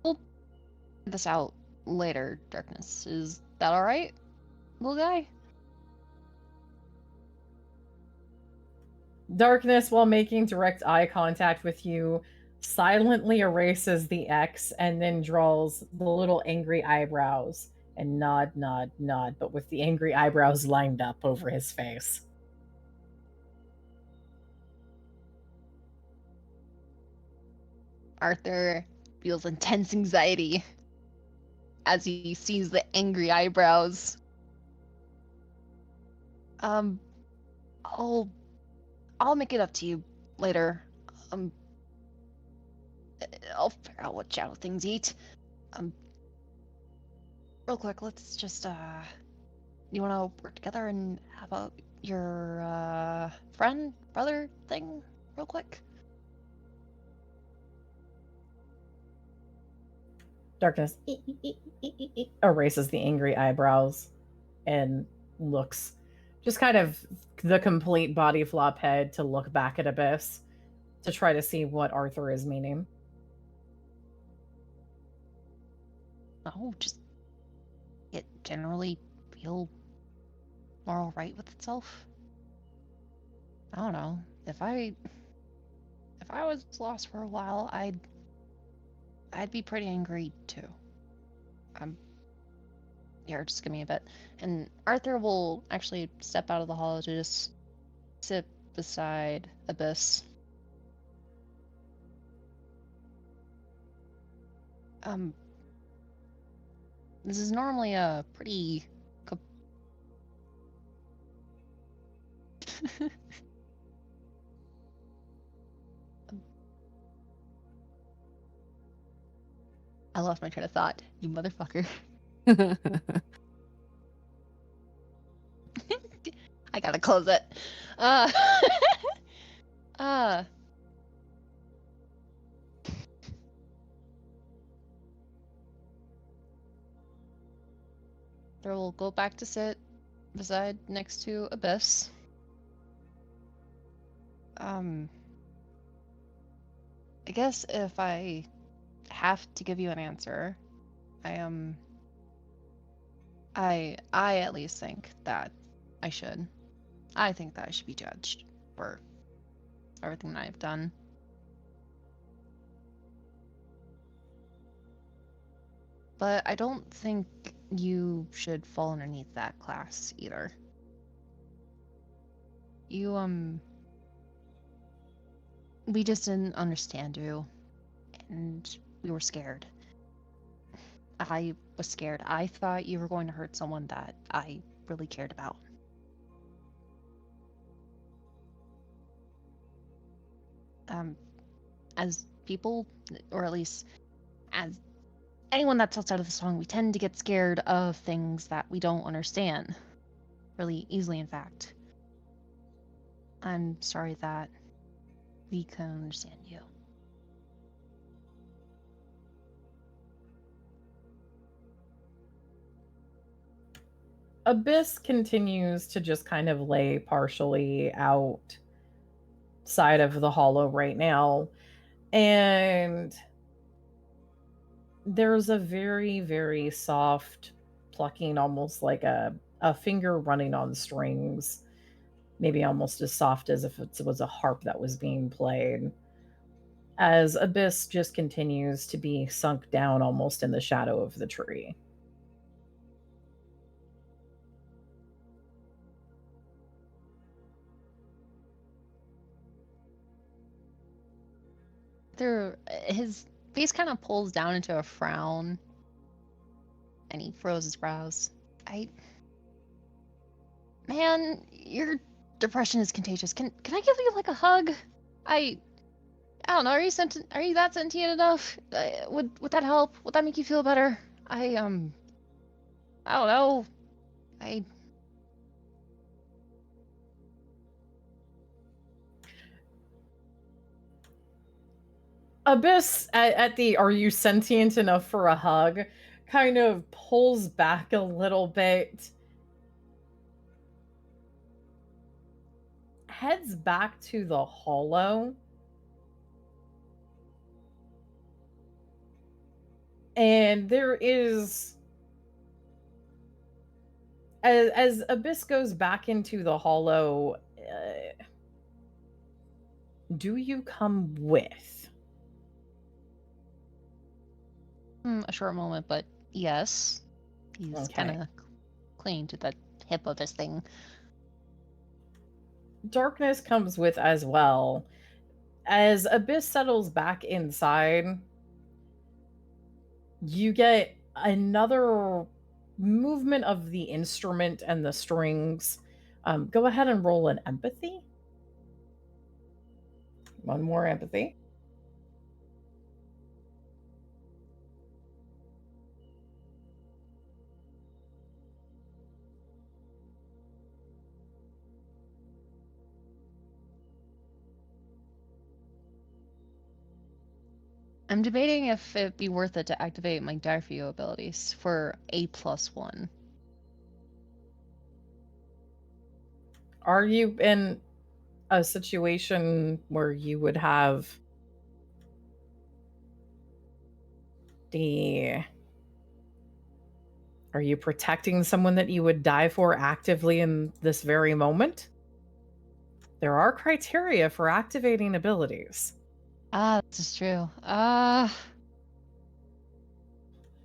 We'll figure this out later, Darkness. Is that alright, little guy? Darkness, while making direct eye contact with you, silently erases the X and then draws the little angry eyebrows and nod, but with the angry eyebrows lined up over his face. Arthur feels intense anxiety as he sees the angry eyebrows. I'll make it up to you later. I'll figure out what shadow things eat. Real quick, let's just you wanna work together and have a your friend, brother thing real quick? Darkness erases the angry eyebrows and looks just kind of the complete body flop head to look back at Abyss to try to see what Arthur is meaning. No, just it generally feel more alright with itself. I don't know. If I was lost for a while, I'd be pretty angry too. Here, just give me a bit. And Arthur will actually step out of the hall to just sit beside Abyss. This is normally a pretty I lost my train of thought, you motherfucker. I gotta close it. We'll go back to sit beside next to Abyss. I guess if I have to give you an answer, I at least think that I should. I think that I should be judged for everything that I've done. But I don't think you should fall underneath that class either. We just didn't understand you, and we were scared. I was scared. I thought you were going to hurt someone that I really cared about. As people, or at least as anyone that's outside of the song, we tend to get scared of things that we don't understand. Really easily, in fact. I'm sorry that we couldn't understand you. Abyss continues to just kind of lay partially outside of the hollow right now. And there's a very, very soft plucking, almost like a finger running on strings. Maybe almost as soft as if it was a harp that was being played. As Abyss just continues to be sunk down almost in the shadow of the tree. His face kind of pulls down into a frown, and he furrows his brows. Man, your depression is contagious. Can I give you like a hug? I don't know. Are you that sentient enough? Would that help? Would that make you feel better? I don't know. Abyss at the "Are you sentient enough for a hug?" kind of pulls back a little bit, heads back to the hollow, and there is, as Abyss goes back into the hollow, do you come with? A short moment, but yes. He's Okay. kind of clinging to the hip of this thing. Darkness comes with as well. As Abyss settles back inside, you get another movement of the instrument and the strings. Go ahead and roll an empathy. One more empathy. I'm debating if it'd be worth it to activate my Darfio abilities for A+1. Are you in a situation where you would have are you protecting someone that you would die for actively in this very moment? There are criteria for activating abilities. This is true.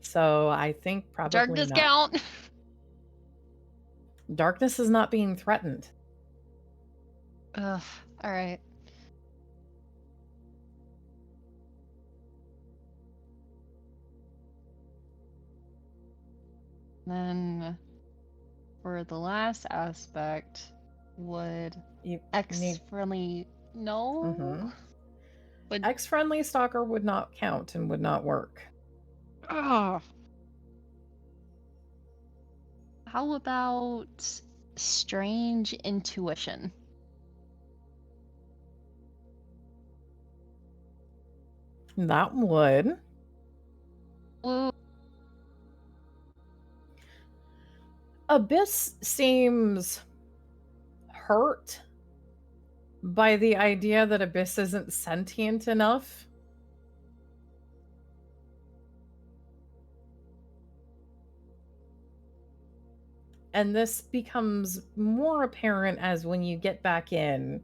So I think probably Darkness not. count. Darkness is not being threatened. Ugh. All right. Then, for the last aspect, would X-friendly no? Mhm. Would X-friendly stalker would not count and would not work. How about strange intuition? That would. Ooh. Abyss seems hurt by the idea that Abyss isn't sentient enough. And this becomes more apparent as when you get back in,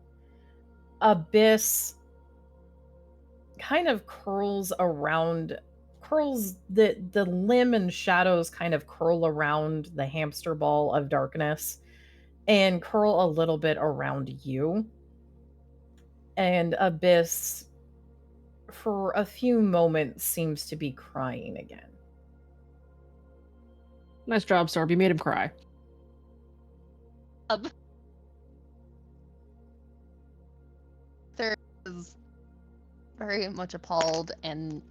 Abyss kind of curls the limb and shadows kind of curl around the hamster ball of darkness and curl a little bit around you. And Abyss, for a few moments, seems to be crying again. Nice job, Sorb. You made him cry. There is very much appalled, and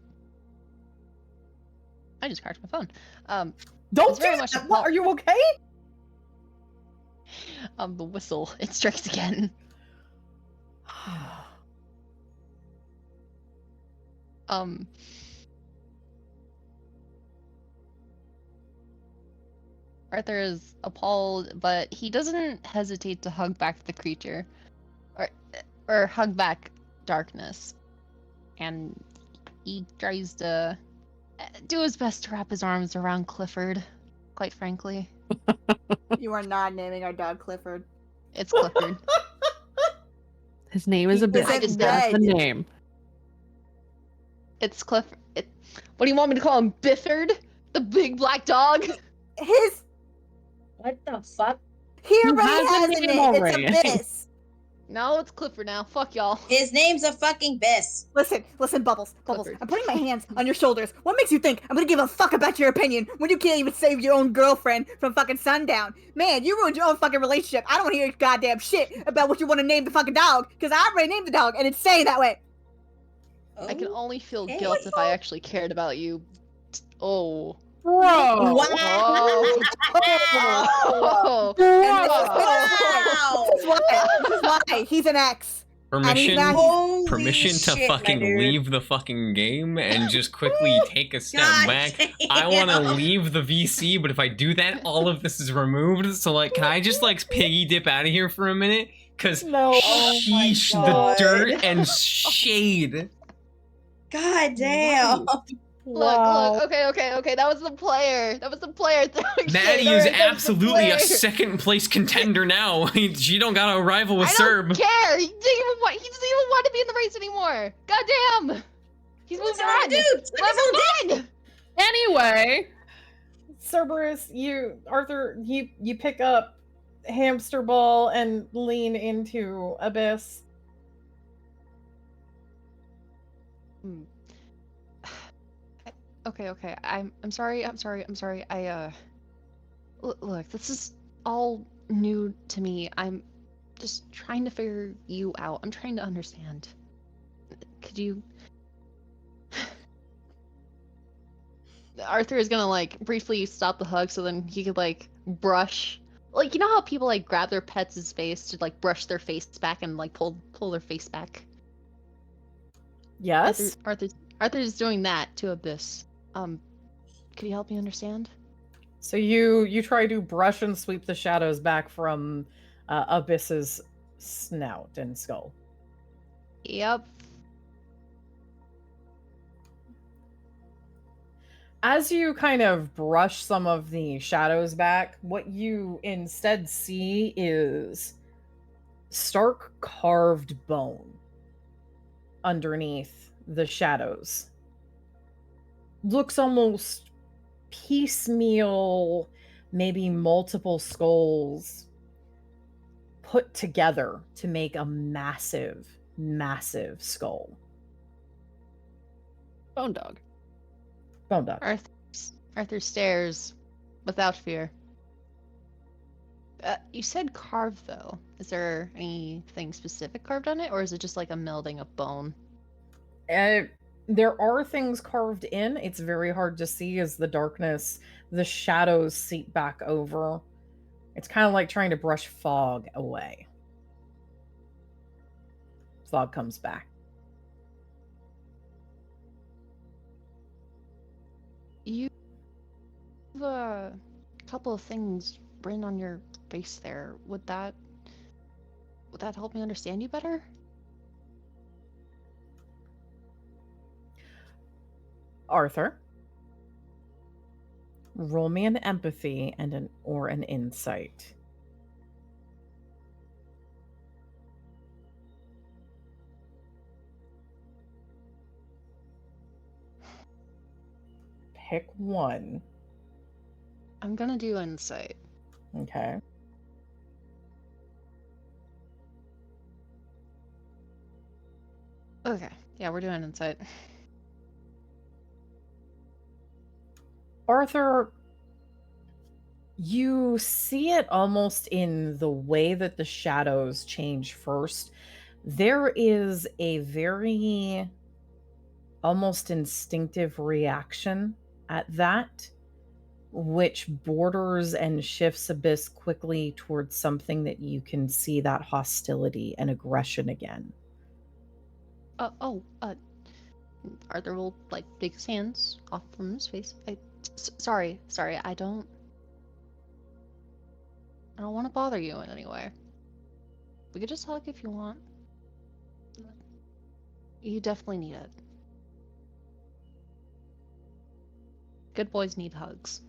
I just cracked my phone. Don't very do much that! Are you okay? The whistle, it strikes again. Arthur is appalled, but he doesn't hesitate to hug back the creature, or hug back darkness, and he tries to do his best to wrap his arms around Clifford. Quite frankly, You are not naming our dog Clifford. it's Clifford. His name is Abyss. I just That's the read. name. It's Clifford. What do you want me to call him? Bifford, the big black dog. His What the fuck? he He already has a has a name name. already. It's Abyss. No, it's Clifford now. Fuck y'all. His name's a fucking Biss. Listen, Bubbles. Clifford. I'm putting my hands on your shoulders. What makes you think I'm gonna give a fuck about your opinion when you can't even save your own girlfriend from fucking sundown? Man, you ruined your own fucking relationship. I don't want to hear goddamn shit about what you want to name the fucking dog, because I already named the dog, and it's staying that way. I can only feel Okay. guilt if I actually cared about you. Oh. Bro. Wow. Oh. And this is why he's an ex. Permission, Holy permission to shit, my fucking dude. leave the fucking game and just quickly take a step God back. damn. I want to leave the VC, but if I do that, all of this is removed. So, like, can I just, like, piggy dip out of here for a minute? Because No. Oh my sheesh, the God. dirt and shade. God damn. Wow. Look, okay. That was the player. throwing shade. Maddie All is right, that was the absolutely a player. second place contender now. She don't got a rival with I Serb. don't care. He doesn't even want to be in the race anymore. God damn. He's moving on. Dude, Let him move on. Anyway, Cerberus, you pick up hamster ball and lean into Abyss. Okay. I'm sorry. Look, this is all new to me. I'm just trying to figure you out. I'm trying to understand. Could you Arthur is gonna like briefly stop the hug so then he could like brush, like, you know how people like grab their pets' face to like brush their face back and like pull their face back? Yes. Arthur's doing that to Abyss. Could you help me understand? So you try to brush and sweep the shadows back from Abyss's snout and skull. Yep. As you kind of brush some of the shadows back, what you instead see is stark carved bone underneath the shadows. Looks almost piecemeal, maybe multiple skulls put together to make a massive, massive skull. Bone Dog. Bone Dog. Arthur stares without fear. You said carved, though. Is there anything specific carved on it, or is it just like a melding of bone? There are things carved in. It's very hard to see as the darkness, the shadows seep back over. It's kind of like trying to brush fog away. Fog comes back. You have a couple of things written on your face there. Would that help me understand you better? Arthur, roll me an empathy and an insight. Pick one. I'm gonna do insight. Okay. Okay. Yeah, we're doing insight. Arthur, you see it almost in the way that the shadows change first. There is a very almost instinctive reaction at that, which borders and shifts Abyss quickly towards something that you can see that hostility and aggression again. Arthur will like take his hands off from his face. Sorry, I don't want to bother you in any way. We could just hug if you want. You definitely need it. Good boys need hugs.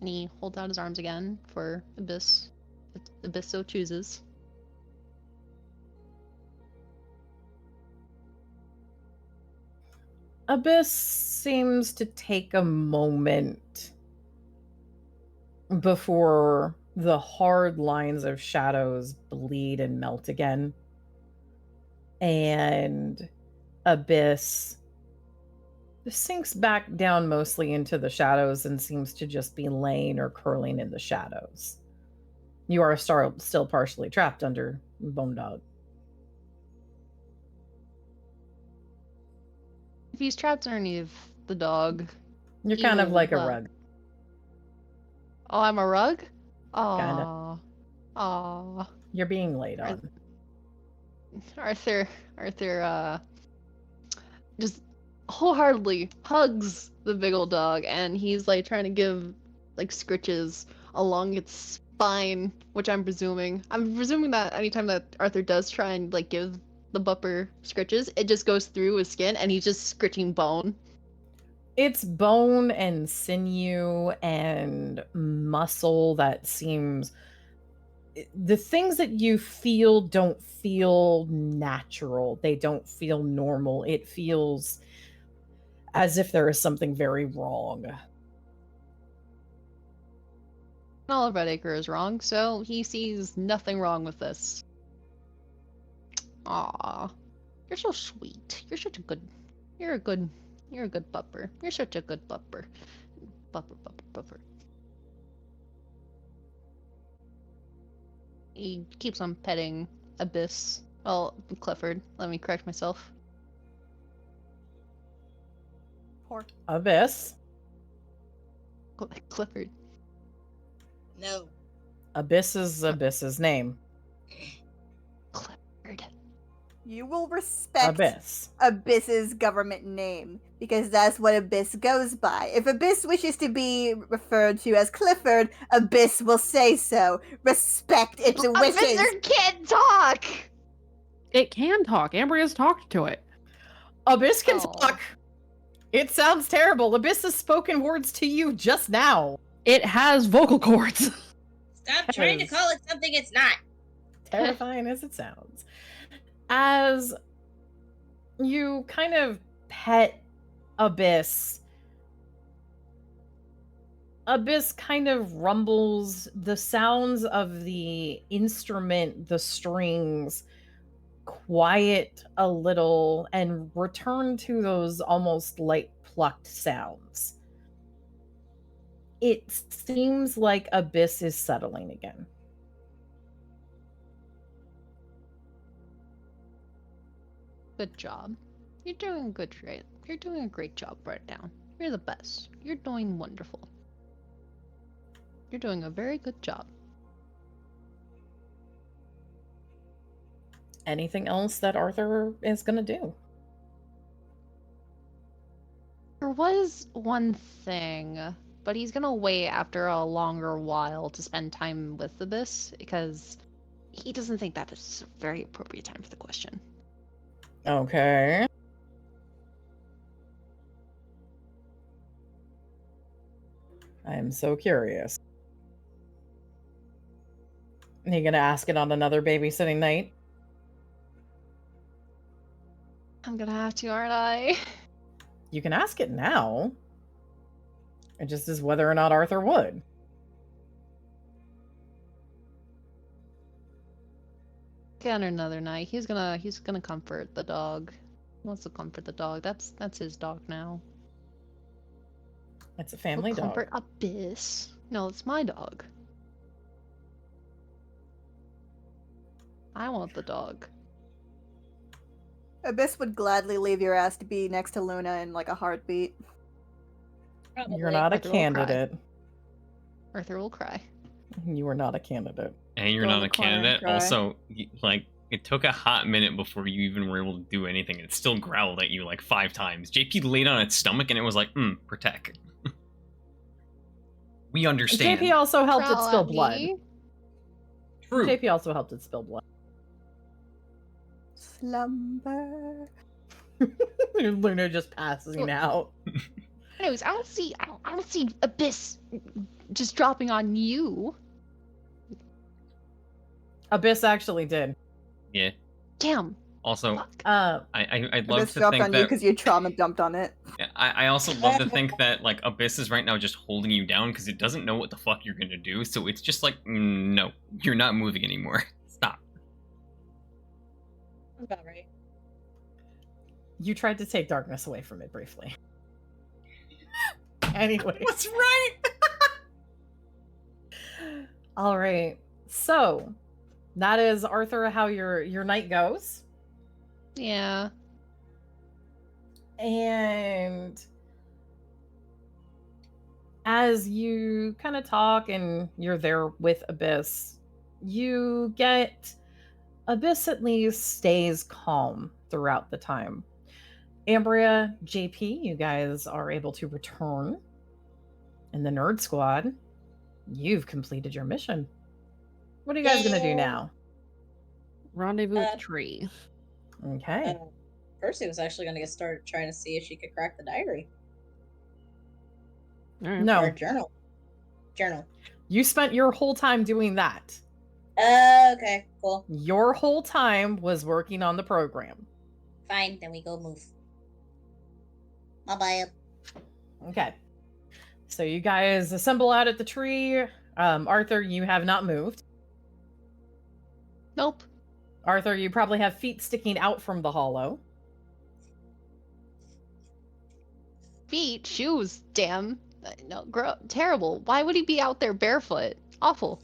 And he holds out his arms again for Abyss, if Abyss so chooses. Abyss seems to take a moment before the hard lines of shadows bleed and melt again. And Abyss sinks back down mostly into the shadows and seems to just be laying or curling in the shadows. You are still partially trapped under Bone Dog. If he's trapped underneath the dog, You're kind of like a well- rug. Oh, I'm a rug? Kinda. Aw. Aw. You're being laid Ar- on. Arthur, just wholeheartedly hugs the big old dog, and he's like trying to give like scritches along its spine, which I'm presuming that anytime that Arthur does try and like give the bupper scritches, it just goes through his skin, and he's just scritching bone. It's bone and sinew and muscle that seems. The things that you feel don't feel natural. They don't feel normal. It feels as if there is something very wrong. All of Redacre is wrong, so he sees nothing wrong with this. Aw. You're so sweet. You're a good bupper. You're such a good bupper. Bupper. He keeps on petting Abyss. Oh, Clifford. Let me correct myself. Poor. Abyss. Clifford. No. Abyss is Abyss's name. Clifford. You will respect Abyss. Abyss's government name, because that's what Abyss goes by. If Abyss wishes to be referred to as Clifford, Abyss will say so. Respect its wishes. Officer can't talk! It can talk. Ambria's talked to it. Abyss can Aw. talk. It sounds terrible. Abyss has spoken words to you just now. It has vocal cords. Stop trying to Yes. call it something it's not. Terrifying as it sounds. As you kind of pet Abyss, Abyss kind of rumbles. The sounds of the instrument, the strings, quiet a little and return to those almost light plucked sounds. It seems like Abyss is settling again. Good job. You're doing good, right? You're doing a great job right now. You're the best. You're doing wonderful. You're doing a very good job. Anything else that Arthur is going to do? There was one thing, but he's gonna wait after a longer while to spend time with Abyss, because he doesn't think that is a very appropriate time for the question. Okay. I am so curious. Are you going to ask it on another babysitting night? I'm gonna have to, aren't I? You can ask it now. It just is whether or not Arthur would. Again, another night. He's gonna comfort the dog. He wants to comfort the dog. That's his dog now. It's a family He'll dog. comfort Abyss. No, it's my dog. I want the dog. Abyss would gladly leave your ass to be next to Luna in like a heartbeat. Probably. You're not a Arthur will cry. candidate. Arthur will cry. You are not a candidate. And you're Go in not the a corner and candidate. cry. Also, like, it took a hot minute before you even were able to do anything. It still growled at you like 5 times. JP laid on its stomach and it was like, protect. We understand. JP also helped it Growl spill at blood. me. True. JP also helped it spill blood. Slumber. Luna just passing out. Anyways, I don't see Abyss just dropping on you. Abyss actually did. Yeah. Damn. Also, Uh, I'd I love just to dropped think on you that because you trauma dumped on it. I also love to think that like Abyss is right now just holding you down because it doesn't know what the fuck you're gonna do. So it's just like, no, you're not moving anymore. Stop. About right. you tried to take darkness away from it briefly. Anyway. That's right. All right. So that is, Arthur, how your night goes. Yeah. And as you kind of talk and you're there with Abyss, you get Abyss at least stays calm throughout the time. Ambria, JP, you guys are able to return. And the Nerd Squad, you've completed your mission. What are you guys going to do now? Rendezvous at the tree. Okay. Percy was actually going to get started trying to see if she could crack the diary. All right. Or No, journal. Journal. you spent your whole time doing that. Okay, cool. Your whole time was working on the program. Fine, then we go move. Bye-bye. Okay. So you guys assemble out at the tree. Arthur, you have not moved. Nope. Arthur, you probably have feet sticking out from the hollow. Feet, shoes, damn. No, terrible. Why would he be out there barefoot? Awful.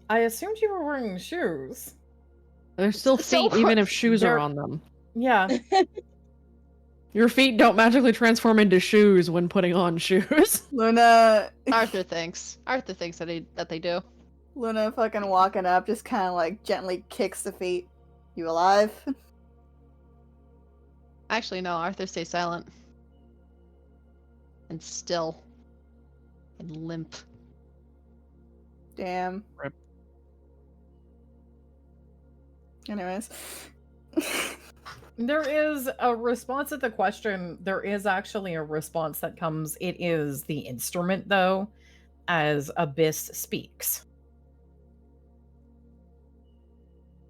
I assumed you were wearing shoes. They're still So feet, even if shoes They're- are on them. Yeah. Your feet don't magically transform into shoes when putting on shoes. Luna, Arthur thinks. Arthur thinks that they do. Luna fucking walking up, just kind of like gently kicks the feet. You alive? Actually, no. Arthur stays silent. And still. And limp. Damn. Rip. Anyways. There is a response at the question. There is actually a response that comes. It is the instrument, though, as Abyss speaks.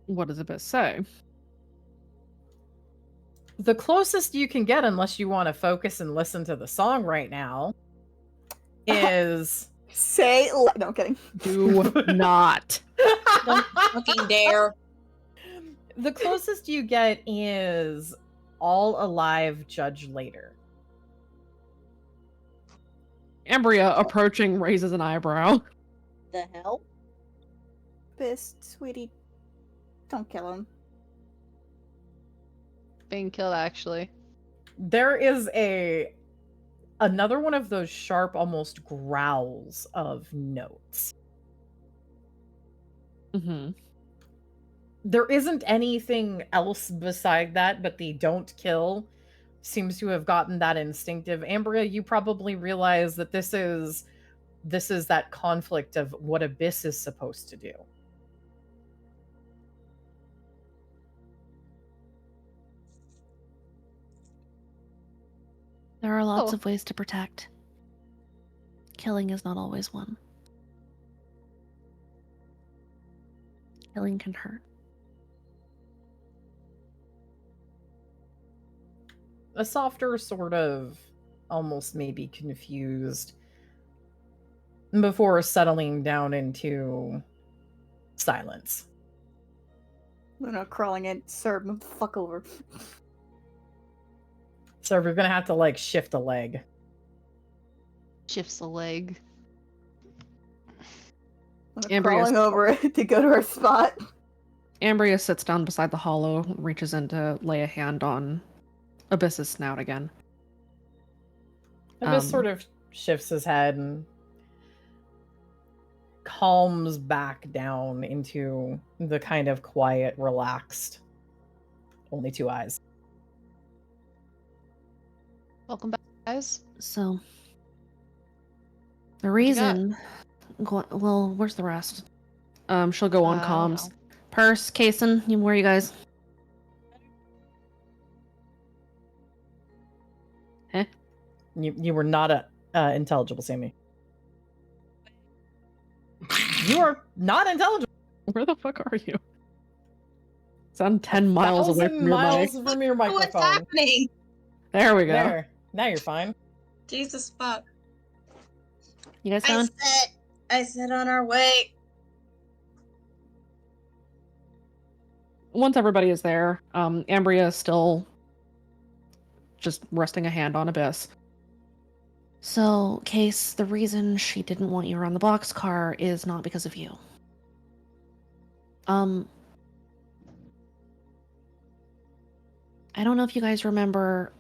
What does Abyss say? The closest you can get, unless you want to focus and listen to the song right now, is... No, I'm kidding. Do not. Don't fucking dare. The closest you get is all alive, judge later. Ambria, approaching, raises an eyebrow. The hell? Bist, sweetie. Don't kill him. Being killed, actually. There is another one of those sharp, almost growls of notes. Mm-hmm. There isn't anything else beside that, but the don't kill seems to have gotten that instinctive. Ambria, you probably realize that this is that conflict of what Abyss is supposed to do. There are lots Oh. of ways to protect. Killing is not always one. Killing can hurt. A softer sort of, almost maybe confused, before settling down into silence. Luna crawling in, sir, move the fuck over. So we're gonna have to like shift a leg. Shifts a leg. Luna Ambria's- crawling over to go to her spot. Ambria sits down beside the hollow, reaches in to lay a hand on Abyss's snout again. Abyss sort of shifts his head and calms back down into the kind of quiet, relaxed, only two eyes. Welcome back, guys. So, the you got? reason. Well, where's the rest? She'll go on I don't comms. know. Purse, Kason, where are you guys? You were not intelligible, Sammy. You are not intelligible. Where the fuck are you? Sound 10 miles away 1,000 from your miles mic. from your What's microphone. happening? There we go. There. Now you're fine. Jesus fuck. You guys found? I said on our way. Once everybody is there, Ambria is still just resting a hand on Abyss. So, Case, the reason she didn't want you around the boxcar is not because of you. I don't know if you guys remember.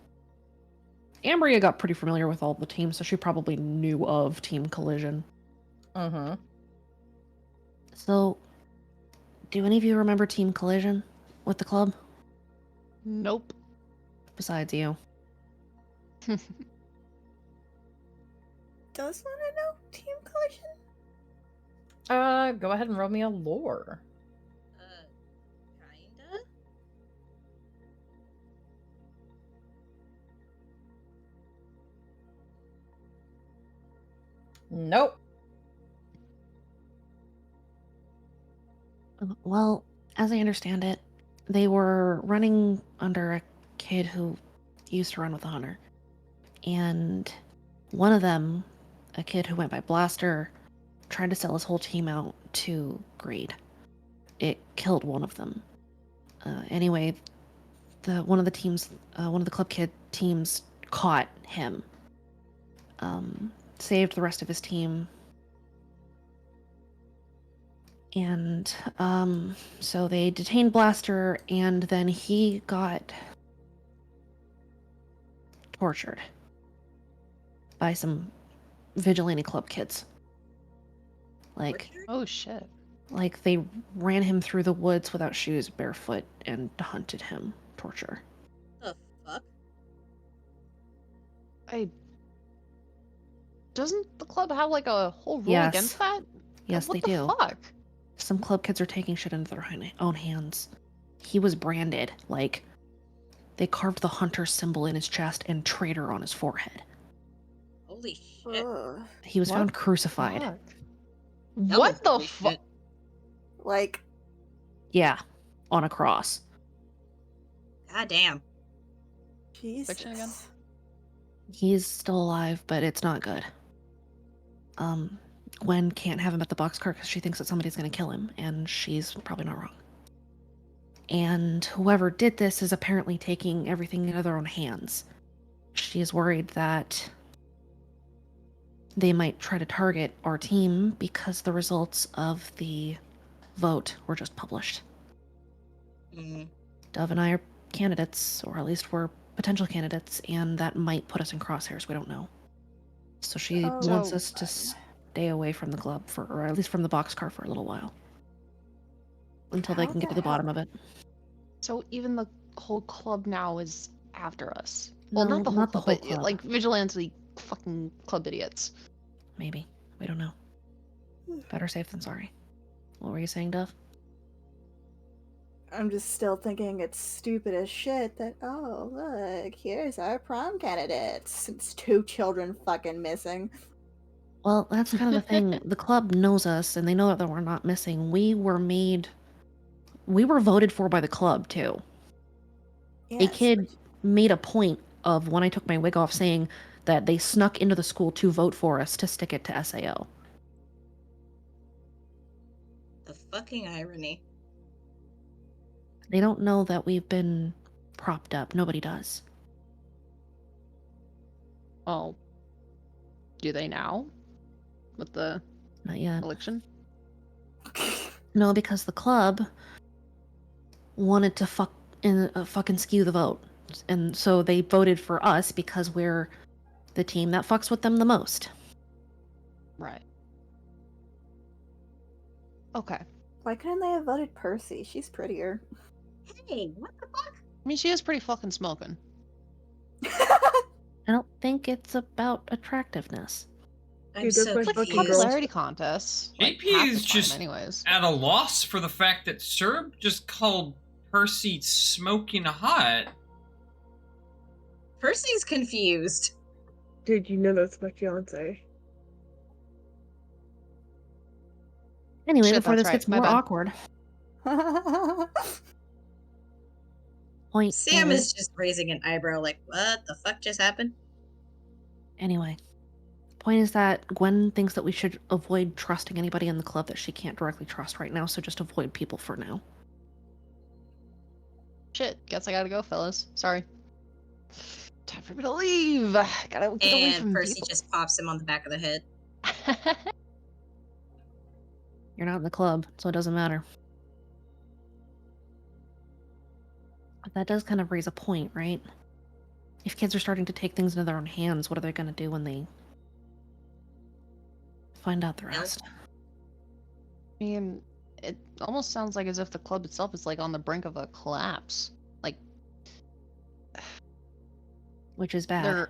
Ambria got pretty familiar with all the teams, so she probably knew of Team Collision. Mm-hmm. So, do any of you remember Team Collision with the club? Nope. Besides you. Does Luna know Team Collision? Go ahead and roll me a lore. Kinda? Nope. Well, as I understand it, they were running under a kid who used to run with the hunter. And one of them, a kid who went by Blaster, tried to sell his whole team out to greed. It killed one of them. Anyway, one of the club kid teams caught him. Saved the rest of his team. And so they detained Blaster, and then he got tortured by some vigilante club kids. Like, Oh shit. like they ran him through the woods without shoes, barefoot, and hunted him. Torture. The fuck? Doesn't the club have like a whole rule Yes. against that? Yes, What they the do. Fuck? Some club kids are taking shit into their own hands. He was branded. Like, they carved the hunter symbol in his chest and traitor on his forehead. Holy shit. Ugh. He was What found crucified. Fuck. That What was the holy fuck? shit. Like, Yeah, on a cross. God damn. Jesus. Fiction again? He's still alive, but it's not good. Gwen can't have him at the boxcar because she thinks that somebody's going to kill him, and she's probably not wrong. And whoever did this is apparently taking everything into their own hands. She is worried that they might try to target our team because the results of the vote were just published. Mm. Dove and I are candidates, or at least we're potential candidates, and that might put us in crosshairs. We don't know. So she Oh, wants So- us to stay away from the club or at least from the boxcar for a little while. Until they How can get the to the bottom hell- of it. So even the whole club now is after us. Well, No, not the whole not the club, whole but club. like vigilante fucking club idiots. Maybe. We don't know. Better safe than sorry. What were you saying, Dove? I'm just still thinking it's stupid as shit that, oh, look, here's our prom candidates. It's 2 children fucking missing. Well, that's kind of the thing. The club knows us, and they know that we're not missing. We were voted for by the club, too. A Yes, kid made a point of, when I took my wig off, saying that they snuck into the school to vote for us to stick it to SAO. The fucking irony. They don't know that we've been propped up. Nobody does. Well, do they now? With the Not yet. election? No, because the club wanted to fucking skew the vote. And so they voted for us because we're the team that fucks with them the most. Right. Okay. Why couldn't they have voted Percy? She's prettier. Hey, what the fuck? I mean, she is pretty fucking smoking. I don't think it's about attractiveness. I'm Dude, so that's my It's like fucking girl. confused. popularity contests. Like, JP half is the time just anyways. at a loss for the fact that Serb just called Percy smoking hot. Percy's confused. Dude, you know that's my fiance. Anyway, Shit, before that's this right. gets My more bad. awkward, Point Sam is, is just raising an eyebrow like, what the fuck just happened? anyway. Point is that Gwen thinks that we should avoid trusting anybody in the club that she can't directly trust right now, so just avoid people for now. Shit, guess I gotta go, fellas. Sorry. Time for me to leave. Gotta get away And from Percy people. just pops him on the back of the head. You're not in the club, so it doesn't matter. But that does kind of raise a point, right? If kids are starting to take things into their own hands, what are they going to do when they find out the rest? I mean, it almost sounds like as if the club itself is like on the brink of a collapse. Like Which is bad. they're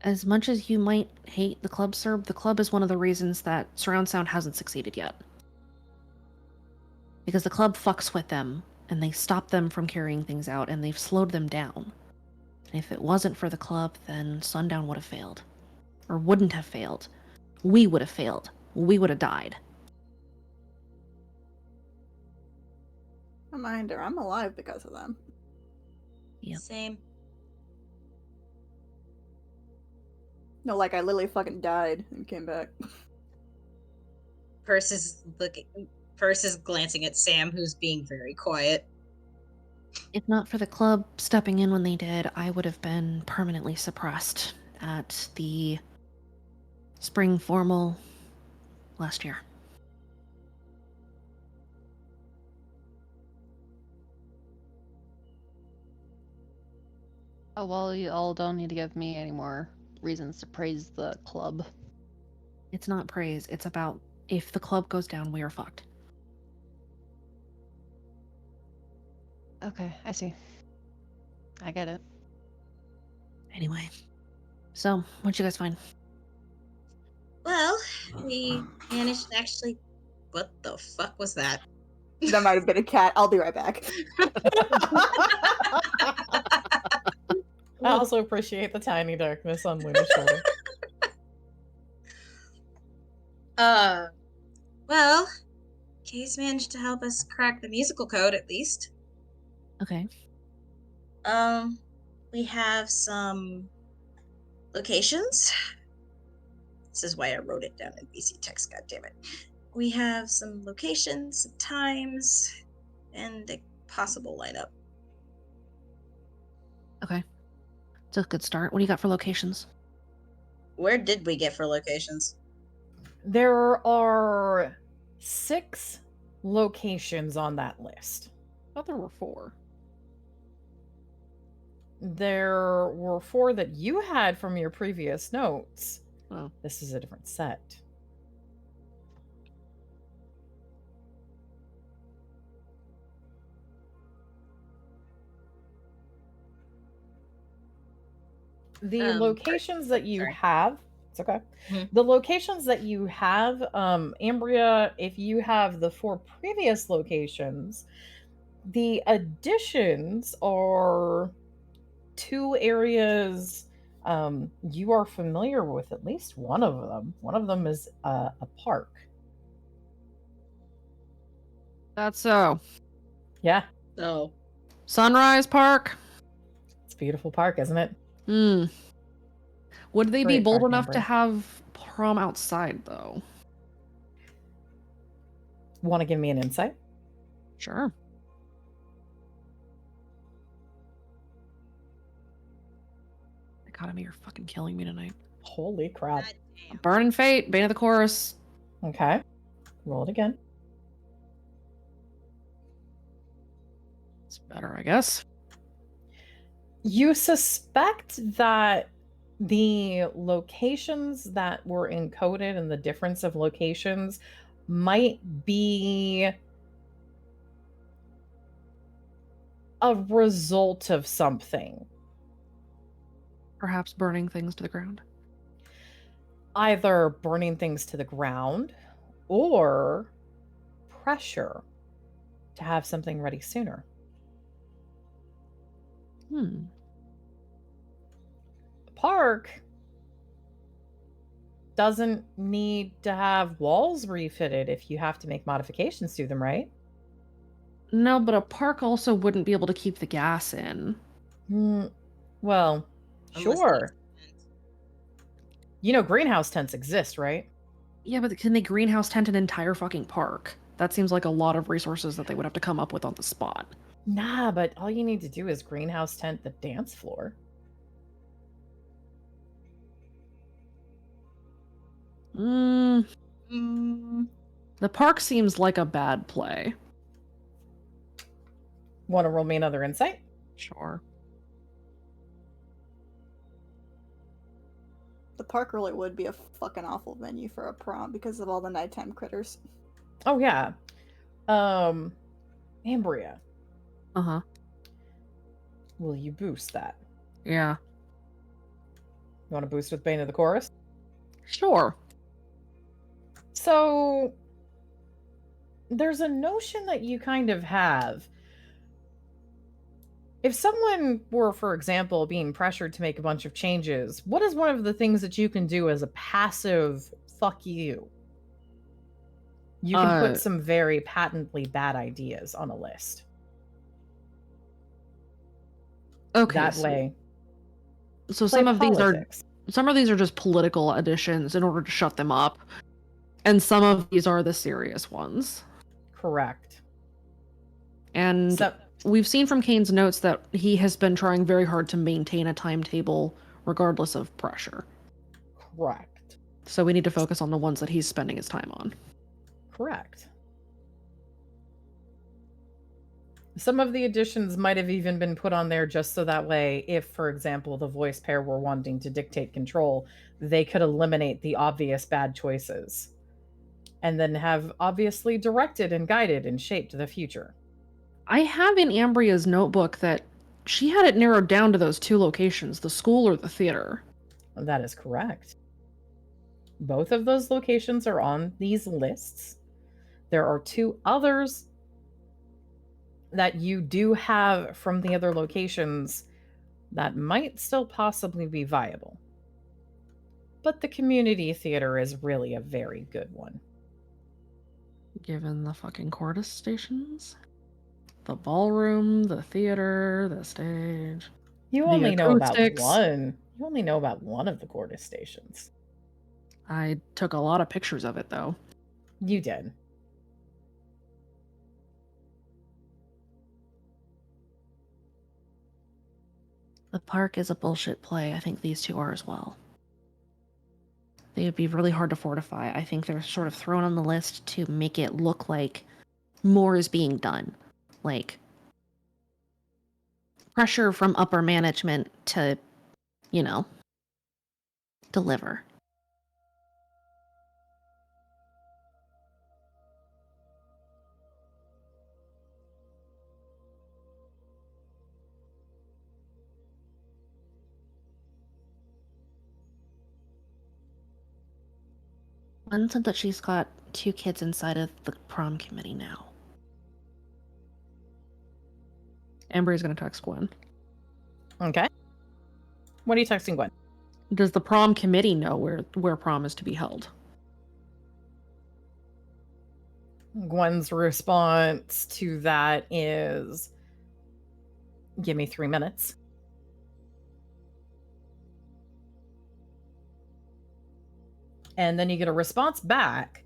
As much as you might hate the club, sir, the club is one of the reasons that surround sound hasn't succeeded yet. Because the club fucks with them, and they stop them from carrying things out, and they've slowed them down. And if it wasn't for the club, then Sundown would have failed. Or wouldn't have failed. We would have failed. We would have died. Reminder, I'm alive because of them. Yep. Same. No, like I literally fucking died and came back. Percy's glancing at Sam, who's being very quiet. If not for the club stepping in when they did, I would have been permanently suppressed at the spring formal last year. oh well, you all don't need to give me any more reasons to praise the club. It's not praise, it's about if the club goes down, we are fucked. Okay, I see. I get it. Anyway. So, what'd you guys find? Well, we managed to actually. What the fuck was that? That might have been a cat. I'll be right back. I also appreciate the tiny darkness on Luna's shoulder. Well, Case managed to help us crack the musical code at least. Okay. We have some locations. This is why I wrote it down in BC text, goddammit. We have some locations, some times, and a possible lineup. Okay. It's a good start. What do you got for locations? Where did we get for locations? There are 6 locations on that list. I thought there were 4. There were 4 that you had from your previous notes. Oh. This is a different set. The locations that you have, it's okay. The locations that you have, Ambria, if you have the 4 previous locations, the additions are 2 areas you are familiar with, at least one of them. One of them is a park. That's so. Yeah, Oh. Sunrise Park. it's a beautiful park, isn't it? Would they be Great bold park, enough to Amber. have prom outside, though? Want to give me an insight? Sure. Dichotomy, you're fucking killing me tonight. Holy crap. Burning Fate, Bane of the Chorus. Okay. Roll it again. It's better, I guess. You suspect that the locations that were encoded and the difference of locations might be a result of something. Perhaps burning things to the ground. Either burning things to the ground or pressure to have something ready sooner. The park doesn't need to have walls refitted if you have to make modifications to them, right? No, but a park also wouldn't be able to keep the gas in. Well, Unless sure. they- You know, greenhouse tents exist, right? Yeah, but can they greenhouse tent an entire fucking park? That seems like a lot of resources that they would have to come up with on the spot. Nah, but all you need to do is greenhouse tent the dance floor. Mm, Mm, the park seems like a bad play. Want to roll me another insight? Sure. The park really would be a fucking awful venue for a prom because of all the nighttime critters. Oh yeah. Ambria, Uh-huh. will you boost that? Yeah. You want to boost with Bane of the Chorus? Sure. So there's a notion that you kind of have. If someone were, for example, being pressured to make a bunch of changes, what is one of the things that you can do as a passive fuck you? You can put some very patently bad ideas on a list. Okay. That way. So Play some of politics. these are just political additions in order to shut them up. And some of these are the serious ones. Correct. And So, we've seen from Kane's notes that he has been trying very hard to maintain a timetable regardless of pressure. correct. So we need to focus on the ones that he's spending his time on. Correct. Some of the additions might have even been put on there just so that way, if, for example, the voice pair were wanting to dictate control, they could eliminate the obvious bad choices and then have obviously directed and guided and shaped the future. I have in Ambria's notebook that she had it narrowed down to those two locations, the school or the theater. That is correct. Both of those locations are on these lists. There are two others that you do have from the other locations that might still possibly be viable. But the community theater is really a very good one. Given the fucking Cordis stations? The ballroom, the theater, the stage. You The only know about acoustics. one. You only know about one of the Cordis stations. I took a lot of pictures of it, though. You did. The park is a bullshit play. I think these two are as well. They would be really hard to fortify. I think they're sort of thrown on the list to make it look like more is being done. Like pressure from upper management to, you know, deliver. Gwen said that she's got 2 kids inside of the prom committee now. Ambria's gonna text Gwen. Okay. What are you texting Gwen? Does the prom committee know where prom is to be held? Gwen's response to that is, give me 3 minutes. And then you get a response back.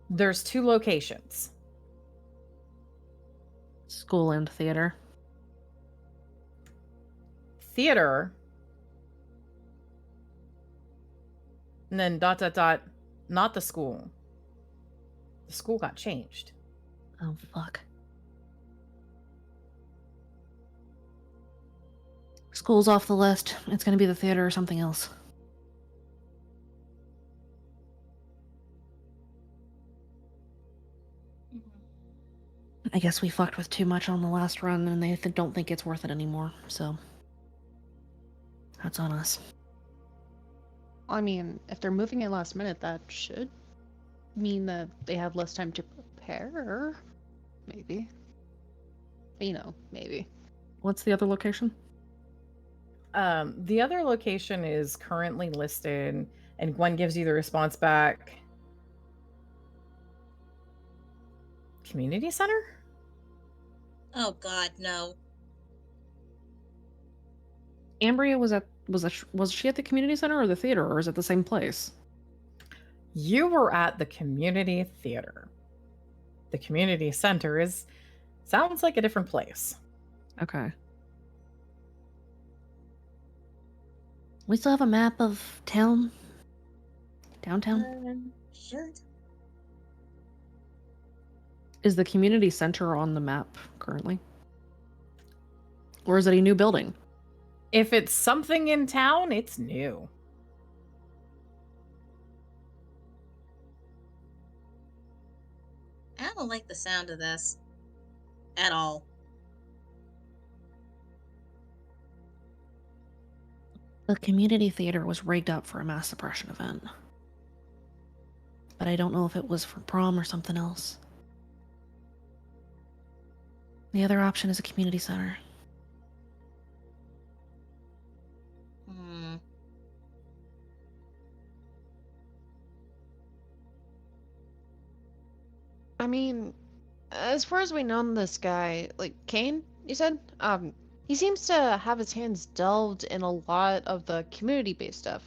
There's 2 locations. School and theater. Theater. And then ... not the school. The school got changed. Oh, fuck. School's off the list. It's gonna be the theater or something else. I guess we fucked with too much on the last run, and they don't think it's worth it anymore, so... that's on us. I mean, if they're moving it last minute, that should mean that they have less time to prepare. Maybe. You know, maybe. What's the other location? The other location is currently listed, and Gwen gives you the response back. community center? Oh God, no. Ambria was she at the community center or the theater, or is it the same place? You were at the community theater. The community center sounds like a different place. Okay. We still have a map of town? Downtown? Sure. Is the community center on the map currently? Or is it a new building? If it's something in town, it's new. I don't like the sound of this at all. The community theater was rigged up for a mass suppression event. But I don't know if it was for prom or something else. The other option is a community center. Hmm. I mean, as far as we know this guy, like Kane, you said, he seems to have his hands delved in a lot of the community-based stuff.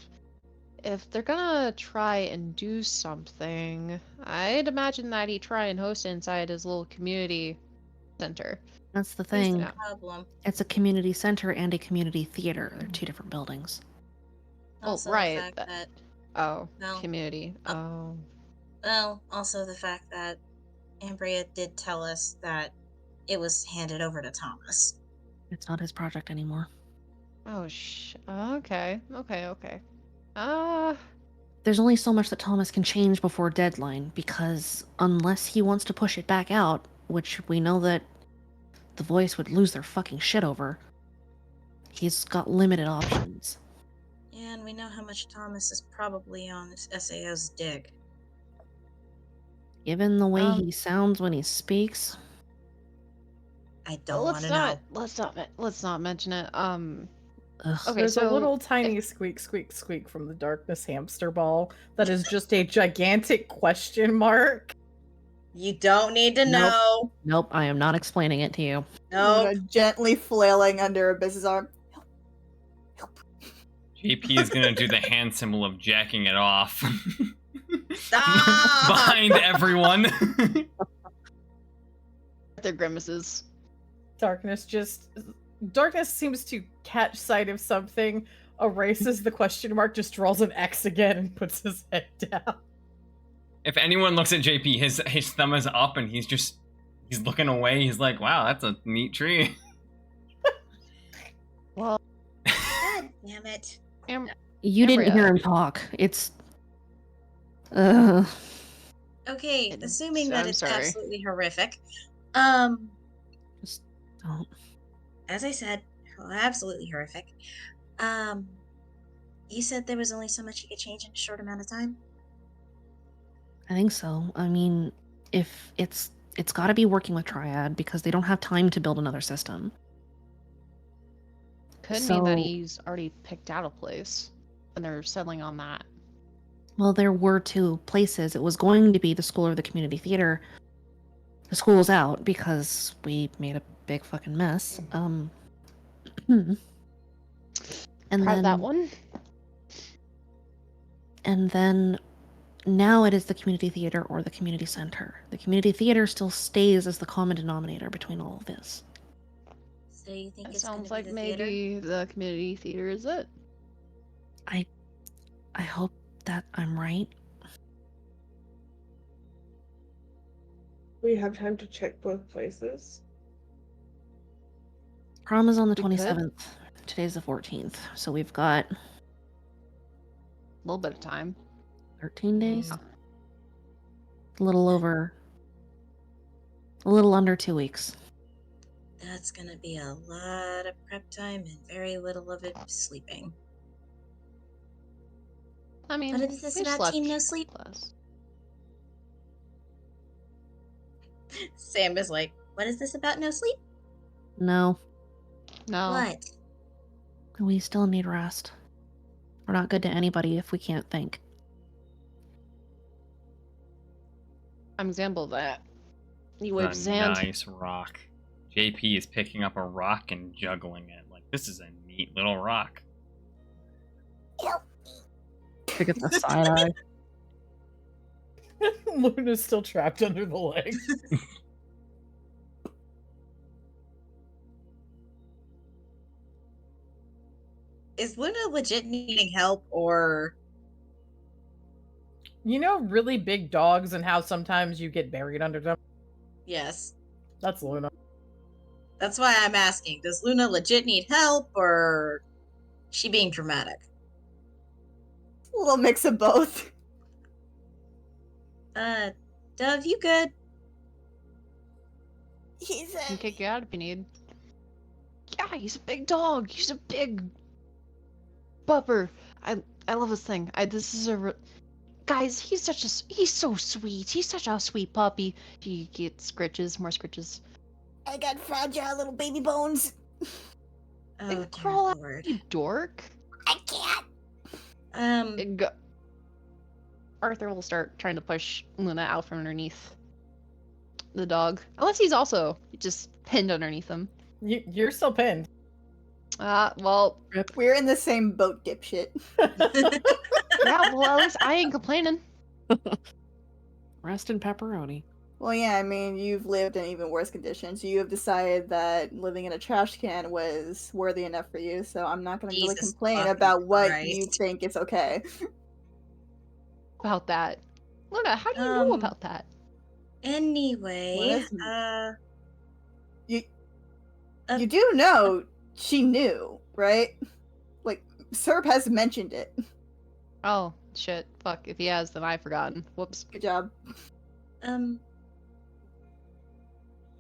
If they're gonna try and do something, I'd imagine that he'd try and host it inside his little community center. That's the Here's thing. the problem. It's a community center and a community theater. They're two different buildings. Also right, the fact that Oh, No. community. Oh. well, also the fact that Ambria did tell us that it was handed over to Thomas. It's not his project anymore. Oh, okay. Okay. There's only so much that Thomas can change before deadline, because unless he wants to push it back out, which we know that the voice would lose their fucking shit over, he's got limited options. And we know how much Thomas is probably on SAO's dig. Given the way he sounds when he speaks, I don't want to know. Let's not mention it. ugh. Okay, There's so a little tiny squeak, squeak, squeak from the darkness hamster ball that is just a gigantic question mark. You don't need to Nope. know. Nope, I am not explaining it to you. No. Gently flailing under Abyss's arm. JP is gonna do the hand symbol of jacking it off Stop! behind everyone. their grimaces. Darkness seems to catch sight of something, erases the question mark, just draws an X again, and puts his head down. If anyone looks at JP, his thumb is up and he's looking away. He's like, wow, that's a neat tree. Well, God damn it. You didn't hear him talk. It's... Ugh. Okay, assuming that I'm it's sorry. absolutely horrific. Just don't. As I said, absolutely horrific. You said there was only so much you could change in a short amount of time? I think so. I mean, if it's got to be working with Triad, because they don't have time to build another system. Could mean that So- he's already picked out a place and they're settling on that. Well, there were two places. It was going to be the school or the community theater. The school's out because we made a big fucking mess. And Try then that one. And then now it is the community theater or the community center. The community theater still stays as the common denominator between all of this. So you think It it's sounds gonna like be the theater? maybe the community theater is it. I hope that I'm right. We have time to check both places. Prom is on the We could. 27th. Today's the 14th. So we've got A little bit of time. 13 days. A little under 2 weeks. That's gonna be a lot of prep time and very little of it sleeping. I mean, But is this we've about slept Team No Sleep? less. Sam is like, what is this about no sleep? No, No. What? we still need rest. We're not good to anybody if we can't think. I'm example of that. You wave A his hand. nice rock. JP is picking up a rock and juggling it. Like, this is a neat little rock. To get the side eye. Luna's still trapped under the leg. Is Luna legit needing help, or You know really big dogs and how sometimes you get buried under them? yes? That's Luna. That's why I'm asking. Does Luna legit need help, or is she being dramatic? A little mix of both. Dove, you good? He's I can kick you out if you need. Yeah, he's a big dog. He's a big bupper. I love this thing. This is a guys. He's so sweet. He's such a sweet puppy. He gets scritches, more scritches. I got fragile little baby bones. Oh, They dear crawl out, Lord. you dork. I can't. Arthur will start trying to push Luna out from underneath the dog, unless he's also just pinned underneath him. You're still pinned. Well, We're in the same boat, dipshit. yeah, well, at least I ain't complaining. Rest in pepperoni. Well, yeah, I mean, you've lived in even worse conditions. You have decided that living in a trash can was worthy enough for you, so I'm not going to really Jesus complain fucking about what Christ. you think is okay. About that, Luna, how do you know about that? Anyway, You do know she knew, right? Like, Serb has mentioned it. Oh shit, fuck. If he has, then I've forgotten. Whoops. Good job.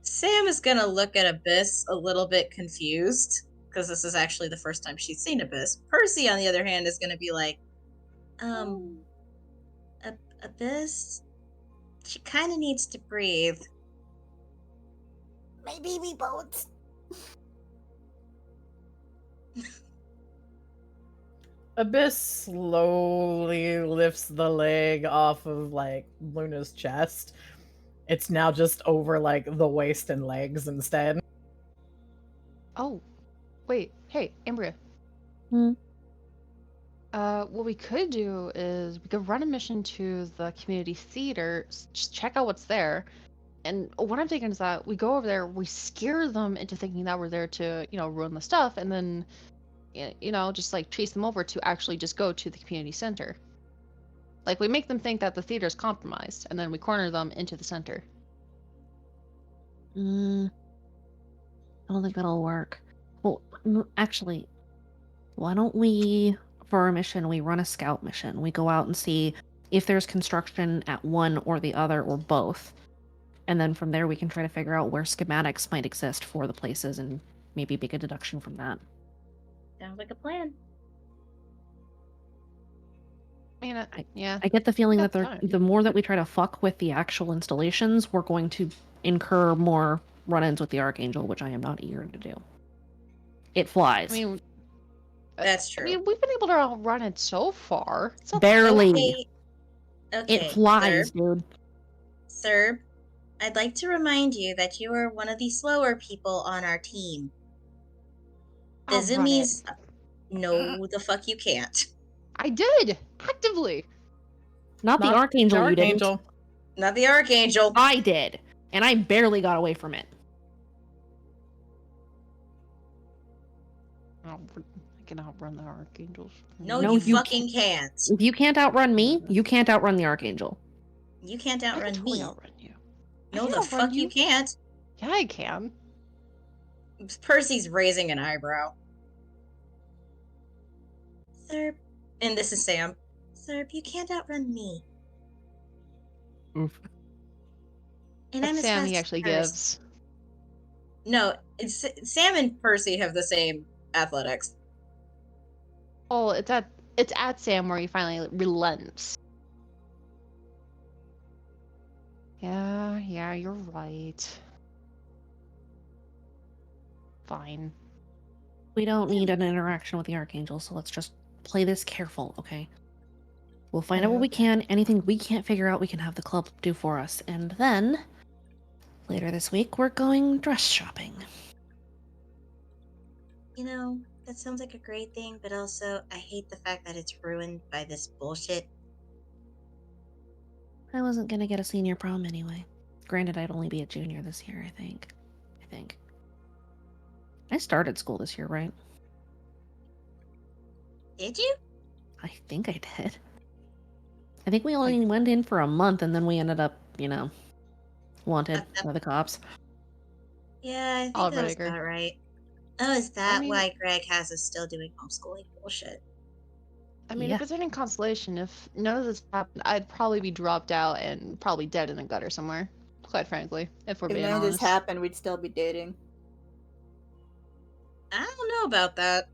Sam is gonna look at Abyss a little bit confused, because this is actually the first time she's seen Abyss. Percy, on the other hand, is gonna be like, Abyss, she kind of needs to breathe. My baby bones. Abyss slowly lifts the leg off of like Luna's chest. It's now just over like the waist and legs instead. Oh, wait. Hey, Ambria. What we could do is we could run a mission to the community theater, just check out what's there. And what I'm thinking is that we go over there, we scare them into thinking that we're there to, ruin the stuff, and then, just like chase them over to actually just go to the community center. Like, we make them think that the theater's compromised, and then we corner them into the center. I don't think that'll work. Well, actually, why don't we, for our mission, we run a scout mission. We go out and see if there's construction at one or the other or both. And then from there we can try to figure out where schematics might exist for the places and maybe make a deduction from that. Sounds like a plan. Yeah. I get the feeling that That's fine. the more that we try to fuck with the actual installations, we're going to incur more run-ins with the Archangel, which I am not eager to do. It flies. I mean, That's true. we've been able to outrun it so far. It's not Barely. Okay, It flies, dude. Serb, I'd like to remind you that you are one of the slower people on our team. The I'll run Zoomies... No, the fuck you can't. I did actively. Not the Archangel, you didn't. Not the Archangel. I did. And I barely got away from it. I can outrun the Archangels. No, No, you you fucking can't. If you can't outrun me, you can't outrun the Archangel. You can't I can outrun totally me. outrun you. I No, can the outrun fuck you can't. Yeah, I can. Percy's raising an eyebrow. Serb, and this is Sam. Serb, you can't outrun me. Oof. And I'm That's as Sam fast he as actually Percy. gives. No, it's Sam and Percy have the same athletics. Oh, it's at Sam where he finally relents. Yeah, you're right. Fine. We don't need an interaction with the Archangel, so let's just play this careful, okay? We'll find out what we can. Anything we can't figure out, we can have the club do for us. And then Later this week, we're going dress shopping. You know, that sounds like a great thing, but also I hate the fact that it's ruined by this bullshit. I wasn't gonna get a senior prom anyway. Granted, I'd only be a junior this year, I think. I started school this year, right? Did you? I think I did. I think we only went in for a month and then we ended up, wanted by the cops. Yeah, I think I'll that was rigor. about right. Oh, is that mean- why Greg has us still doing homeschooling bullshit? I mean, Yeah. if it's any consolation, if none of this happened, I'd probably be dropped out and probably dead in a gutter somewhere. Quite frankly, if we're If being none of this honest. happened, we'd still be dating. I don't know about that.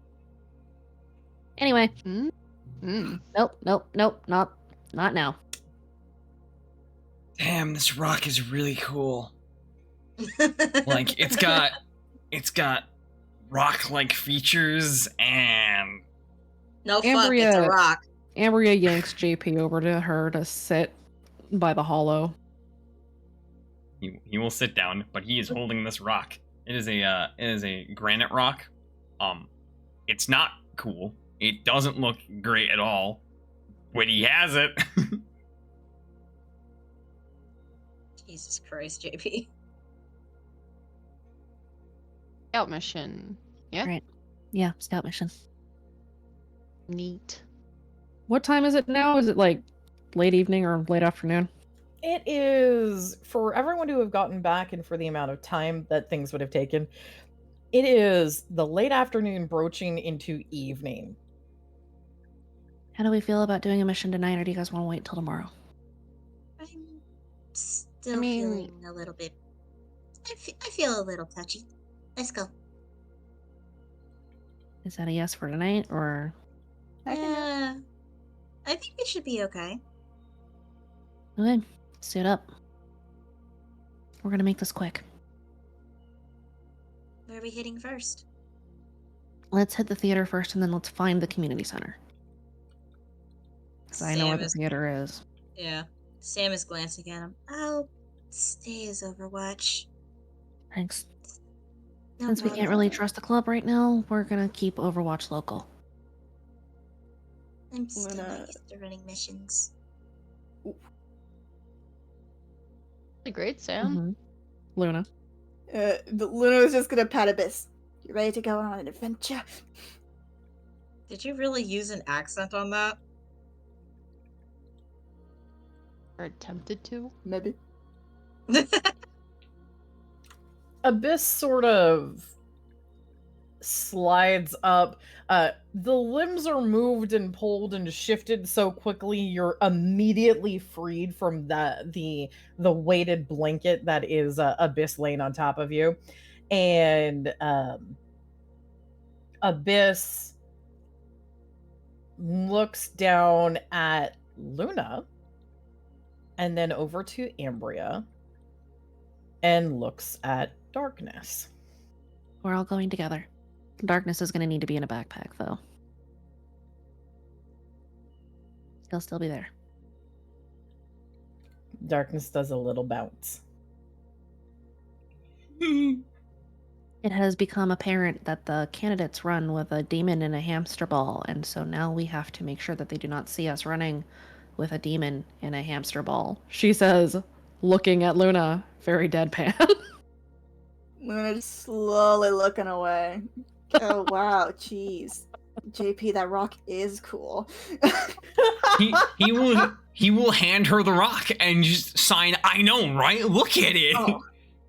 Anyway, Mm. nope, not now. Damn, this rock is really cool. Like it's got rock-like features and No, fuck, it's a rock. Ambria yanks JP over to her to sit by the hollow. he will sit down, but he is holding this rock. It is a granite rock. It's not cool. It doesn't look great at all, but he has it. Jesus Christ, JP. Scout mission. Yeah. Right. Yeah, scout mission. Neat. What time is it now? Is it like late evening or late afternoon? It is, for everyone to have gotten back and for the amount of time that things would have taken, it is the late afternoon broaching into evening. How do we feel about doing a mission tonight, or do you guys want to wait till tomorrow? I'm still I mean- feeling a little bit. I feel a little touchy. Let's go. Is that a yes for tonight, or I think we should be okay. okay? Suit up. We're gonna make this quick. Where are we hitting first? Let's hit the theater first, and then let's find the community center. Because I know where the theater is. Yeah. Sam is glancing at him. I'll stay as Overwatch. Thanks. No Since we problem. can't really trust the club right now, we're gonna keep Overwatch local. I'm still Luna- not used to running missions. Great, Sam. Mhm. Luna. But Luna was just gonna pat Abyss. You ready to go on an adventure? Did you really use an accent on that? Or attempted to. Maybe. Abyss sort of slides up. The limbs are moved and pulled and shifted so quickly you're immediately freed from the weighted blanket that is Abyss laying on top of you. And Abyss looks down at Luna and then over to Ambria and looks at Darkness. We're all going together. Darkness is gonna need to be in a backpack, though. He'll still be there. Darkness does a little bounce. It has become apparent that the candidates run with a demon in a hamster ball, and so now we have to make sure that they do not see us running with a demon in a hamster ball. She says, looking at Luna, very deadpan. Luna just slowly looking away. Oh wow, jeez. JP, that rock is cool. he will hand her the rock and just sign. I know, right? Look at it. Oh,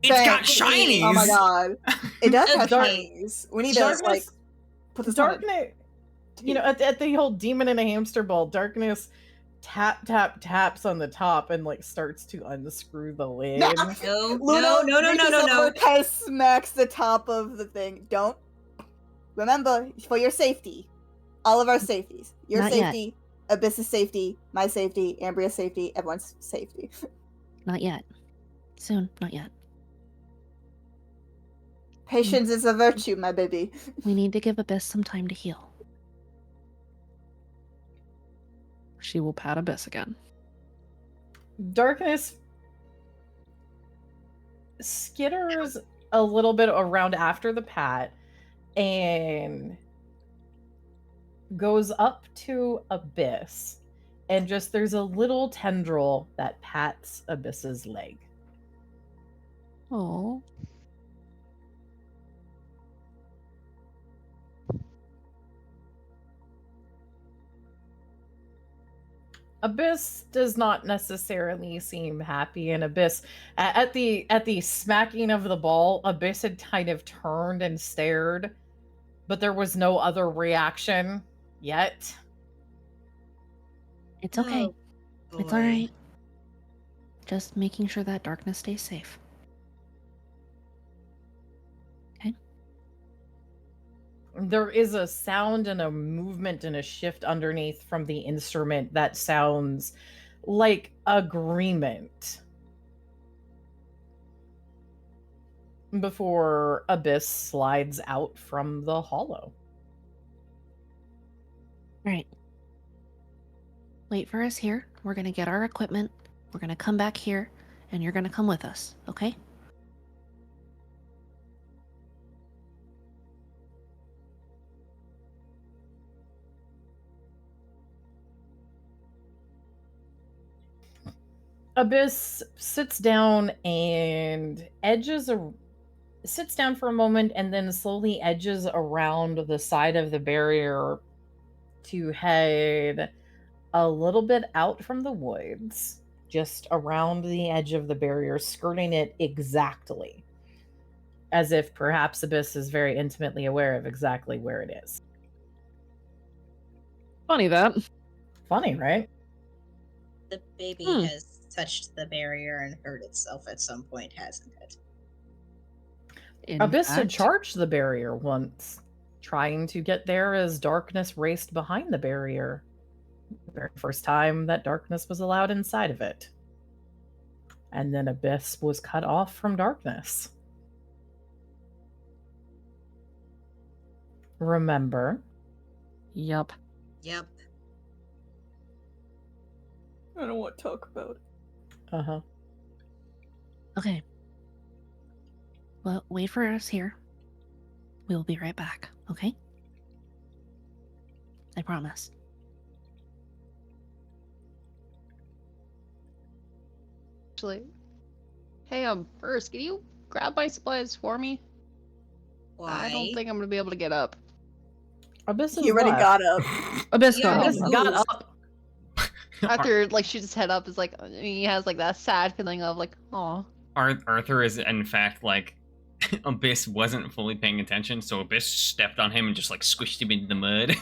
It's got thank you. shinies. Oh my god. It does have Dark- shinies. We need to like Darkness, put this on. Darkness, you know, at the whole demon in a hamster ball, Darkness taps on the top and like starts to unscrew the lid. No. No, Luna reaches no. over, kind of smacks the top of the thing. Don't. Remember, for your safety. All of our safeties. Your Not yet. safety, Abyss's safety, my safety, Ambria's safety, everyone's safety. Not yet. Soon, not yet. Patience is a virtue, my baby. We need to give Abyss some time to heal. She will pat Abyss again. Darkness skitters a little bit around after the Pat and goes up to Abyss, and just there's a little tendril that pats Abyss's leg. Oh. Abyss does not necessarily seem happy, and Abyss at the smacking of the ball, Abyss had kind of turned and stared, but there was no other reaction yet. It's okay. Oh, It's boy. alright. Just making sure that darkness stays safe. Okay? There is a sound and a movement and a shift underneath from the instrument that sounds like agreement before Abyss slides out from the hollow. Alright. Wait for us here. We're gonna get our equipment. We're gonna come back here, and you're gonna come with us, okay? Abyss sits down and sits down for a moment and then slowly edges around the side of the barrier to head a little bit out from the woods, just around the edge of the barrier, skirting it exactly, as if perhaps Abyss is very intimately aware of exactly where it is. Funny that. Funny, right? The baby Hmm. has touched the barrier and hurt itself at some point, hasn't it? In Abyss had fact, charged the barrier once, trying to get there as darkness raced behind the barrier. The very first time that darkness was allowed inside of it. And then Abyss was cut off from darkness. Remember? Yup. Yep. I don't want to talk about it. Uh-huh. Okay. Well, wait for us here. We'll be right back, okay? I promise. Actually, hey, first, can you grab my supplies for me? Why? I don't think I'm gonna be able to get up. Abyss is He already left. got up. Abyss Yeah, got up. Abyss got Move. up. After, like, she just head up, is like, he has, like, that sad feeling of, like, aw. Arthur is in fact like Abyss wasn't fully paying attention, so Abyss stepped on him and just like squished him into the mud.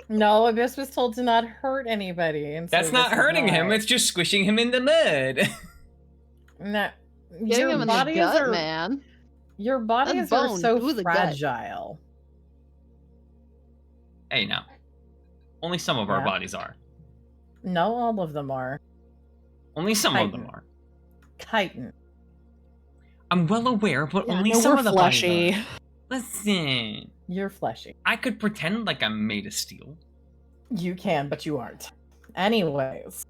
No, Abyss was told to not hurt anybody. And so That's not Abyss is hurting him, not. it's just squishing him in the mud. No, Getting your him in the bodies gut, are man. your bodies are bone so through the gut. fragile. Hey now. Only some of our Yeah. bodies are. No, all of them are. Only some of them Titan. are. Chitin. I'm well aware, but Yeah, only no, some we're of the fleshy. bodies are. Listen. You're fleshy. I could pretend like I'm made of steel. You can, but you aren't. Anyways.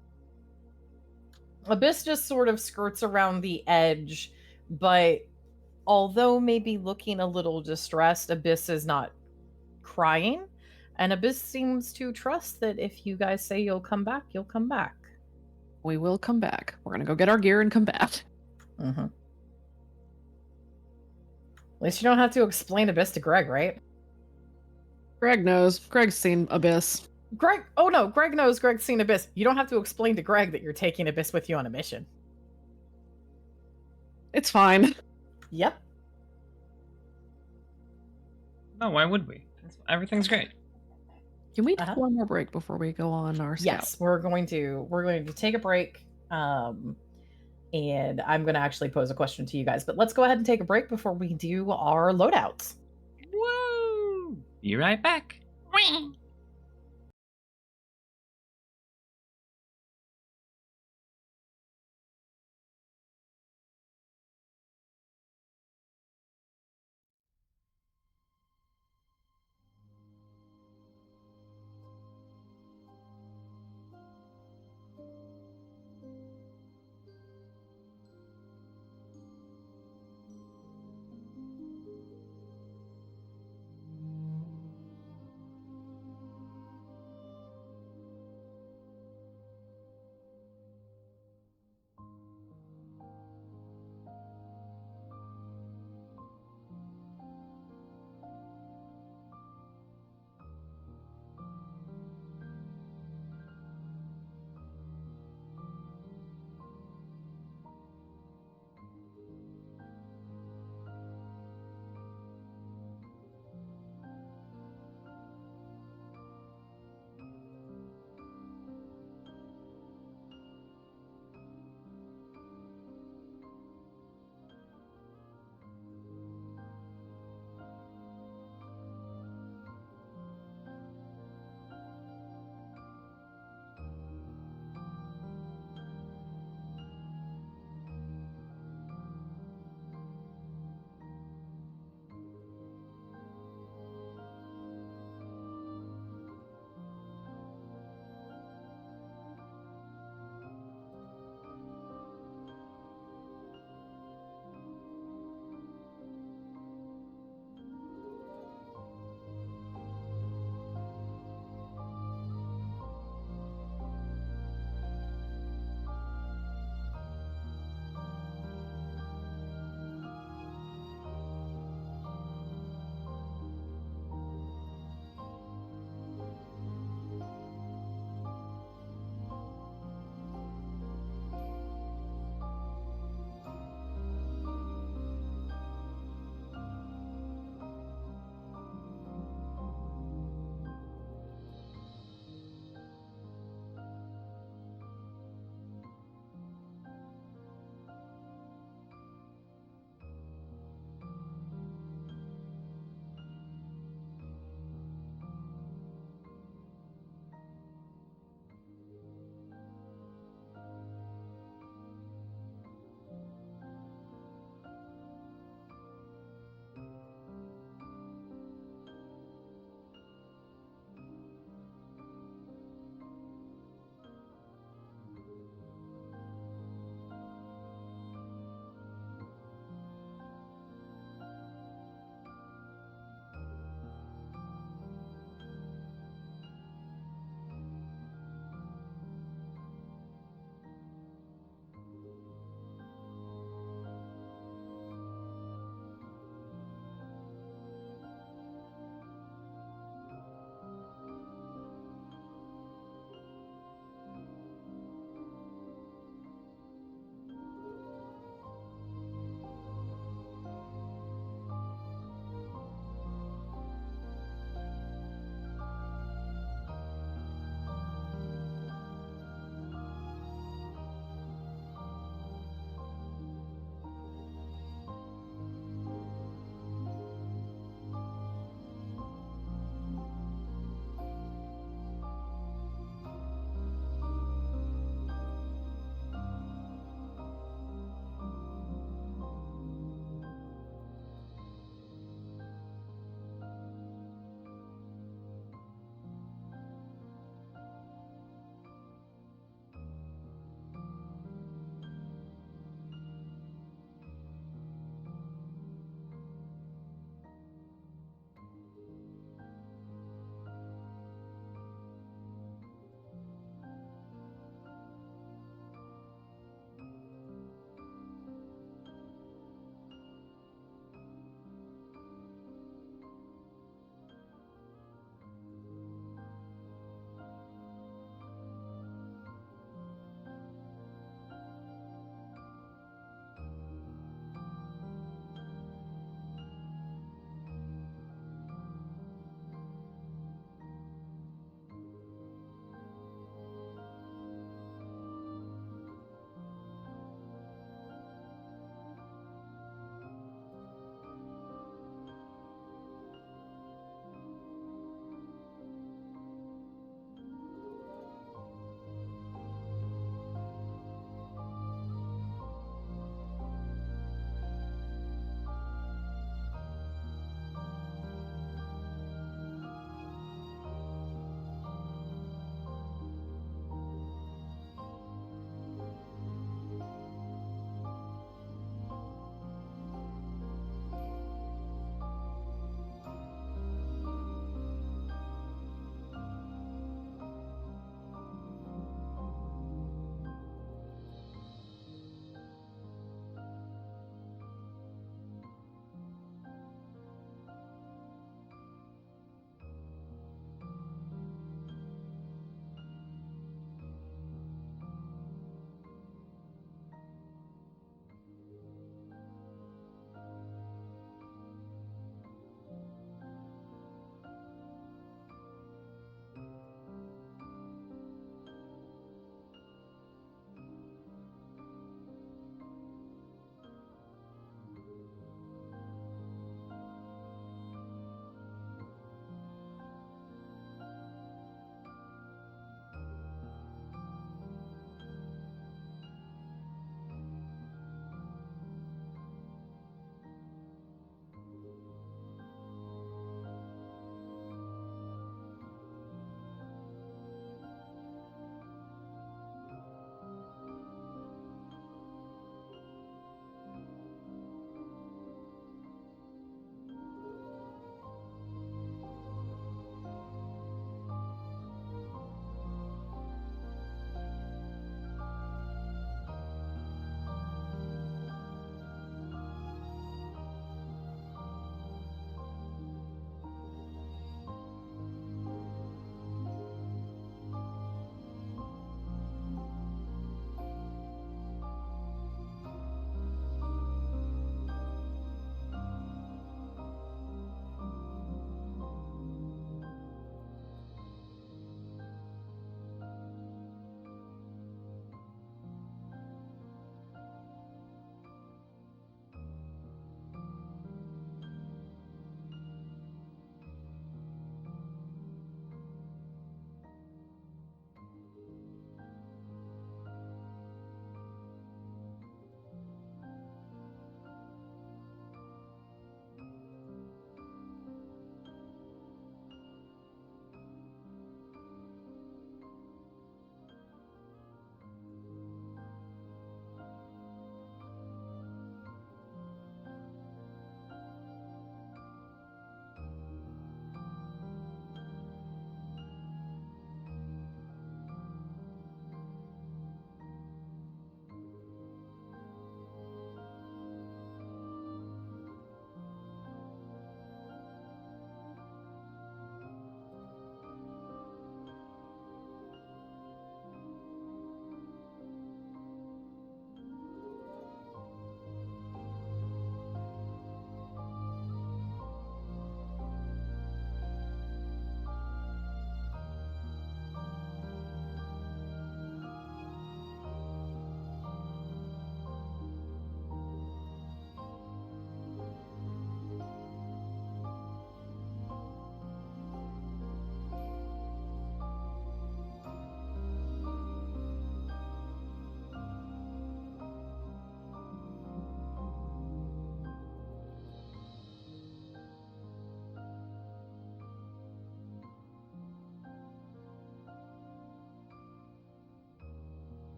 Abyss just sort of skirts around the edge, but although maybe looking a little distressed, Abyss is not crying. And Abyss seems to trust that if you guys say you'll come back, you'll come back. We will come back. We're gonna go get our gear and come back. Mm-hmm. At least you don't have to explain Abyss to Greg, right? Greg knows. Greg's seen Abyss. Greg, oh no, Greg knows Greg's seen Abyss. You don't have to explain to Greg that you're taking Abyss with you on a mission. It's fine. Yep. No, why would we? Everything's great. Can we take Uh-huh. one more break before we go on our scout? Yes, we're going to take a break. And I'm going to actually pose a question to you guys, but let's go ahead and take a break before we do our loadouts. Woo! Be right back.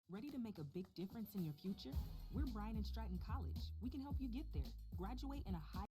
Ready to make a big difference in your future? We're Bryan and Stratton College. We can help you get there. Graduate in a high...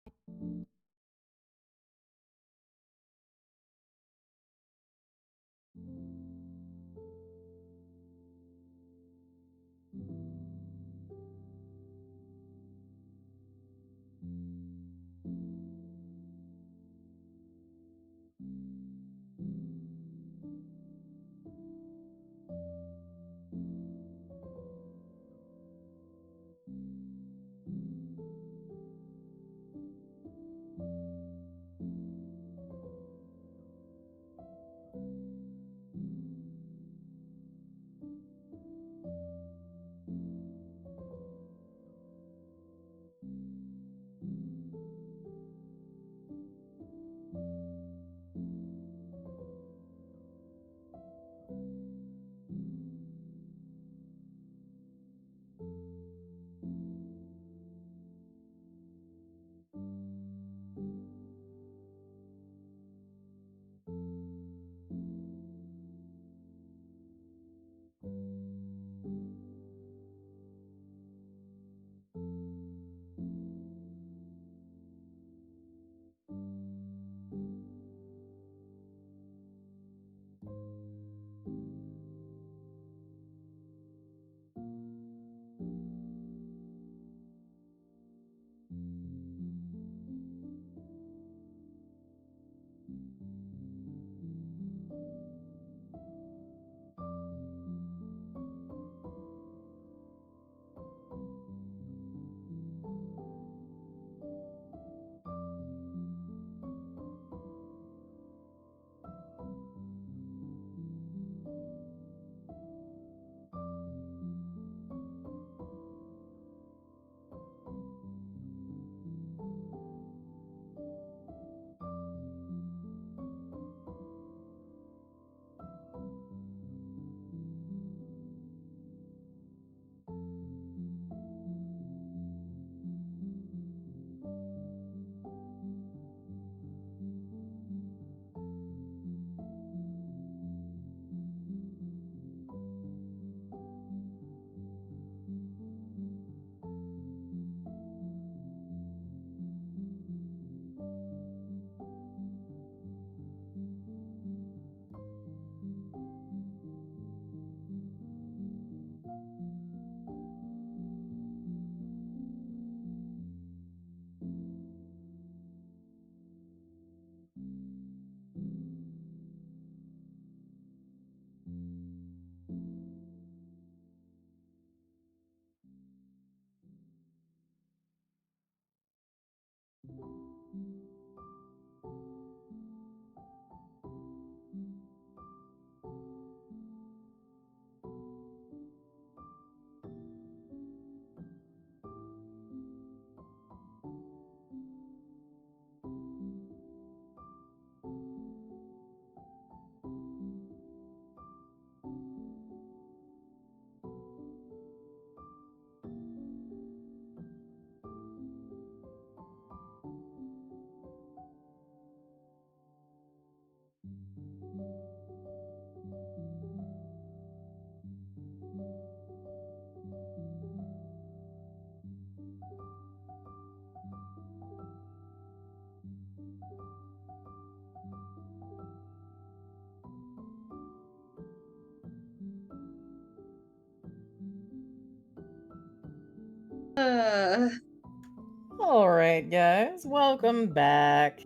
All right, guys, welcome back.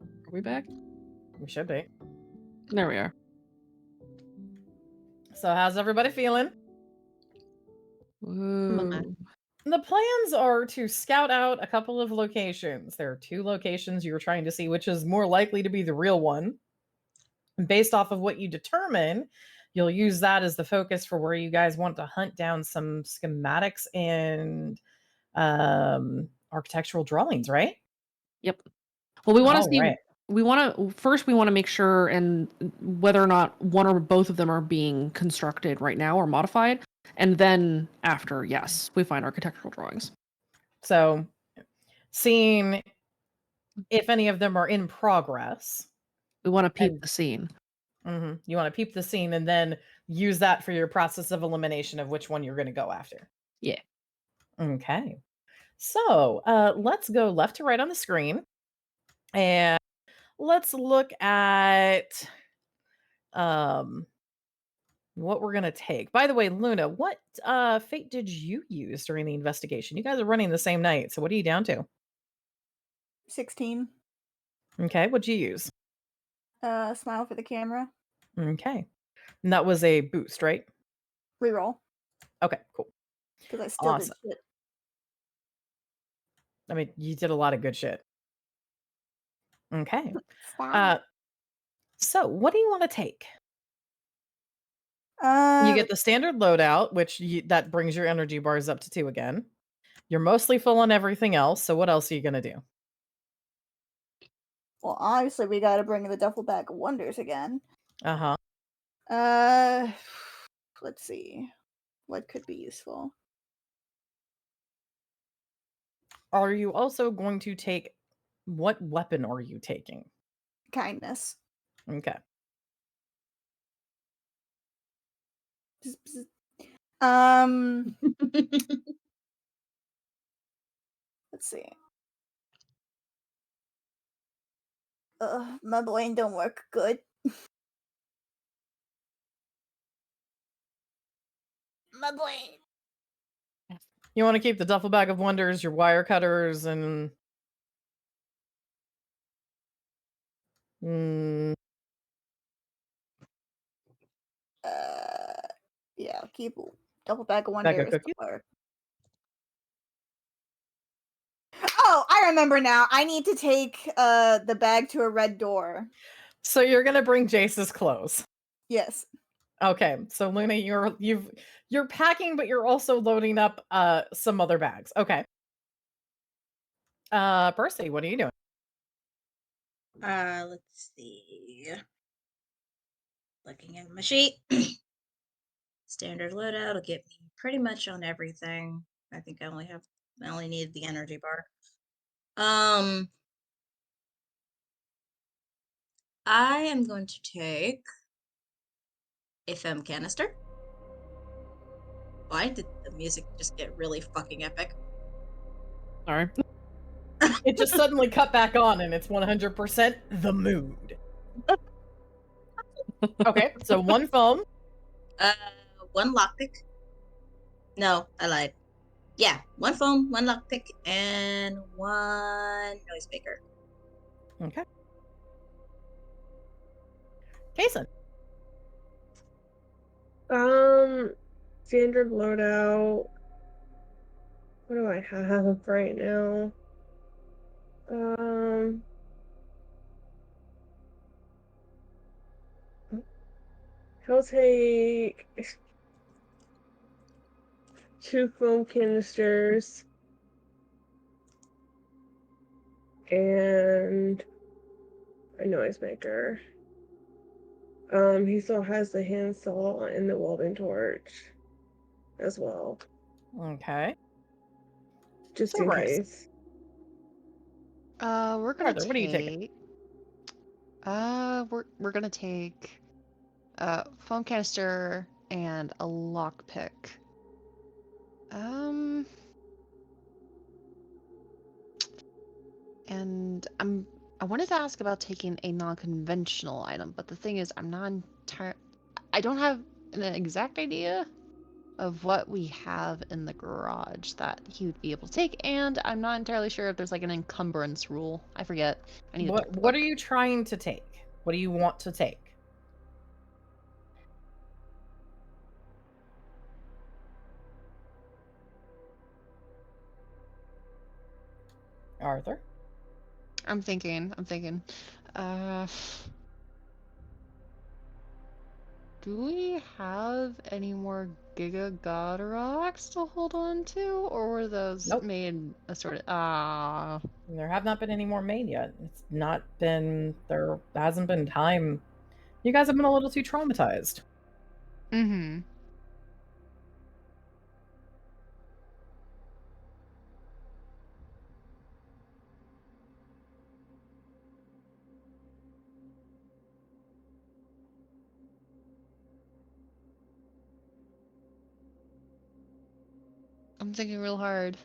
Are we back? We should be. There we are. So, how's everybody feeling? Ooh. The plans are to scout out a couple of locations. There are 2 locations you're trying to see which is more likely to be the real one. And based off of what you determine, you'll use that as the focus for where you guys want to hunt down some schematics and architectural drawings, right? Yep. Well, we want to All see. right. We want to make sure and whether or not one or both of them are being constructed right now or modified, and then after, yes, we find architectural drawings. So, seeing if any of them are in progress. We want to peep the scene. You want to peep the scene and then use that for your process of elimination of which one you're going to go after. Yeah. Okay. So let's go left to right on the screen. And let's look at what we're going to take. By the way, Luna, what fate did you use during the investigation? You guys are running the same night. So what are you down to? 16. Okay. What'd you use? Smile for the camera. Okay. And that was a boost, right? Reroll. Okay, cool. Because I still Awesome. did shit. I mean, you did a lot of good shit. Okay. Stop. So what do you want to take? You Uh, get the standard loadout, which that brings your energy bars up to 2 again. You're mostly full on everything else. So what else are you going to do? well, obviously we got to bring the duffel bag of wonders again. Uh-huh. Let's see. What could be useful? Are you also going to take, what weapon are you taking? Kindness. Okay. Bzz, bzz. Let's see. My brain don't work good. My brain. You want to keep the duffel bag of wonders, your wire cutters, and Yeah, keep duffel bag of bag of wonders. cookies. Oh, I remember now. I need to take the bag to a red door. So you're gonna bring Jace's clothes. Yes. Okay, so Luna, you're packing, but you're also loading up some other bags. Okay. Percy, what are you doing? Let's see. Looking at my sheet. Standard loadout will get me pretty much on everything. I think I only need the energy bar. I am going to take a fem canister. Why did the music just get really fucking epic? Sorry. It just suddenly cut back on and it's 100% the mood. Okay, so 1 foam. 1 lockpick. No, I lied. Yeah, 1 foam, 1 lockpick, and 1 noisemaker. Okay. Kason. Standard loadout. What do I have right now? He'll take 2 foam canisters and a noisemaker. He still has the handsaw and the welding torch as well. Okay. Just So in Bryce. case. We're gonna Arthur, what are you taking? We're gonna take foam canister and a lockpick. And I wanted to ask about taking a non-conventional item, but the thing is, I don't have an exact idea of what we have in the garage that he would be able to take, and I'm not entirely sure if there's like an encumbrance rule. I forget. I need to What are you trying to take? What do you want to take? Arthur? I'm thinking. Do we have any more Giga God rocks to hold on to, or were those made a sort of There have not been any more made yet. It's not been, there hasn't been time. You guys have been a little too traumatized. Mm-hmm. I'm thinking real hard.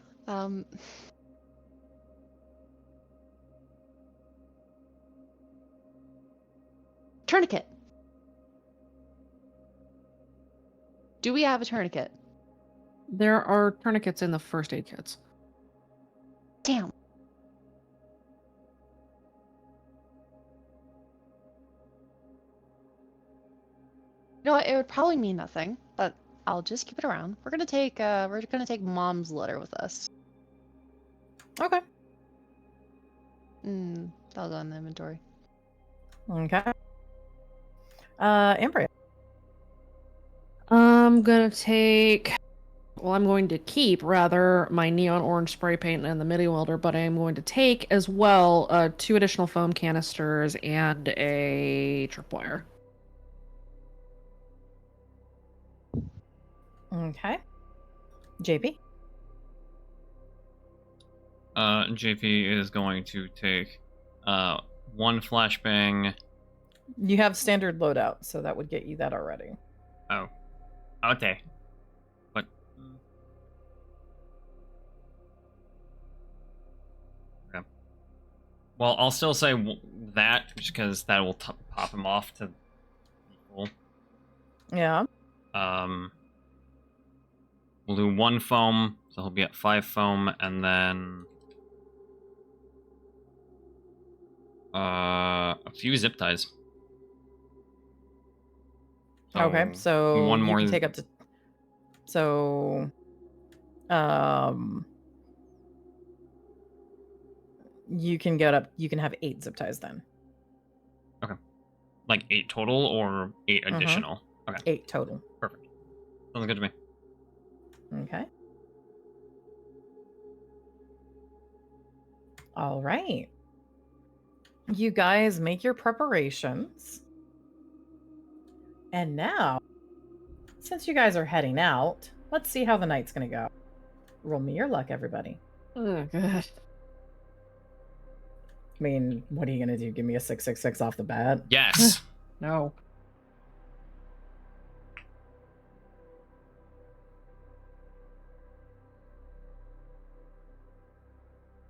Tourniquet. Do we have a tourniquet? There are tourniquets in the first aid kits. Damn. You know what? It would probably mean nothing, but I'll just keep it around. We're gonna take Mom's letter with us. Okay. That'll go in the inventory. Okay. Embryo. I'm gonna take. Well, I'm going to keep rather my neon orange spray paint and the MIDI welder, but I'm going to take as well 2 additional foam canisters and a tripwire. Okay. JP. JP is going to take 1 flashbang. You have standard loadout, so that would get you that already. Oh, okay. But okay. Well, I'll still say that just because that will pop him off to equal. Yeah. We'll do 1 foam, so he'll be at 5 foam, and then a few zip ties. Okay, so 1 more. You can take up to. So, you can get up. You can have 8 zip ties then. Okay, like 8 total or 8 additional. Okay, 8 total. Perfect. Sounds good to me. Okay. All right. You guys make your preparations. And now, since you guys are heading out, let's see how the night's going to go. Roll me your luck, everybody. Oh, God. I mean, what are you going to do? Give me a 666 off the bat? Yes. No.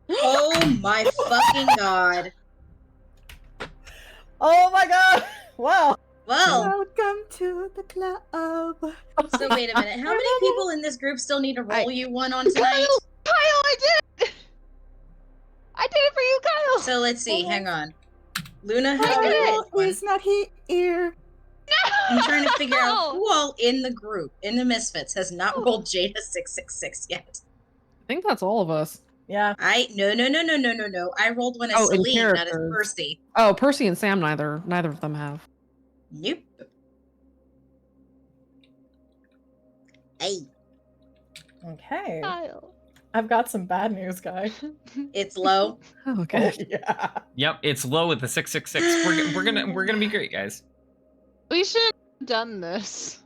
Oh my fucking god. Oh my god! Wow. Well, Welcome to the club. so wait a minute. How many people in this group still need to roll you one on tonight? Kyle, I did it! I did it for you, Kyle! So let's see. Hang on. Luna has I not did it! rolled one. He's not here. I'm trying to figure out who all in the group, in the Misfits, has not rolled Jada 666 yet. I think that's all of us. Yeah. No. I rolled one as Oh, in Celine, not as characters. Percy. Oh, Percy and Sam, neither of them have. Nope. Hey. Okay. Kyle. I've got some bad news, guy. It's low. Oh, okay. Oh, yeah. Yep, it's low with the 666. We're gonna be great, guys. We should have done this.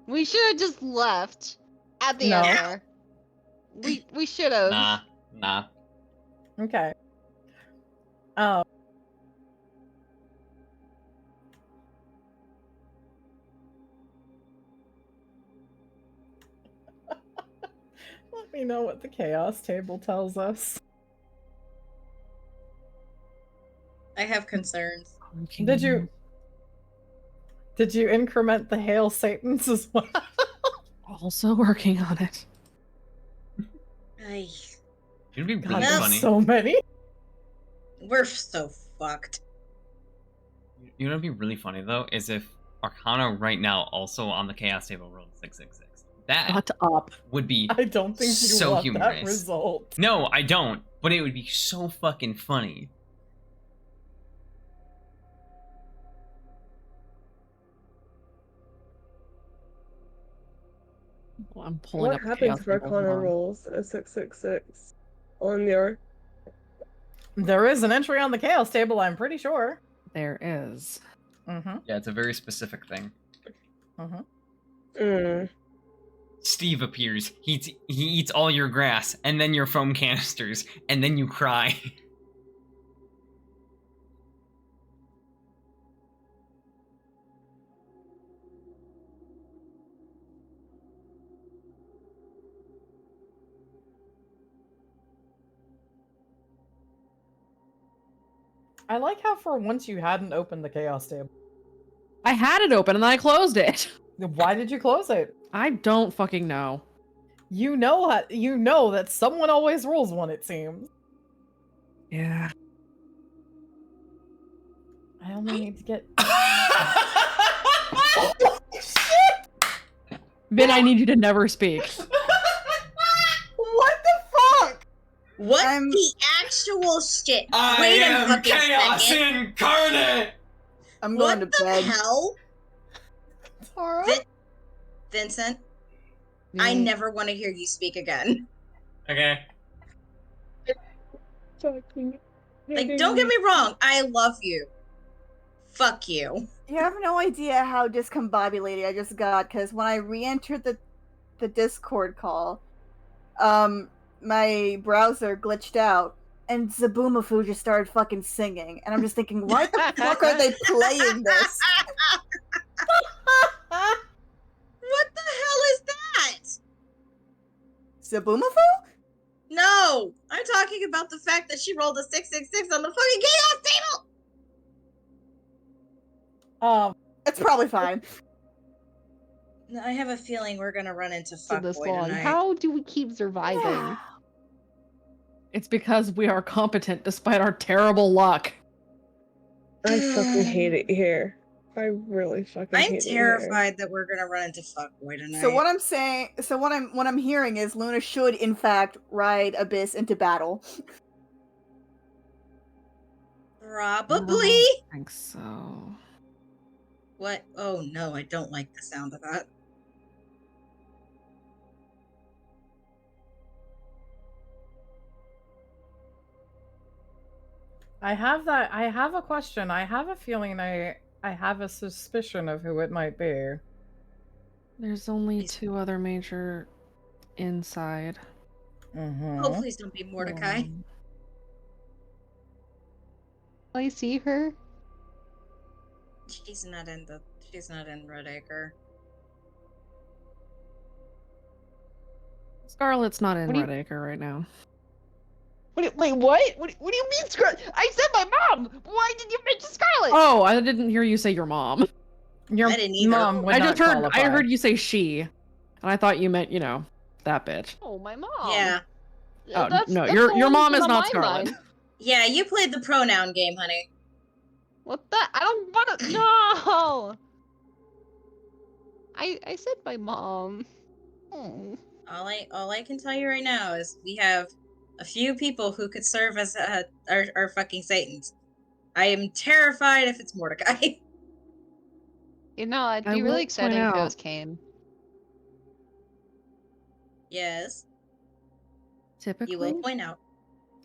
We should have just left at the No. end there. We should have. Nah. Okay. Oh. Let me know what the chaos table tells us. I have concerns. Did you increment the Hail Satans as well? Also working on it. Ay, It'd be God, really there's funny. so many. we're so fucked. You know what'd be really funny though is if Arcana right now also on the chaos table rolled 666. That Shut up. would be I don't think you so want humorous. that result. No, I don't. But it would be so fucking funny. Well, I'm pulling What up the happens chaos if table. Arcana Hold on. rolls a 666 on your? There is an entry on the chaos table, I'm pretty sure. There is. Mm-hmm. Yeah, it's a very specific thing. Mm-hmm. Steve appears. He eats all your grass, and then your foam canisters, and then you cry. I like how for once you hadn't opened the chaos table. I had it open and then I closed it. Why did you close it? I don't fucking know. You know that someone always rolls one, it seems. Yeah. I only need to get Vin, I need you to never speak. What the fuck? What I'm- the actual shit? I Wait a am fucking chaos second. incarnate. I'm What going to the bed. hell? Tara? Vincent, I never want to hear you speak again. Okay. Like, don't get me wrong, I love you. Fuck you. You have no idea how discombobulated I just got, because when I re-entered the Discord call, my browser glitched out, and Zabumafu just started fucking singing, and I'm just thinking, why the fuck are they playing this? What the hell is that? Zabumafu? No! I'm talking about the fact that she rolled a 666 on the fucking chaos table! It's probably fine. No, I have a feeling we're gonna run into So this fuckboy long. tonight. How do we keep surviving? It's because we are competent despite our terrible luck. I fucking hate it here. I really fucking hate I'm it here. terrified that we're gonna run into fuckboy tonight. So what I'm saying, what I'm hearing is Luna should in fact ride Abyss into battle. Probably? I think so. What? Oh no, I don't like the sound of that. I have a question. I have a feeling I have a suspicion of who it might be. There's only 2 other major inside. Mm-hmm. Oh, please don't be Mordecai. I see her. She's not in Redacre. Scarlet's not in What do you- Redacre right now. Wait, what? What do you mean, Scarlet? I said my mom! Why did you mention Scarlet? Oh, I didn't hear you say your mom. Your I didn't either. mom would I not just heard qualify. I heard you say she. And I thought you meant, that bitch. Oh, my mom. Yeah. Oh, That's no, the your one mom in is my not mind Scarlet. line. Yeah, you played the pronoun game, honey. What the? I don't want to. No. I said my mom. Oh. All I can tell you right now is we have a few people who could serve as our fucking Satans. I am terrified if it's Mordecai. It'd I be will really point exciting if it out- was Kane. Yes, Typically, you will point out.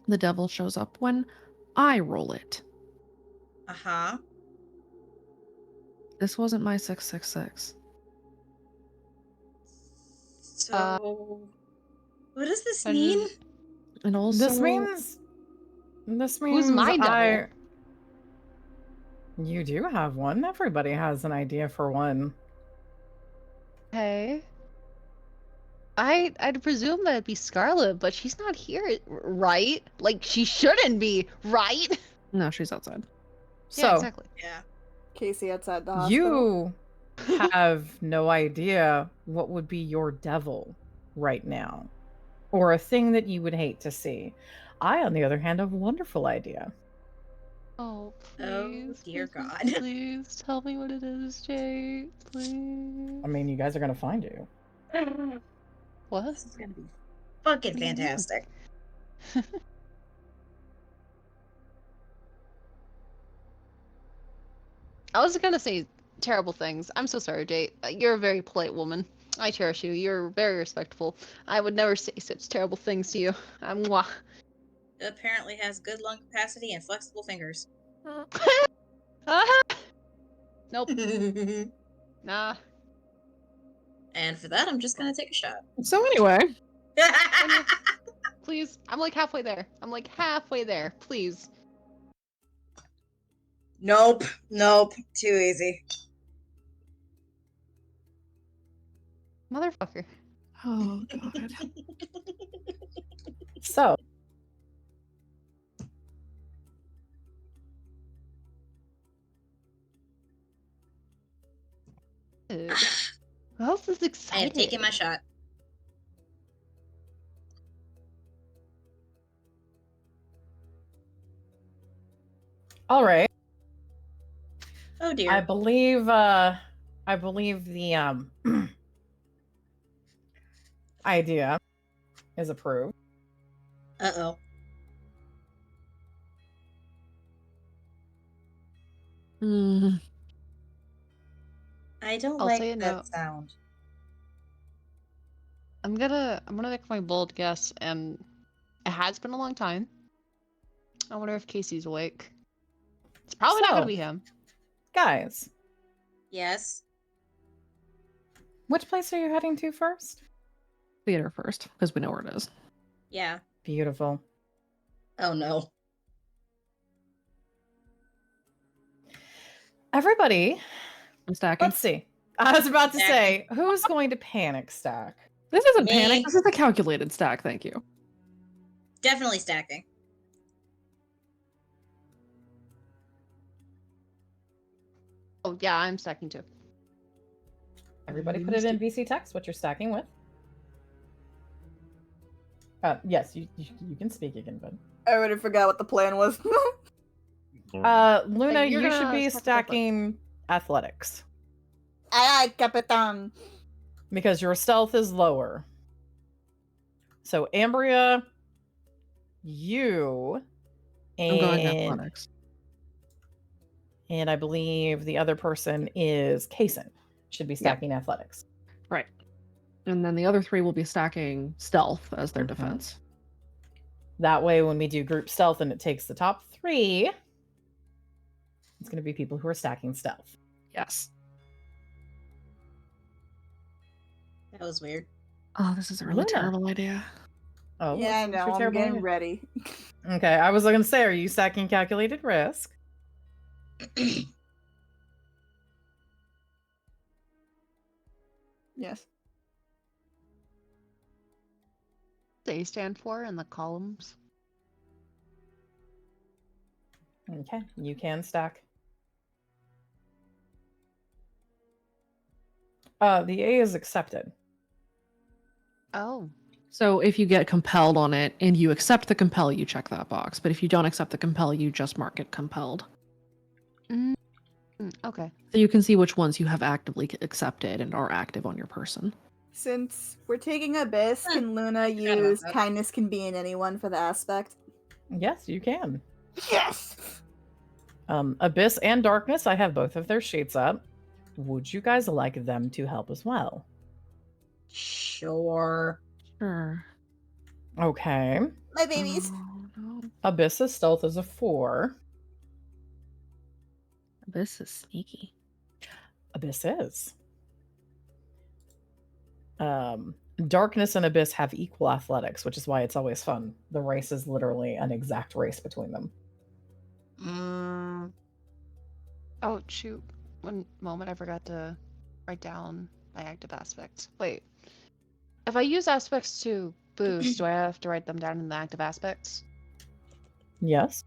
the devil shows up when I roll it. Uh-huh. This wasn't my 666. So, what does this mean? And also, This means Who's my devil? You do have one. Everybody has an idea for one. Hey. I'd presume that'd be Scarlet, but she's not here, right? Like, she shouldn't be, right? No, she's outside. So, Yeah, exactly. Yeah. Casey outside the hospital. you have no idea what would be your devil right now, or a thing that you would hate to see. I, on the other hand, have a wonderful idea. Oh, please. Oh, dear please, God. Please tell me what it is, Jay. Please. I mean, you guys are gonna find you. What? This is gonna be fucking What do you mean? fantastic. I was gonna say terrible things. I'm so sorry, Jay. You're a very polite woman. I cherish you. You're very respectful. I would never say such terrible things to you. Mwah. Apparently has good lung capacity and flexible fingers. Nope. Nah. And for that, I'm just gonna take a shot. So anyway, Please. I'm like halfway there. Please. Nope. Nope. Too easy. Motherfucker. oh god. So, Who else is I excited? am taking my shot. All right. Oh dear. I believe the idea is approved. Uh-oh. Hmm. I don't I'll like say that no. sound. I'm gonna make my bold guess, and it has been a long time. I wonder if Casey's awake. It's probably not So, gonna be him. guys, Yes. which place are you heading to first? Theater first, because we know where it is. Yeah. Beautiful. Oh no. Everybody, I'm stacking. let's see. I was about to Stacking. say, who's going to panic stack? This isn't Me. panic. This is a calculated stack. Thank you. Definitely stacking. Oh yeah, I'm stacking too. Everybody put it in VC text what you're stacking with. Yes, you can speak again, bud. I already forgot what the plan was. Luna, And you're you should gonna be stack stacking athletics Aye, Capitan. because your stealth is lower. So Ambria, you, I'm going and athletics. and I believe the other person is Kason. Should be stacking athletics. Right. And then the other three will be stacking stealth as their Mhm. defense. That way, when we do group stealth and it takes the top 3, it's going to be people who are stacking stealth. Yes. That was weird. Oh, this is a really Luna. terrible idea. Oh, Yeah, I what's your know. I'm terrible getting idea? ready. Okay, I was going to say, are you stacking calculated risk? Yes. They stand for in the columns. Okay, you can stack. The A is accepted. Oh. So if you get compelled on it and you accept the compel, you check that box. But if you don't accept the compel, you just mark it compelled. Okay. So you can see which ones you have actively accepted and are active on your person. Since we're taking Abyss, Huh, can Luna about use that. kindness can be in anyone for the aspect? Yes, you can. Yes! Abyss and Darkness, I have both of their sheets up. Would you guys like them to help as well? Sure. Sure. Okay. My babies. Oh, no. Abyss's stealth is a 4. This is sneaky. Abyss is. Darkness and Abyss have equal athletics, which is why it's always fun. The race is literally an exact race between them. Oh shoot. One moment, I forgot to write down my active aspects. Wait. If I use aspects to boost, do I have to write them down in the active aspects? Yes.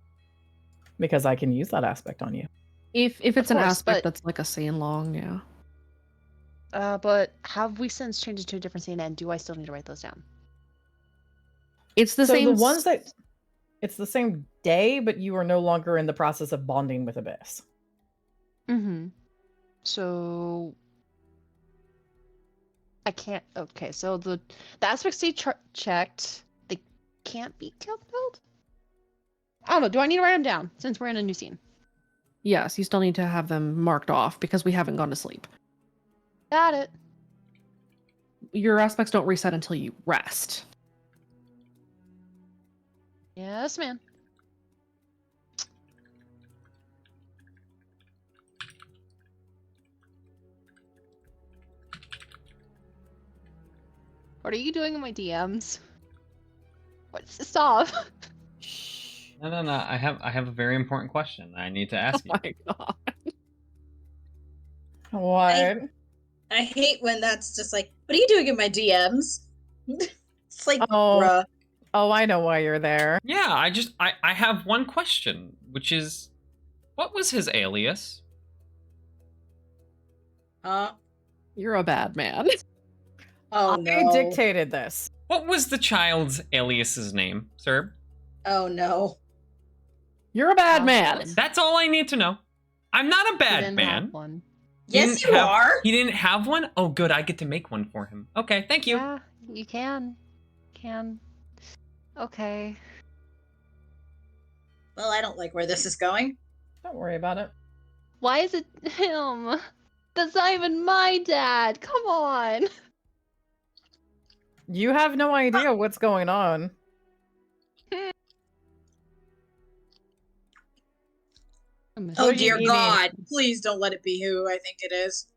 Because I can use that aspect on you. If it's an course, aspect but- that's like a scene long, yeah. But have we since changed it to a different scene, and do I still need to write those down? It's the So same. the ones that it's the same day, but you are no longer in the process of bonding with Abyss. Mm-hmm. So I can't. Okay, so the aspects they checked, they can't be compelled. I don't know. Do I need to write them down since we're in a new scene? Yes, you still need to have them marked off because we haven't gone to sleep. Got it. Your aspects don't reset until you rest. Yes, ma'am. What are you doing in my DMs? Stop. No. I have a very important question I need to ask you. Oh my god. What? I hate when that's just like, what are you doing in my DMs? It's like, Oh. bruh. Oh, I know why you're there. Yeah, I have one question, which is, what was his alias? You're a bad man. Oh I no. dictated this. What was the child's alias's name, sir? Oh no. You're a bad man. That's all I need to know. I'm not a He bad didn't man. have one. He Yes, didn't you have- are. He didn't have one? Oh, good. I get to make one for him. Okay, thank you. Yeah, you can. Okay. Well, I don't like where this is going. Don't worry about it. Why is it him? That's not even my dad. Come on. You have no idea what's going on. Oh What are you dear eating? God! Please don't let it be who I think it is.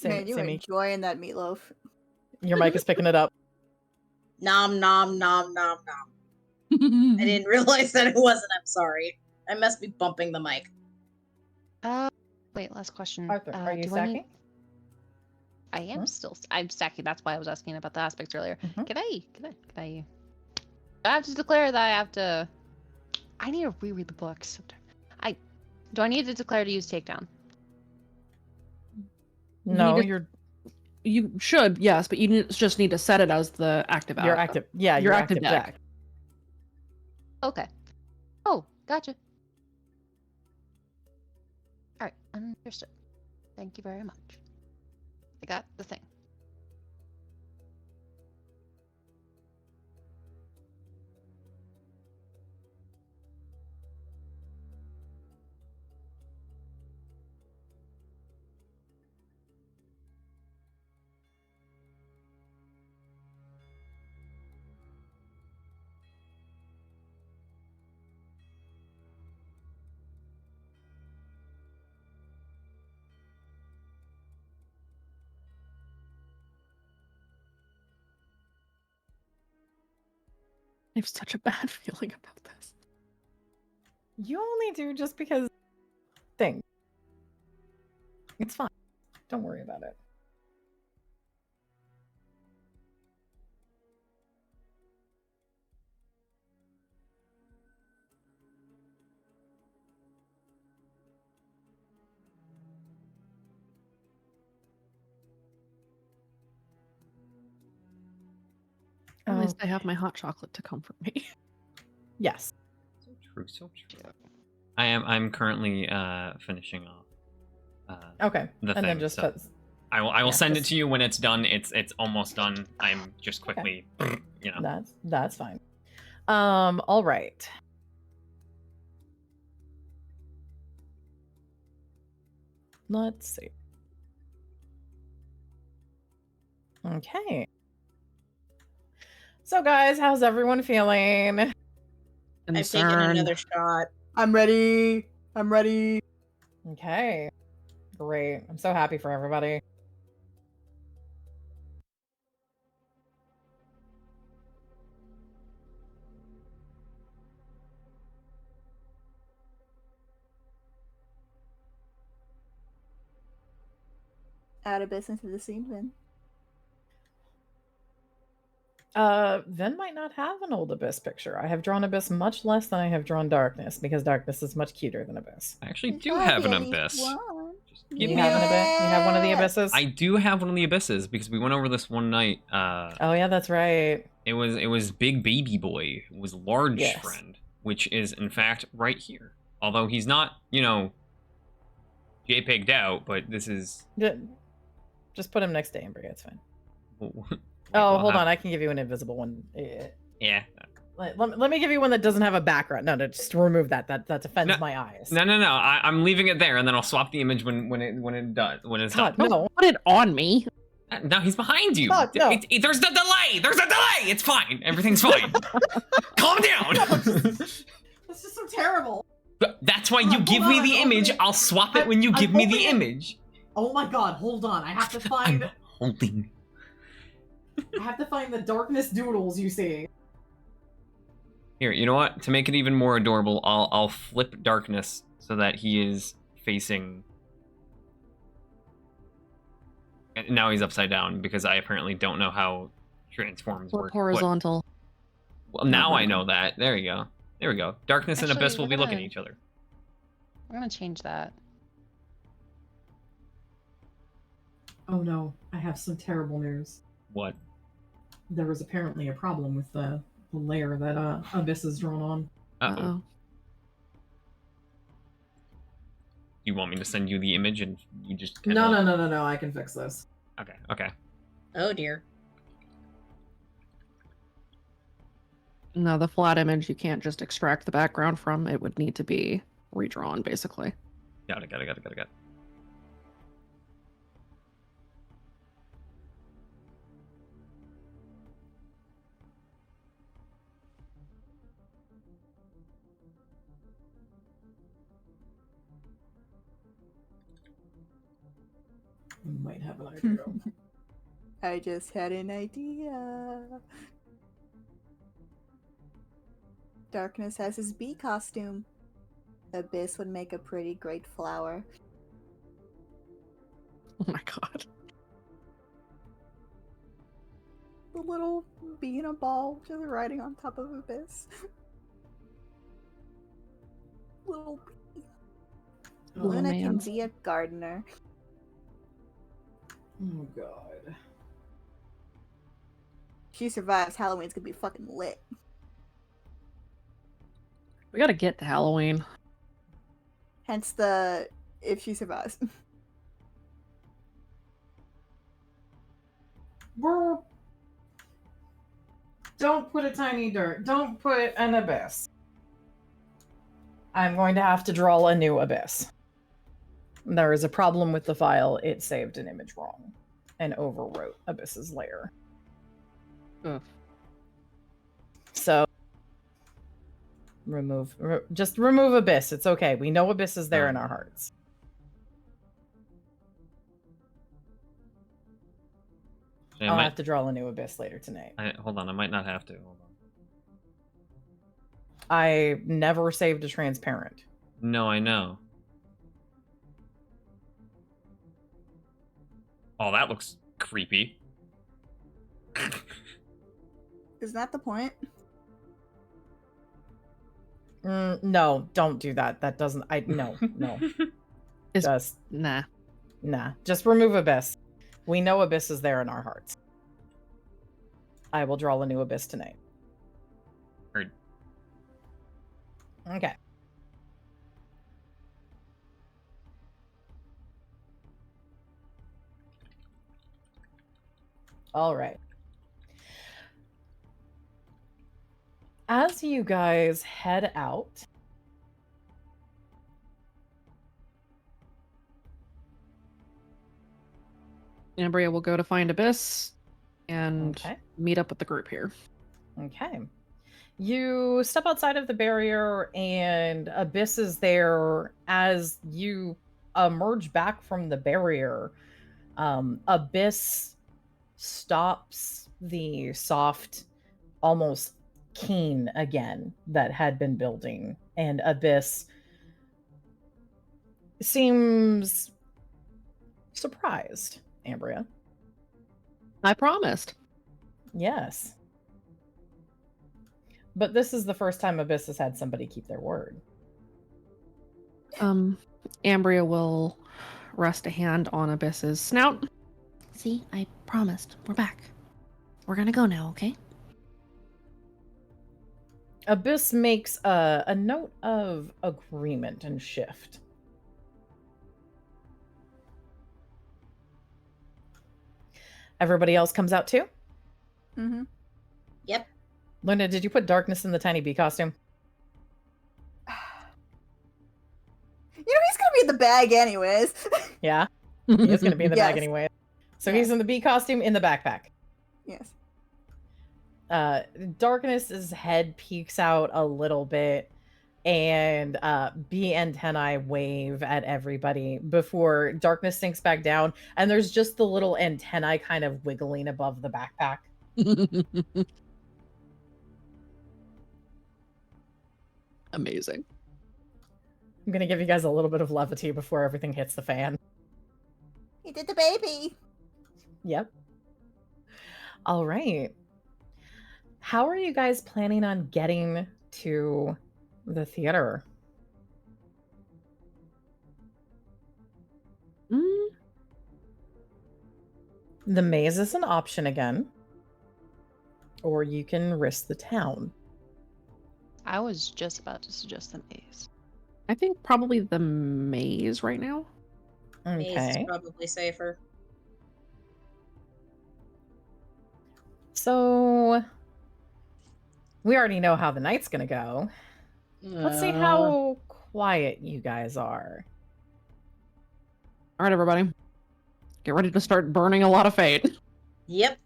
Man, you enjoying that meatloaf. Your mic is picking it up. Nom nom nom nom nom. I didn't realize that it wasn't. I'm sorry. I must be bumping the mic. Wait, last question. Arthur, are you do I need- stacking? I am still. I'm stacking. That's why I was asking about the aspects earlier. Mhm. Can I have to declare that I have to. I need to reread the books. Do I need to declare to use takedown? No, You should, yes, but you just need to set it as the active. you're active. Yeah, Your you're active active deck. deck. Okay. Oh, gotcha. All right, understood. Thank you very much. I got the thing. I have such a bad feeling about this. You only do just because thing. It's fine. Don't worry about it. At least I have my hot chocolate to comfort me. Yes. So true, so true. I'm currently finishing off. Okay. The And thing, then just so put- I will yeah, send it just- to you when it's done. It's almost done. I'm just quickly, you know. That's fine. All right. Let's see. Okay. So guys, how's everyone feeling? I've taken another shot. I'm ready. I'm ready. Okay. Great. I'm so happy for everybody. Add Abyss into the scene, Vin. Vin might not have an old Abyss picture. I have drawn Abyss much less than I have drawn Darkness, because Darkness is much cuter than Abyss. I actually do have an abyss. You have an Abyss? You have one of the Abysses? I do have one of the abysses because we went over this one night. Oh yeah, that's right. It was Big Baby Boy. It was Large Yes. Friend, which is in fact right here. Although he's not, you know, JPEG'd out, but this is. Just put him next to Ambry. It's fine. Like, Oh, we'll hold have- on. I can give you an invisible one. Yeah. Let me give you one that doesn't have a background. No, just remove that. That offends my eyes. No. I'm leaving it there, and then I'll swap the image when it's God, done. no. Put it on me. No, he's behind you. God, no. There's the delay. There's a delay. It's fine. Everything's fine. Calm down. That's just so terrible. That's why you give me the image. I'll swap it when you give me the image. Oh my God! Hold on. I have to find. Holding. I have to find the Darkness doodles you see. Here, you know what? To make it even more adorable, I'll flip Darkness so that he is facing. And now he's upside down because I apparently don't know how transforms Flip work. horizontal. Well, now I know that. There you go. There we go. Darkness and Actually, Abyss will be we're looking at gonna- each other. I'm gonna change that. Oh no, I have some terrible news. What? There was apparently a problem with the layer that Abyss is drawn on. Uh-oh. You want me to send you the image and you just kinda No, I can fix this. Okay. Oh dear. No, the flat image you can't just extract the background from. It would need to be redrawn, basically. Got it. We might have an idea. I just had an idea. Darkness has his bee costume. Abyss would make a pretty great flower. Oh my god. The little bee in a ball just riding on top of Abyss. Little bee. Oh, Luna can man. be a gardener. Oh god. She survives. Halloween's gonna be fucking lit. We gotta get to Halloween. Hence the if she survives. Don't put a tiny dirt. Don't put an abyss. I'm going to have to draw a new abyss. There is a problem with the file. It saved an image wrong and overwrote Abyss's layer. Ugh. So just remove Abyss. It's okay. We know Abyss is there in our hearts. I'll have to draw a new Abyss later tonight. Hold on, I might not have to. Hold on. I never saved a transparent. No, I know. Oh, that looks creepy. Isn't that the point? No, don't do that. That doesn't. No. Just nah. Just remove Abyss. We know Abyss is there in our hearts. I will draw a new Abyss tonight. Heard. Okay. All right. As you guys head out, Ambria will go to find Abyss and Okay. meet up with the group here. Okay. You step outside of the barrier, and Abyss is there. As you emerge back from the barrier, Abyss stops the soft, almost keen again that had been building, and Abyss seems surprised. Ambria. I promised. Yes. But this is the first time Abyss has had somebody keep their word. Ambria will rest a hand on Abyss's snout. See, I promised. We're back. We're gonna go now, okay? Abyss makes a note of agreement and shift. Everybody else comes out too? Mm-hmm. Yep. Luna, did you put darkness in the tiny bee costume? You know he's gonna be in the bag anyways. Yeah? He is going to be in the bag Yes. anyway. So Yes. he's in the bee costume in the backpack. Yes. Darkness's head peeks out a little bit, and bee antennae wave at everybody before Darkness sinks back down, and there's just the little antennae kind of wiggling above the backpack. Amazing. I'm going to give you guys a little bit of levity before everything hits the fan. He did the baby. Yep. All right. How are you guys planning on getting to the theater? The maze is an option again. Or you can risk the town. I was just about to suggest the maze. I think probably the maze right now. Maze is Okay. probably safer. So we already know how the night's gonna go. Let's see how quiet you guys are. All right, everybody. Get ready to start burning a lot of fate. Yep.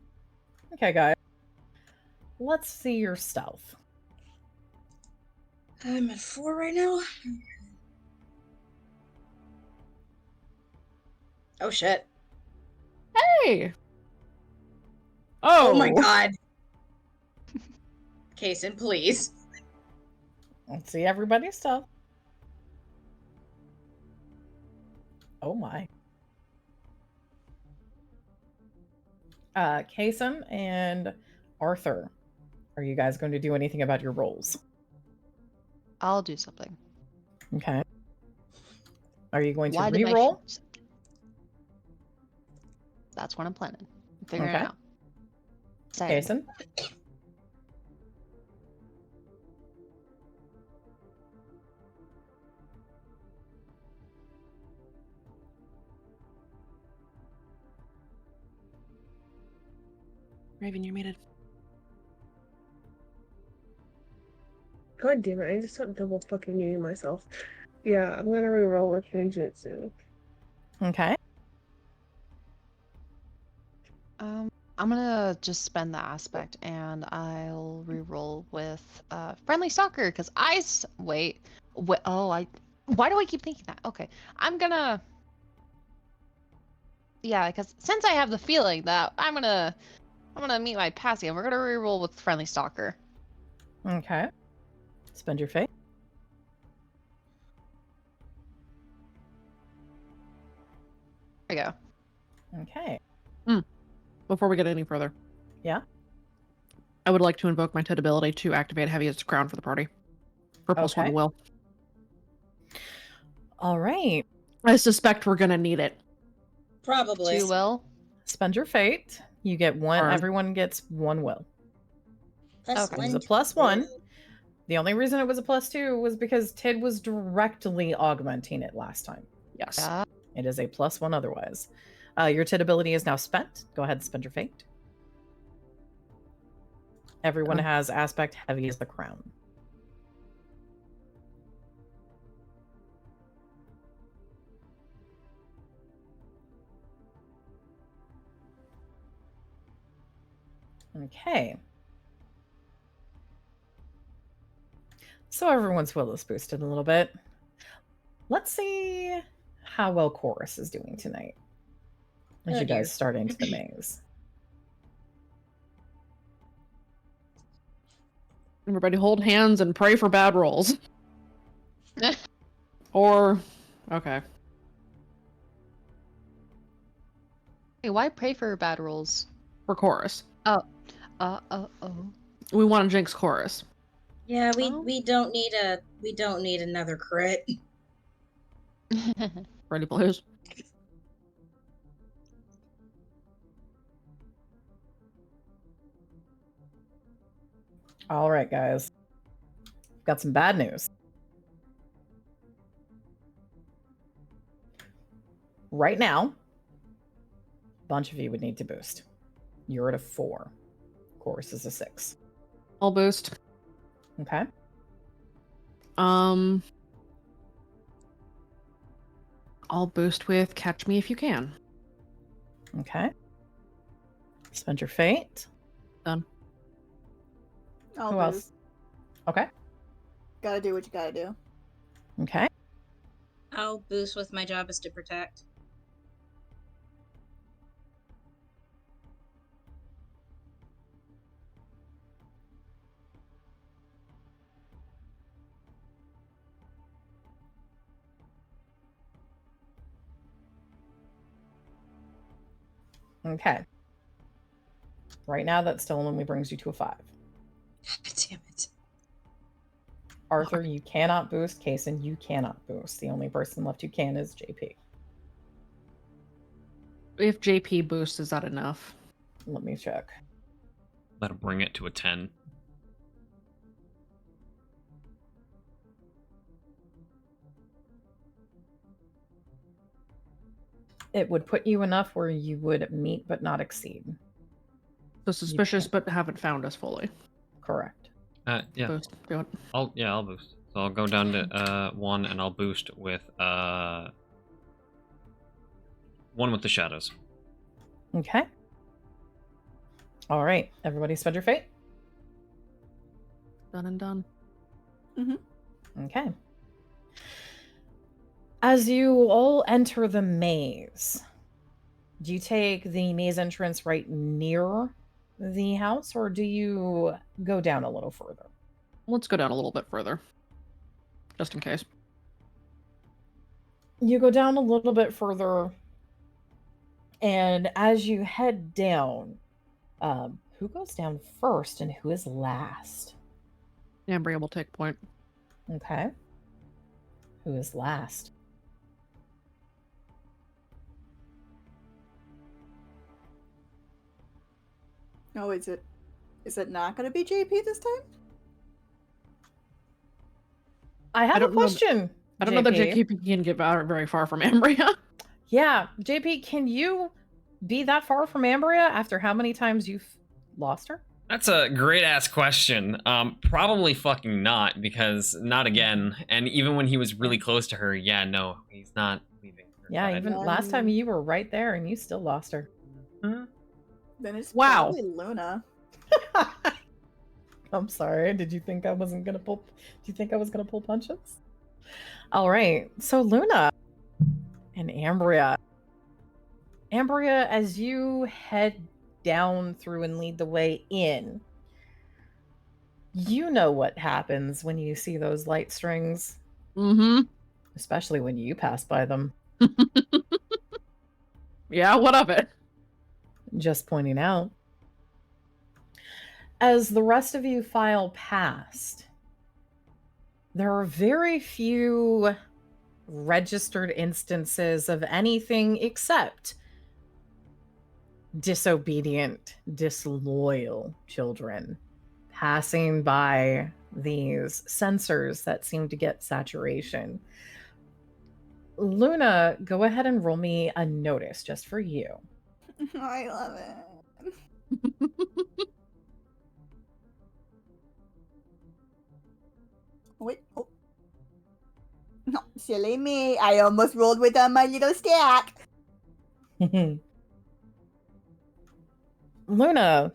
Okay, guys. Let's see your stealth. I'm at 4 right now. Oh shit. Hey! Oh my god. Kason, please. Let's see everybody's stealth. Oh my. Kason and Arthur, are you guys going to do anything about your rolls? I'll do something. Okay. Are you going to Why did my re-roll? phone- That's what I'm planning. I'm figuring Okay. it out. Same. Kason? Raven, you're muted. God damn it, I just stopped double fucking muting myself. Yeah, I'm gonna reroll with ninjutsu. Okay. I'm gonna just spend the aspect and I'll reroll with friendly stalker because wait. Why do I keep thinking that? Okay, I'm gonna because since I have the feeling that I'm gonna meet my passive, we're gonna reroll with friendly stalker. Okay. Spend your fate. There we go. Okay. Before we get any further. Yeah? I would like to invoke my TID ability to activate Heaviest Crown for the party. For +1 Okay. to will. All right. I suspect we're gonna need it. Probably. 2 will. Spend your fate. You get one. Alright. Everyone gets 1 will. Plus Okay. It was one a +1. will. The only reason it was a +2 was because Tid was directly augmenting it last time. Yes. Yeah. It is a +1 otherwise. Your Tid ability is now spent. Go ahead and spend your fate. Everyone has aspect heavy as the crown. Okay. So everyone's will is boosted a little bit. Let's see how well Chorus is doing tonight. As Oh, you dear. guys start into the maze. Everybody hold hands and pray for bad rolls. Or, okay. Hey, why pray for bad rolls? For Chorus. Oh. We want to jinx Chorus. Yeah, Oh. we don't need another crit. Ready, please? All right, guys. Got some bad news. Right now, a bunch of you would need to boost. You're at a 4. Chorus is a 6. I'll boost. Okay. I'll boost with Catch Me If You Can. Okay. Spend your fate. Done. I'll Who else? Okay. Gotta do what you gotta do. Okay. I'll boost with my job is to protect. Okay. Right now, that still only brings you to a 5. Damn it. Arthur, you cannot boost. Kason, you cannot boost. The only person left who can is JP. If JP boosts, is that enough? Let me check. That'll bring it to a 10. It would put you enough where you would meet but not exceed. So suspicious, but haven't found us fully. Correct. Yeah. Boost. Do it. I'll boost. So I'll go down to 1 and I'll boost with 1 with the shadows. Okay. All right. Everybody spend your fate. Done and done. Okay. As you all enter the maze, do you take the maze entrance right near the house, or do you go down a little further? Let's go down a little bit further. Just in case. You go down a little bit further, and as you head down, who goes down first and who is last? Ambria will take point. Okay. Who is last? Oh, is it not going to be JP this time? I have a question. I don't know that JP can get very far from Ambria. Yeah, JP, can you be that far from Ambria after how many times you've lost her? That's a great ass question. Probably fucking not, because not again. And even when he was really close to her, yeah, no, he's not leaving her Yeah, side. even last time you were right there and you still lost her. Then it's Wow. probably Luna. I'm sorry. Did you think I wasn't gonna pull? Do you think I was gonna pull punches? All right. So Luna and Ambria. Ambria, as you head down through and lead the way in, you know what happens when you see those light strings. Mm-hmm. Especially when you pass by them. Yeah, what of it? Just pointing out. As the rest of you file past, there are very few registered instances of anything except disobedient, disloyal children passing by these sensors that seem to get saturation. Luna, go ahead and roll me a notice just for you. I love it. Wait, oh. No, silly me. I almost rolled with my little stack. Luna,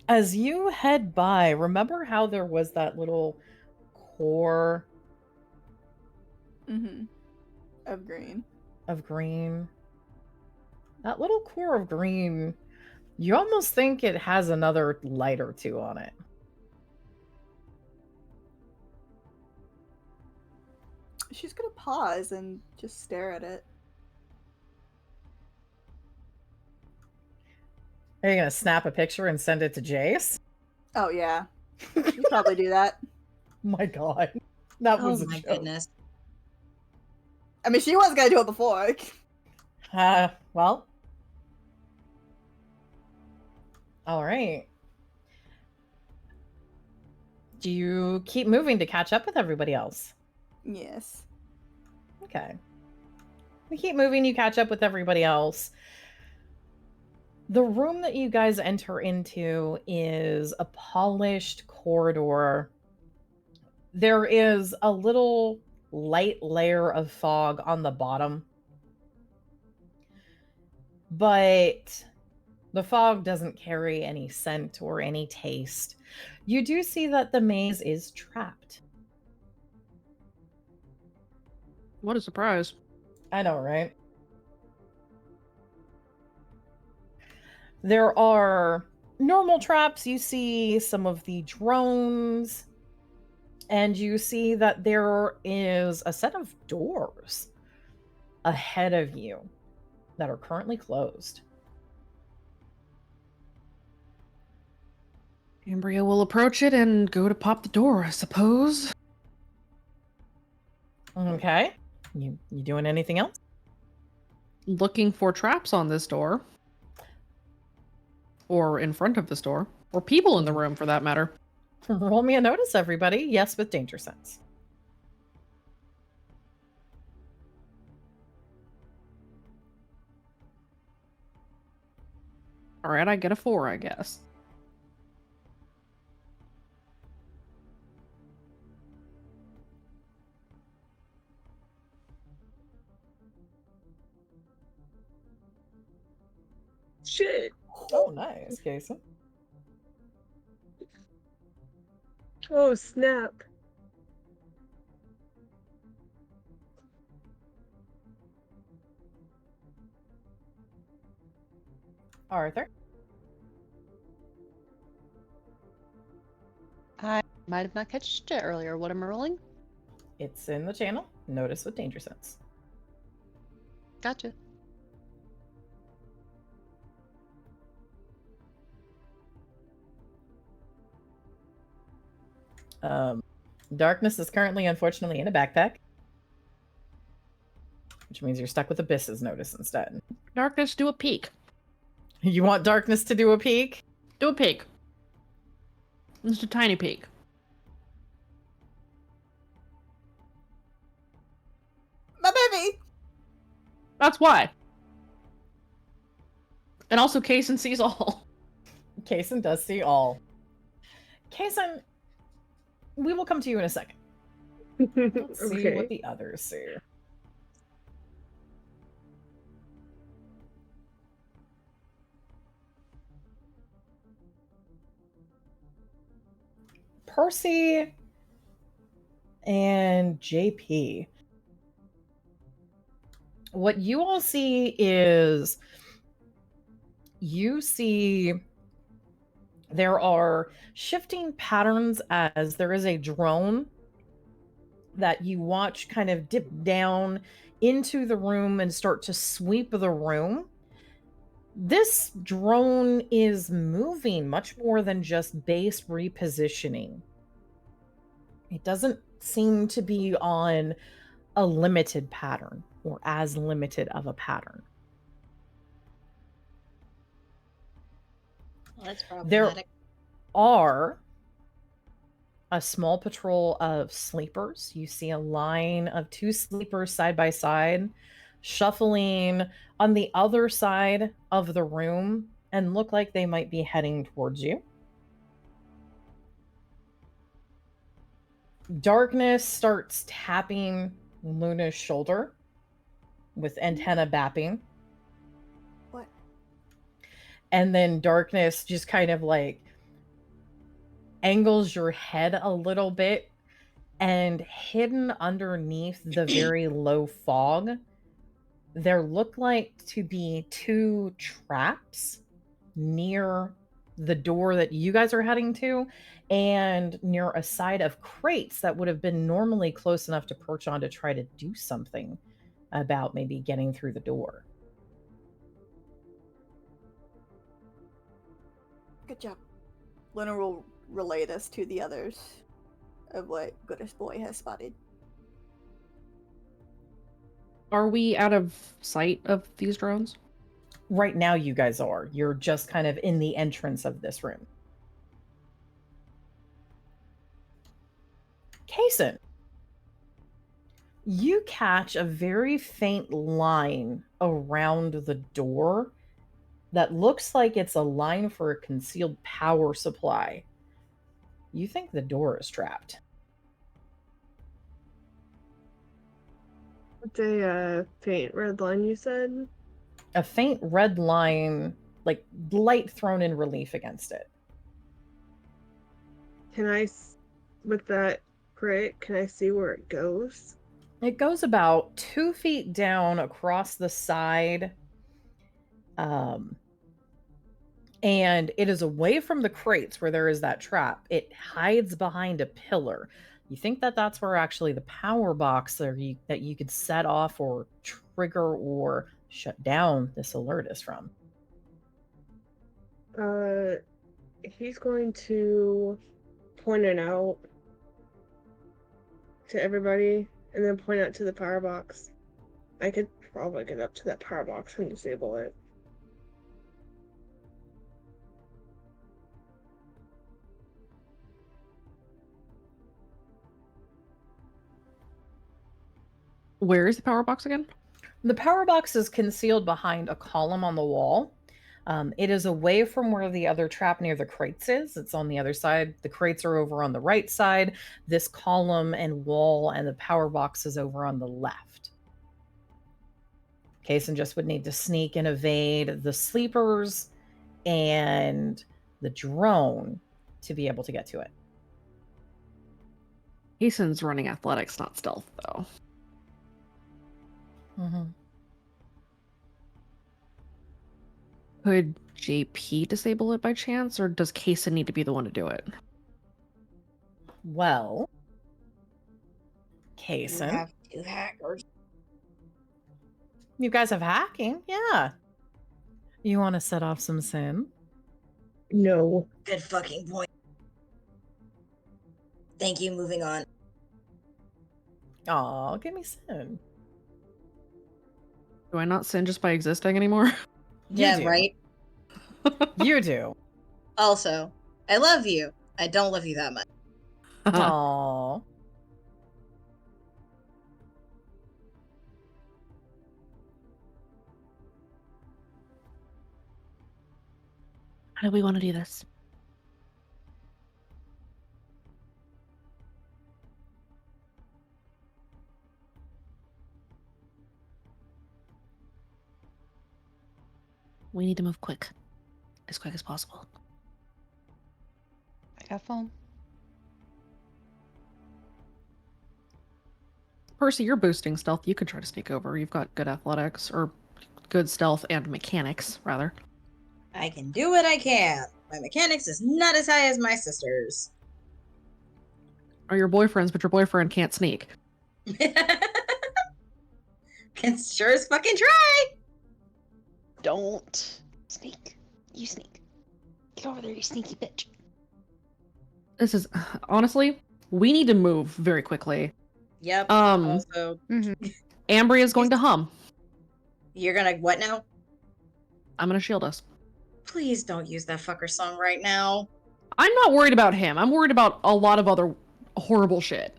as you head by, remember how there was that little core Of green. of green? That little core of green, you almost think it has another light or two on it. She's gonna pause and just stare at it. Are you gonna snap a picture and send it to Jace? Oh yeah. You probably do that. My god. That was Oh a my joke. goodness. I mean, she was gonna do it before. Well. All right. Do you keep moving to catch up with everybody else? Yes. Okay. We keep moving, you catch up with everybody else. The room that you guys enter into is a polished corridor. There is a little light layer of fog on the bottom. But the fog doesn't carry any scent or any taste. You do see that the maze is trapped. What a surprise. I know, right? There are normal traps. You see some of the drones. And you see that there is a set of doors ahead of you that are currently closed. Ambria will approach it and go to pop the door, I suppose. Okay. You doing anything else? looking for traps on this door. Or in front of this door. Or people in the room, for that matter. Roll me a notice, everybody. Yes, with danger sense. Alright, I get a 4, I guess. Shit. Oh, nice, Kason. Oh, snap. Arthur. I might have not catched it earlier. What am I rolling? It's in the channel. Notice with danger sense. Gotcha. Darkness is currently, unfortunately, in a backpack. Which means you're stuck with Abyss's notice instead. Darkness, do a peek. You want Darkness to do a peek? Do a peek. Just a tiny peek. My baby! That's why. And also, Kason sees all. Kason does see all. Kason, we will come to you in a second. Let's see Okay. what the others see. Percy and JP. What you all see is you see there are shifting patterns as there is a drone that you watch kind of dip down into the room and start to sweep the room. This drone is moving much more than just base repositioning. It doesn't seem to be on a limited pattern or as limited of a pattern. Well, that's There problematic. are a small patrol of sleepers. You see a line of 2 sleepers side by side, shuffling on the other side of the room and look like they might be heading towards you. Darkness starts tapping Luna's shoulder with antenna bapping. What? And then Darkness just kind of like angles your head a little bit, and hidden underneath the very low fog, there look like to be 2 traps near the door that you guys are heading to and near a side of crates that would have been normally close enough to perch on to try to do something about maybe getting through the door. Good job. Luna will relay this to the others of what Goodest Boy has spotted. Are we out of sight of these drones? Right now you guys are. You're just kind of in the entrance of this room. Kason, you catch a very faint line around the door that looks like it's a line for a concealed power supply. You think the door is trapped. It's a faint red line, you said? A faint red line, like light thrown in relief against it. Can I, with that crate, can I see where it goes? It goes about 2 feet down across the side. And it is away from the crates where there is that trap. It hides behind a pillar. You think that that's where actually the power box that you could set off or trigger or shut down this alert is from. He's going to point it out to everybody and then point out to the power box. I could probably get up to that power box and disable it. Where is the power box again? The power box is concealed behind a column on the wall. It is away from where the other trap near the crates is. It's on the other side. The crates are over on the right side. This column and wall and the power box is over on the left. Kaysen just would need to sneak and evade the sleepers and the drone to be able to get to it. Kaysen's running athletics, not stealth, though. Mm-hmm. Could JP disable it by chance, or does Kaysen need to be the one to do it? Well, You Kaysen, have two hackers. you guys have hacking? Yeah. You want to set off some sin? No. Good fucking point. Thank you. Moving on. Aw, give me sin. Do I not sin just by existing anymore? You Yeah, do. right? You do. Also, I love you. I don't love you that much. Aw. How do we want to do this? We need to move quick as possible. I got phone. Percy, you're boosting stealth. You could try to sneak over. You've got good athletics, or good stealth and mechanics, rather. I can do what I can. My mechanics is not as high as my sister's. Or your boyfriend's, but your boyfriend can't sneak. Can sure as fucking try. Don't sneak. You sneak. Get over there, you sneaky bitch. This is honestly, we need to move very quickly. Yep. Also, Ambria's going to hum. You're gonna what now? I'm gonna shield us. Please don't use that fucker song right now. I'm not worried about him. I'm worried about a lot of other horrible shit.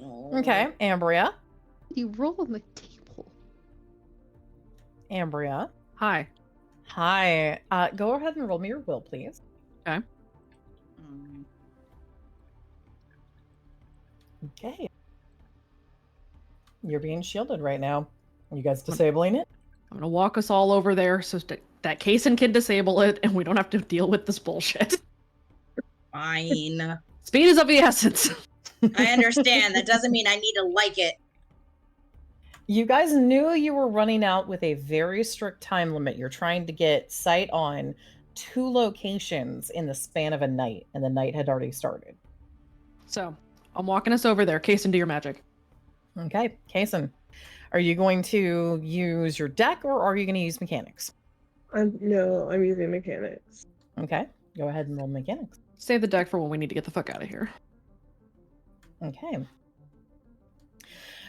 Okay, Ambria. You roll on the table. Ambria. Hi. Hi. Go ahead and roll me your will, please. Okay. Okay. You're being shielded right now. Are you guys disabling it? I'm gonna walk us all over there so that Kaysen can disable it and we don't have to deal with this bullshit. Fine. Speed is of the essence. I understand. That doesn't mean I need to like it. You guys knew you were running out with a very strict time limit. You're trying to get sight on 2 locations in the span of a night, and the night had already started. So, I'm walking us over there. Kaysen, do your magic. Okay, Kaysen. Are you going to use your deck, or are you going to use mechanics? No, I'm using mechanics. Okay, go ahead and roll mechanics. Save the deck for when we need to get the fuck out of here. Okay.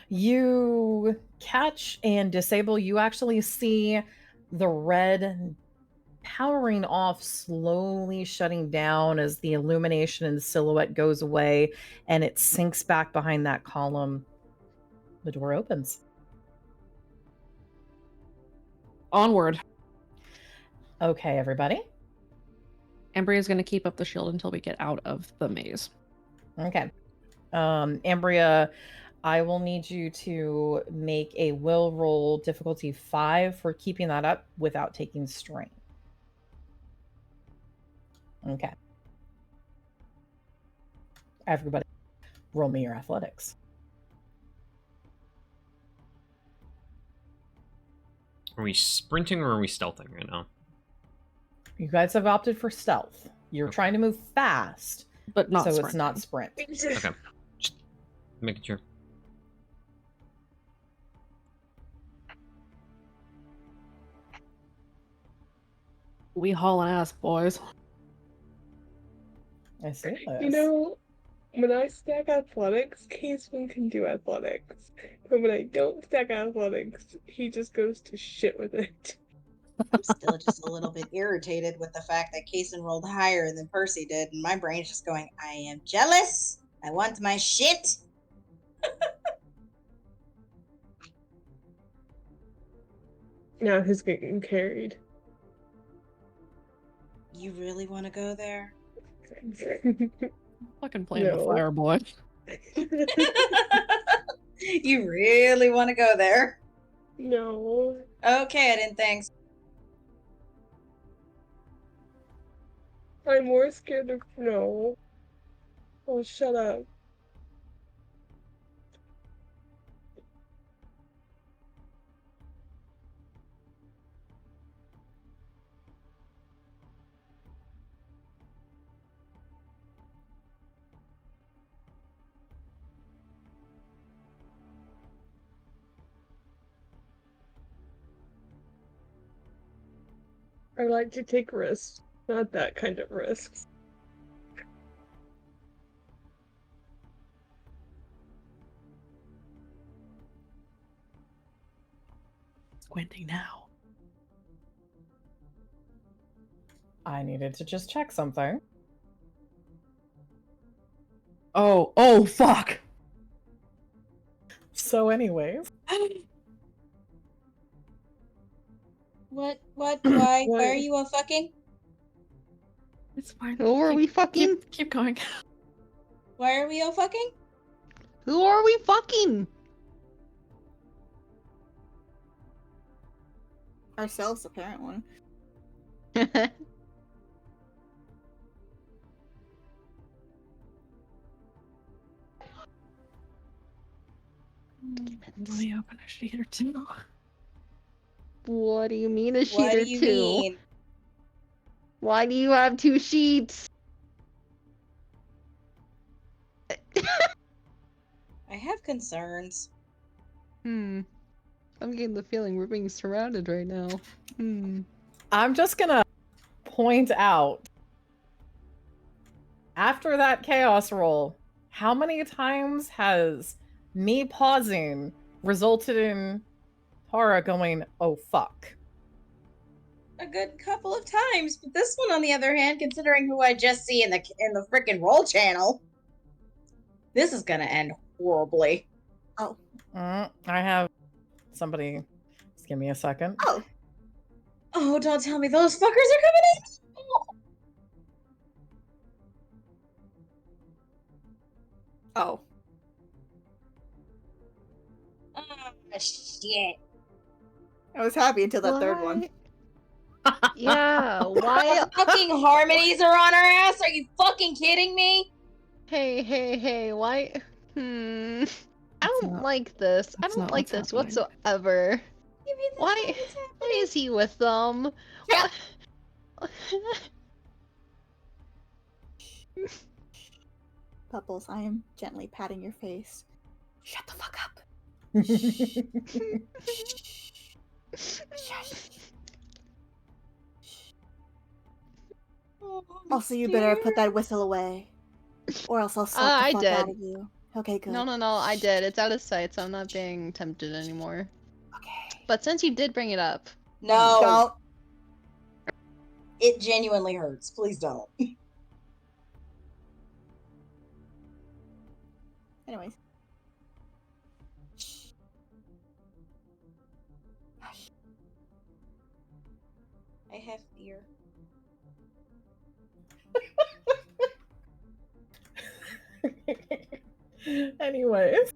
You catch and disable. You actually see the red powering off, slowly shutting down as the illumination and the silhouette goes away, and it sinks back behind that column. The door opens. Onward. Okay, everybody. Ambria's going to keep up the shield until we get out of the maze. Okay. Ambria, I will need you to make a will roll difficulty 5 for keeping that up without taking strain. Okay. Everybody, roll me your athletics. Are we sprinting or are we stealthing right now? You guys have opted for stealth. You're trying to move fast, but not so sprint. it's not sprint. Okay. Just making sure. We hauling ass, boys. I see this. You know, When I stack athletics, Caseman can do athletics. But when I don't stack athletics, he just goes to shit with it. I'm still just a little bit irritated with the fact that Kason rolled higher than Percy did, and my brain's just going, I am jealous. I want my shit. Now he's getting carried. You really want to go there? Fucking playing the No. fire boy. You really want to go there? No. Okay, I didn't think so. I'm more scared of no. Oh, shut up. I like to take risks, not that kind of risks. Squinting now. I needed to just check something. Oh, fuck! So anyways. What? Why? What? Why are you all fucking? It's fine. Who are we fucking? Keep going. Why are we all fucking? Who are we fucking? Ourselves, apparently. Let me open a sheet or two. What do you mean a sheet What or do you two? mean? Why do you have 2 sheets? I have concerns. I'm getting the feeling we're being surrounded right now. I'm just gonna point out, after that chaos roll, how many times has me pausing resulted in Tara going, oh fuck? A good couple of times, but this one, on the other hand, considering who I just see in the freaking roll channel, this is gonna end horribly. Oh. I have somebody. Just give me a second. Oh. Oh, don't tell me those fuckers are coming in. Oh. Oh shit. I was happy until that third one. Yeah, why? Fucking harmonies are on our ass. Are you fucking kidding me? Hey, why? I don't not- like this. I that's don't not like what's this happening. whatsoever. You mean that's Why? not what's Why happening? is he with them? Yeah. Bubbles, I am gently patting your face. Shut the fuck up. Shush. Oh, Also, you better put that whistle away, or else I'll slap I the fuck did. out of you. Okay, good. No, I did. It's out of sight, so I'm not being tempted anymore. Okay. But since you did bring it up, No, Don't. it genuinely hurts. Please don't. Anyways. Shh. Hush. I have fear. Anyways.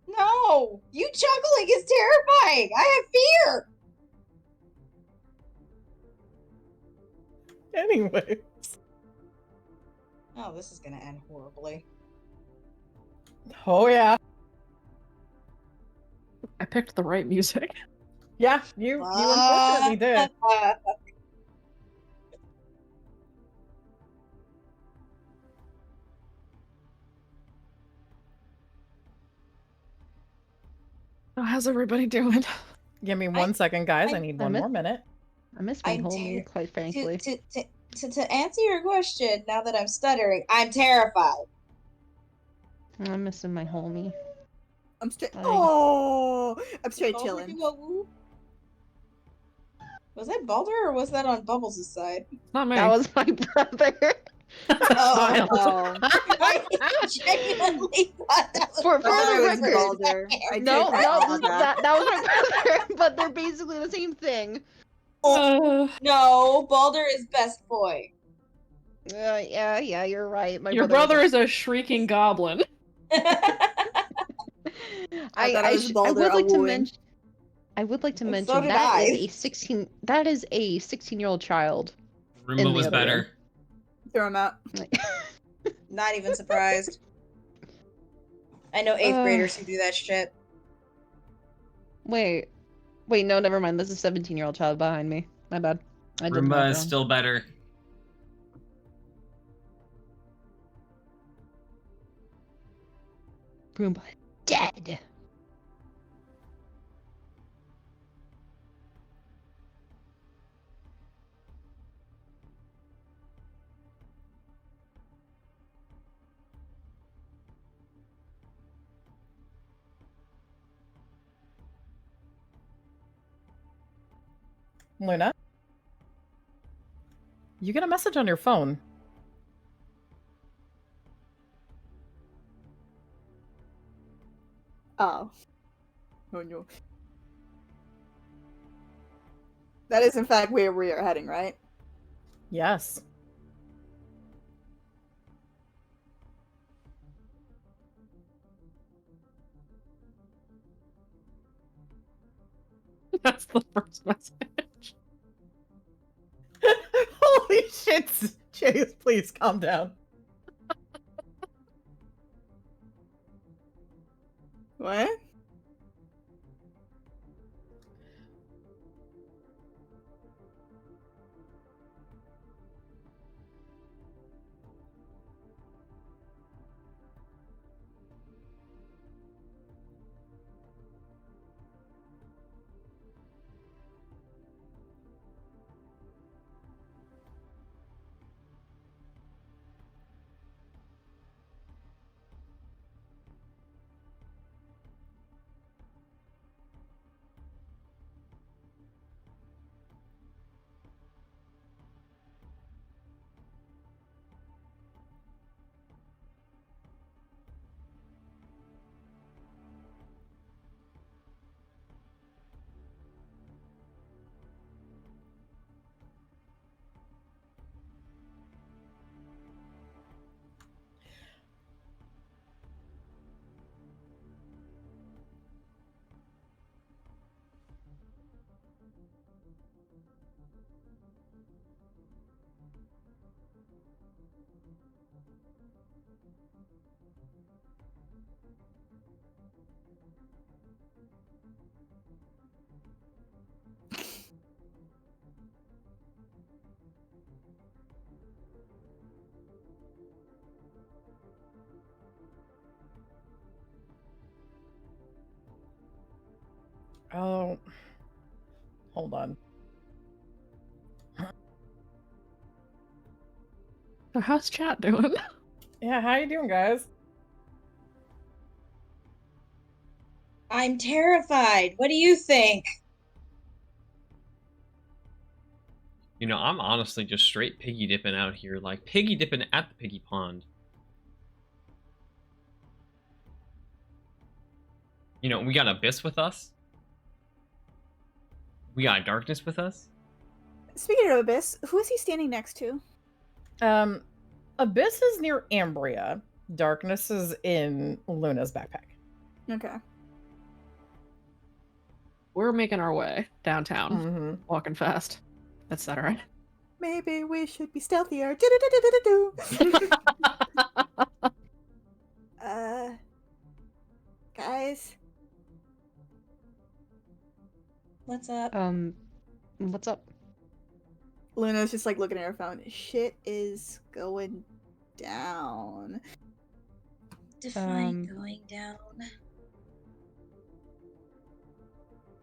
No, you chuckling is terrifying. I have fear. Anyways. Oh, this is gonna end horribly. Oh yeah. I picked the right music. Yeah, you unfortunately did. Oh, how's everybody doing? Give me 1 second, guys. I need I one miss- more minute. I miss being I'm homey, quite frankly. To answer your question, now that I'm stuttering, I'm terrified. I'm missing my homie. I'm straight. Bye. Oh, I'm straight Balder chilling. do a woo? Was that Balder or was that on Bubbles' side? Not me. That was my brother. Oh, Oh, I genuinely thought that was For I thought the it was record. Balder. I No, take my no, comment back. that was my brother, but they're basically the same thing. No, Balder is best boy. Yeah, you're right. My Your brother is a shrieking goblin. I thought it was Balder would like to wooing. mention. I would like to And so mention did that is I. a 16. That is a 16-year-old child. In Roomba the was other room. better. Throw him out. Not even surprised. I know 8th graders who do that shit. Wait, no, never mind. There's a 17-year-old child behind me. My bad. I did the Roomba math is wrong. still better. Roomba dead. Luna? You get a message on your phone. Oh. Oh no. That is in fact where we are heading, right? Yes. That's the first message. Holy shit, Chase, please calm down. What? Oh. Hold on. So how's chat doing? Yeah, how you doing, guys? I'm terrified. What do you think? You know, I'm honestly just straight piggy dipping out here, like piggy dipping at the piggy pond. You know, we got Abyss with us. We got Darkness with us. Speaking of Abyss, who is he standing next to? Abyss is near Ambria. Darkness is in Luna's backpack. Okay. We're making our way downtown, Mm-hmm. walking fast, etc. Maybe we should be stealthier. Do-do-do-do-do-do. Guys. What's up? What's up? Luna's just like looking at her phone. Shit is going down. Define going down.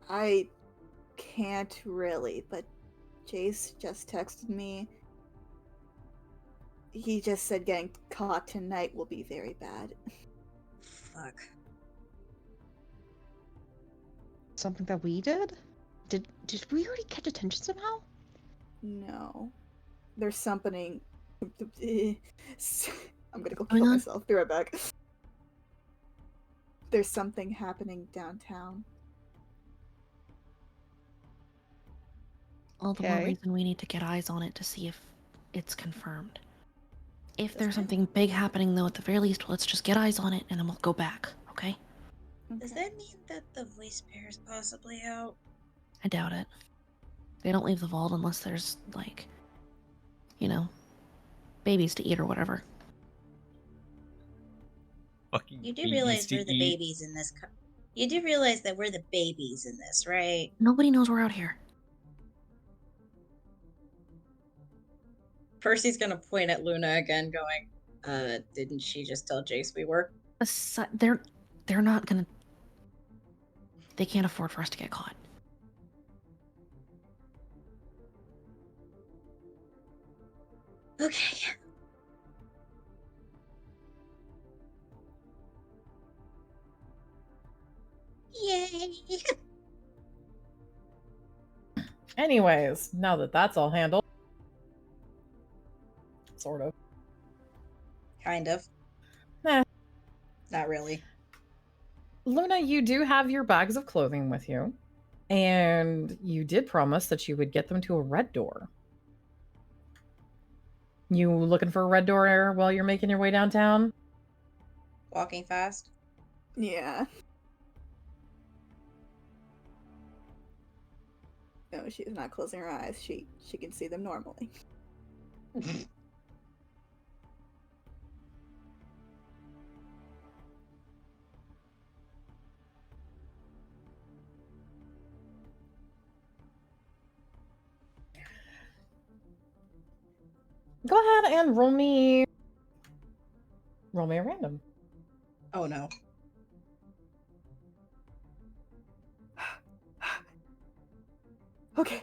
I can't really, but Jace just texted me. He just said getting caught tonight will be very bad. fuck. Something that we did? Did we already catch attention somehow? No. There's something. I'm gonna go Going kill on? myself. Be right back. There's something happening downtown. All the more Okay. reason we need to get eyes on it to see if it's confirmed. If Does there's that- something big happening, though, at the very least, let's just get eyes on it and then we'll go back, okay? Does that mean that the voice bear is possibly out? I doubt it. They don't leave the vault unless there's, like, you know, babies to eat or whatever. Fucking You do babies realize to we're the eat. babies in this. You do realize that we're the babies in this, right? Nobody knows we're out here. Percy's gonna point at Luna again, going, didn't she just tell Jace we were? They're not gonna... They can't afford for us to get caught. Okay. Yay! Anyways, now that that's all handled, sort of. Kind of. Eh. Not really. Luna, you do have your bags of clothing with you, and you did promise that you would get them to a red door. You looking for a red door while you're making your way downtown? Walking fast. Yeah. No, she's not closing her eyes. She can see them normally. Go ahead and roll me a random. Oh no. Okay.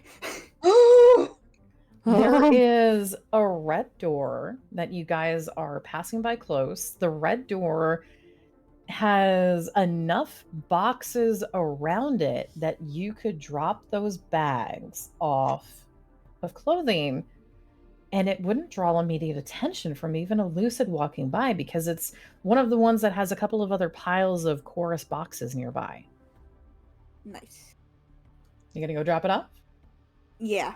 There is a red door that you guys are passing by close. The red door has enough boxes around it that you could drop those bags off of clothing and it wouldn't draw immediate attention from even a lucid walking by because it's one of the ones that has a couple of other piles of chorus boxes nearby. Nice. You gonna go drop it off? Yeah.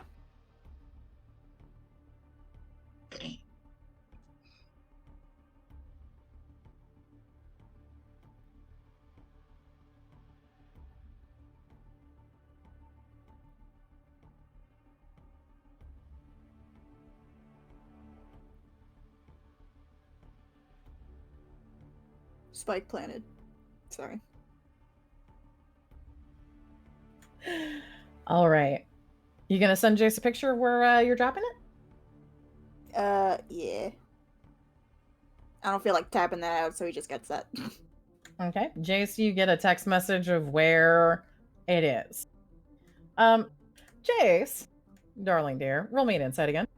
Spike planted. Sorry. All right. You gonna send Jace a picture of where you're dropping it? Yeah. I don't feel like tapping that out, so he just gets that. Okay. Jace, you get a text message of where it is. Jace, darling dear, roll me an insight again.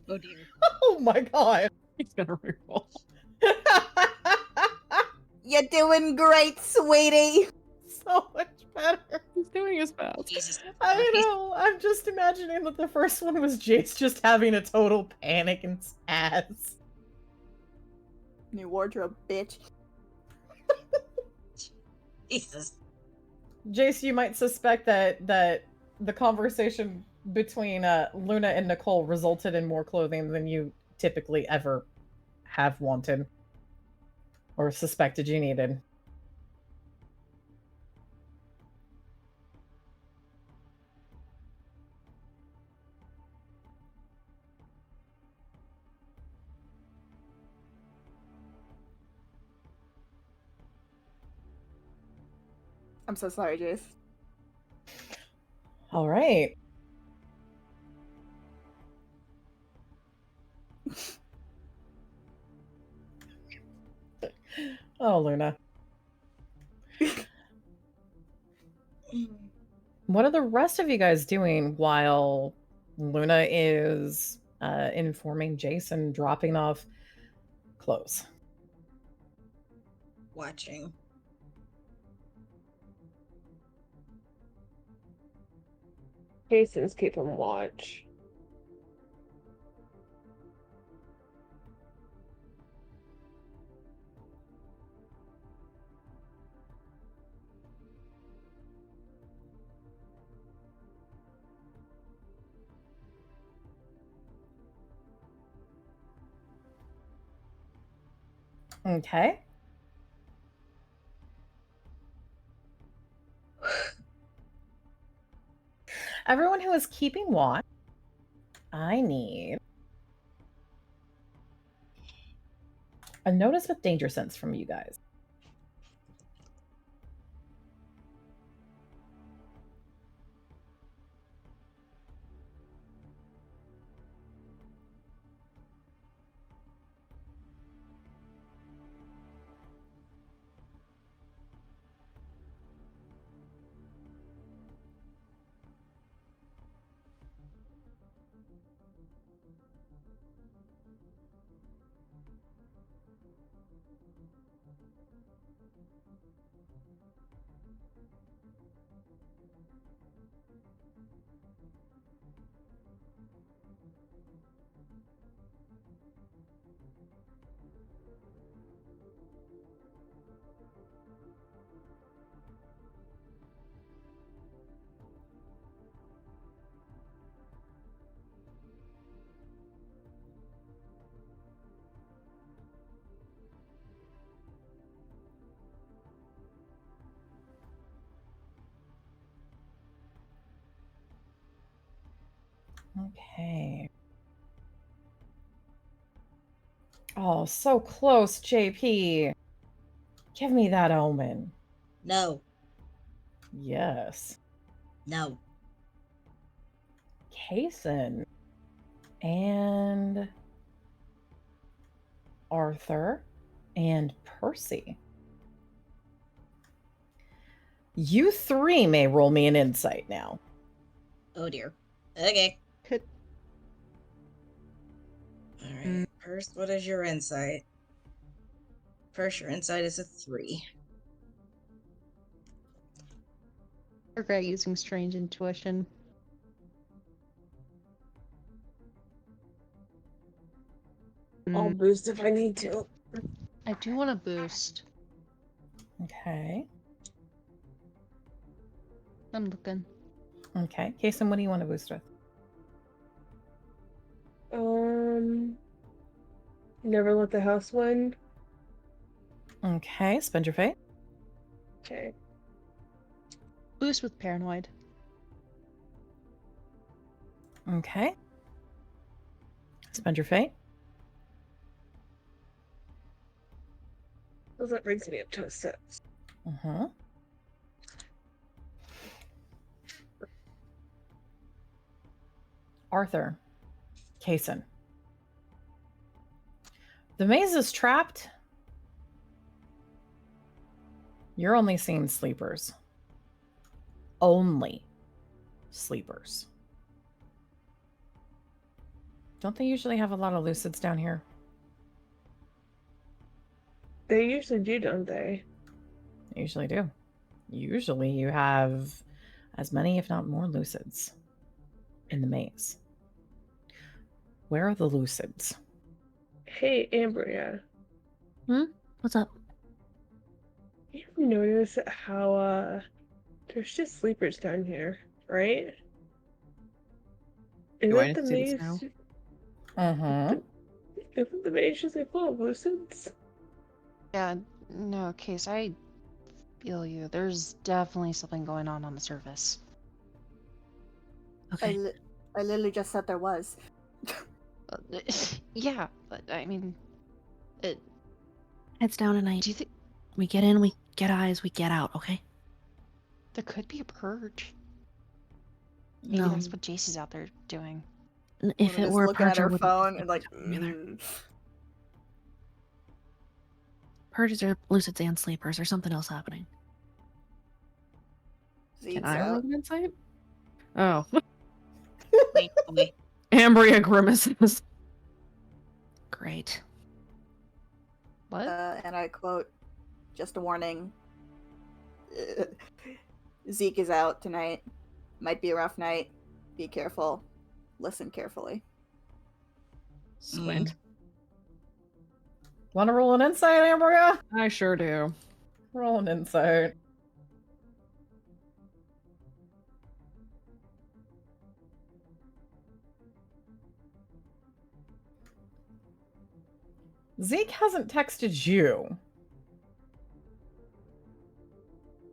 Oh dear. Oh my god. He's gonna reroll. You're doing great, sweetie. So much better. He's doing his best. Jesus. I know. I'm just imagining that the first one was Jace just having a total panic and spaz. New wardrobe, bitch. Jesus. Jace, you might suspect that the conversation between Luna and Nicole resulted in more clothing than you typically ever have wanted or suspected you needed. I'm so sorry, Jace. All right. Oh, Luna. What are the rest of you guys doing while Luna is informing Jason, dropping off close. Watching. Cason's keeping watch. Okay. Everyone who is keeping watch, I need a notice with danger sense from you guys. Okay. Oh, so close, JP. Give me that omen. No. Yes. No. Kason. And Arthur. And Percy. You three may roll me an insight now. Oh dear. Okay. Alright. First, what is your insight? First, your insight is a 3. I regret using strange intuition. I'll boost if I need to. I do want to boost. Okay. I'm looking. Okay. Kason, what do you want to boost with? Never let the house win. Okay. Spend your fate. Okay. Boost with paranoid. Okay. Spend your fate. So that brings me up to a 6. Uh-huh. Arthur. Kason. The maze is trapped. You're only seeing sleepers. Only sleepers. Don't they usually have a lot of lucids down here? They usually do, don't they? They usually do. Usually you have as many, if not more, lucids in the maze. Where are the lucids? Hey, Ambria. What's up? You ever notice how, there's just sleepers down here, right? Do I Isn't the see this maze... now? Uh-huh. Isn't the maze usually full of lucids? Yeah, no, Case, I feel you. There's definitely something going on the surface. Okay. I literally just said there was. Yeah, but I mean, Heads down tonight. do you think We get in, we get eyes, we get out, okay? there could be a purge? Maybe No. that's what Jace is out there doing. If Luna it is were a looking at purge, I her wouldn't phone and like, together. Purges are lucids and sleepers. There's something else happening. Can Zeke's I roll out. an insight? Oh. Thankfully. Ambria grimaces. Great. What? And I quote, "Just a warning. Zeke is out tonight. Might be a rough night. Be careful. Listen carefully." Squint. Want to roll an insight, Ambria? I sure do. Roll an insight. Zeke hasn't texted you.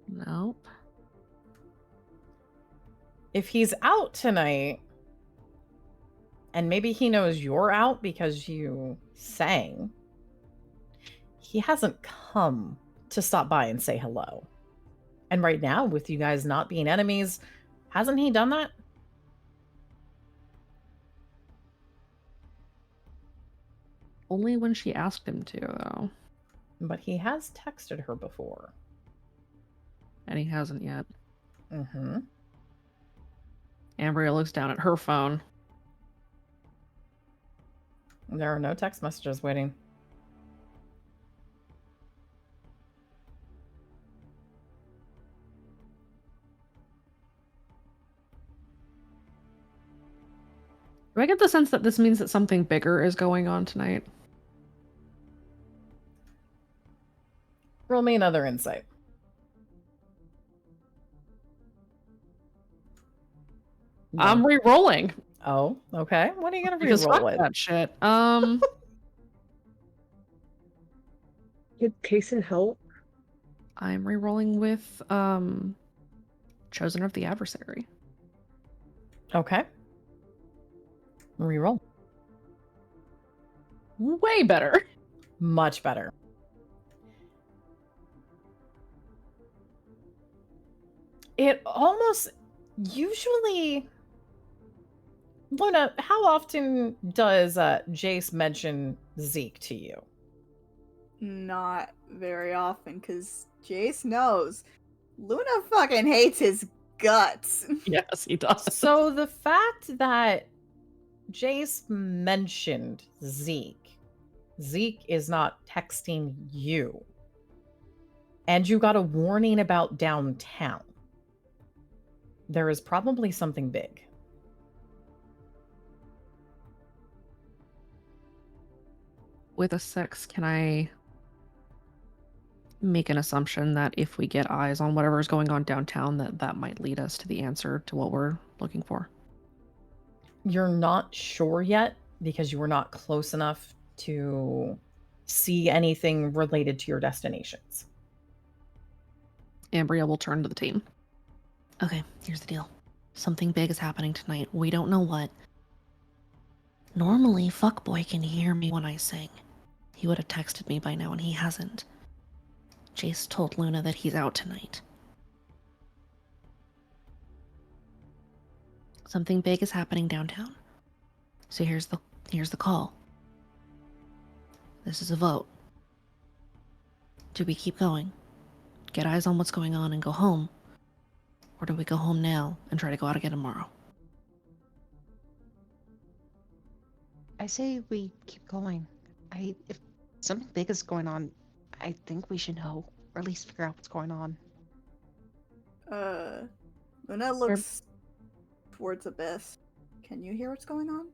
Nope. If he's out tonight, and maybe he knows you're out because you sang, he hasn't come to stop by and say hello. And right now, with you guys not being enemies, hasn't he done that? Only when she asked him to, though. But he has texted her before. And he hasn't yet. Mm-hmm. Ambria looks down at her phone. There are no text messages waiting. Do I get the sense that this means that something bigger is going on tonight? Roll me another insight. No. I'm re-rolling. Oh, okay. What are you gonna Because re-roll fuck with? that shit. Did Kaysen help? I'm re-rolling with Chosen of the Adversary. Okay. Reroll. Way better. Much better. It almost usually. Luna, how often does Jace mention Zeke to you? Not very often, because Jace knows Luna fucking hates his guts. Yes, he does. So the fact that Jace mentioned Zeke is not texting you, and you got a warning about downtown, there is probably something big. With a 6, can I make an assumption that if we get eyes on whatever's going on downtown, that might lead us to the answer to what we're looking for? You're not sure yet because you were not close enough to see anything related to your destinations. Ambria will turn to the team. Okay, here's the deal. Something big is happening tonight. We don't know what. Normally, fuckboy can hear me when I sing. He would have texted me by now, and he hasn't. Jace told Luna that he's out tonight. Something big is happening downtown. So here's the call. This is a vote. Do we keep going? Get eyes on what's going on and go home? Or do we go home now and try to go out again tomorrow? I say we keep going. If something big is going on, I think we should know, or at least figure out what's going on. Luna looks towards Abyss. Can you hear what's going on?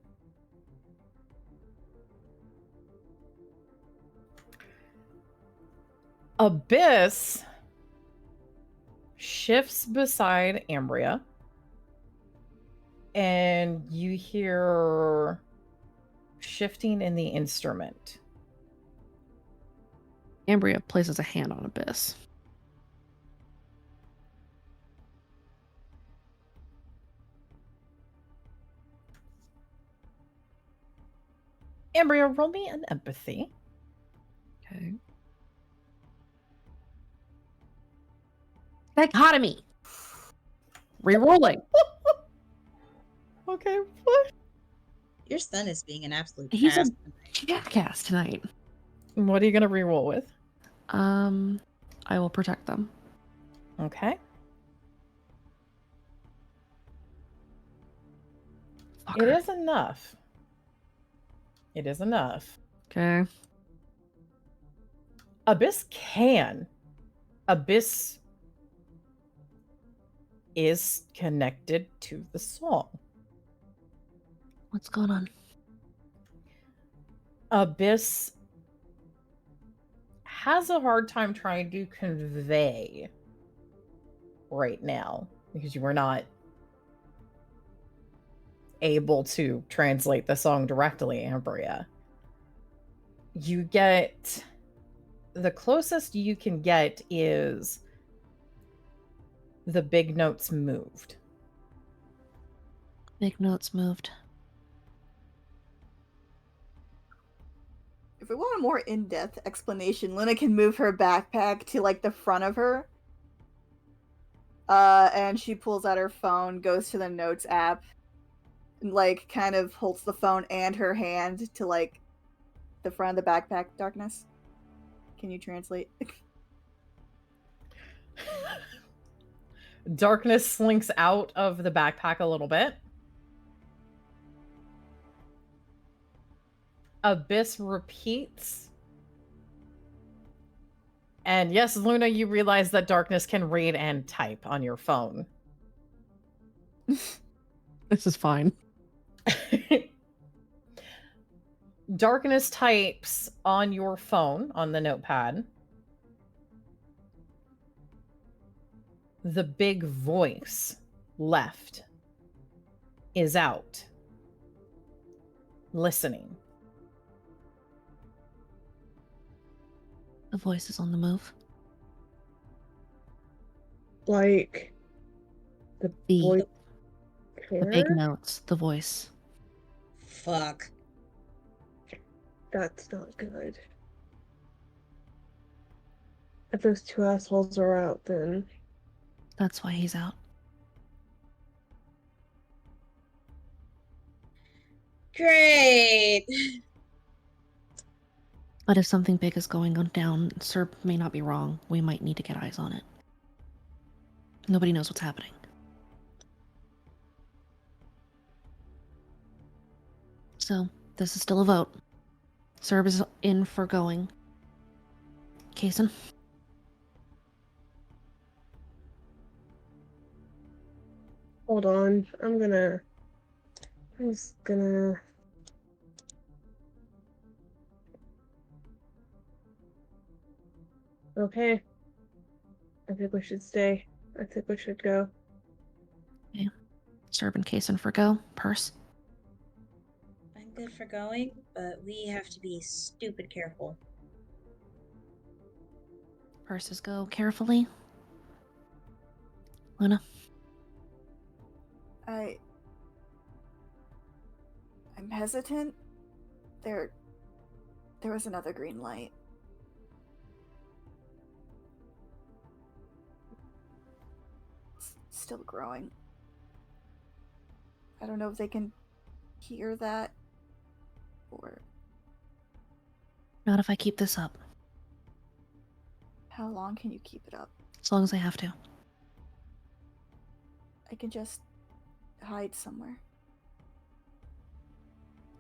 Abyss shifts beside Ambria, and you hear shifting in the instrument. Ambria places a hand on Abyss. Ambria, roll me an empathy. Okay. Dichotomy! Rerolling. Okay, what? Your son is being an absolute He's a ass. jackass tonight. What are you gonna reroll with? I will protect them. Okay. Fucker. It is enough. It is enough. Okay. Abyss can. Abyss is connected to the song. What's going on? Abyss has a hard time trying to convey right now because you were not able to translate the song directly, Ambria. You get the closest you can get is the big notes moved. Big notes moved. If we want a more in-depth explanation, Luna can move her backpack to like the front of her. And she pulls out her phone, goes to the notes app, and like kind of holds the phone and her hand to like the front of the backpack. Darkness. Can you translate? Darkness slinks out of the backpack a little bit. Abyss repeats. And yes, Luna, you realize that Darkness can read and type on your phone. This is fine. Darkness types on your phone, on the notepad. The big voice left is out. Listening. The voice is on the move. Like the voice. The big notes, the voice. Fuck. That's not good. If those two assholes are out, then That's why he's out. Great. But if something big is going on down, Sir may not be wrong. We might need to get eyes on it. Nobody knows what's happening. So, this is still a vote. Serb is in for going. Kason? hold on. I'm just gonna. Okay. I think we should stay. I think we should go. Okay. Serb and Kason for go. Purse? I'm good for going, but we have to be stupid careful. Purses go carefully. Luna? I'm hesitant. There was another green light. It's still growing. I don't know if they can hear that or Not if I keep this up. how long can you keep it up? As long as I have to. I can just hide somewhere.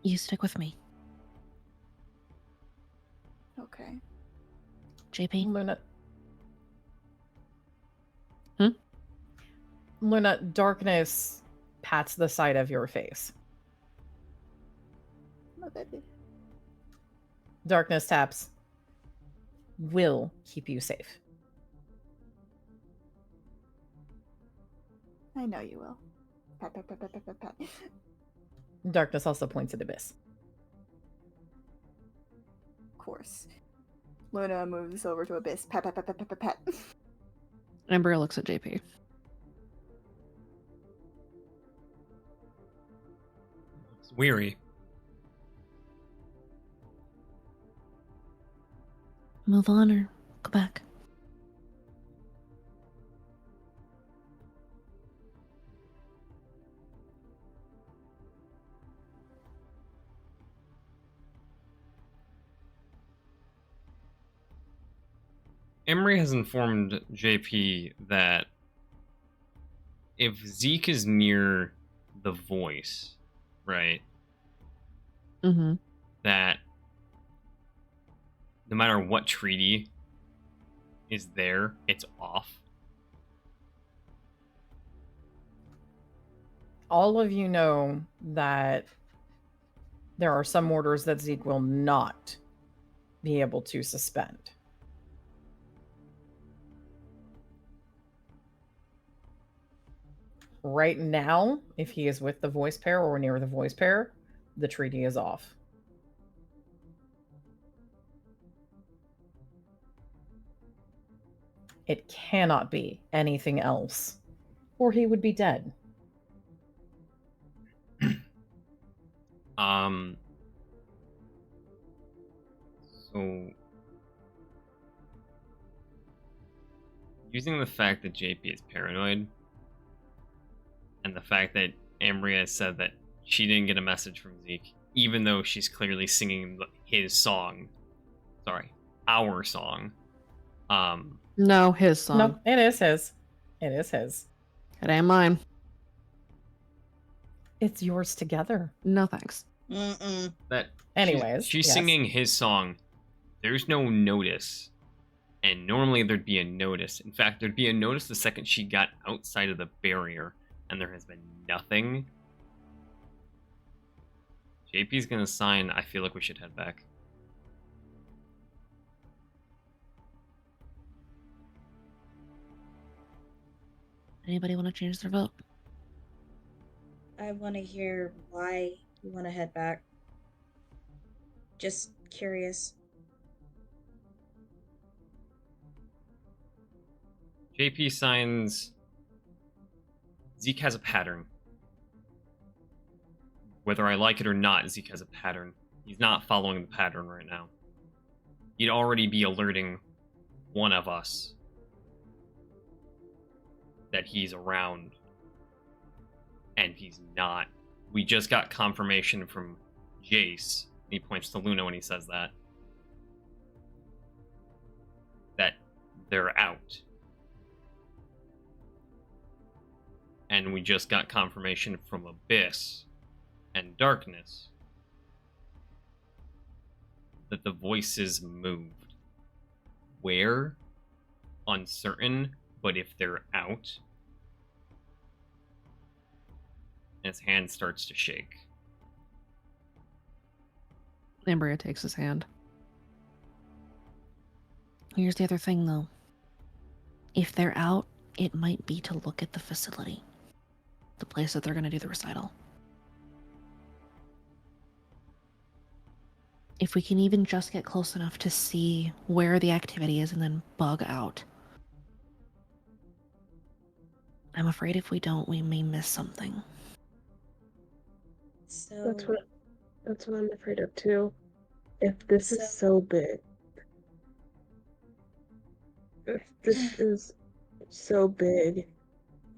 You stick with me. Okay. JP? Luna. Hmm? Luna, Darkness pats the side of your face. My baby. Darkness taps. Will keep you safe. I know you will. Pat, pat, pat, pat, pat, pat, pat. Darkness also points at Abyss. Of course. Luna moves over to Abyss. Pat, pat, pat, pat, pat, pat, pat. Ambria looks at JP. It's weary. Move on or go back? Emery has informed JP that if Zeke is near the voice, right, Mm-hmm. that no matter what treaty is there. It's off. All of you know that there are some orders that Zeke will not be able to suspend. Right now, if he is with the voice pair or near the voice pair, the treaty is off. It cannot be anything else, or he would be dead. So using the fact that JP is paranoid and the fact that Ambria said that she didn't get a message from Zeke, even though she's clearly singing his song. Sorry, our song. No, his song. No, it is his. It is his. It ain't mine. It's yours together. No thanks. Mm-mm. That Anyways, she's yes. singing his song. There's no notice, and normally there'd be a notice. In fact, there'd be a notice the second she got outside of the barrier, and there has been nothing. JP's gonna sign. I feel like we should head back. Anybody want to change their vote? I want to hear why you want to head back. Just curious. JP signs. Zeke has a pattern. Whether I like it or not, Zeke has a pattern. He's not following the pattern right now. He'd already be alerting one of us that he's around, and he's not. We just got confirmation from Jace. He points to Luna when he says that they're out. And we just got confirmation from Abyss and Darkness that the voices moved. Where? Uncertain, but if they're out. And his hand starts to shake. Ambria takes his hand. Here's the other thing, though. If they're out, it might be to look at the facility. The place that they're going to do the recital. If we can even just get close enough to see where the activity is and then bug out. I'm afraid if we don't, we may miss something. So That's what I'm afraid of too. If this is so big. If this is so big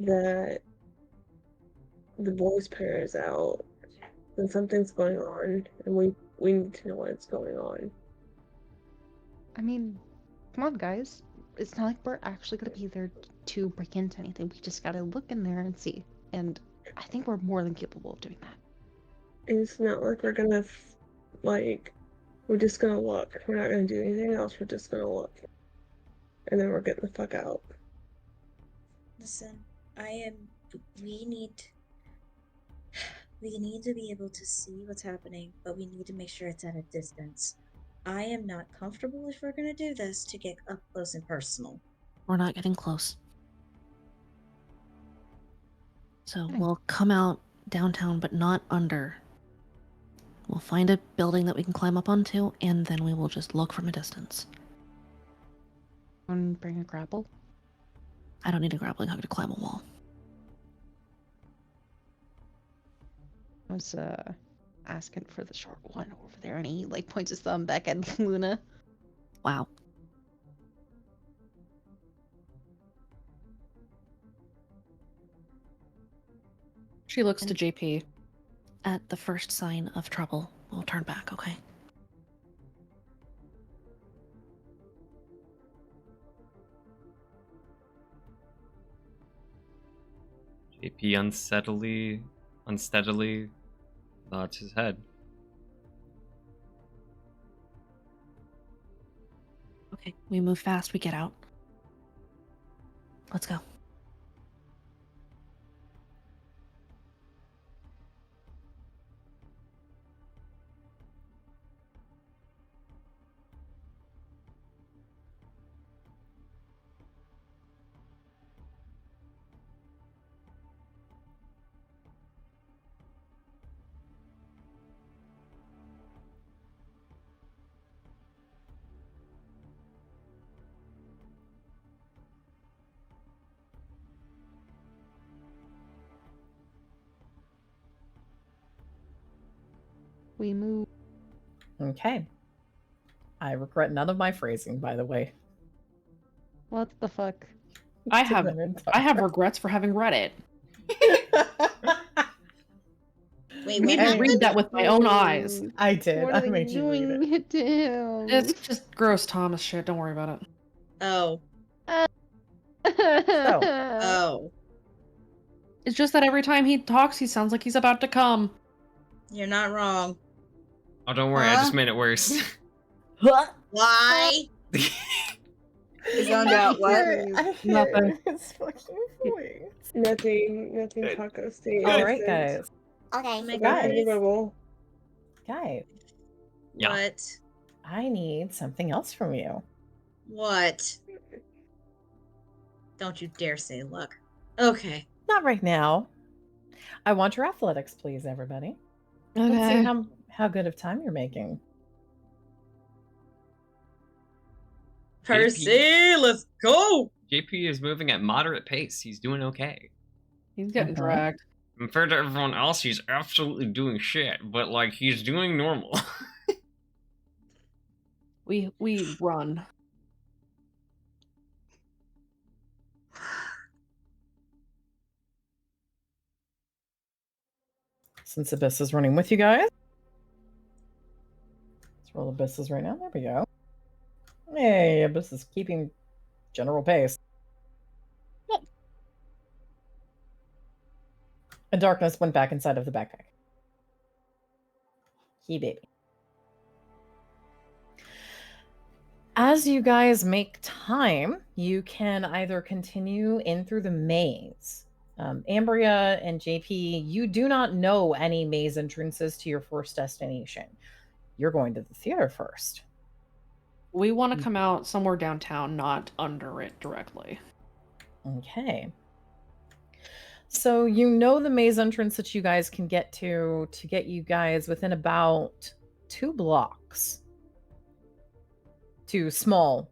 that the boys' pair is out, then something's going on, and we need to know what's going on. I mean, come on, guys. It's not like we're actually going to be there to break into anything. We just got to look in there and see. And I think we're more than capable of doing that. It's not like we're gonna, we're just gonna look. We're not gonna do anything else. We're just gonna look. And then we're getting the fuck out. listen, we need to be able to see what's happening, but we need to make sure it's at a distance. I am not comfortable if we're gonna do this to get up close and personal. We're not getting close. So we'll come out downtown, but not under. We'll find a building that we can climb up onto, and then we will just look from a distance. And bring a grapple? I don't need a grappling hook to climb a wall. I was asking for the short one over there, and he points his thumb back at Luna. Wow. She looks to JP. At the first sign of trouble, we'll turn back, okay? JP unsteadily nods his head. Okay, we move fast, we get out. Let's go. We move. Okay. I regret none of my phrasing, by the way. What the fuck? I have regrets for having read it. Wait, I made what me read that with my own eyes. I did. What I are they made you read it. doing to him? It's just gross Thomas shit. Don't worry about it. Oh. So, Oh. It's just that every time he talks, he sounds like he's about to come. You're not wrong. Oh, don't worry, I just made it worse. Why? You zoned out. What? I hear Nothing. his fucking voice. Nothing, Taco. Stay All right, innocent. guys. Okay. Guys. Unbelievable. Guys, Yeah. What? I need something else from you. What? Don't you dare say luck. Okay. Not right now. I want your athletics, please, everybody. Let's see how good of time you're making. Percy, let's go! JP is moving at moderate pace. He's doing okay. He's getting Uh-huh. dragged. Compared to everyone else, he's absolutely doing shit, but like he's doing normal. We run. Since Abyss is running with you guys. Let's roll Abysses right now. There we go. Hey, Abyss is keeping general pace. Yep. And Darkness went back inside of the backpack. He baby. As you guys make time, you can either continue in through the maze. Ambria and JP, you do not know any maze entrances to your first destination. You're going to the theater first. We want to come out somewhere downtown, not under it directly. Okay. So you know the maze entrance that you guys can get to get you guys within about 2 blocks. 2 small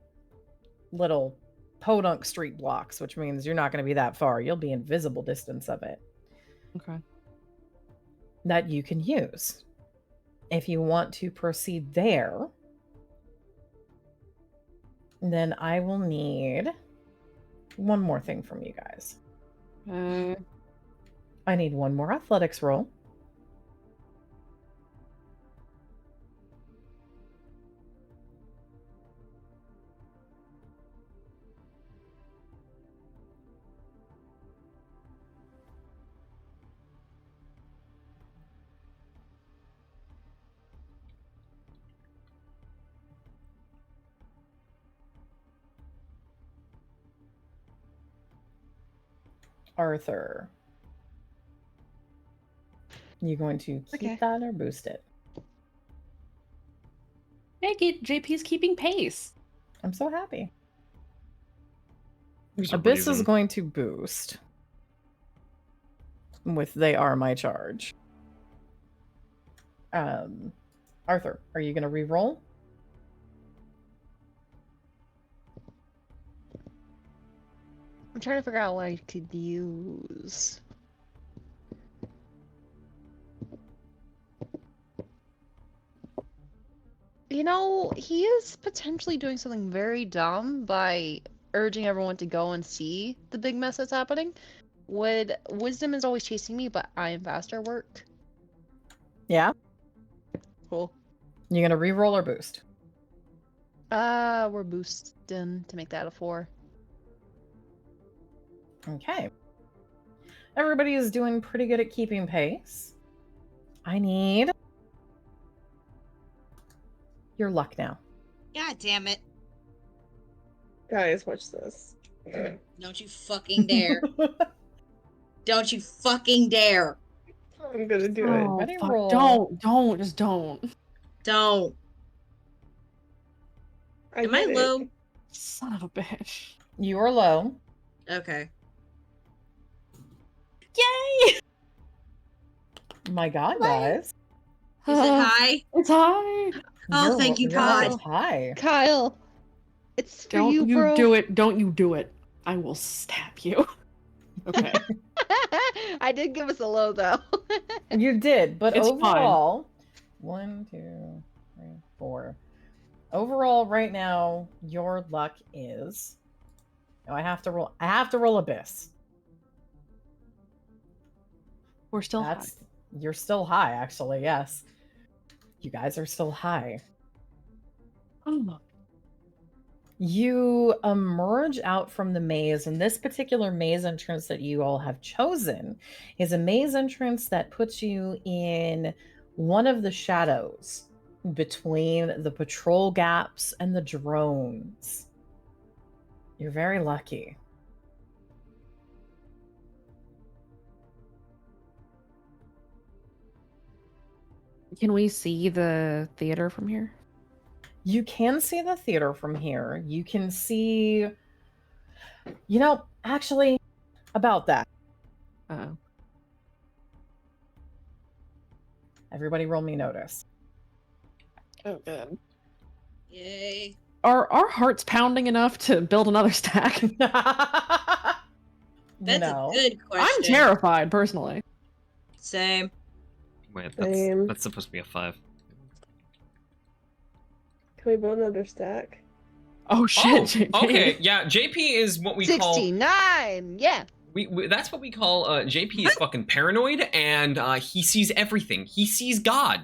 little podunk street blocks, which means you're not going to be that far. You'll be in visible distance of it. Okay. That you can use. If you want to proceed there, then I will need one more thing from you guys. I need one more athletics roll. Arthur. You going to keep that or boost it? Hey, JP's keeping pace. I'm so happy. There's a Abyss is reason. going to boost with They Are My Charge. Arthur, are you going to re-roll? I'm trying to figure out what I could use. You know, he is potentially doing something very dumb by urging everyone to go and see the big mess that's happening. Wisdom is always chasing me, but I am faster work. Yeah? Cool. You going to re-roll or boost? We're boosting to make that a 4. Okay. Everybody is doing pretty good at keeping pace. I need your luck now. God damn it. Guys, watch this. Don't you fucking dare. Don't you fucking dare. I'm gonna do it. Everybody fuck. roll. Just don't. Don't. Am I get it. low? Son of a bitch. You are low. Okay. Yay! My God, guys. Is it high? It's high. Oh, thank you, Your luck God. is high. Kyle, it's for Don't you, bro. do it. Don't you do it. I will stab you. Okay. I did give us a low though. You did, but It's overall, 1, 2, 3, 4. Overall, right now, your luck is. Oh, I have to roll. I have to roll Abyss. We're still high. You're still high, actually. Yes, you guys are still high. Oh. You emerge out from the maze, and this particular maze entrance that you all have chosen is a maze entrance that puts you in one of the shadows between the patrol gaps and the drones. You're very lucky. Can we see the theater from here? You can see the theater from here. You can see, actually, about that. Oh. Everybody roll me notice. Oh, good. Yay. Are our hearts pounding enough to build another stack? That's No. a good question. I'm terrified, personally. Same. Wait, Same. that's supposed to be a 5. Can we build another stack? Oh shit, Oh, JP. okay. Yeah, JP is what we call 69. Yeah. we that's what we call JP is fucking paranoid, and he sees everything. He sees God.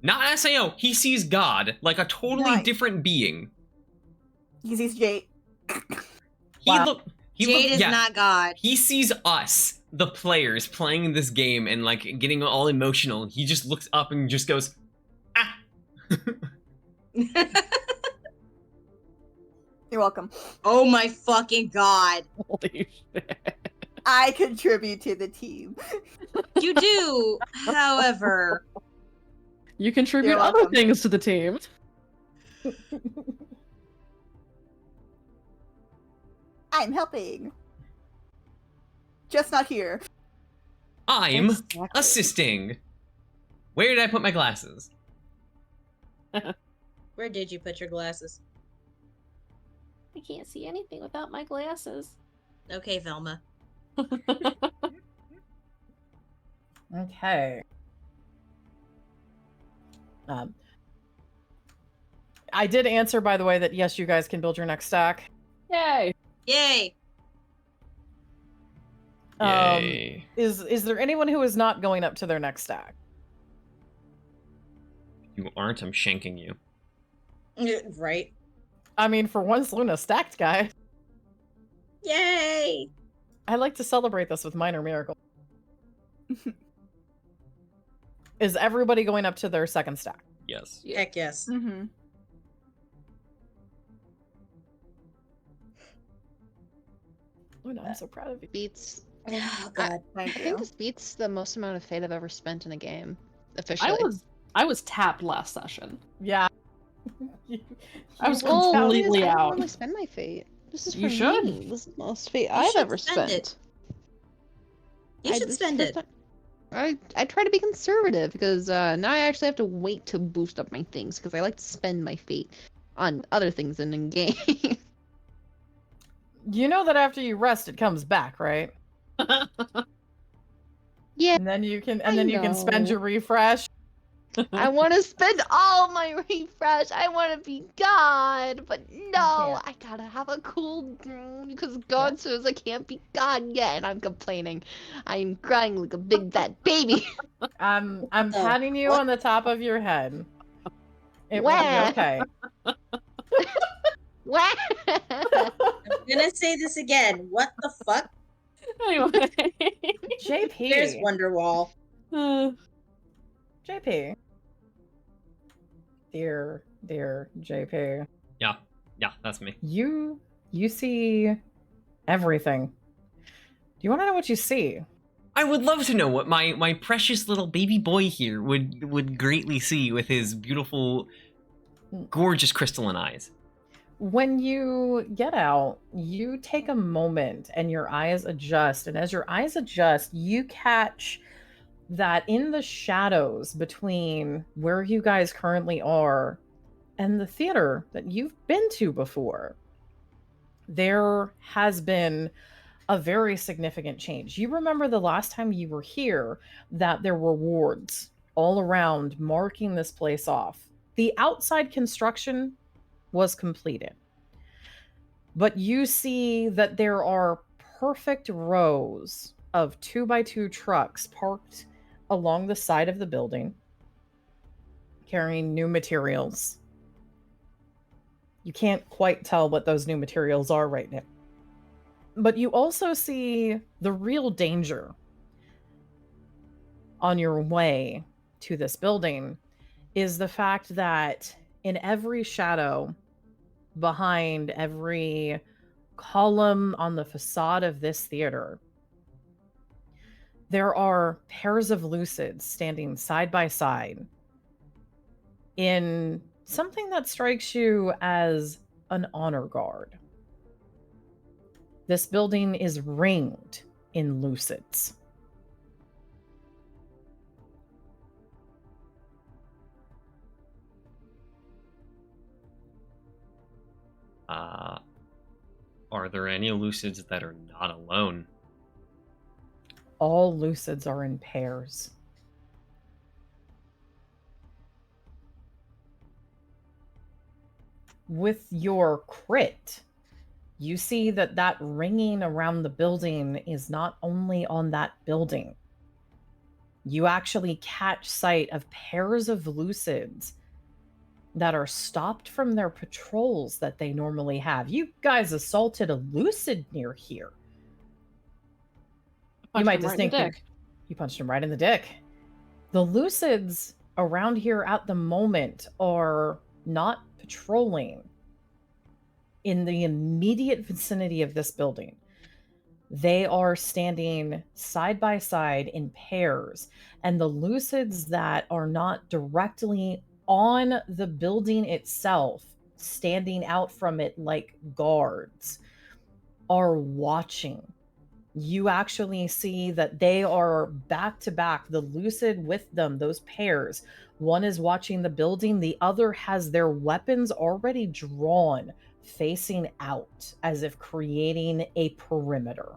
Not SAO. He sees God like a totally Nice. different being. He sees Jade. Jade is not God. He sees us, the players, playing this game and like getting all emotional. He just looks up and just goes, ah. You're welcome. Oh my fucking God. Holy shit. I contribute to the team. You do, however. You contribute You're other welcome. things to the team. I'm helping. Just not here. I'm Exactly. assisting. Where did I put my glasses? Where did you put your glasses? I can't see anything without my glasses. Okay, Velma. Okay. I did answer, by the way, that yes, you guys can build your next stack. Yay. Yay. Yay. Is there anyone who is not going up to their next stack? If you aren't, I'm shanking you. Right. I mean, for once, Luna stacked, guy. Yay. I like to celebrate this with minor miracle. Is everybody going up to their second stack? Yes. Heck yes. Mm-hmm. Luna, I'm so proud of you. Beats. Oh God. I Thank think you. this beats the most amount of fate I've ever spent in a game. Officially. I was tapped last session. Yeah. I was Well, the thing is, completely I don't out. normally spend my fate. This is for You should. me. This is the most fate You I've should ever spend spent. it. You should this is spend the it. first time- I try to be conservative because now I actually have to wait to boost up my things because I like to spend my fate on other things than in game. You know that after you rest, it comes back, right? Yeah, And then you can, I spend know. your refresh. I want to spend all my refresh. I want to be God, but no, Yeah. I gotta have a cool because God says I can't be God yet, and I'm complaining. I'm crying like a big fat baby. I'm the patting you what? on the top of your head. It Wah. will be okay. Wah! I'm gonna say this again. What the fuck? Anyway. JP. There's Wonderwall. JP. Dear JP. Yeah, that's me. You You see everything. Do you want to know what you see? I would love to know what my precious little baby boy here would greatly see with his beautiful, gorgeous crystalline eyes. When you get out, you take a moment and your eyes adjust. And as your eyes adjust, you catch that in the shadows between where you guys currently are and the theater that you've been to before, there has been a very significant change. You remember the last time you were here that there were wards all around marking this place off. The outside construction was completed, but you see that there are perfect rows of 2x2 trucks parked along the side of the building carrying new materials. You can't quite tell what those new materials are right now. But you also see the real danger on your way to this building is the fact that in every shadow, behind every column on the facade of this theater, there are pairs of lucids standing side by side in something that strikes you as an honor guard. This building is ringed in lucids. Are there any lucids that are not alone? All lucids are in pairs. With your crit, you see that that ringing around the building is not only on that building. You actually catch sight of pairs of lucids that are stopped from their patrols that they normally have. You guys assaulted a lucid near here. You might just think you punched him right in the dick. The lucids around here at the moment are not patrolling in the immediate vicinity of this building. They are standing side by side in pairs, and the lucids that are not directly on the building itself, standing out from it like guards, are watching. You actually see that they are back to back, the lucid with them, those pairs. One is watching the building, the other has their weapons already drawn, facing out, as if creating a perimeter.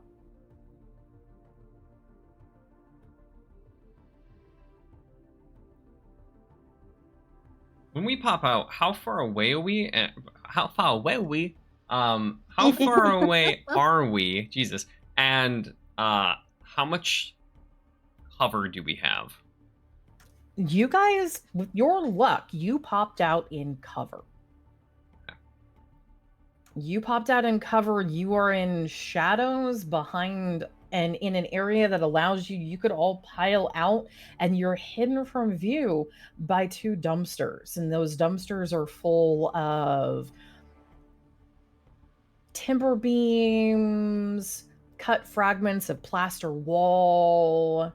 When we pop out, how far away are we? How far away are we? How far away are we? Jesus. And how much cover do we have? You guys, with your luck, you popped out in cover. You popped out in cover. You are in shadows behind and in an area that allows you could all pile out, and you're hidden from view by two dumpsters. And those dumpsters are full of timber beams, cut fragments of plaster wall,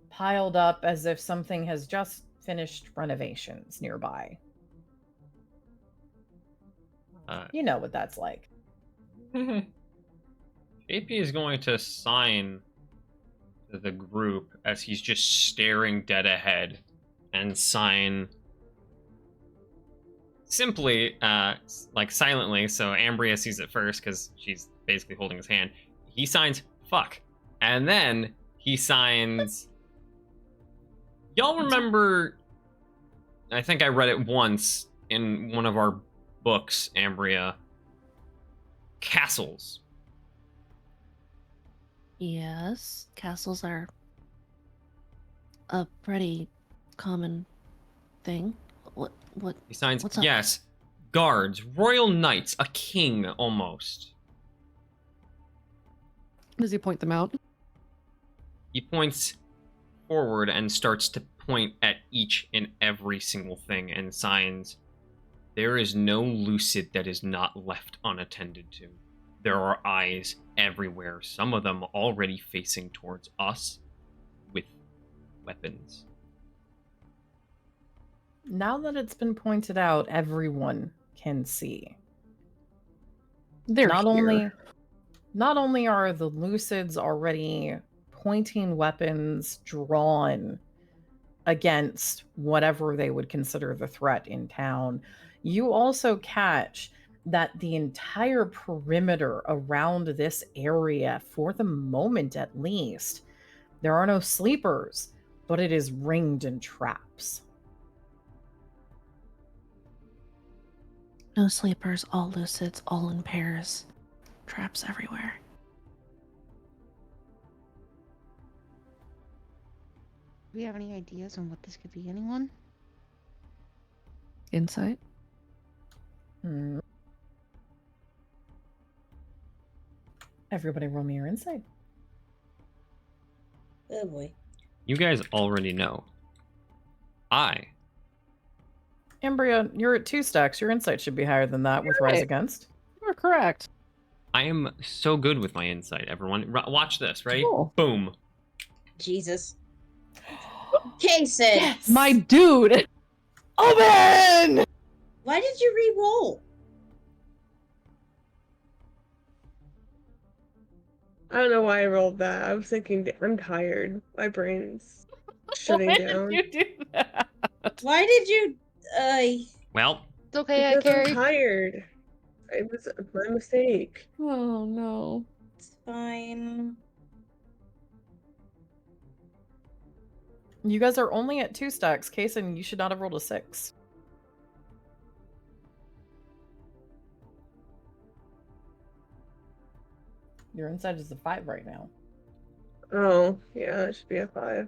piled up as if something has just finished renovations nearby. You know what that's like. JP is going to sign to the group as he's just staring dead ahead and sign simply, like silently, so Ambria sees it first because she's basically holding his hand. He signs fuck. And then he signs. Y'all remember, I think I read it once in one of our books, Ambria. Castles. Yes, castles are a pretty common thing. What He signs, what's up? yes, guards, royal knights, a king almost. Does he point them out? He points forward and starts to point at each and every single thing and signs There is no lucid that is not left unattended to. There are eyes everywhere, some of them already facing towards us with weapons. Now that it's been pointed out, everyone can see. They're not here. not only are the Lucids already pointing weapons drawn against whatever they would consider the threat in town, you also catch that the entire perimeter around this area, for the moment at least, there are no sleepers, but it is ringed in traps. No sleepers, all lucids, all in pairs. Traps everywhere. Do we have any ideas on what this could be, anyone? Insight. Everybody roll me your insight. Oh boy. You guys already know. Ambria, you're at 2 stacks. Your insight should be higher than that with Rise Right. Against. You're correct. I am so good with my insight, everyone. Watch this, right? Cool. Boom. Jesus. Kason! Yes! My dude! Open! Why did you re-roll? I don't know why I rolled that. I was thinking, I'm tired. My brain's shutting Why down. did you do that? Why did you... Well, It's okay, Because I'm Carrie. tired. It was my mistake. Oh no. It's fine. You guys are only at 2 stacks. Kason, you should not have rolled a 6. Your insight is a 5 right now. Oh, yeah, it should be a 5.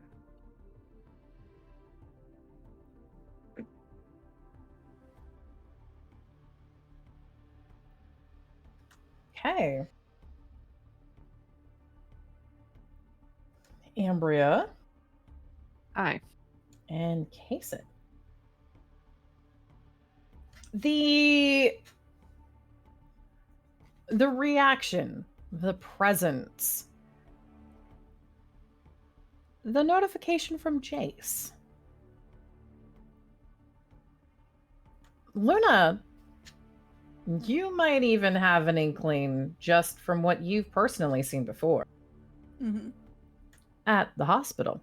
Okay. Ambria Aye. and Kason. The reaction, the presence, the notification from Jace. Luna, you might even have an inkling just from what you've personally seen before Mm-hmm. at the hospital.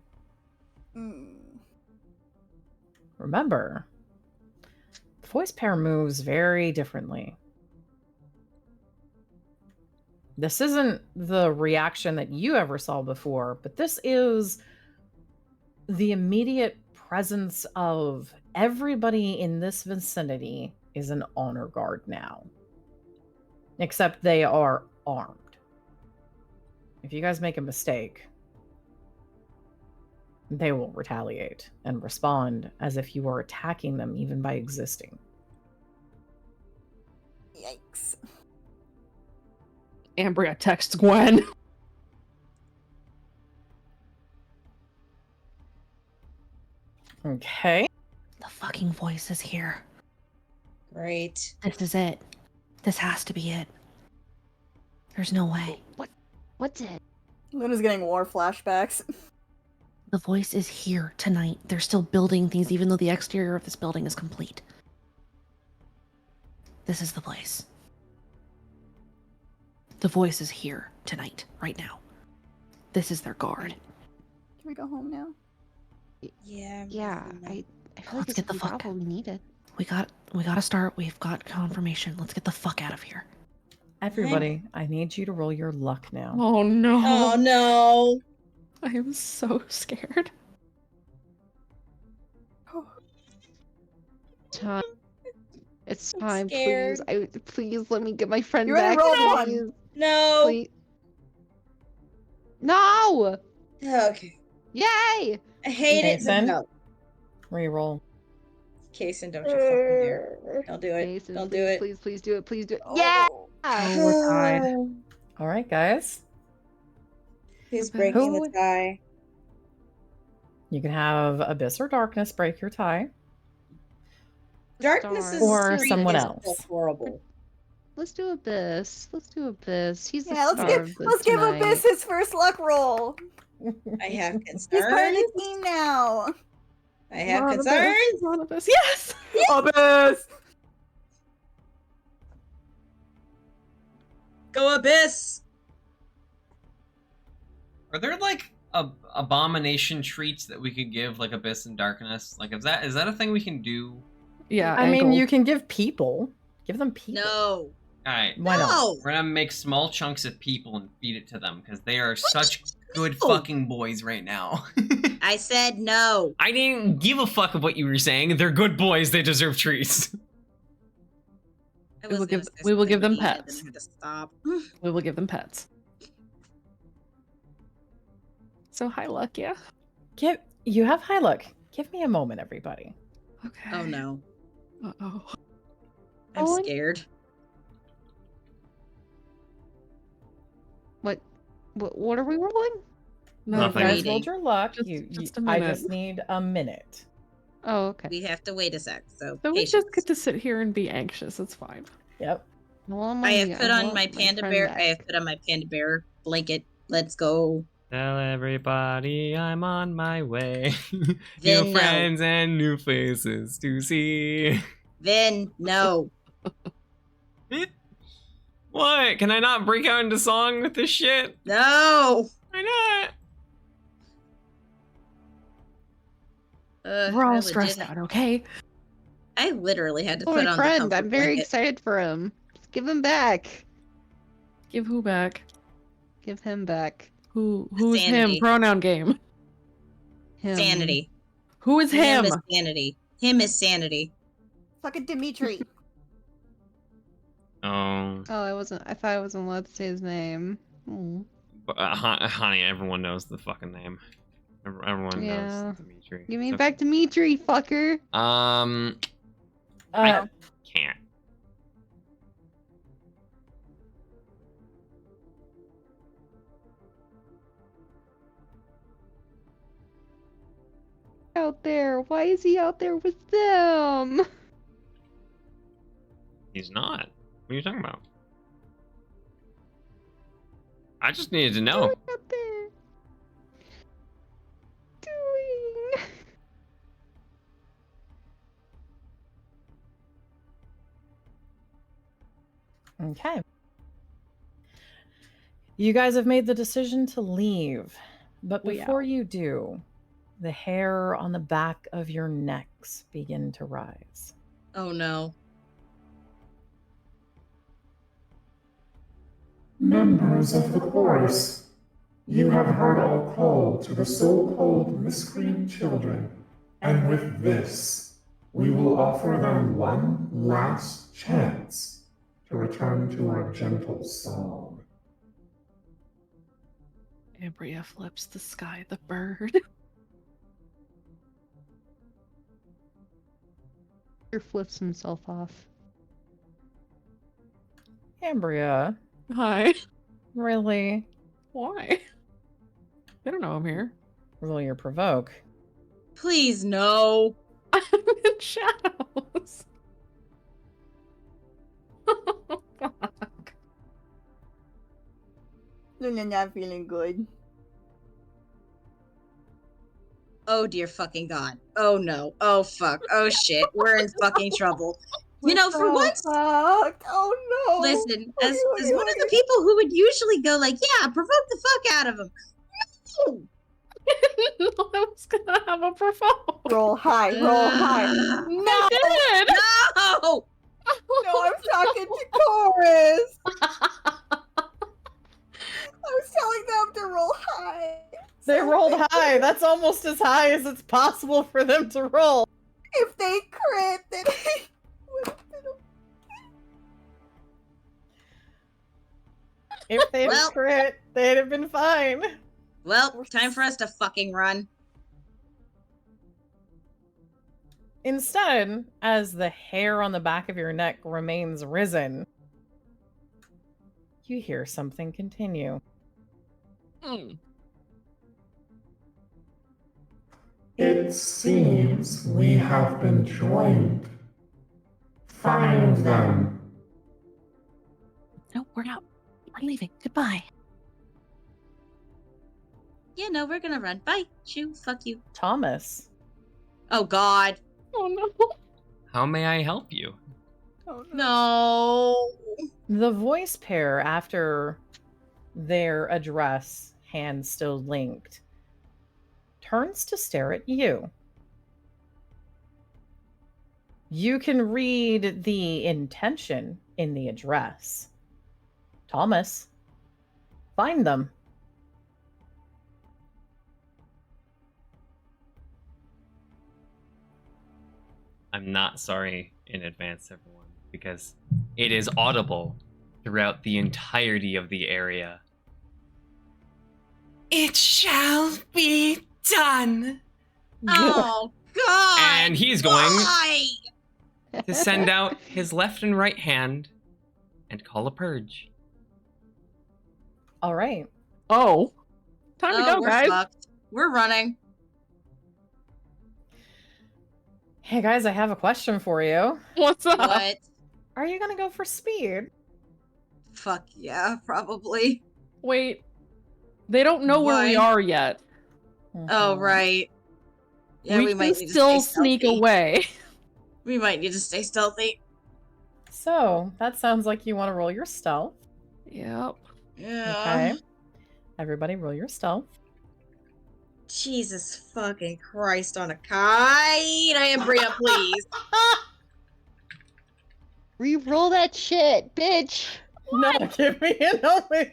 Remember, the voice pair moves very differently. This isn't the reaction that you ever saw before, but this is the immediate presence of everybody in this vicinity is an honor guard now. Except they are armed. If you guys make a mistake, they will retaliate and respond as if you were attacking them even by existing. Yikes. Ambria texts Gwen. Okay. The fucking voice is here. Great. This is it. This has to be it. There's no way. What's it? Luna's getting war flashbacks. The voice is here tonight. They're still building things even though the exterior of this building is complete. This is the place. The voice is here tonight, right now. This is their guard. Can we go home now? Yeah. Yeah, I feel like Let's this get the is fuck. about what we needed. We gotta start. We've got confirmation. Let's get the fuck out of here. Everybody, I need you to roll your luck now. Oh no. Oh no. I am so scared. Time. It's time, scared. please let me get my friend You already back. rolled please. one. No. Please. No! Okay. Yay! I hate it, but Kason? no. Reroll. Kason, don't you fucking dare. Don't do it. Jason, Don't please, do it. Please do it. Please do it. Yeah! Oh, we're tied. All right, guys. Who's breaking Who- the tie? You can have Abyss or Darkness break your tie. Darkness's Or streak someone is else. so horrible. Let's do Abyss. Let's do Abyss. He's the Yeah, star of let's give tonight. Abyss his first luck roll. I have He's part of concerns. the team now. I have Come on, concerns. Abyss. Come on, Abyss. Yes! Abyss! Go Abyss! Are there like abomination treats that we could give like Abyss and Darkness? Like is that a thing we can do? Yeah, I mean, ankle. you can give people. Give them people. No. Alright. Why not? No! We're gonna make small chunks of people and feed it to them because they are such good No. fucking boys right now. I said no. I didn't give a fuck of what you were saying. They're good boys. They deserve treats. I We will was gonna give- say we will give them something mean and pets. then I had to stop. We will give them pets. So high luck, yeah. You have high luck. Give me a moment, everybody. Okay. Oh no. Uh-oh. I'm Oh, scared. What are we rolling? No, You Nothing. guys Waiting. rolled your luck. Just- You, just a I minute. just need a minute. Oh, okay. We have to wait a sec. So, So we patience. just get to sit here and be anxious. It's fine. Yep. I have put on my panda bear. I have put on my panda bear blanket. Let's go. Tell everybody I'm on my way. Then New no. friends and new faces to see. Then no. What? Can I not break out into song with this shit? No. Why not? We're all I stressed legit- out, okay? I literally had to Oh, put my on friend. the I'm comfort very blanket. excited for him. Just give him back. Give who back? Give him back. Who's him? Sanity. Pronoun game. Him. Sanity. Who is him? is sanity. Him is sanity. Fucking Dimitri. Oh, Oh, I thought I wasn't allowed to say his name. Oh. but, honey, everyone knows the fucking name. Everyone Yeah. knows Dimitri. Give me It's back Dimitri, fucker. okay. Uh, I can't. Out there. Why is he out there with them? He's not. What are you talking about? I just needed to know. Out there. Doing. Okay. You guys have made the decision to leave. But We before out. you do, the hair on the back of your necks begin to rise. Oh no. Members of the chorus, you have heard our call to the so-called miscreant children, and with this, we will offer them one last chance to return to our gentle song. Ambria flips the sky the bird. Or flips himself off. Ambria, Hi. really? Why? They don't know I'm here. Will you provoke? Please no. I'm in shadows. Fuck. Luna not feeling good. Oh dear fucking god. Oh no. Oh fuck. Oh shit. We're in fucking trouble. You know, for once, Fucked. Oh no. listen, as one of the people who would usually go like, yeah, provoke the fuck out of him. No. No, I was gonna have a provoke. Roll high. Roll high. Ugh. No. I did. No. No, I'm talking to chorus. I was telling them to roll high. They So rolled if high. That's almost as high as it's possible for them to roll. If they crit, then it would have been If they had Well- crit, they'd have been fine. Well, time for us to fucking run. Instead, as the hair on the back of your neck remains risen, you hear something continue. It seems we have been joined Find them. No, we're not. We're leaving. Goodbye. Yeah, no, we're gonna run. Bye. Shoo. Fuck you. Thomas. Oh God. Oh no. How may I help you? Oh, No. The voice pair, after their address, hands still linked, turns to stare at you. You can read the intention in the address. Thomas, find them. I'm not sorry in advance, everyone, because it is audible throughout the entirety of the area. It shall be done. Oh God. And he's going Why? to send out his left and right hand and call a purge. All right. Oh. Time to go, we're guys. fucked. We're running. Hey guys, I have a question for you. What's up? What? Are you gonna go for speed? Fuck yeah, probably. Wait. They don't know where we Why? are yet. Oh right. Yeah, we we can might need still to stay sneak stealthy. away. We might need to stay stealthy. So that sounds like you want to roll your stealth. Yep. Yeah. Okay. Everybody roll your stealth. Jesus fucking Christ on a kite. I am Bria, please. Reroll that shit, bitch. No, give me an omen.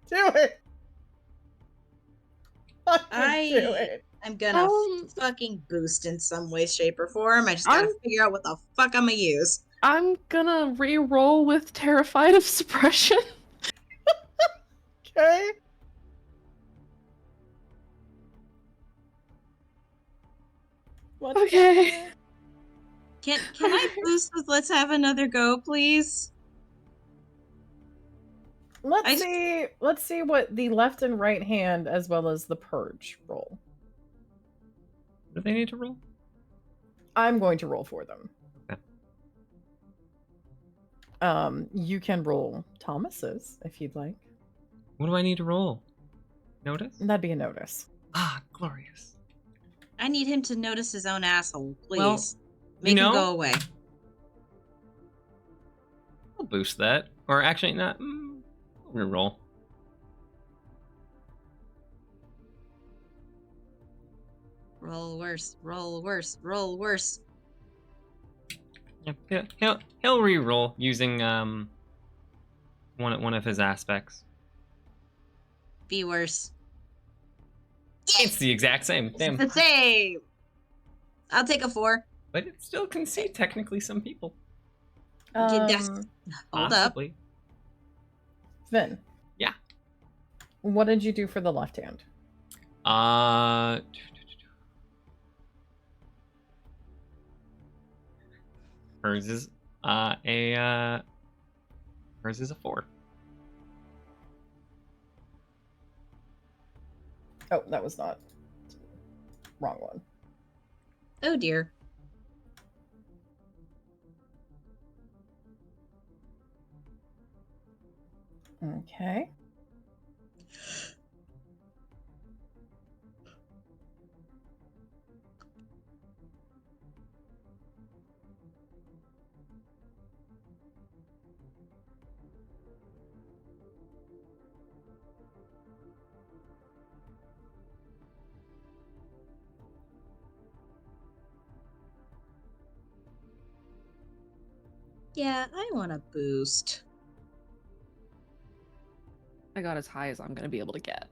Do it. Fucking do it. I'm gonna fucking boost in some way, shape, or form. I just gotta figure out what the fuck I'm gonna use. I'm gonna re-roll with Terrified of Suppression. Okay. Okay. Can I boost with Let's Have Another Go, please? Let's see what the left and right hand as well as the purge roll. Do they need to roll? I'm going to roll for them. Okay. You can roll Thomas's if you'd like. What do I need to roll? Notice? That'd be a notice. Ah, glorious. I need him to notice his own asshole, please. Well, Make him go away. I'll boost that. Or actually, not. Reroll. Roll worse, roll worse, roll worse. Yeah, he'll re-roll using one of his aspects. Be worse. It's the exact same. Damn. It's the same. I'll take a 4. But it still can see technically some people. Hold up. Possibly. Finn. Yeah. What did you do for the left hand? Hers is hers is a 4. Oh, that was not. Wrong one. Oh dear. Okay. Yeah, I want a boost. I got as high as I'm gonna be able to get.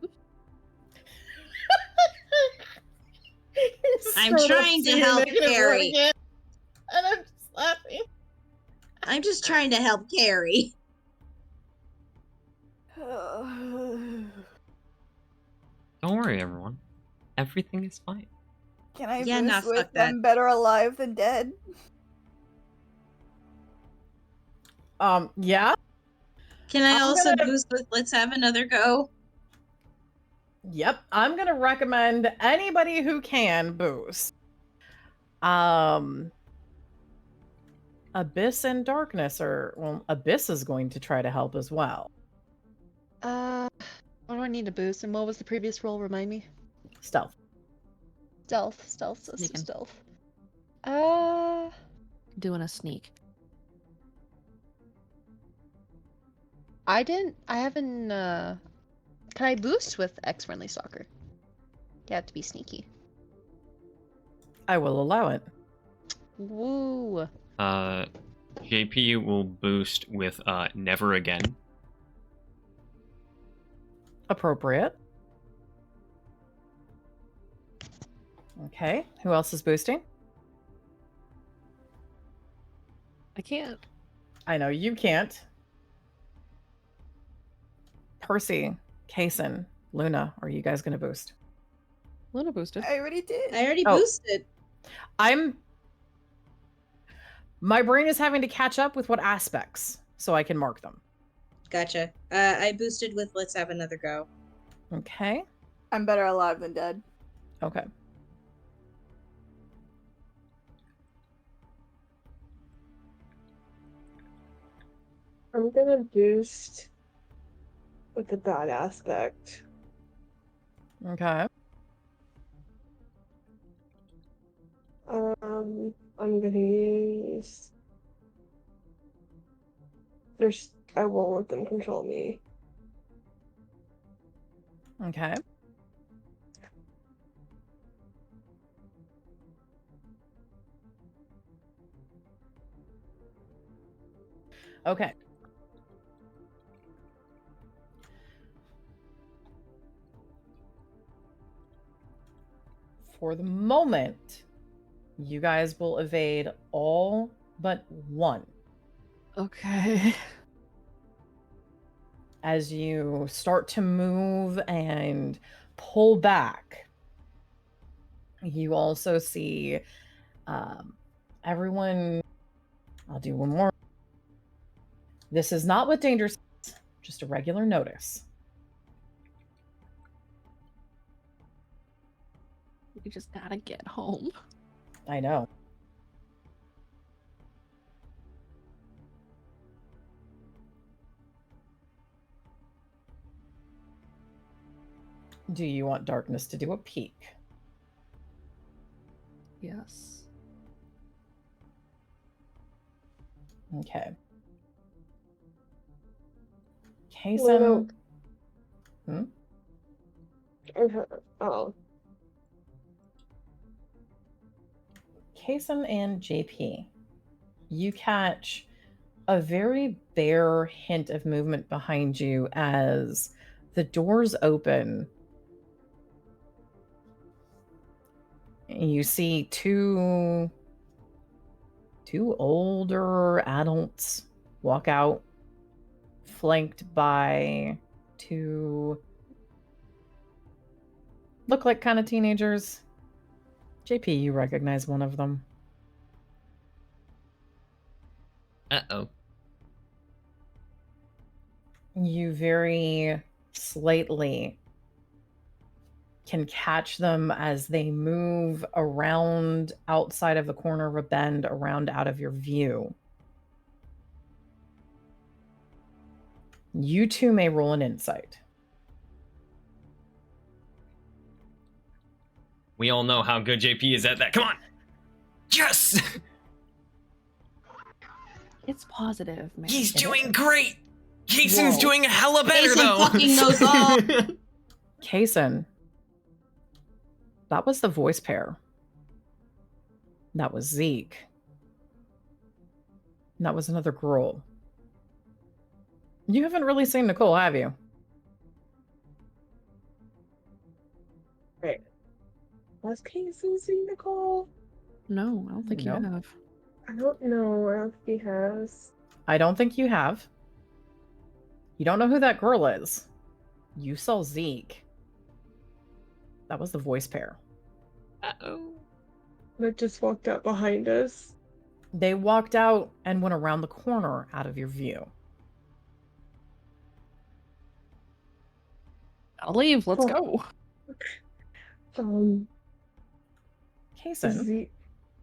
I'm trying to help Carrie. And I'm just laughing. I'm just trying to help Carrie. Don't worry, everyone. Everything is fine. Can I Yeah, boost nah, with fuck that. them better alive than dead? Yeah. Can I I'm also gonna- boost with Let's Have Another Go? Yep. I'm gonna recommend anybody who can boost. Abyss and Darkness are, well, Abyss is going to try to help as well. What do I need to boost? And what was the previous roll? Remind me. Stealth. Stealth. Sneaking. Stealth. Doing a sneak. I haven't, can I boost with X-Friendly Stalker? You have to be sneaky. I will allow it. Woo. JP will boost with Never Again. Appropriate. Okay, who else is boosting? I can't. I know you can't. Percy, Kason, Luna, are you guys going to boost? Luna boosted. I already did. I already Oh. boosted. My brain is having to catch up with what aspects so I can mark them. Gotcha. I boosted with Let's Have Another Go. Okay. I'm better alive than dead. Okay. I'm gonna boost with the bad aspect. Okay. I'm gonna use. I won't let them control me. Okay. Okay. For the moment, you guys will evade all but one. Okay. As you start to move and pull back, you also see everyone. I'll do one more. This is not with danger, just a regular notice. We just gotta get home. I know. Do you want Darkness to do a peek? Yes. Okay. Kason. Oh. Kason and JP, you catch a very bare hint of movement behind you as the doors open. You see two older adults walk out, flanked by two look like kind of teenagers. JP, you recognize one of them. Uh-oh. You very slightly can catch them as they move around outside of the corner of a bend, around out of your view. You two may roll an insight. We all know how good JP is at that. Come on! Yes! It's positive, man. He's doing great! Kason's Whoa. doing hella better, Kason though! fucking knows all. Kason, that was the voice pair. That was Zeke. And that was another girl. You haven't really seen Nicole, have you? Right. Has Kason seen Nicole? No, I don't think you No. have. I don't know. I don't think he has. I don't think you have. You don't know who that girl is. You saw Zeke. That was the voice pair. Uh-oh. That just walked out behind us. They walked out and went around the corner out of your view. I'll leave. Let's Oh. go. Kason, Zeke.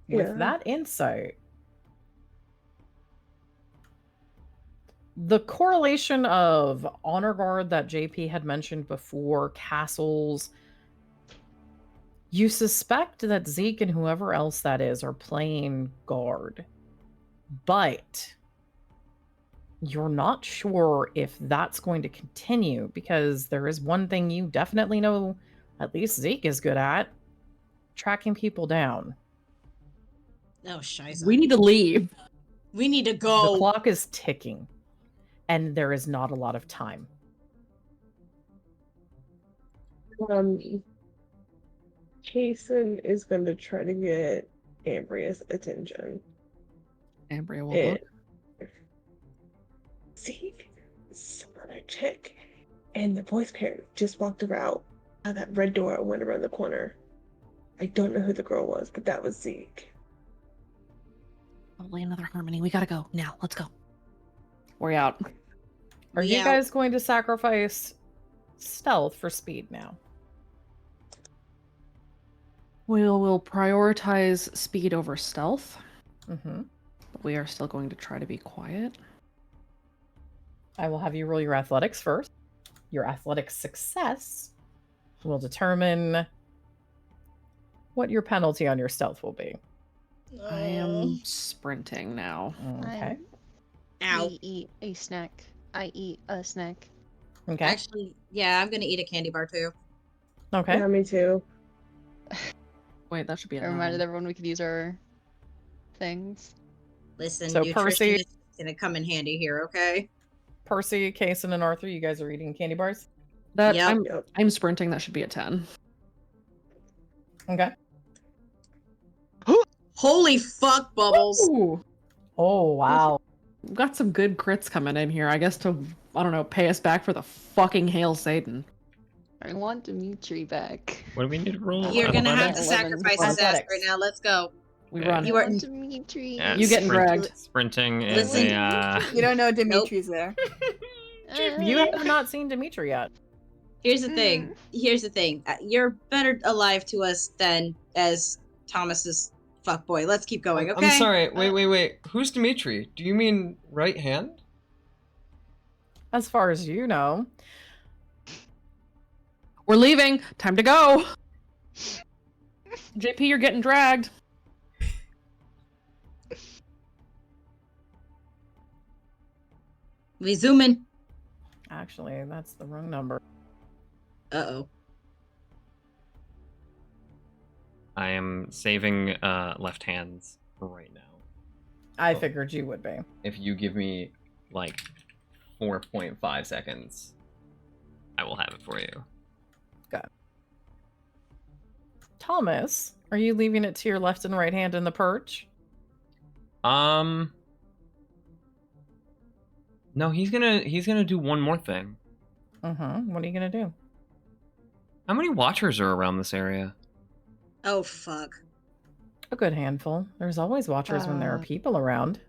with Yeah. that insight, The correlation of honor guard that JP had mentioned before, castles, you suspect that Zeke and whoever else that is are playing guard, but you're not sure if that's going to continue, because there is one thing you definitely know at least Zeke is good at: tracking people down. Oh, shiza. We need to leave. We need to The go. clock is ticking, and there is not a lot of time. Jason is going to try to get Ambria's attention. Ambria will And look. see, some other chick, and the voice parent just walked around that red door went around the corner. I don't know who the girl was, but that was Zeke. Probably another Harmony. We gotta go now. Let's go. We're out. Are We you out. guys going to sacrifice stealth for speed now? We'll prioritize speed over stealth. Mm-hmm. But we are still going to try to be quiet. I will have you roll your athletics first. Your athletic success will determine what your penalty on your stealth will be. I am sprinting now. Okay. Ow. We eat a snack. I eat a snack. Okay. Actually, yeah, I'm gonna eat a candy bar too. Okay. Yeah, me too. Wait, that should be a I reminded 9. everyone we could use our things. Listen, So nutrition Percy- is gonna come in handy here, okay? Percy, Kason, and Arthur, you guys are eating candy bars? That Yep. I'm sprinting. That should be a 10. Okay. Holy fuck, Bubbles! Ooh, Oh, wow. we've got some good crits coming in here. I guess to, I don't know, pay us back for the fucking Hail Satan. I want Dimitri back. What do we need to roll? You're gonna have to Athletics? sacrifice his ass Athletics. right now. Let's go. We Okay. run. You I are- want Dimitri. Yeah, You getting dragged. Sprinting is Listen. a You don't know Dimitri's there. You have not seen Dimitri yet. Here's the thing. Here's the thing. You're better alive to us than as Thomas's fuckboy. Let's keep going, okay? I'm sorry. Wait. Who's Dimitri? Do you mean right hand? As far as you know. We're leaving. Time to go. JP, you're getting dragged. We zoom in. Actually, that's the wrong number. Uh-oh. I am saving left hands right now. I figured you would be. If you give me like 4.5 seconds, I will have it for you. Thomas, are you leaving it to your left and right hand in the perch? No, he's gonna do one more thing. What are you gonna do? How many watchers are around this area? Oh, fuck. A good handful. There's always watchers when there are people around.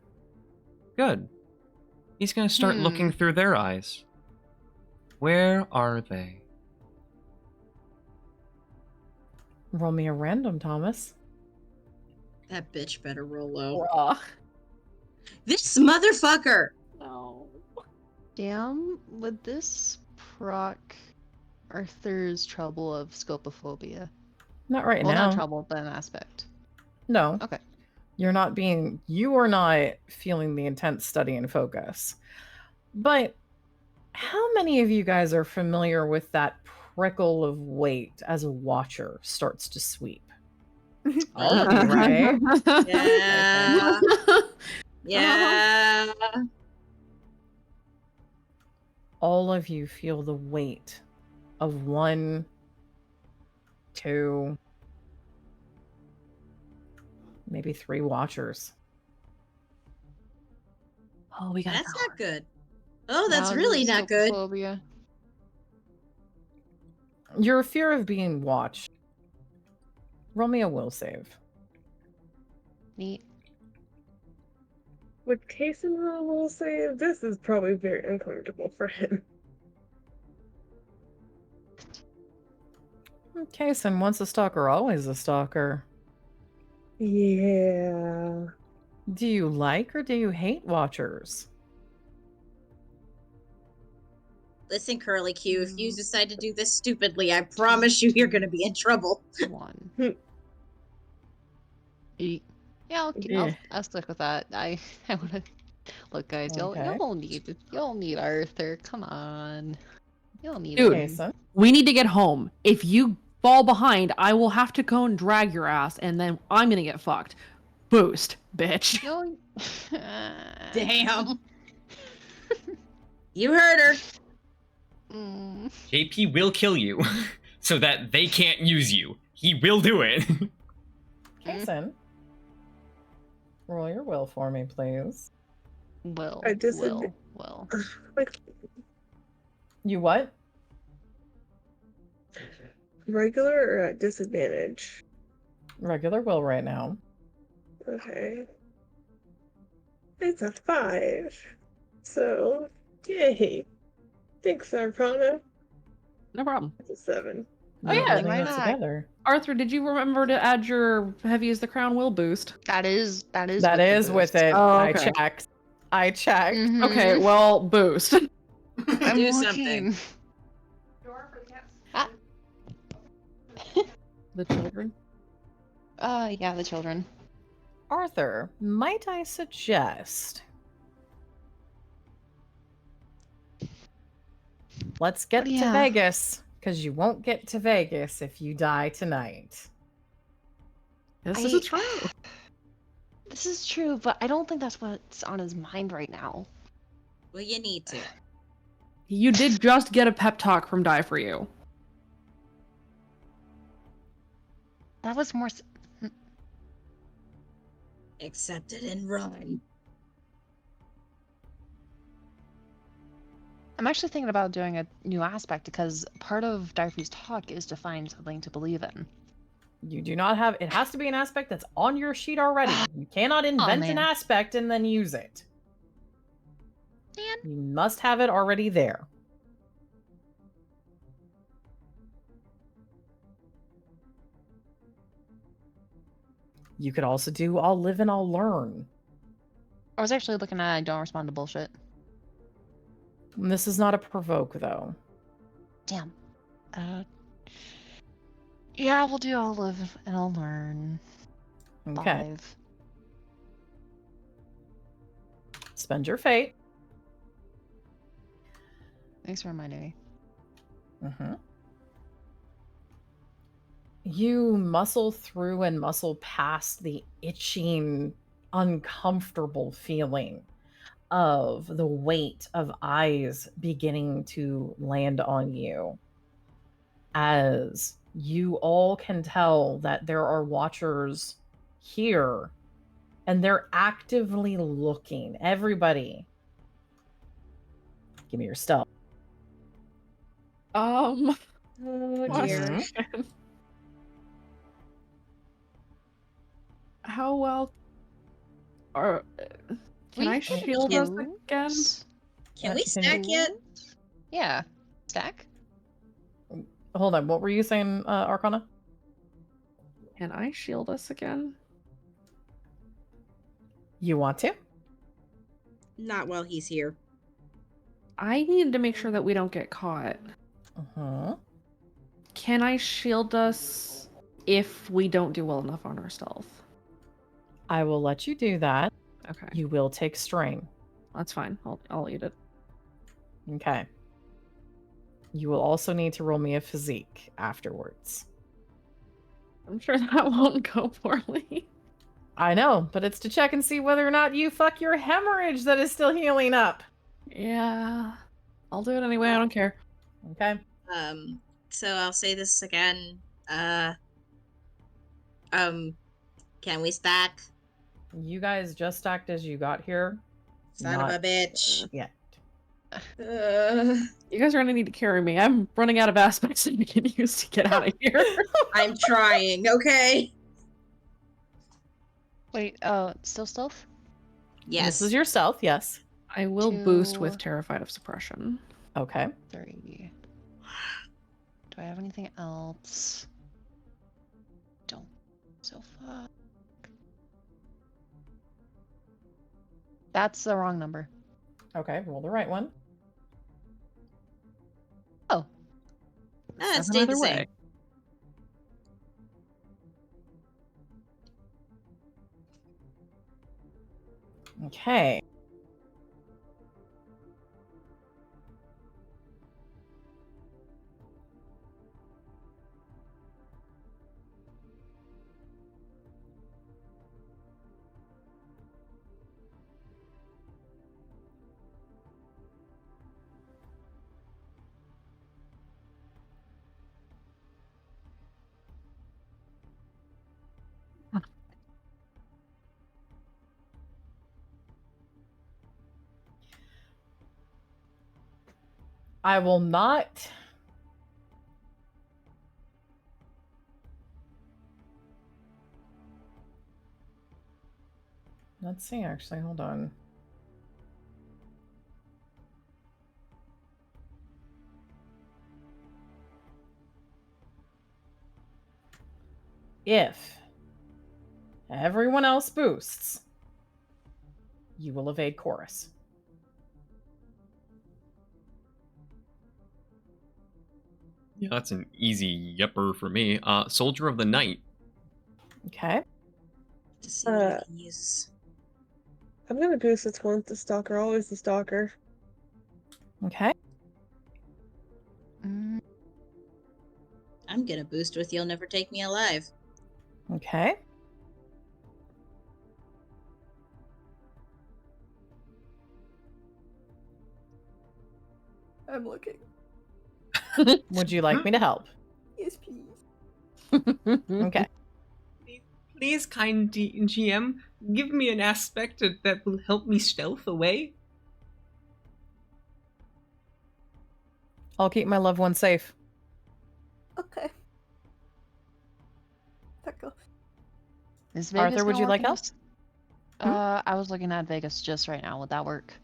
Good. He's gonna start looking through their eyes. Where are they? Roll me a random, Thomas. That bitch better roll low. Bruh. This motherfucker! No. Damn, would this proc Arthur's trouble of scopophobia? Not right Well, now. not trouble, but an aspect. No. Okay. You are not feeling the intense study and focus. But how many of you guys are familiar with that prickle of weight as a watcher starts to sweep? All of you, right? Yeah. Yeah. All of you feel the weight of 1, 2, maybe 3 watchers. Oh, we got That's not good. Oh, that's really not good. Scopophobia. Your fear of being watched. Roll me a will save. Neat. With Kason will say this is probably very uncomfortable for him. Kason, once a stalker, always a stalker. Yeah. Do you like or do you hate watchers? Listen, Curly Q, if you decide to do this stupidly, I promise you you're gonna be in trouble. 1. Yeah, Yeah. I'll stick with that. I want to look, guys. Okay. You'll need Arthur. Come on, you'll need Dude. him. Jason. We need to get home. If you fall behind, I will have to go and drag your ass, and then I'm gonna get fucked. Boost, bitch. You'll... Damn. You heard her. JP will kill you so that they can't use you. He will do it. Jason. Roll your will for me, please. Will. I just Will. like You what? regular or at disadvantage? Regular will right now. Okay. It's a 5. So, yay. Thanks, Arcana. No problem. It's a 7. Oh yeah, Putting why it not? together. Arthur, did you remember to add your heavy as the crown will boost? That is That with the is with boost. it. Oh, I okay. checked. I checked. Mhm. Okay, well, boost. I'm Do looking. something. Ah. The children. Yeah, the children. Arthur, might I suggest let's get to Yeah. Vegas, because you won't get to Vegas if you die tonight. This is true. This is true, but I don't think that's what's on his mind right now. Well, you need to. You did just get a pep talk from Die For You. That was more. Accept it and run. I'm actually thinking about doing a new aspect because part of Darfy's talk is to find something to believe in. You do not have it has to be an aspect that's on your sheet already. You cannot invent an man. aspect and then use it. Man. You must have it already there. You could also do I'll live and I'll learn. I was actually looking at I don't respond to bullshit. And this is not a provoke though. Damn. Yeah, we'll do I'll live and I'll learn. Okay. 5. Spend your fate. Thanks for reminding me. Mm-hmm. You muscle through and muscle past the itching, uncomfortable feeling of the weight of eyes beginning to land on you. As you all can tell that there are watchers here and they're actively looking. Everybody, give me your stealth. Oh one dear. second. How well are can I shield us again? Can we stack yet? Yeah. Stack? Hold on, what were you saying, Arcana? Can I shield us again? You want to? Not while he's here. I need to make sure that we don't get caught. Uh-huh. Can I shield us if we don't do well enough on our stealth? I will let you do that. Okay. You will take strain. That's fine. I'll eat it. Okay. You will also need to roll me a physique afterwards. I'm sure that won't go poorly. I know, but it's to check and see whether or not you fuck your hemorrhage that is still healing up. Yeah. I'll do it anyway. I don't care. Okay. So I'll say this again. Can we stack? You guys just stacked as you got here. Son of a bitch. Yet. You guys are gonna need to carry me. I'm running out of aspects that we can use to get out of here. I'm trying, okay? Wait, still stealth? Yes. This is your stealth, yes. I will boost with Terrified of Suppression. Okay. 3. Do I have anything else? Don't. So fuck. That's the wrong number. Okay, roll the right one. It 7 stayed either the same. way. Okay. I will not. Let's see, actually, hold on. If everyone else boosts, you will evade chorus. Yeah, that's an easy yepper for me. Soldier of the Night. Okay. To see what I can use. I'm gonna boost this one. The stalker, always the stalker. Okay. I'm gonna boost with You'll Never Take Me Alive. Okay. I'm looking. Would you like me to help? Yes, please. Okay. Please, kind GM, give me an aspect that will help me stealth away. I'll keep my loved one safe. Okay. Echo. Is Vegas Arthur, would gonna you work like with help? us? I was looking at Vegas just right now. Would that work?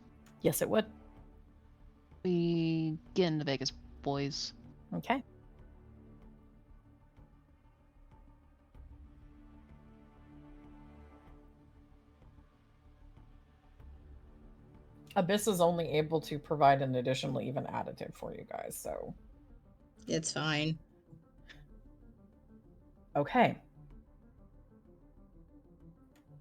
Yes, it would. We get into Vegas, boys. Okay. Abyss is only able to provide an additional even additive for you guys, so. It's fine. Okay.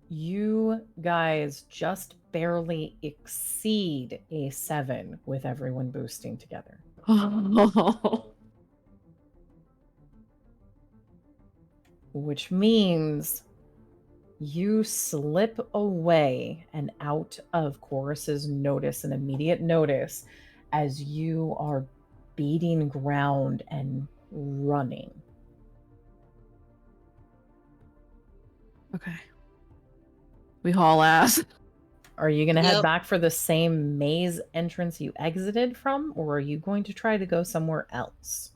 You guys just barely exceed a 7 with everyone boosting together. Which means you slip away and out of Chorus's notice and immediate notice as you are beating ground and running. Okay. We haul ass. Are you going to head Yep. back for the same maze entrance you exited from, or are you going to try to go somewhere else?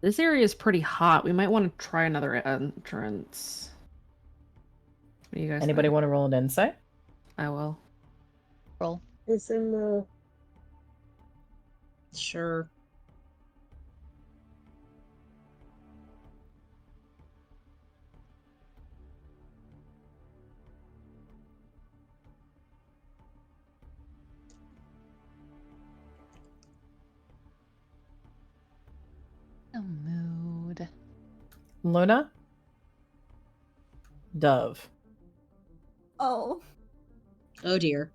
This area is pretty hot. We might want to try another entrance. What do you guys Anybody think? want to roll an insight? I will. Roll. It's in the. Sure. A mood. Luna? Dove. Oh. Oh dear.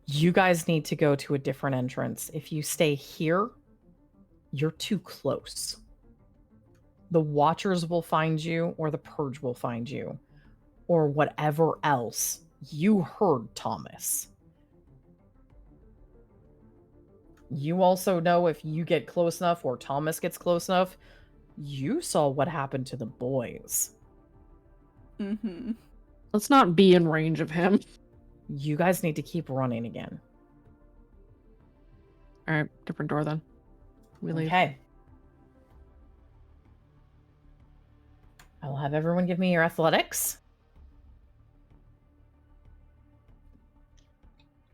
You guys need to go to a different entrance. If you stay here, you're too close. The Watchers will find you, or the Purge will find you, or whatever else. You heard Thomas. You also know if you get close enough, or Thomas gets close enough, you saw what happened to the boys. Mm-hmm. Let's not be in range of him. You guys need to keep running again. All right, different door then. We leave. Okay. I'll have everyone give me your athletics.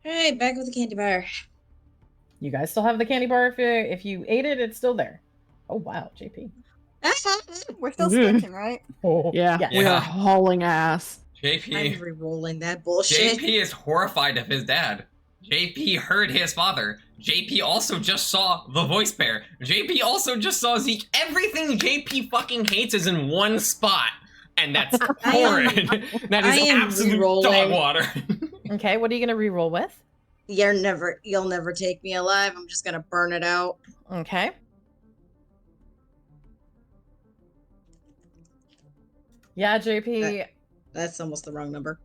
Alright, back with the candy bar. You guys still have the candy bar. If you ate it, it's still there. Oh, wow, JP. We're still sprinting, right? Oh, Yeah, yes. we Yeah. are hauling ass. I'm JP. re-rolling that bullshit. JP is horrified of his dad. JP heard his father. JP also just saw the voice bear. JP also just saw Zeke. Everything JP fucking hates is in one spot. And that's horrid. That is absolute dog water. Okay, what are you gonna reroll with? You'll never take me alive. I'm just gonna burn it out. Okay. Yeah, JP. That's almost the wrong number.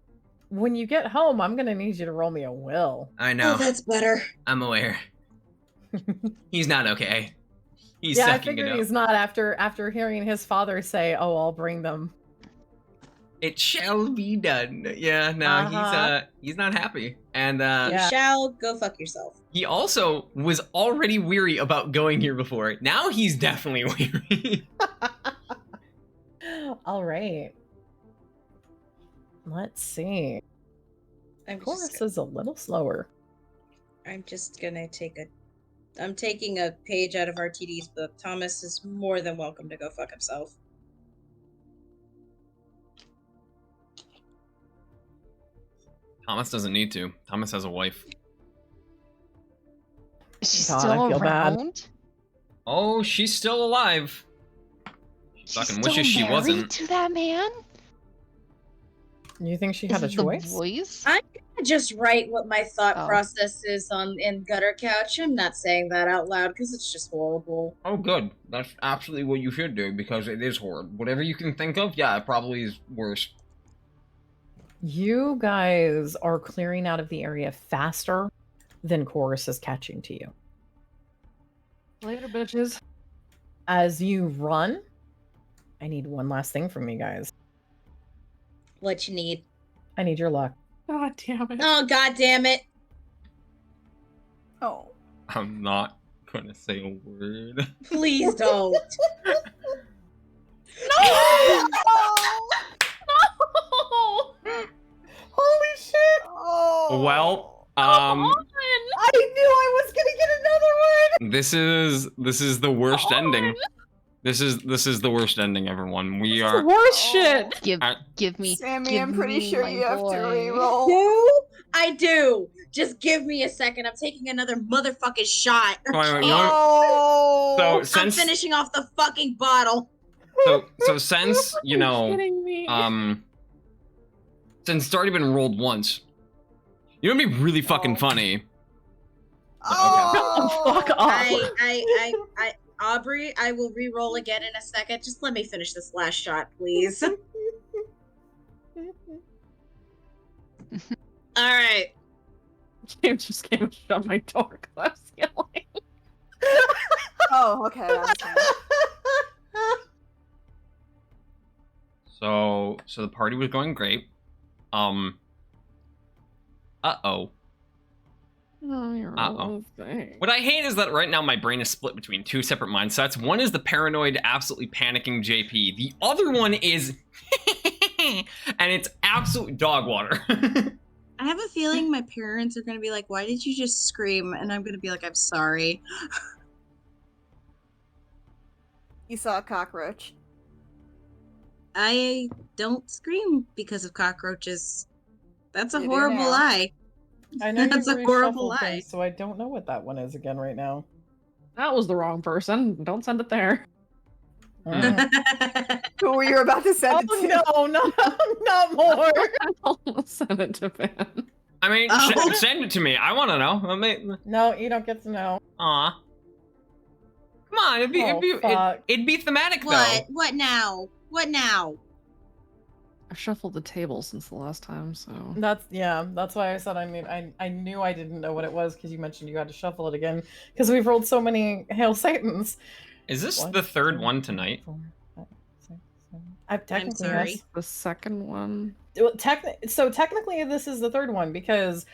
When you get home, I'm gonna need you to roll me a will. I know. Oh, that's better. I'm aware. He's not okay. He's I sucking it figured up. he's not after hearing his father say, "Oh, I'll bring them." It shall be done. Yeah, no, he's not happy. And You shall go fuck yourself. he also was already weary about going here before. Now he's definitely weary. All right. Let's see. Chorus is a little slower. I'm just gonna I'm taking a page out of RTD's book. Thomas is more than welcome to go fuck himself. Thomas doesn't need to. Thomas has a wife. She's God, still I feel bad. around? Oh, she's still alive. She fucking Still wishes she married wasn't. to that man? You think she had a Is it the choice? voice? I'm gonna just write what my thought Oh. process is in Gutter Couch. I'm not saying that out loud because it's just horrible. Oh, good. That's absolutely what you should do because it is horrid. Whatever you can think of, yeah, it probably is worse. You guys are clearing out of the area faster than Chorus is catching to you. Later, bitches. As you run, I need one last thing from you guys. What you need? I need your luck. God damn it. Oh, god damn it. Oh. I'm not gonna say a word. Please don't. No! Holy shit! Oh. Well, I knew I was gonna get another one. this is the worst ending. This is the worst ending, everyone. We The are worst shit. Give me. Sammy, give I'm pretty me sure my you have to boy. reroll. No, I do. Just give me a second. I'm taking another motherfucking shot. Wait, Oh. so I'm since finishing off the fucking bottle. so since you know Kidding me. since it's already been rolled once, you know what'd be really fucking funny? Oh. Fuck off. Aubrey, I will re-roll again in a second. Just let me finish this last shot, please. All right. James just came and shut my door because I was yelling. Oh, okay. I understand. So the party was going great. Uh-oh. Oh, you're Uh-oh. What I hate is that right now my brain is split between two separate mindsets. One is the paranoid, absolutely panicking JP. The other one is and it's absolute dog water. I have a feeling my parents are going to be like, why did you just scream? And I'm going to be like, I'm sorry. You saw a cockroach. I don't scream because of cockroaches. That's a You do horrible now. lie. I know That's you a horrible reshuffled lie. things, so I don't know what that one is again right now. That was the wrong person. Don't send it there. Who were you about to send it to? Oh no, not more. I'll send it to Ben. I mean, Oh. send it to me. I want to know. I mean, No, you don't get to know. aw. Come on, it'd be thematic though. What? What now? What now? I've shuffled the table since the last time, so. That's why I said I knew I didn't know what it was because you mentioned you had to shuffle it again because we've rolled so many Hail Satans. Is this One, the third two, one tonight? 4, 5, 6, 7. I've technically sorry. yes. The second one. Well, technically this is the third one because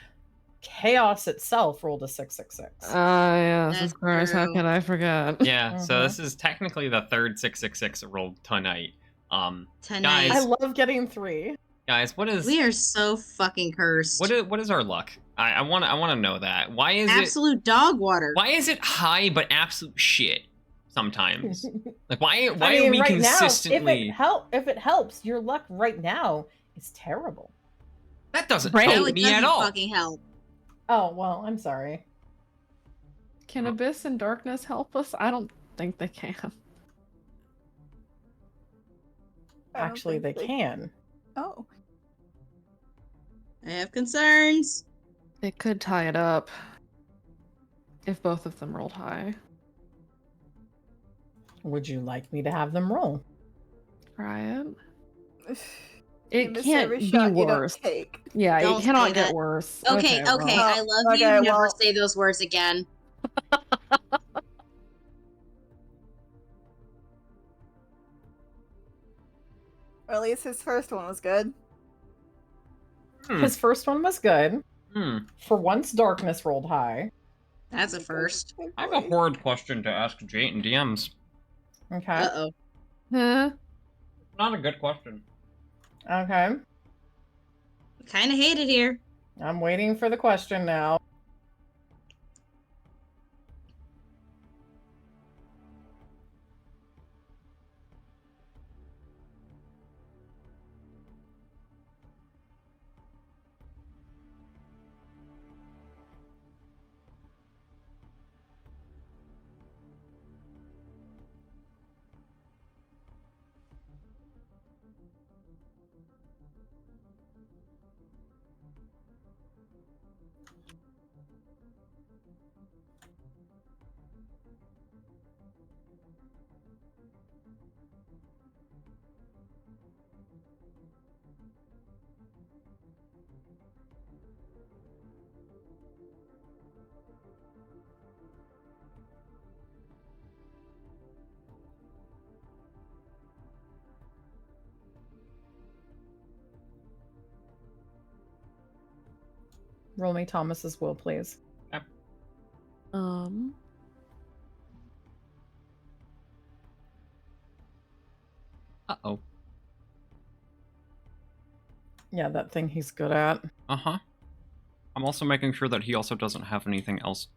Chaos itself rolled a 666. Yes, That's of course. How true. could I forget? Yeah, so this is technically the third 666 rolled tonight. Tonight. I love getting 3. Guys, what is We are so fucking cursed. what is our luck? I want to know that. Why is Absolute dog water. Why is it high but absolute shit sometimes? Like why I mean, are we right consistently now, if it helps, your luck right now is terrible. That doesn't Right. help No, it me doesn't at all. fucking help. Oh, well, I'm sorry. Can Abyss and Darkness help us? I don't think they can. Actually, they can. Oh. I have concerns. It could tie it up if both of them rolled high. Would you like me to have them roll? Right. You It miss can't every be shot you don't worse. take. Yeah, Don't it cannot say get that. worse. Okay, well. I love you. okay, Never well- say those words again. Or at least his first one was good. His first one was good. Hmm. For once, Darkness rolled high. That's a first. I have a horrid question to ask Jate and DMs. Okay. Uh-oh. Huh? Not a good question. Okay. Kind of hate it here. I'm waiting for the question now. Roll me Thomas's will, please. Uh-oh. Yeah, that thing he's good at. Uh-huh. I'm also making sure that he also doesn't have anything else.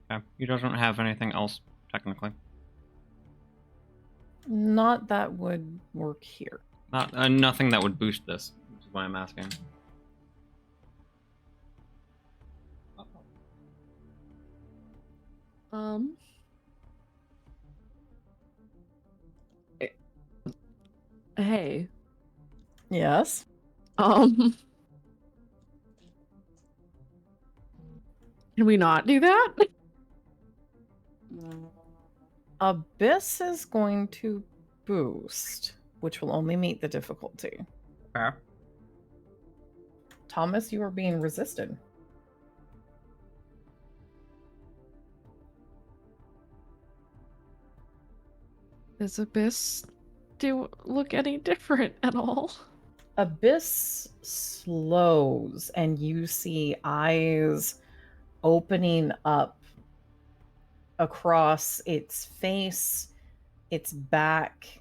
Okay, he doesn't have anything else, technically. Not that would work here. Nothing that would boost this, which is why I'm asking. Hey. Yes. Can we not do that? Abyss is going to boost, which will only meet the difficulty. Okay. Thomas, you are being resisted. Does Abyss look any different at all? Abyss slows, and you see eyes opening up across its face, its back,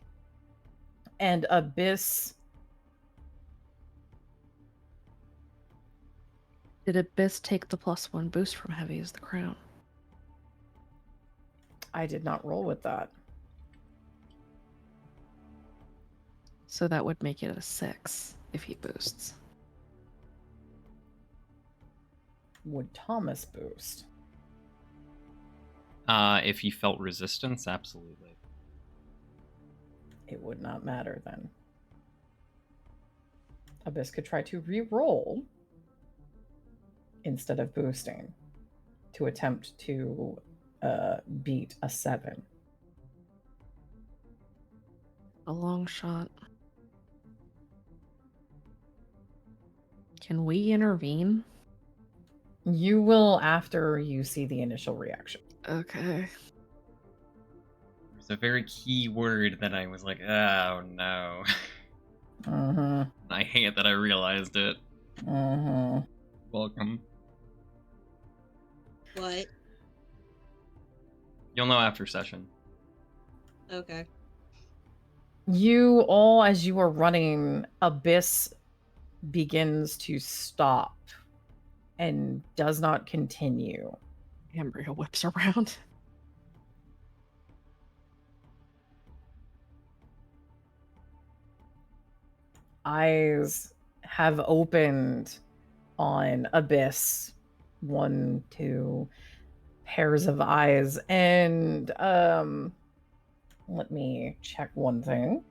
and Abyss. Did Abyss take the +1 boost from Heavy as the Crown? I did not roll with that. So that would make it a 6 if he boosts. Would Thomas boost? If he felt resistance, absolutely. It would not matter then. Abyss could try to re-roll instead of boosting to attempt to beat a 7. A long shot. Can we intervene? You will after you see the initial reaction. Okay. There's a very key word that I was like, oh no. I hate that I realized it. Welcome. What? You'll know after session. Okay. You all, as you are running, Abyss begins to stop and does not continue. Embryo whips around. eyes have opened on Abyss. 1, 2 pairs of eyes. And let me check one thing.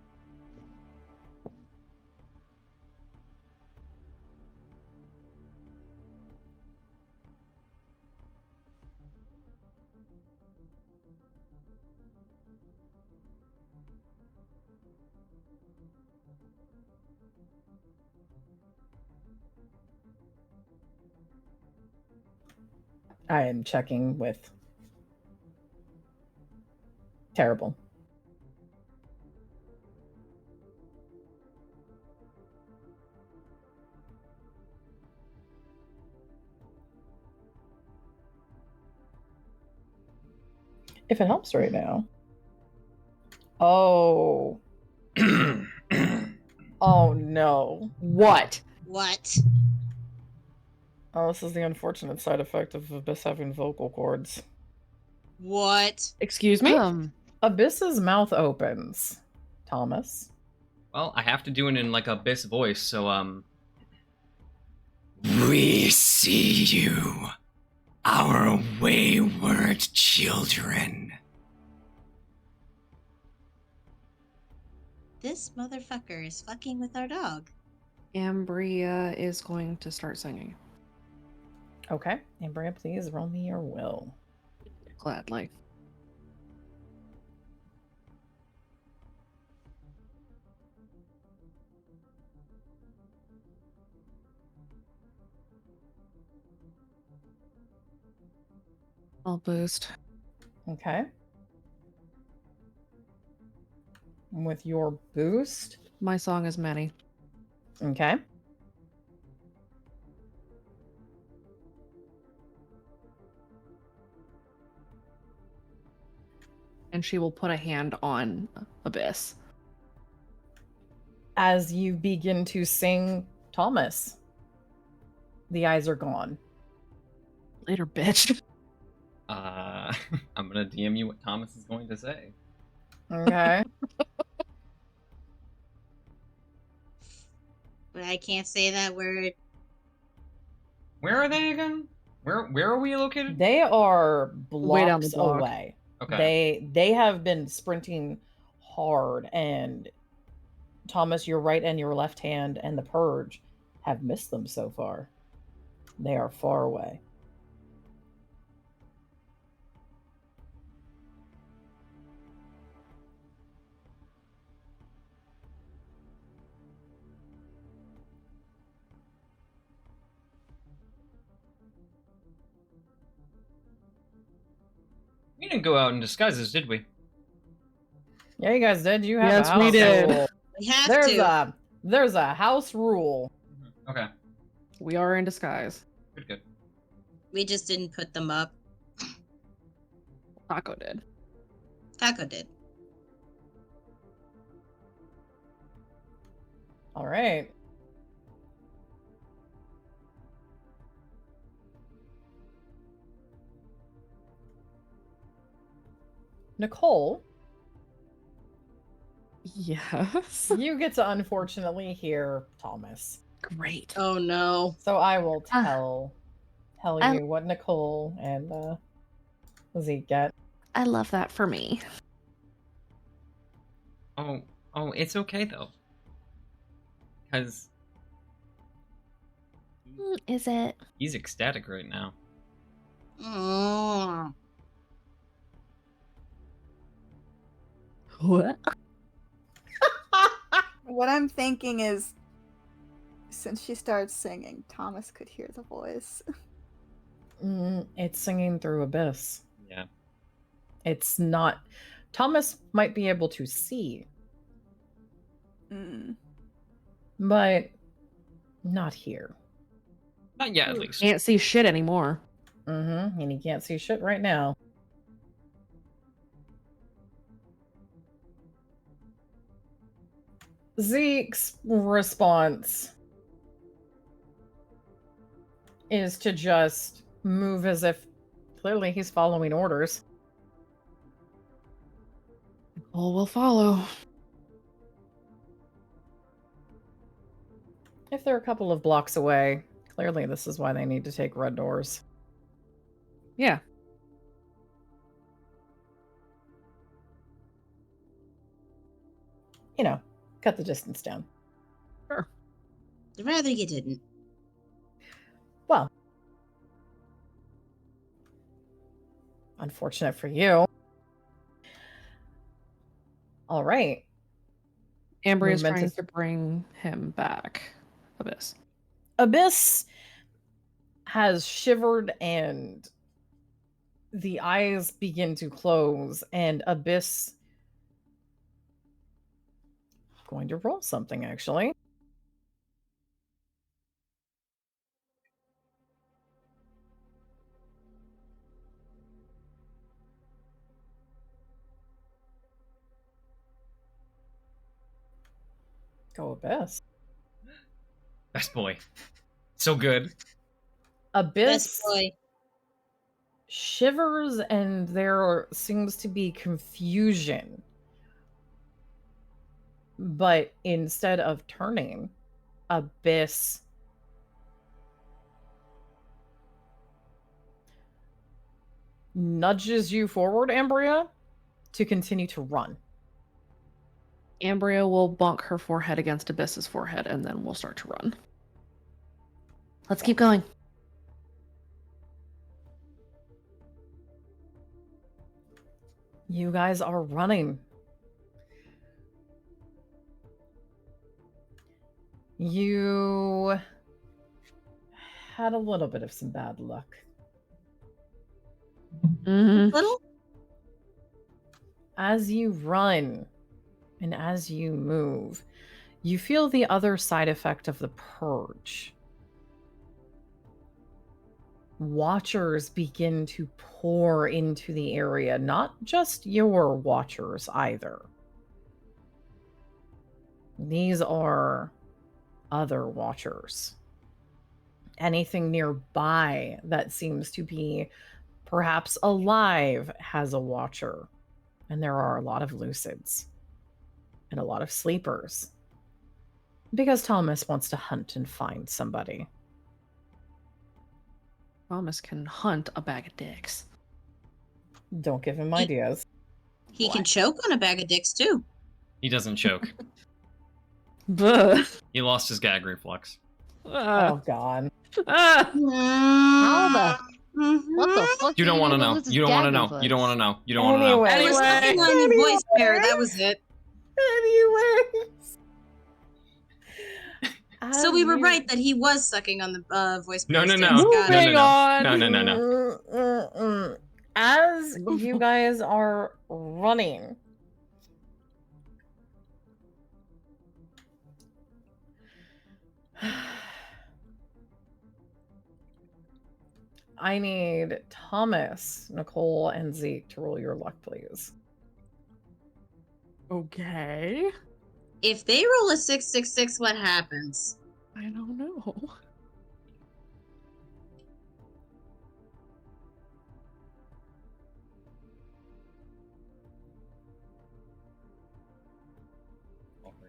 I am checking with terrible. If it helps right now. Oh. Oh no. What? What? Oh, this is the unfortunate side effect of Abyss having vocal cords. What? Excuse me? Abyss's mouth opens. Thomas. Well, I have to do it in like Abyss voice, so We see you, our wayward children. This motherfucker is fucking with our dog. Ambria is going to start singing. Okay. Ambria, please roll me your will. Gladly. I'll boost. Okay. With your boost. My song is Manny. Okay. And she will put a hand on Abyss. As you begin to sing Thomas, the eyes are gone. Later, bitch. I'm gonna DM you what Thomas is going to say. Okay. But I can't say that word. Where are they again? Where are we located? They are Way down the blocks block. away. Okay. They have been sprinting hard, and Thomas, your right and your left hand and the purge have missed them so far. They are far away. We didn't go out in disguises, did we? Yeah, you guys did. You have Yes, a house we did. rule. We have There's a house rule. Okay. We are in disguise. Good. We just didn't put them up. Taco did. Taco did. All right. Nicole, Yes. you get to unfortunately hear Thomas. Great. Oh no. So I will tell I- you what Nicole and Zeke get. I love that for me. Oh, it's okay though. Because Is it? he's ecstatic right now. Oh. What? What I'm thinking is, since she starts singing, Thomas could hear the voice. It's singing through Abyss. Yeah. It's not. Thomas might be able to see, but not here. Not yet, at least. Can't see shit anymore. And he can't see shit right now. Zeke's response is to just move as if clearly he's following orders. All will follow. If they're a couple of blocks away, clearly this is why they need to take red doors. Yeah. You know, cut the distance down. Sure. I'd rather you didn't. Well, unfortunate for you. All right. Ambry is Movement trying is- to bring him back. Abyss. Abyss has shivered and the eyes begin to close, and Abyss going to roll something actually. Go Abyss. Best boy. So good. Abyss Best boy. shivers and there seems to be confusion. But instead of turning, Abyss nudges you forward, Ambria, to continue to run. Ambria will bonk her forehead against Abyss's forehead, and then we'll start to run. Let's keep going. You guys are running. You had a little bit of some bad luck. Mm-hmm. Little? As you run and as you move, you feel the other side effect of the purge. Watchers begin to pour into the area, not just your watchers either. These are other watchers. Anything nearby that seems to be perhaps alive has a watcher. And there are a lot of lucids and a lot of sleepers. Because Thomas wants to hunt and find somebody. Thomas can hunt a bag of dicks. Don't give him ideas. He can choke on a bag of dicks too. He doesn't choke. Buh. He lost his gag reflex. Oh, God. How the? What the fuck? You don't want to know. lose his You don't want to gag know. reflex? You don't want to know. You don't want to know. I was sucking on your voice pair. That was it. So we were right that he was sucking on the voice. No, no, pair no. sticks. No, Got no, it. no. No, no, no, no. As you guys are running, I need Thomas, Nicole, and Zeke to roll your luck, please. Okay. If they roll a 666, what happens? I don't know.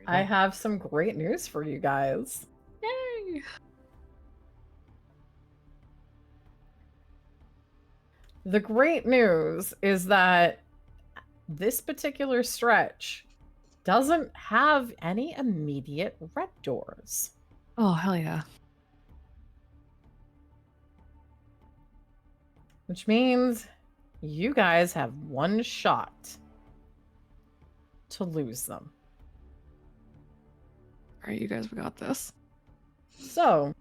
I have some great news for you guys. Yay! The great news is that this particular stretch doesn't have any immediate red doors. Oh, hell yeah. Which means you guys have one shot to lose them. All right, you guys, we got this. So,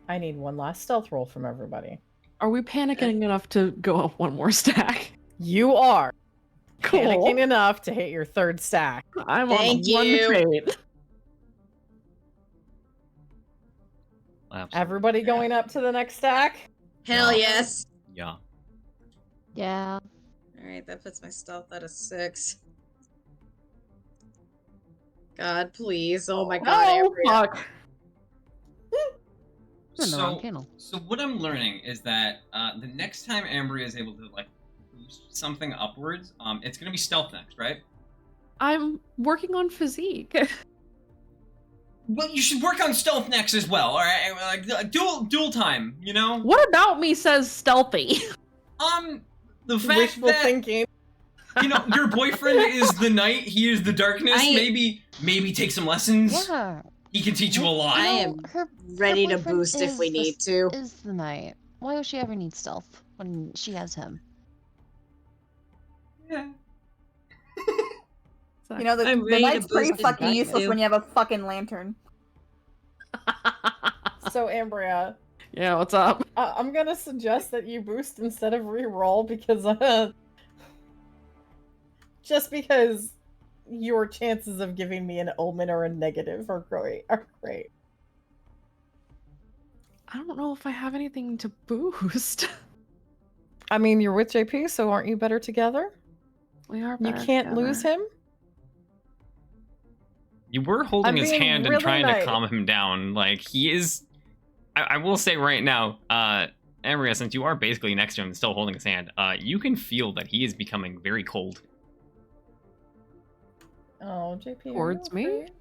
I need one last stealth roll from everybody. Are we panicking enough to go up one more stack? You are Cool. panicking enough to hit your third stack. I'm Thank on one you. fate. Absolutely. Everybody going up to the next stack? Hell Yeah. yes. Yeah. Yeah. All right, that puts my stealth at a 6. God, please. Oh my God, Oh, Ambria. fuck. I'm in the wrong channel. So what I'm learning is that the next time Ambria is able to like boost something upwards, it's gonna be stealth next, right? I'm working on physique. Well, you should work on stealth next as well. All right, like dual time. You know. What about me says stealthy? The fact Wishful that thinking. you know your boyfriend is the night, he is the darkness. I- Maybe take some lessons. Yeah. He can teach you a lot. I No, am her ready to boyfriend boost if is we the need s- to. Is the night. Why would she ever need stealth when she has him? Yeah. You know, the I'm ready to night's pretty boost fucking if useless too. when you have a fucking lantern. So, Ambria, Yeah, what's up? I'm gonna suggest that you boost instead of re-roll because, just because your chances of giving me an omen or a negative are great. I don't know if I have anything to boost. I mean, you're with JP, so aren't you better together? We are You better can't lose together. him. You were holding I'm his being hand and really trying nice. to calm him down. Like, he is... I will say right now, Amria, since you are basically next to him and still holding his hand, you can feel that he is becoming very cold. Oh, JP, are you Towards me? afraid?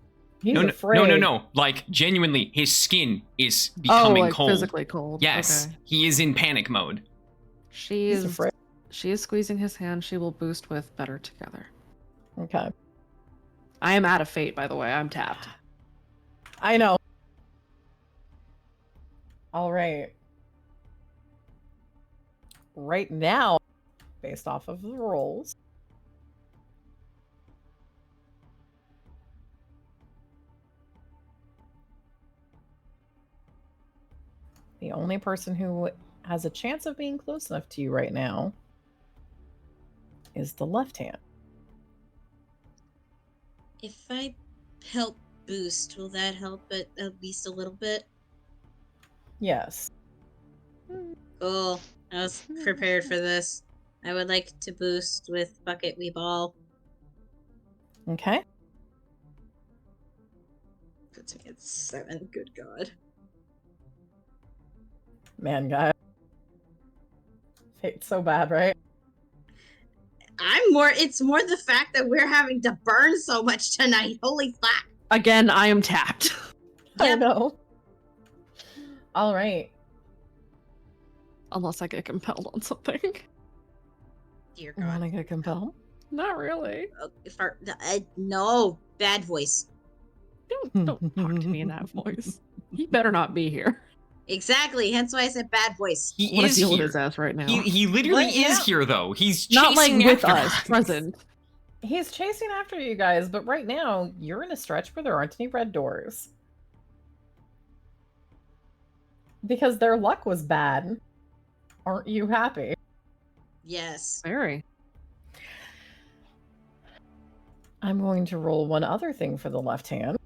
He's No, afraid. no. Like, genuinely, his skin is Oh, becoming like cold. physically cold. Yes, Okay. he is in panic mode. She He's is. afraid. She is squeezing his hand. She will boost with better together. Okay. I am out of fate, by the way. I'm tapped. I know. All right. Right now, based off of the rolls, the only person who has a chance of being close enough to you right now is the left hand. If I help boost, will that help it at least a little bit? Yes. Cool. I was prepared for this. I would like to boost with Bucket We Ball. Okay. Good to get 7. Good God. Man, guy. Fate's so bad, right? It's more the fact that we're having to burn so much tonight. Holy fuck. Again, I am tapped. I Yep. know. All right. Unless I get compelled on something. Dear You want God. to get compelled? Not really. No. Bad voice. Don't talk to me in that voice. He better not be here. Exactly. Hence why I said bad voice. He What a is deal with here. his ass right now. He literally Right is now- here, though. He's Not like chasing with after us, present. He's chasing after you guys, but right now, you're in a stretch where there aren't any red doors. Because their luck was bad. Aren't you happy? Yes. Very. I'm going to roll one other thing for the left hand.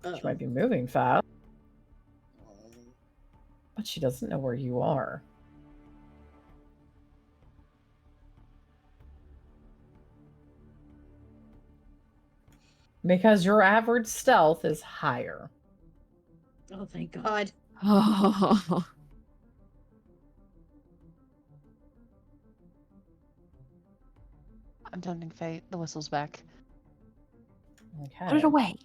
She might be moving fast, but she doesn't know where you are. Because your average stealth is higher. Oh, thank God. Oh. I'm tempting fate. The whistle's back. Okay. Put it away.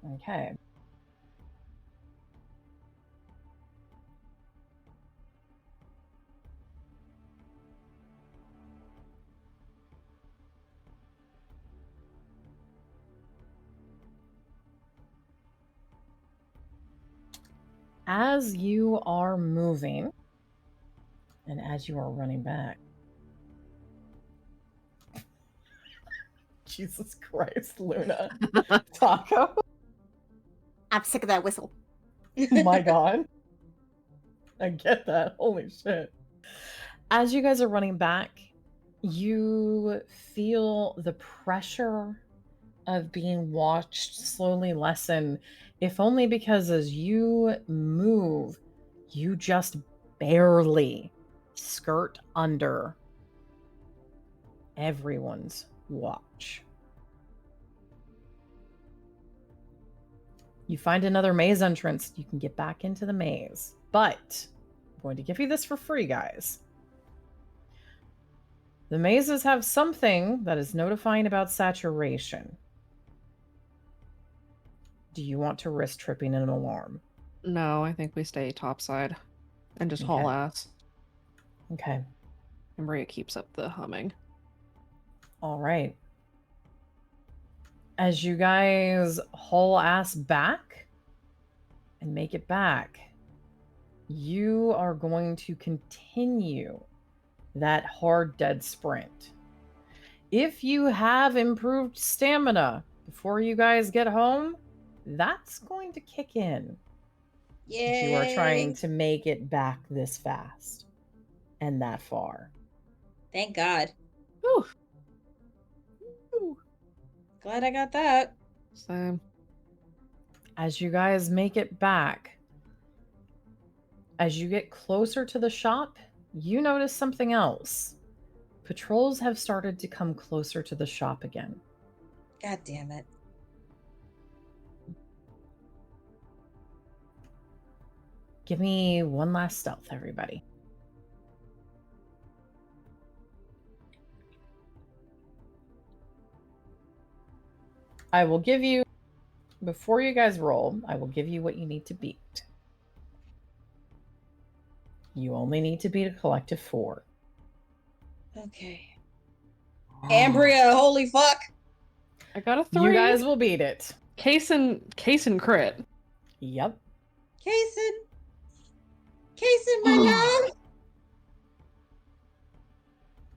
Okay. As you are moving, and as you are running back, Jesus Christ, Luna. Taco. I'm sick of that whistle. Oh my God. I get that. Holy shit. As you guys are running back, you feel the pressure of being watched slowly lessen, if only because as you move, you just barely skirt under everyone's watch. You find another maze entrance. You can get back into the maze. But I'm going to give you this for free, guys. The mazes have something that is notifying about saturation. Do you want to risk tripping an alarm? No, I think we stay topside and just haul Okay. ass. Okay. And Maria keeps up the humming. All right. As you guys haul ass back and make it back, you are going to continue that hard dead sprint. If you have improved stamina before you guys get home, that's going to kick in. If you are trying Yay! to make it back this fast and that far. Thank God. Whew. Glad I got that. Same. As you guys make it back, as you get closer to the shop, you notice something else. Patrols have started to come closer to the shop again. God damn it. Give me one last stealth, everybody. I will give you, before you guys roll, I will give you what you need to beat. You only need to beat a collective 4. Okay. Ambria, holy fuck! I got a 3. You guys will beat it. Case and crit. Yep. Kason! Kason, my love!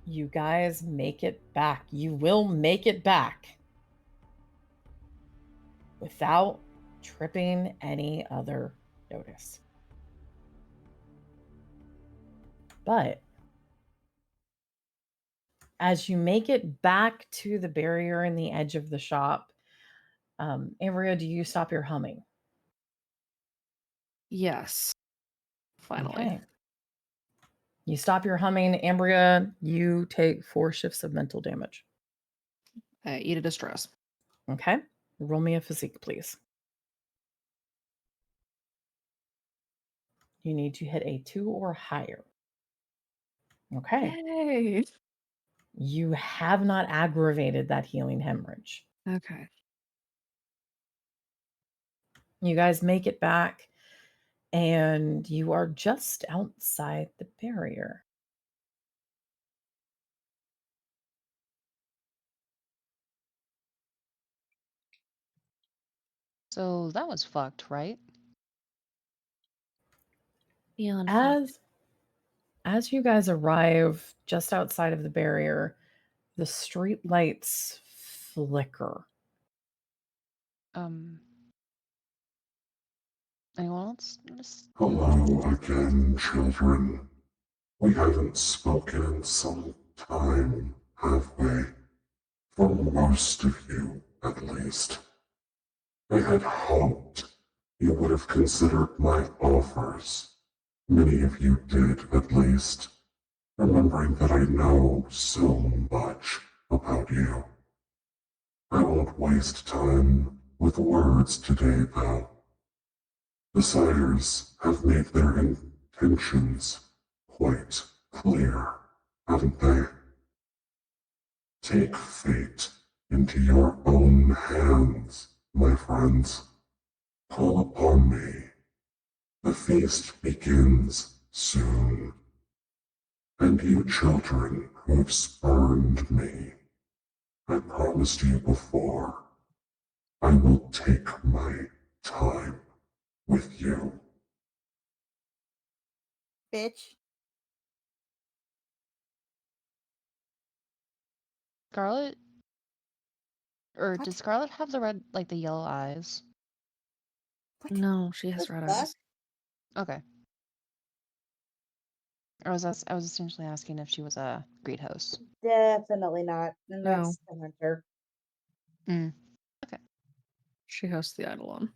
You guys make it back. You will make it back without tripping any other notice. But as you make it back to the barrier in the edge of the shop, Ambria, do you stop your humming? Yes. Finally. Okay. You stop your humming. Ambria, you take 4 shifts of mental damage. Eat a distress. Okay. Roll me a physique, please. You need to hit a 2 or higher. Okay. Yay. You have not aggravated that healing hemorrhage. Okay. You guys make it back, and you are just outside the barrier. So that was fucked, right? Beyond fucked. As you guys arrive just outside of the barrier, the street lights flicker. Anyone else notice? Hello again, children. We haven't spoken in some time, have we? For most of you, at least. I had hoped you would have considered my offers. Many of you did, at least, remembering that I know so much about you. I won't waste time with words today, though. The sires have made their intentions quite clear, haven't they? Take fate into your own hands, my friends. Call upon me. The feast begins soon. And you children who've spurned me, I promised you before, I will take my time with you. Bitch. Scarlet? Or What? did Scarlet have the red, like the yellow eyes? What? No, she has The red fuck? eyes. Okay. I was essentially asking if she was a great host. Definitely not. And No. that's the hunter. Mm. Okay. She hosts the Eidolon.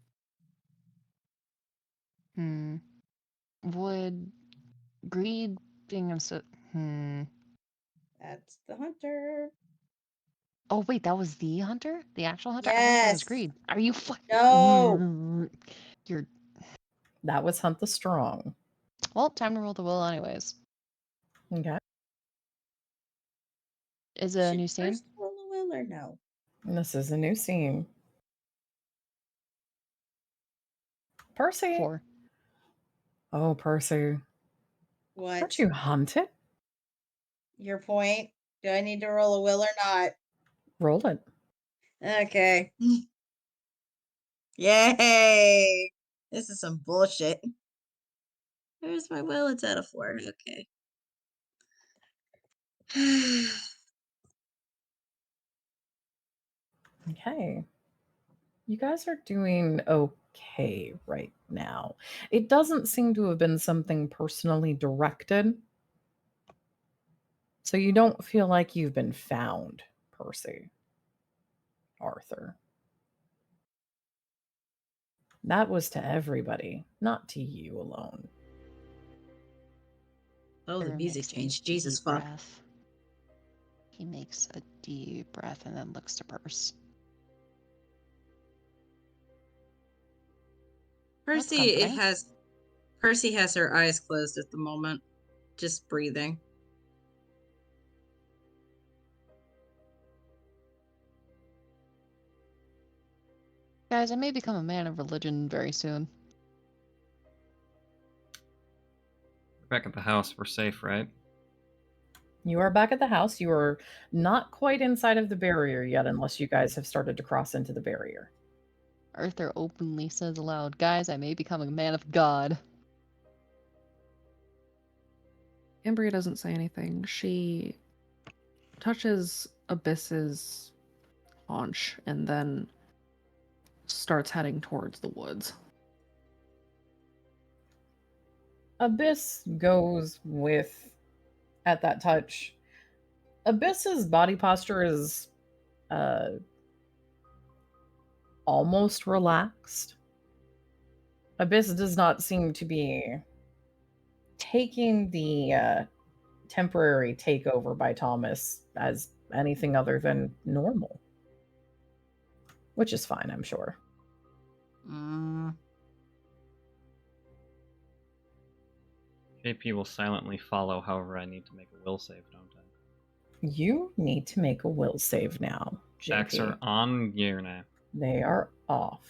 Would greed being so That's the hunter. Oh wait, that was the hunter? The actual hunter? I thought that was Yes. greed. Are you No. You're That was Hunt the Strong. well, time to roll the will anyways. Okay. Is it a Should new scene? first roll a will or no? And this is a new scene. Percy. 4. Oh, Percy. What? Aren't you hunted? Your point? Do I need to roll a will or not? Roll it. Okay. Yay! This is some bullshit. Where's my will? It's at a 4. Okay. Okay. You guys are doing okay right now. It doesn't seem to have been something personally directed. So you don't feel like you've been found, Percy. Arthur. That was to everybody, not to you alone. Oh, the Arthur music makes a changed. Jesus deep fuck. breath. He makes a deep breath and then looks to Purse. That's comforting. Percy has her eyes closed at the moment, just breathing. Guys, I may become a man of religion very soon. We're back at the house. We're safe, right? You are back at the house. You are not quite inside of the barrier yet, unless you guys have started to cross into the barrier. Arthur openly says aloud, guys, I may become a man of God. Ambria doesn't say anything. She touches Abyss's haunch and then starts heading towards the woods. Abyss goes with, at that touch, Abyss's body posture is almost relaxed. Abyss does not seem to be taking the temporary takeover by Thomas as anything other than normal. Which is fine, I'm sure. JP will silently follow, however I need to make a will save, don't I? You need to make a will save now, Stacks are JP. on gear now. They are off.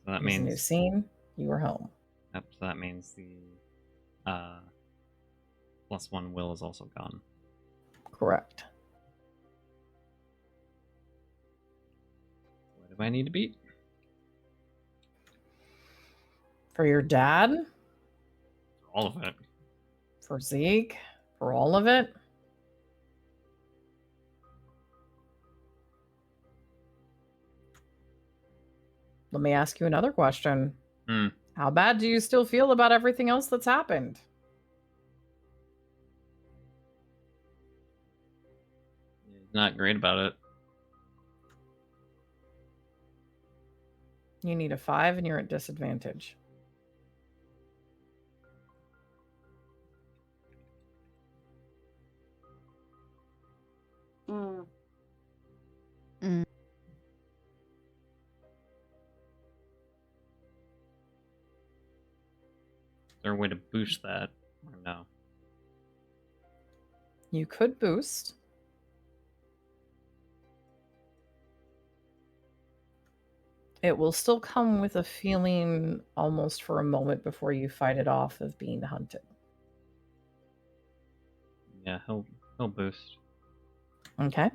So that There's a new means scene. You are home. Yep, so that means the +1 will is also gone. Correct. What do I need to beat? For your dad? All of it. For Zeke? For all of it? Let me ask you another question. How bad do you still feel about everything else that's happened? Not great about it. You need a 5 and you're at disadvantage. Is there a way to boost that? Or no? You could boost. It will still come with a feeling almost for a moment before you fight it off of being hunted. Yeah, he'll boost. Okay.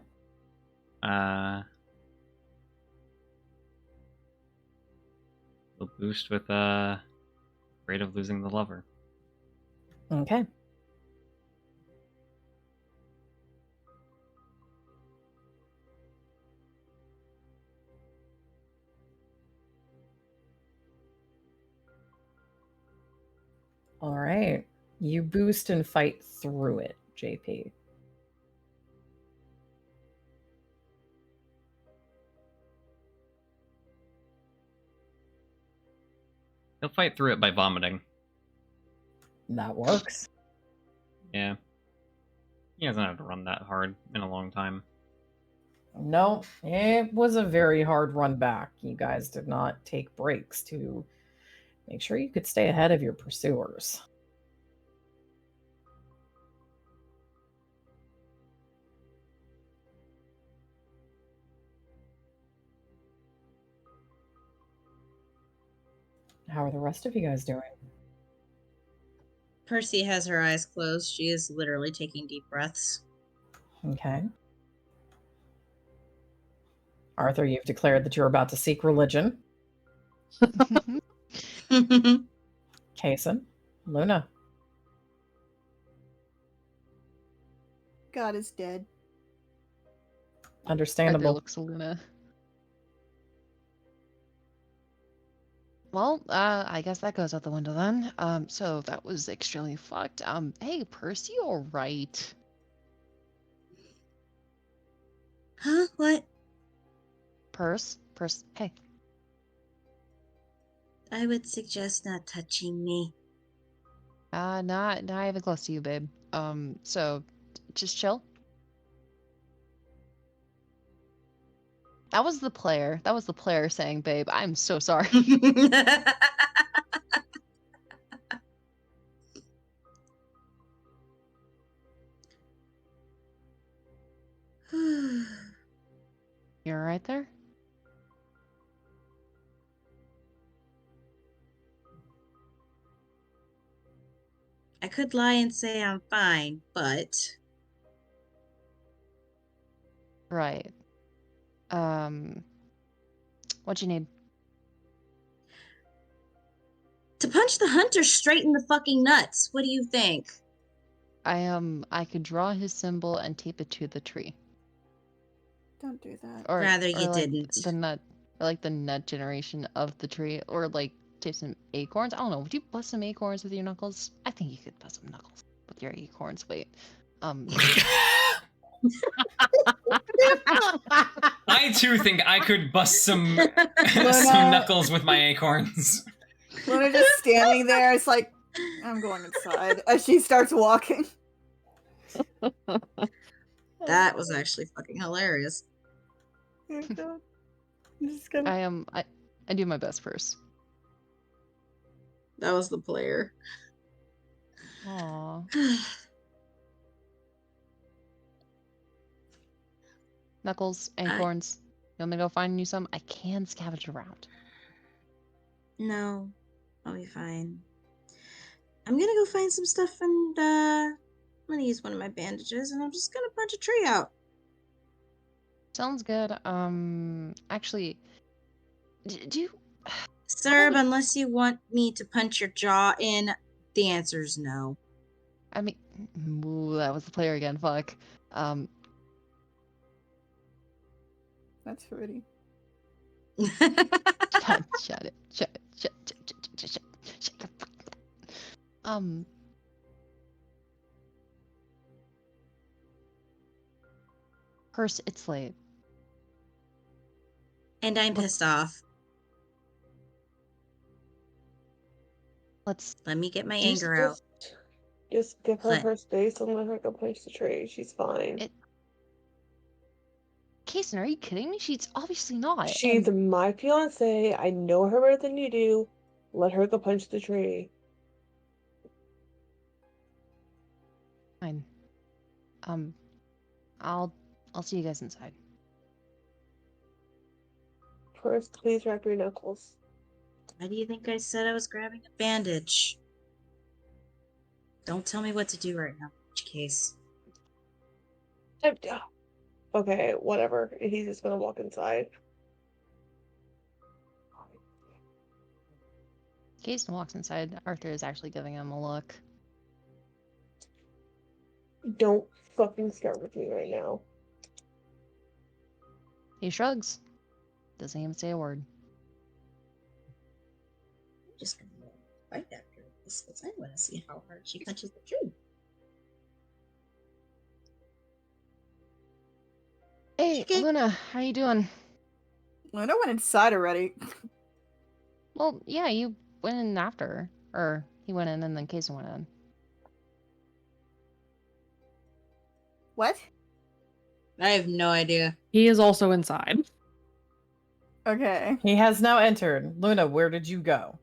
He'll boost with afraid of losing the lover. Okay. All right. You boost and fight through it, JP. He'll fight through it by vomiting. That works. Yeah. He hasn't had to run that hard in a long time. No, it was a very hard run back. You guys did not take breaks to make sure you could stay ahead of your pursuers. How are the rest of you guys doing? Percy has her eyes closed. She is literally taking deep breaths. Okay. Arthur, you've declared that you're about to seek religion. Kason, Luna. God is dead. Arthur Understandable. looks at Luna. Well, I guess that goes out the window then. So that was extremely fucked. Hey, Percy, all right? Huh? What? Perce, hey. I would suggest not touching me. Not even close to you, babe. So just chill. That was the player. That was the player saying, babe, I'm so sorry. You're right there? I could lie and say I'm fine, but Right. What you need? to punch the hunter straight in the fucking nuts. What do you think? I could draw his symbol and tape it to the tree. Don't do that. Or Rather you like didn't. the nut, or like the nut generation of the tree, or like tape some acorns. I don't know. Would you bust some acorns with your knuckles? I think you could bust some knuckles with your acorns. Wait. I too think I could bust some some knuckles with my acorns. Luna just standing there. It's like, I'm going inside as she starts walking. That was actually fucking hilarious. Oh God. I'm just gonna... I do my best first. That was the player. Aww. Knuckles, acorns. You want me to go find you some? I can scavenge around. No, I'll be fine. I'm gonna go find some stuff and I'm gonna use one of my bandages and I'm just gonna punch a tree out. Sounds good. Actually, do you... Serb, unless you want me to punch your jaw in, the answer's no. I mean, ooh, that was the player again. Fuck. That's pretty. Shut it. Shut your Perce, it's late. And I'm pissed off. Let me get my anger out. Just give her space and let her go punch the tree. She's fine. Kason, are you kidding me? She's obviously not. She's my fiance. I know her better than you do. Let her go punch the tree. Fine. I'll see you guys inside. First, please wrap your knuckles. Why do you think I said I was grabbing a bandage? Don't tell me what to do right now, in which case. Okay, whatever. He's just gonna walk inside. Kason walks inside. Arthur is actually giving him a look. Don't fucking start with me right now. He shrugs. Doesn't even say a word. I'm just gonna fight after this because I want to see how hard she punches the tree. Hey, Okay. Luna, how you doing? Luna went inside already. Well, yeah, you went in after. Or he went in and then Kason went in. What? I have no idea. He is also inside. Okay. He has now entered. Luna, where did you go?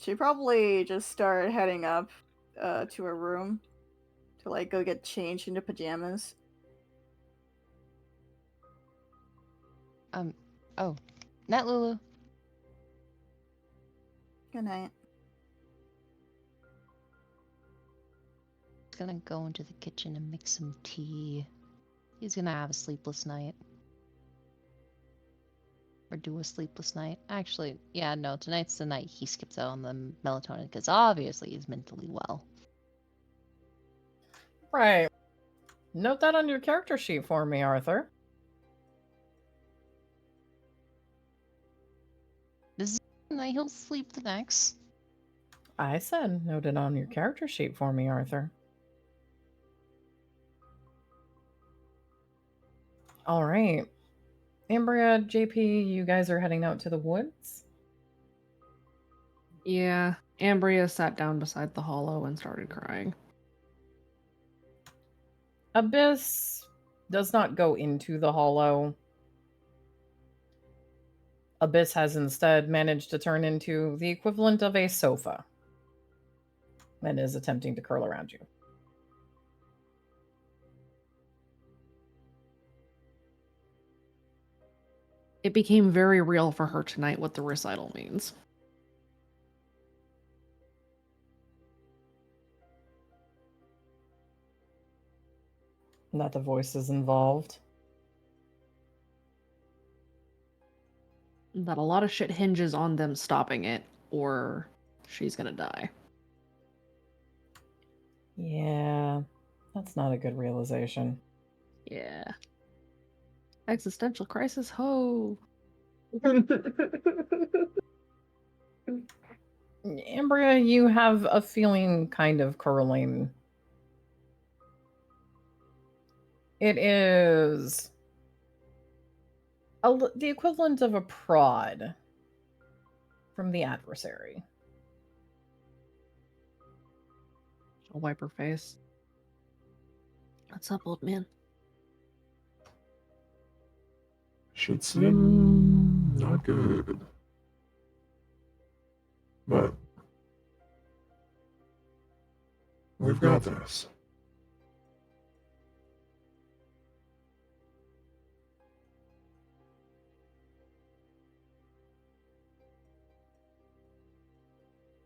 She probably just started heading up to her room to like go get changed into pajamas. Oh. Night, Lulu. Good night. He's gonna go into the kitchen and make some tea. He's gonna have a sleepless night. Or do a sleepless night. Actually, yeah, no, tonight's the night he skips out on the melatonin because obviously he's mentally well. Right. Note that on your character sheet for me, Arthur. This is the night he'll sleep the next. I said note it on your character sheet for me, Arthur. All right. Ambria, JP, you guys are heading out to the woods? Yeah, Ambria sat down beside the hollow and started crying. Abyss does not go into the hollow. Abyss has instead managed to turn into the equivalent of a sofa and is attempting to curl around you. It became very real for her tonight what the recital means. That the voice is involved. That a lot of shit hinges on them stopping it, or she's gonna die. Yeah, that's not a good realization. Yeah. Existential crisis, ho! Ambria, you have a feeling kind of curling. It is the equivalent of a prod from the adversary. She'll wipe her face. What's up, old man? Should seem not good. But we've got this.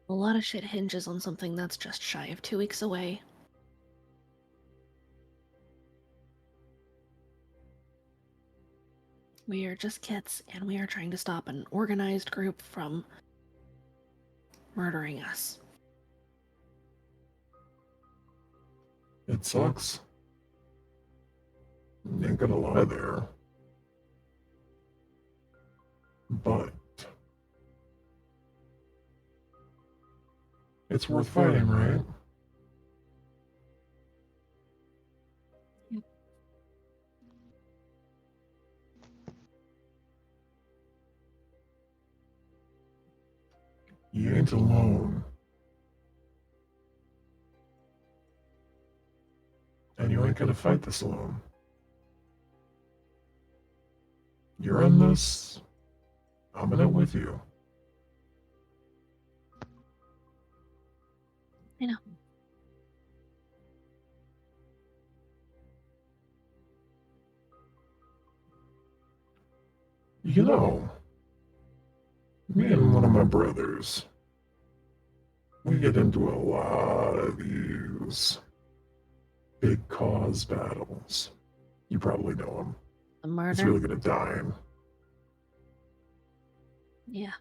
A lot of shit hinges on something that's just shy of 2 weeks away. We are just kids, and we are trying to stop an organized group from murdering us. It sucks. Ain't gonna lie there. But it's worth fighting, right? Yep. You ain't alone. And you ain't gonna fight this alone. You're in this. I'm in it with you. I know. You know, me and one of my brothers, we get into a lot of these big cause battles. You probably know him. The murder? He's really good at dying. Yeah.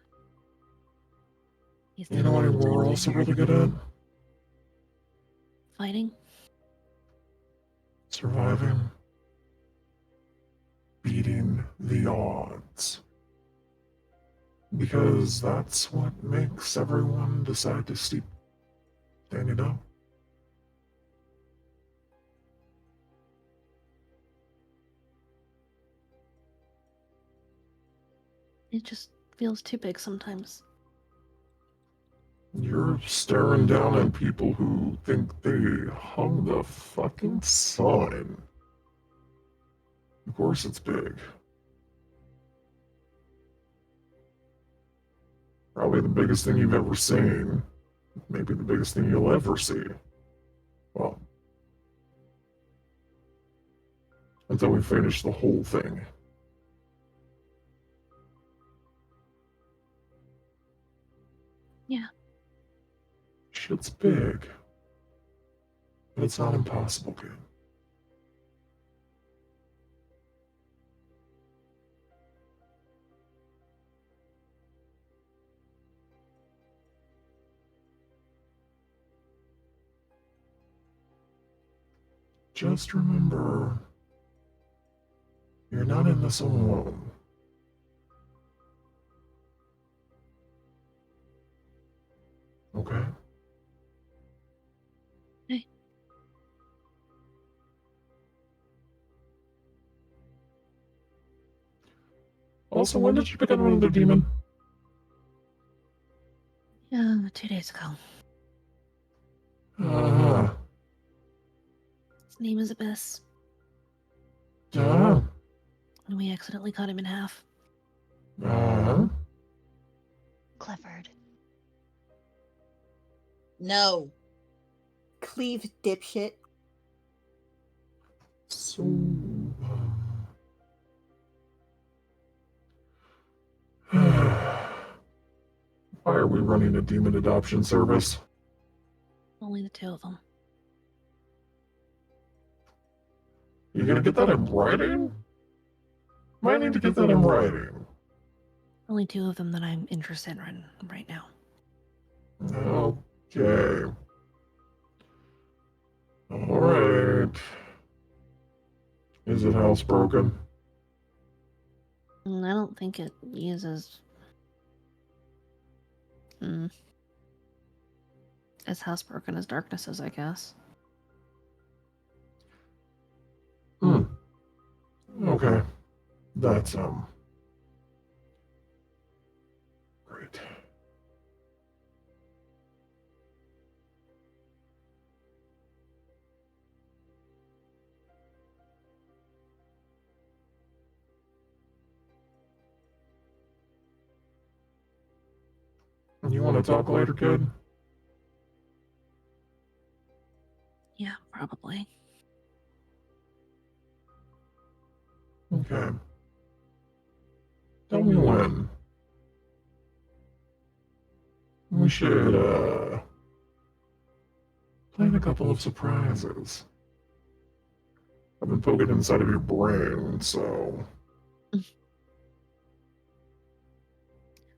He's You know what we're also really good at? fighting? Surviving. Beating the odds. Because that's what makes everyone decide to stand it up. It just feels too big sometimes. You're staring down at people who think they hung the fucking sign. Of course it's big. Probably the biggest thing you've ever seen. Maybe the biggest thing you'll ever see. Well, until we finish the whole thing. Yeah. Shit's big. But it's not impossible, kid. Just remember, you're not in this alone. Okay? Okay. Also, when did you pick up another demon? Yeah, 2 days ago. Uh-huh. His name is Abyss, Uh-huh. and we accidentally cut him in half. Uh-huh. Clifford. No. Cleave, dipshit. So, why are we running a demon adoption service? Only the 2 of them. You gonna get that in writing? Might need to get that in writing. Only 2 of them that I'm interested in right now. Okay. Alright. Is it housebroken? I don't think it uses as housebroken as darkness is, I guess. Okay. That's, great. You want to talk later, kid? Yeah, probably. Okay. Tell me when. We should, plan a couple of surprises. I've been poking inside of your brain, so...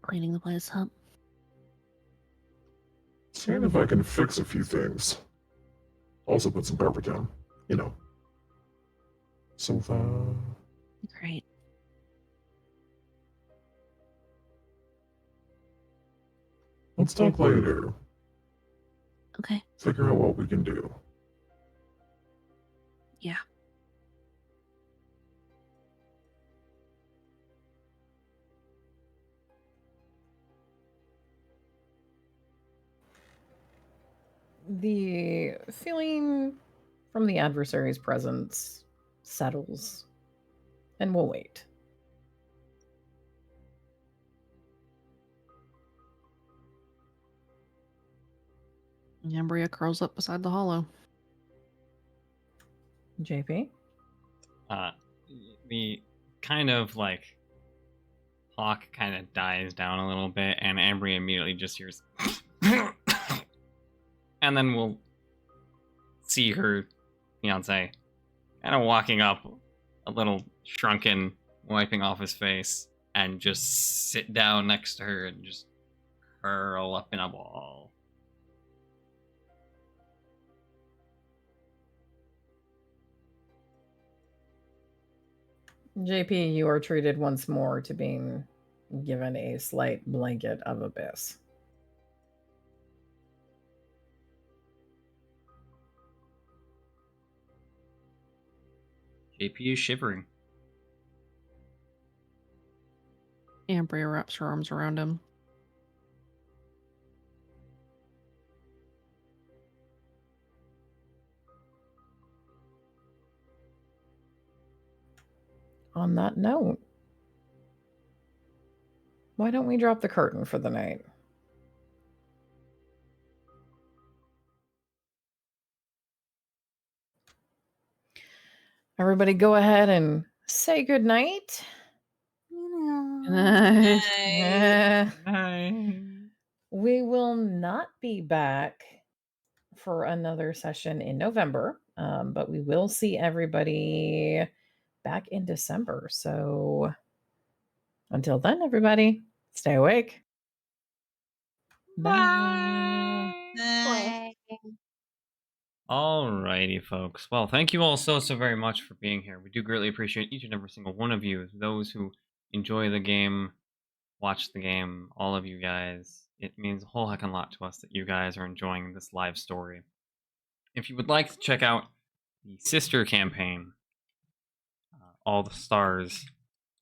Cleaning the place up. Seeing if I can fix a few things. Also put some carpet down. You know. Sofa. Great. Let's talk later. Okay. Figure out what we can do. Yeah. The feeling from the adversary's presence settles, and we'll wait. Ambria curls up beside the hollow. JP? The kind of like hawk kind of dies down a little bit, and Ambry immediately just hears, and then we'll see her fiance kind of walking up, a little shrunken, wiping off his face, and just sit down next to her and just curl up in a ball. JP, you are treated once more to being given a slight blanket of abyss. JP is shivering. Ambria wraps her arms around him. On that note, why don't we drop the curtain for the night? Everybody go ahead and say good night. We will not be back for another session in November, but we will see everybody back in December. So until then, everybody, stay awake. Bye. Bye. Alrighty, folks. Well, thank you all so very much for being here. We do greatly appreciate each and every single one of you. Those who enjoy the game, watch the game, all of you guys. It means a whole heckin' lot to us that you guys are enjoying this live story. If you would like to check out the sister campaign, All the Stars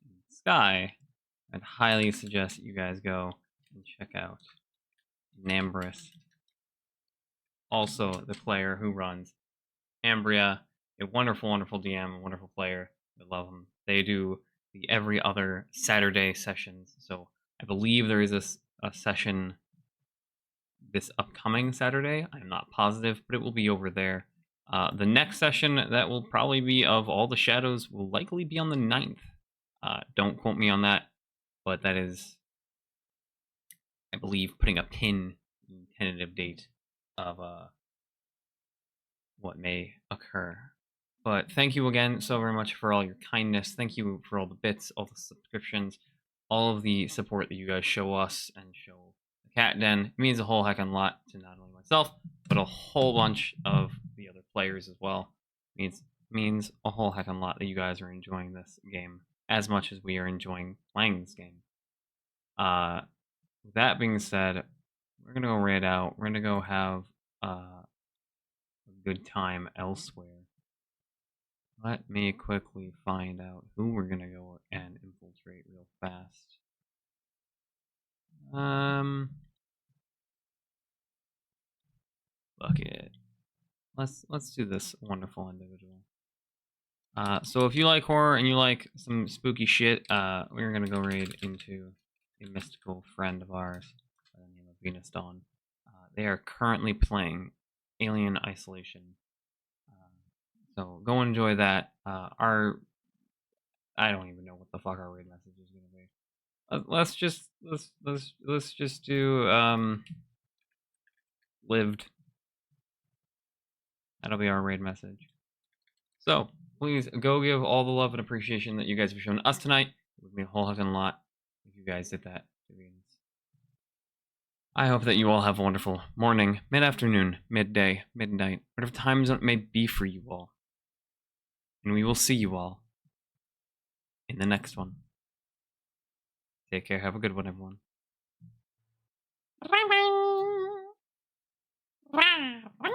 in the Sky, I'd highly suggest that you guys go and check out Nambris. Also, the player who runs Ambria, a wonderful, wonderful DM, a wonderful player. I love them. They do the every other Saturday sessions. So I believe there is a session this upcoming Saturday. I'm not positive, but it will be over there. The next session that will probably be of All the Shadows will likely be on the 9th. Don't quote me on that, but that is, I believe, putting a pin in the tentative date of what may occur. But thank you again so very much for all your kindness. Thank you for all the bits, all the subscriptions, all of the support that you guys show us and show the Cat Den. It means a whole heckin' lot to not only myself, but a whole bunch of the other players as well. It means a whole heckin' lot that you guys are enjoying this game as much as we are enjoying playing this game. With that being said, we're gonna go raid out. We're gonna go have a good time elsewhere. Let me quickly find out who we're gonna go and infiltrate real fast. Fuck it. Let's do this wonderful individual. So if you like horror and you like some spooky shit, we're gonna go raid into a mystical friend of ours by the name of Venus Dawn. They are currently playing Alien Isolation. So go enjoy that. I don't even know what the fuck our raid message is gonna be. Let's just do lived. That'll be our raid message. So please go give all the love and appreciation that you guys have shown us tonight. It would mean a whole heckin' lot if you guys did that. I hope that you all have a wonderful morning, mid-afternoon, midday, midnight, whatever time zone it may be for you all. And we will see you all in the next one. Take care. Have a good one, everyone. Bye bye.